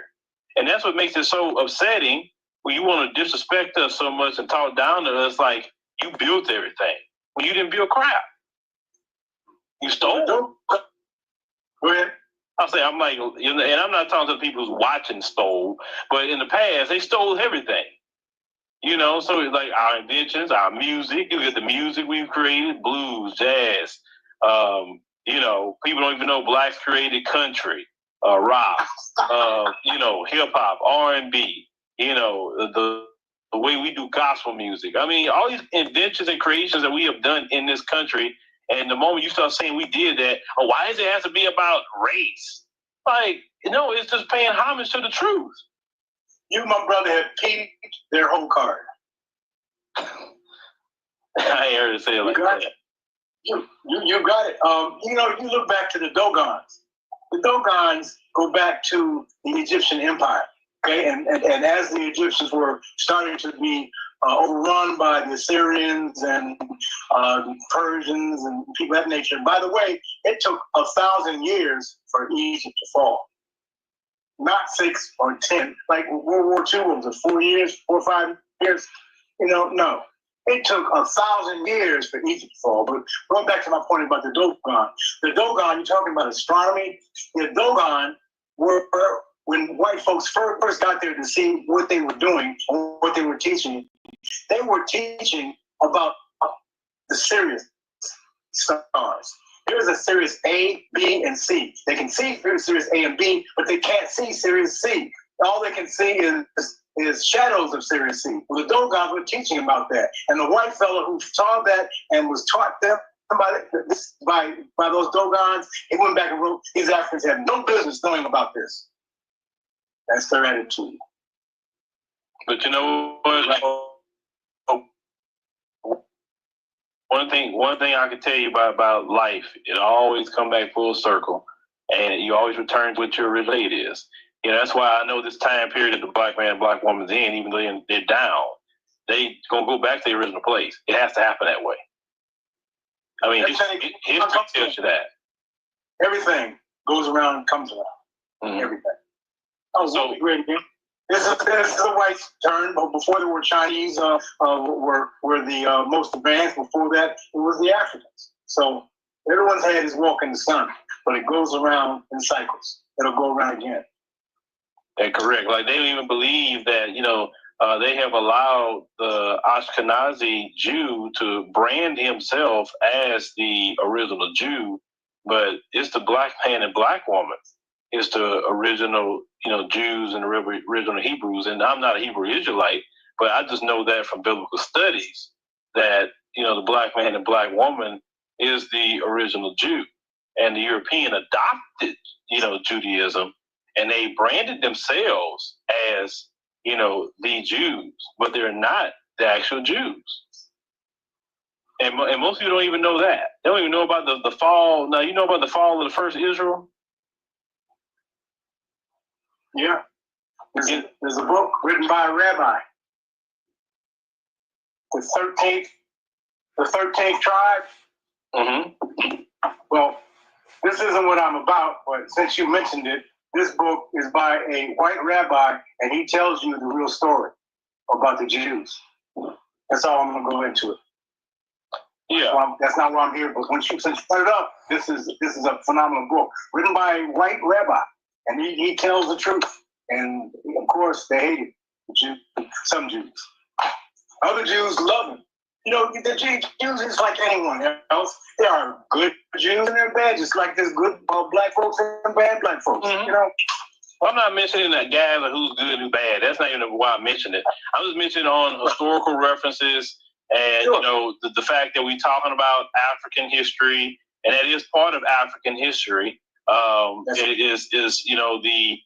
And that's what makes it so upsetting when you want to disrespect us so much and talk down to us like you built everything when you didn't build crap. You stole. Go ahead. I'm like, and I'm not talking to the people who's watching stole, but in the past, they stole everything. So like our inventions, our music, you get the music we've created, blues, jazz. People don't even know Blacks created country, rock, hip hop, R&B, the the way we do gospel music. I mean, all these inventions and creations that we have done in this country, and the moment you start saying we did that, oh, why does it have to be about race? Like, it's just paying homage to the truth. You, my brother, have peaked their whole card. I ain't heard it say it like that. You got it. You look back to the Dogons. The Dogons go back to the Egyptian Empire. Okay, and as the Egyptians were starting to be overrun by the Assyrians and Persians and people of that nature. By the way, it took 1,000 years for Egypt to fall. Not 6 or 10. Like World War II, what was it, 4 years, 4 or 5 years? No. It took 1,000 years for Egypt to fall. But going back to my point about the Dogon. The Dogon, you're talking about astronomy. The Dogon were, when white folks first got there to see what they were doing or what they were teaching about the Sirius stars. There's a Sirius A, B, and C. They can see Sirius A and B, but they can't see Sirius C. All they can see is shadows of Sirius C. Well, the Dogons were teaching about that. And the white fellow who saw that and was taught them by those Dogons, he went back and wrote, these Africans have no business knowing about this. That's their attitude. But you know what? One thing I can tell you about life, it always come back full circle, and you always return to what your relate is. That's why I know this time period that the black man and black woman's in, even though they're down, they gonna go back to the original place. It has to happen that way. I mean, history tells you that. Everything goes around and comes around. Mm-hmm. Everything. Oh, so great again. This is the whites' turn, but before there were Chinese, were the most advanced. Before that, it was the Africans. So everyone's head is walking the sun, but it goes around in cycles. It'll go around again. That's correct. Like they don't even believe that, they have allowed the Ashkenazi Jew to brand himself as the original Jew, but it's the black man and black woman. It's the original, Jews and the original Hebrews. And I'm not a Hebrew Israelite, but I just know that from biblical studies that, the black man and black woman is the original Jew. And the European adopted, Judaism, and they branded themselves as, the Jews, but they're not the actual Jews. And most people don't even know that. They don't even know about the fall. Now, you know about the fall of the first Israel? Yeah. There's a book written by a rabbi. The 13th tribe. Mm-hmm. Well, this isn't what I'm about, but since you mentioned it, this book is by a white rabbi, and he tells you the real story about the Jews. That's all I'm going to go into it. Yeah. That's not why I'm here, but since you put it up, this is a phenomenal book written by a white rabbi, and he tells the truth. And of course, they hate him. Some Jews. Other Jews love him. The Jews is like anyone else. There are good Jews and they're bad, just like there's good black folks and bad black folks. Mm-hmm. Well, I'm not mentioning that guys are who's good and who's bad. That's not even why I mentioned it. I'm just mentioning on historical references and, sure. The fact that we're talking about African history, and that is part of African history. It is the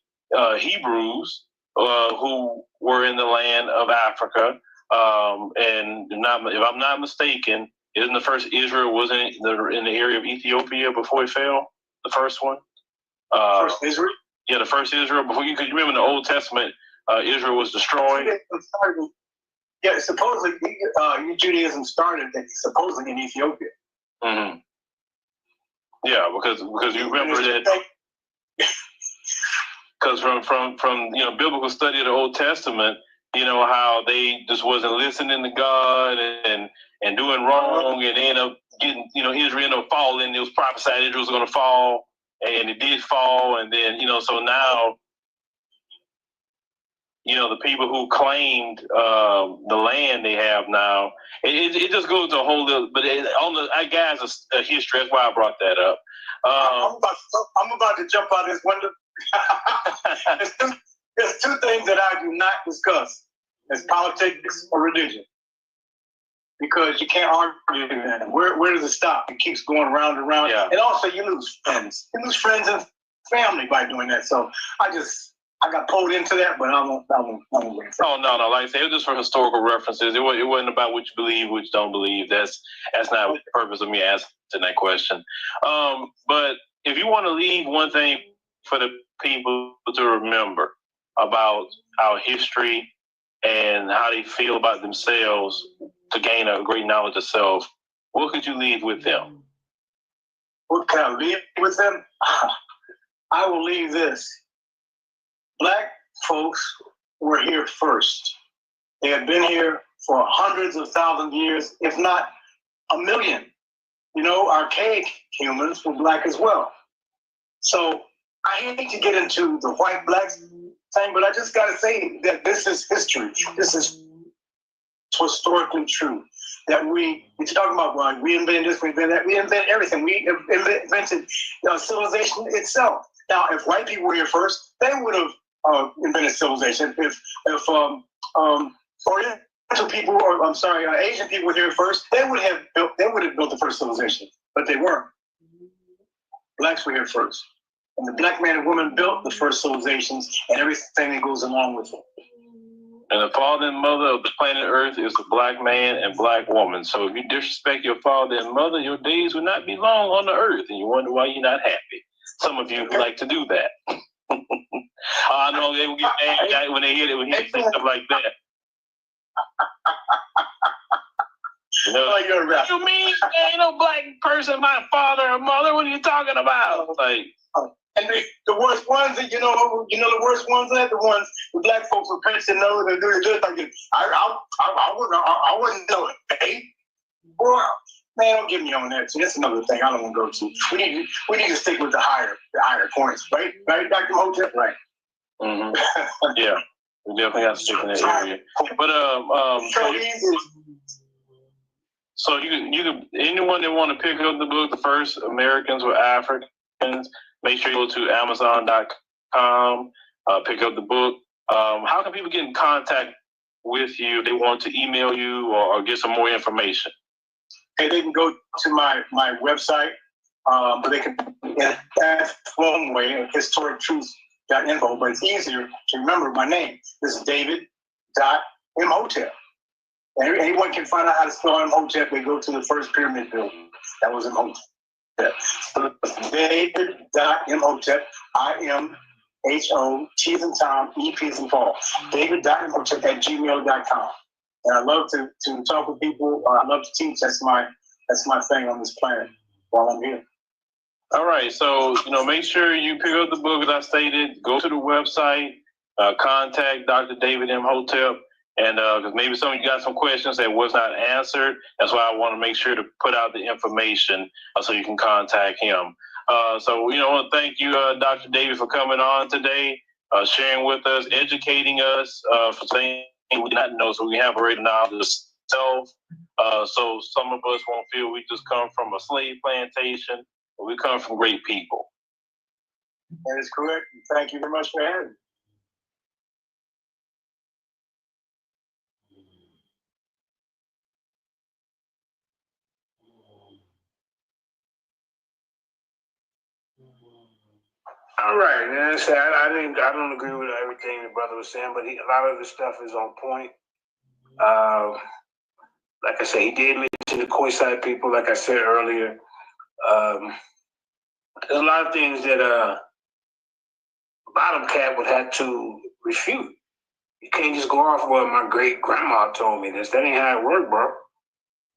Hebrews who were in the land of Africa. And if I'm not mistaken, isn't the first Israel wasn't in the area of Ethiopia before it fell? The first one? First Israel? Yeah, the first Israel. Because you remember in the Old Testament, Israel was destroyed. Yeah, supposedly Judaism started supposedly in Ethiopia. Mm-hmm. Yeah, because you remember that. Because from biblical study of the Old Testament, how they just wasn't listening to God and doing wrong, and they end up getting, Israel ended up falling. It was prophesied Israel was going to fall, and it did fall. And then, so now, the people who claimed the land they have now, it just goes to a whole little, but I guys a history. That's why I brought that up. I'm about to jump out this window. There's two things that I do not discuss. It's politics or religion. Because you can't argue that. Where does it stop? It keeps going round and round. Yeah. And also you lose friends. You lose friends and family by doing that. So I got pulled into that, but I won't Oh, no. Like I said, it was just for historical references. It wasn't about what you believe, what you don't believe. That's not the purpose of me asking that question. But if you want to leave one thing for the people to remember about our history and how they feel about themselves to gain a great knowledge of self, what could you leave with them? What can I leave with them? I will leave this. Black folks were here first. They have been here for hundreds of thousands of years, if not a million. You know, archaic humans were black as well. So I hate to get into the white-black thing, but I just got to say that this is history. This is historically true. That we talking about, well, we invented this, we invented that, we invented everything. We invented civilization itself. Now, if white people were here first, they would have invented civilization. If Oriental people, or I'm sorry, Asian people were here first, they would have built the first civilization, but they weren't. Blacks were here first. And the black man and woman built the first civilizations and everything that goes along with it. And the father and mother of the planet Earth is a black man and black woman. So if you disrespect your father and mother, your days will not be long on the earth, and you wonder why you're not happy. Some of you like to do that. I know they will get mad when they hear stuff like that. You know, like, you mean there ain't no black person, my father or mother? What are you talking about? Like, and the worst ones, the worst ones are the ones the black folks were pinch their nose and do it like I wouldn't know it. Hey, boy, man, don't get me on that. So that's another thing I don't want to go to. We need to stick with the higher points, right? Right, Dr. Motep? Right. Mm-hmm. Yeah, we definitely have to stick in that area. But so you can anyone that want to pick up the book, The First Americans Were Africans, make sure you go to Amazon.com, pick up the book. How can people get in contact with you if they want to email you or get some more information? Okay, they can go to my website, but they can, that's one way, historictruth.info, but it's easier to remember my name. This is David.Imhotep. And anyone can find out how to spell Imhotep. They go to the first pyramid building. That was Imhotep. So David.Imhotep, IMHO, T as in Tom, EP as in Paul. David.Imhotep @gmail.com. And I love to talk with people. I love to teach. That's my thing on this planet while I'm here. All right. So, make sure you pick up the book as I stated. Go to the website, contact Dr. David Imhotep. And because maybe some of you got some questions that was not answered. That's why I want to make sure to put out the information so you can contact him. So, I want to thank you, Dr. David, for coming on today, sharing with us, educating us for things we did not know, so we have already knowledge of self. So some of us won't feel we just come from a slave plantation, but we come from great people. That is correct. Thank you very much for having me. All right, man. So I don't agree with everything the brother was saying, but a lot of the stuff is on point. Like I said, he did mention the courtside people. Like I said earlier, there's a lot of things that bottom cat would have to refute. You can't just go off what my great grandma told me. That ain't how it works, bro.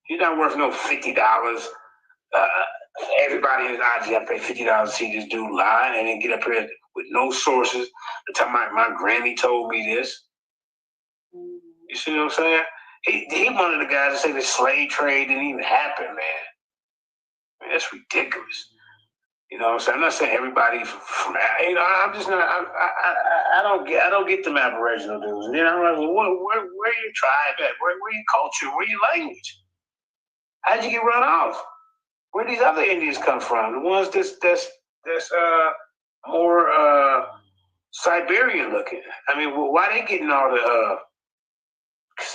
You're not worth no $50. Everybody in IG, I pay $50 to see this dude lie and then get up here with no sources. The time my granny told me this. You see what I'm saying? He one of the guys that say the slave trade didn't even happen, man. I mean, that's ridiculous. You know what I'm saying? I'm not saying everybody from I'm just not. I don't get them Aboriginal dudes. And then I'm like, well, where your tribe at? Where your culture? Where your language? How'd you get run off? Where these other Indians come from? The ones that's more Siberian looking. I mean, why they getting all the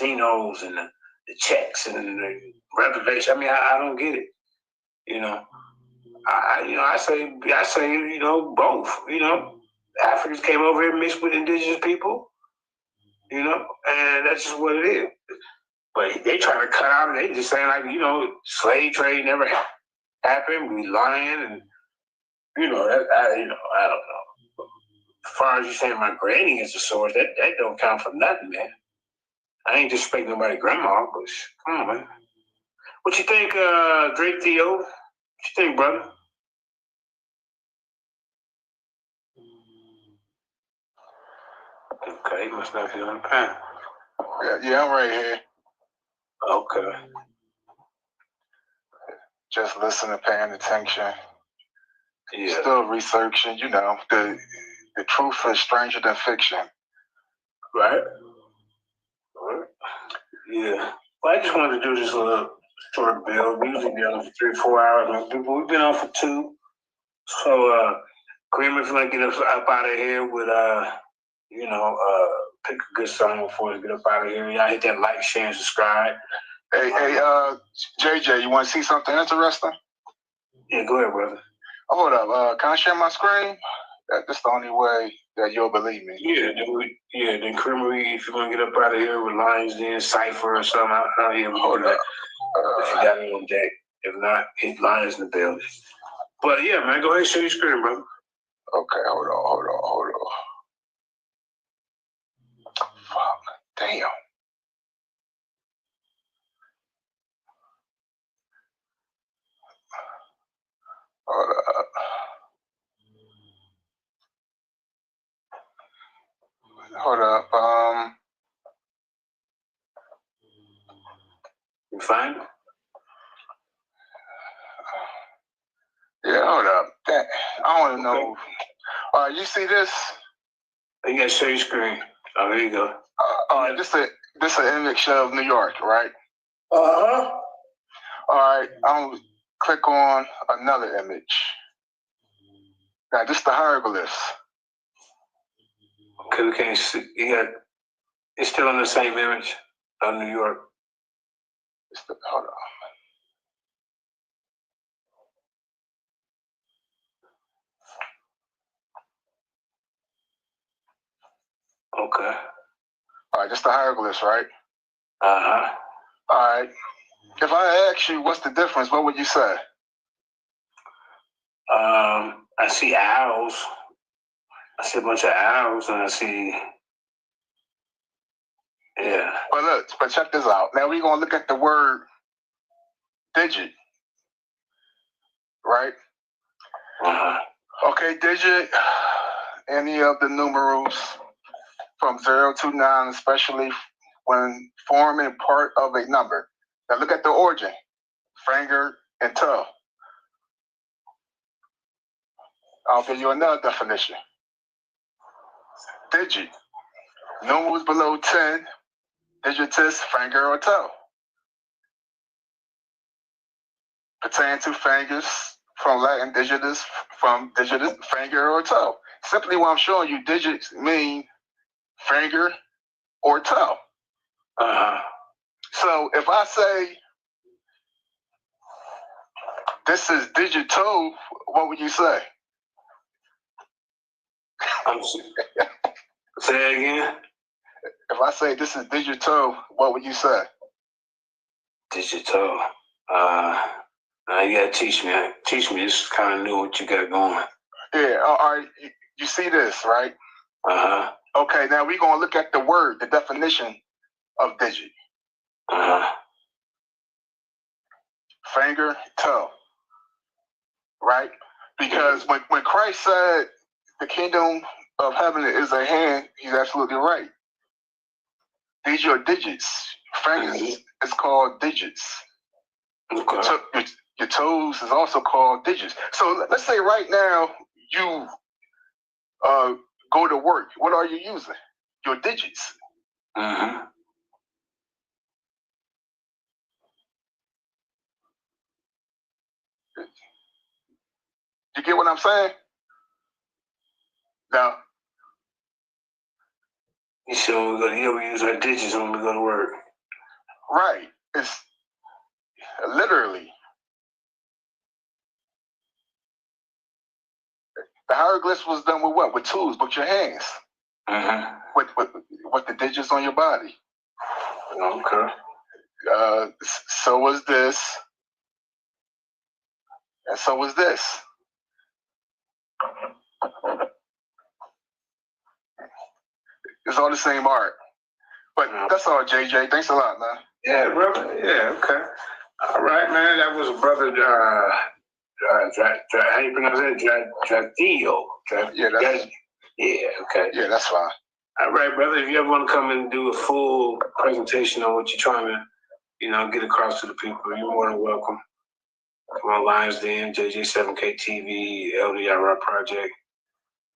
casinos and the checks and the reservation. I mean, I don't get it. I say, both. Africans came over here mixed with indigenous people, and that's just what it is. But they trying to cut out, and they just saying like, slave trade never happened. We lying, and I don't know. As far as you saying my granny is the source, that don't count for nothing, man. I ain't disrespecting nobody, grandma, but come on, man. What you think, Drake Theo? What you think, brother? Okay, he must not be on the pen. Yeah, I'm right here. Okay. Just listening, paying attention. Yeah. Still researching, the truth is stranger than fiction. Right? Yeah. Well, I just wanted to do this little short build. We usually be on for 3 or 4 hours. We've been on for 2. So, Cream, if you want to get us up out of here with, pick a good song before we get up out of here. Y'all hit that like, share, and subscribe. Hey, JJ, you want to see something interesting? Yeah, go ahead, brother. Hold up. Can I share my screen? That's the only way that you'll believe me. Yeah, then Creamery, if you want to get up out of here with Lions Den, Cypher or something, I'll hear hold up. If you got me on deck. If not, hit Lions in the building. But yeah, man, go ahead and share your screen, brother. Okay, hold on. Fuck, damn. Hold up. You fine? Yeah, hold up. I want to know. You see this? You got to share your screen. Oh, there you go. This an image of New York, right? Uh-huh. All right, I'm going to click on another image. Now, this is the hieroglyphs. Okay, we can't see. It's still on the same image of New York. Hold on. Okay. All right, this is the hieroglyphs, right? Uh-huh. All right. If I ask you what's the difference, what would you say? I see owls. I see a bunch of owls, and I see... Yeah. But check this out. Now we're going to look at the word digit, right? Uh-huh. Okay, digit, any of the numerals from 0 to 9, especially when forming part of a number. Now look at the origin, finger and toe. I'll give you another definition. Digit, numerals below 10, digitus, finger or toe. Pertain to fingers, from Latin digitus, from digitus, finger or toe. Simply what I'm showing you, digits mean finger or toe. So if I say this is digit toe, what would you say? Say that again. If I say this is digit toe, what would you say? Digit toe. Now you gotta teach me. This is kind of new what you got going. Yeah. All right. You see this, right? Uh-huh. Okay. Now we're gonna look at the word, the definition of digit. Uh-huh. Finger, toe. Right? Because when Christ said the kingdom of heaven is at hand, he's absolutely right. These are digits. Fingers is called digits. Okay. Your toes is also called digits. So let's say right now you go to work. What are you using? Your digits. Uh-huh. You get what I'm saying? Now. So we use our digits when we go to work. Right. It's literally. The hieroglyphs was done with what? With tools, with your hands. Mm-hmm. With the digits on your body. Okay. So was this. And so was this. It's all the same art. But that's all, JJ. Thanks a lot, man. Yeah, brother. Yeah, okay. All right, man. That was a brother, how you pronounce that? Jadillo. Okay. Yeah, that's fine. All right, brother. If you ever want to come and do a full presentation on what you're trying to, get across to the people, you're more than welcome. Come on, Lions Den, JJ7K TV, LDRR Project.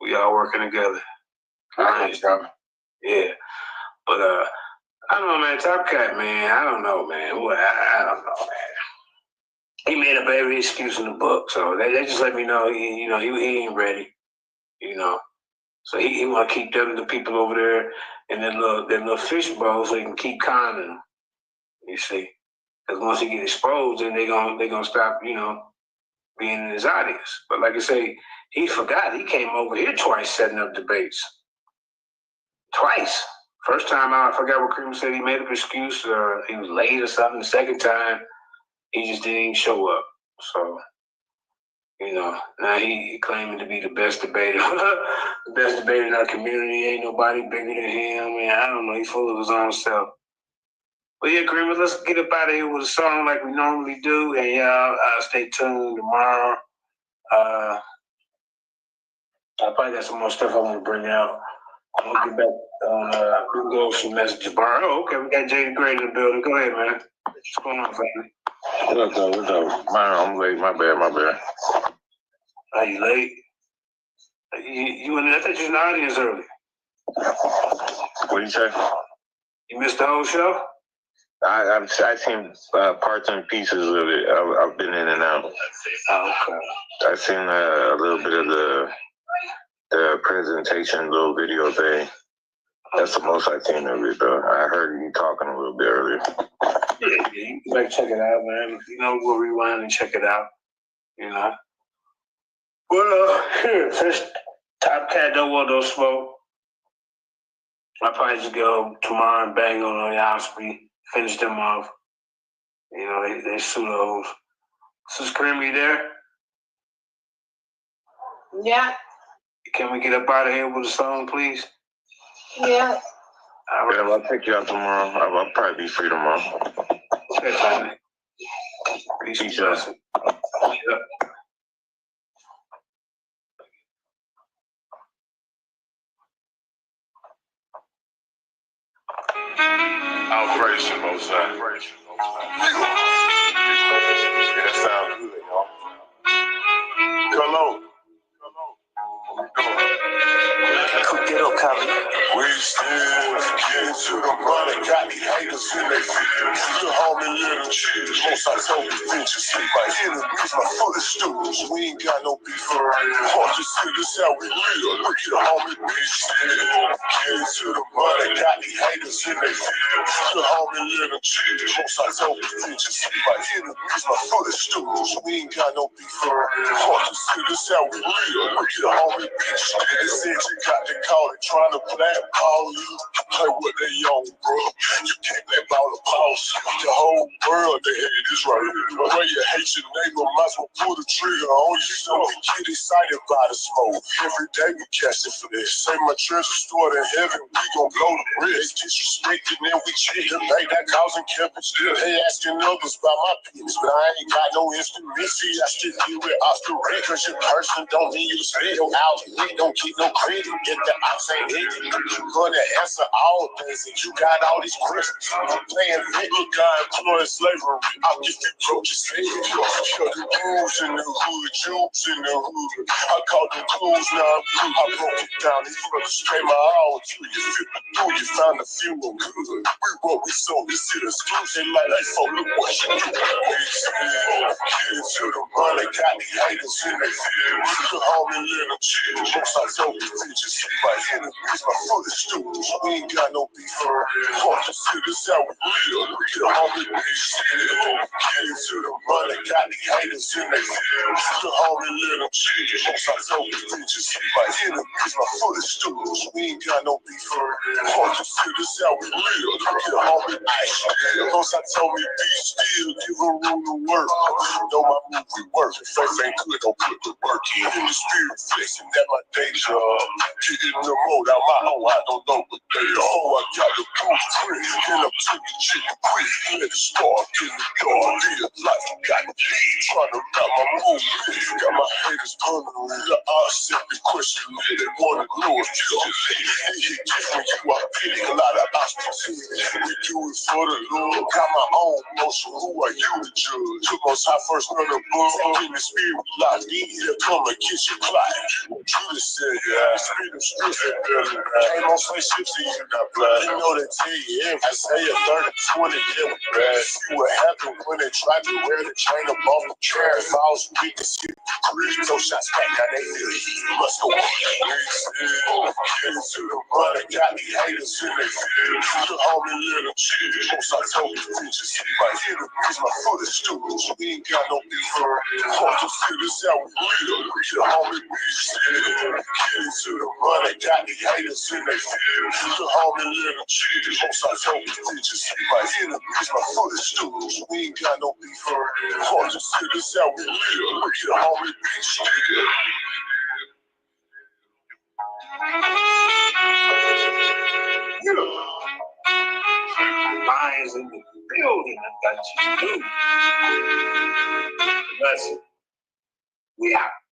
We all working together. Lions Den. Yeah. But I don't know, man. Top Cat, man. I don't know, man. I don't know, man. He made up every excuse in the book, so they just let me know he ain't ready. So he want to keep the people over there in that little fishbowl so he can keep conning them. You see, because once he get exposed, then they gonna stop, being in his audience. But like I say, he forgot he came over here twice setting up debates. Twice. First time I forgot what Cream said. He made up an excuse or he was late or something. The second time, he just didn't show up. So, now he claiming to be the best debater. The best debater in our community. Ain't nobody bigger than him. Man, I don't know. He's full of his own self. But yeah, Creamer, let's get up out of here with a song like we normally do. And y'all stay tuned tomorrow. I probably got some more stuff I want to bring out. I'm going to get back on Google some messages. Oh, okay. We got Jay Gray in the building. Go ahead, man. What's going on, family? What's up? I'm late. My bad. Are you late? You I thought you was in the audience early. What did you say? You missed the whole show? I've seen parts and pieces of it. I've been in and out. Oh, okay. I've seen a little bit of the presentation, little video thing. That's the most I've seen of it, though. I heard you talking a little bit earlier. Yeah, you can check it out, man. We'll rewind and check it out. Well, here, since Top Cat don't want no smoke, I'll probably just go tomorrow and bang on Yosby, finish them off. They pseudos. Sis Creamy there? Yeah. Can we get up out of here with a song, please? Yeah. All right. Yeah, I'll pick you up tomorrow. I'll probably be free tomorrow. Okay, family. Peace out. Operation Most High. Yeah, that sounds good, y'all. Come on. We still get to the money, got these haters in their feelings. Little homie, little cheers. Most I told these bitches, my enemies, my foot is stools. We ain't got no beef for real. Hard to see this how we live. Look at the homie, we still get to the money, got these haters in their feelings. Little homie, little cheers. Most I told these bitches, my enemies, my foot is stools. We ain't got no beef for real. Hard to see this how we live. Look at the homie, we still. They said you got the call, they trying to blackball you. Play what they own, bro. You can't blackball the boss. The whole world, they hate this right here. The way you hate your neighbor, might as well pull the trigger on you. So we get excited by the smoke. Every day we catch it for this. Say my treasure stored in heaven, we gon' blow the bridge. Disrespected, then we cheat. Debate that causing campus. Still, they asking others about my penis, but I ain't got no intimacy. I still deal with Oscar Red, cause your person don't need you to spit your outlet. Don't keep no credit. Get the ops ain't hit. You're gonna answer all things, and you got all these questions. Playing nigga, God employing slavery. I'll get the broke as hell. Kill the rules in the hood, Jews in the hood. I caught the clues, now I broke it down. These brothers came out to you. Through you found the fuel good. We what we sold, this shit exclusive. Like they folk, look what you do. We still get to the money, got these haters in their field. The homie little chill. Most I told these bitches, my enemies, my foot is stupid. We ain't got no beef. Fuck the shit, this how we live. Look at homie, get into the money, got the haters in their field. The homie little shit. Once I told the bitches, my enemies, my foot is stupid. We ain't got no beef. Fuck the shit, this how we live. Look at homie, once I told me be still, give her room to work. Know my move, we work. If faith ain't good, don't put the work in. In the spirit flexing, that my day job. Getting the road out my own, I don't know what they are. Oh, I got the blueprint, and I'm taking shit quick. Let it start in the yard. Live life, got the lead, trying to route my movement. Got my haters hungry, the odds simply question me. They wanna know if you don't leave. They hit different, you are feeling a lot of opportunity. We do it for the Lord, got my own motion. Who are you to judge? Took most high first, none of blood. In the spirit, we locked in here, come and get your clock. Judas said, yeah, spirit of strips and better. Came on spaceships and you got blood. You know they tell you every Isaiah 30, 20, yeah, we bad. See what happened when they tried to wear the chain up off the chair. False witness, so shots back, now they feel heat. Must go on. Get into the money, got the haters in their field. The homie little shit. Once I told you bitches, my enemies, my foot is stupid. We ain't got no beef. Fuck the shit, this how we live. The homie bitch, get into the money, got the haters in their field. The homie little shit. Once I told you bitches, my enemies, my foot is stupid. We ain't got no beef. Fuck the shit, this how we live. The homie bitch, Lions in the building, I got you. Listen, we out.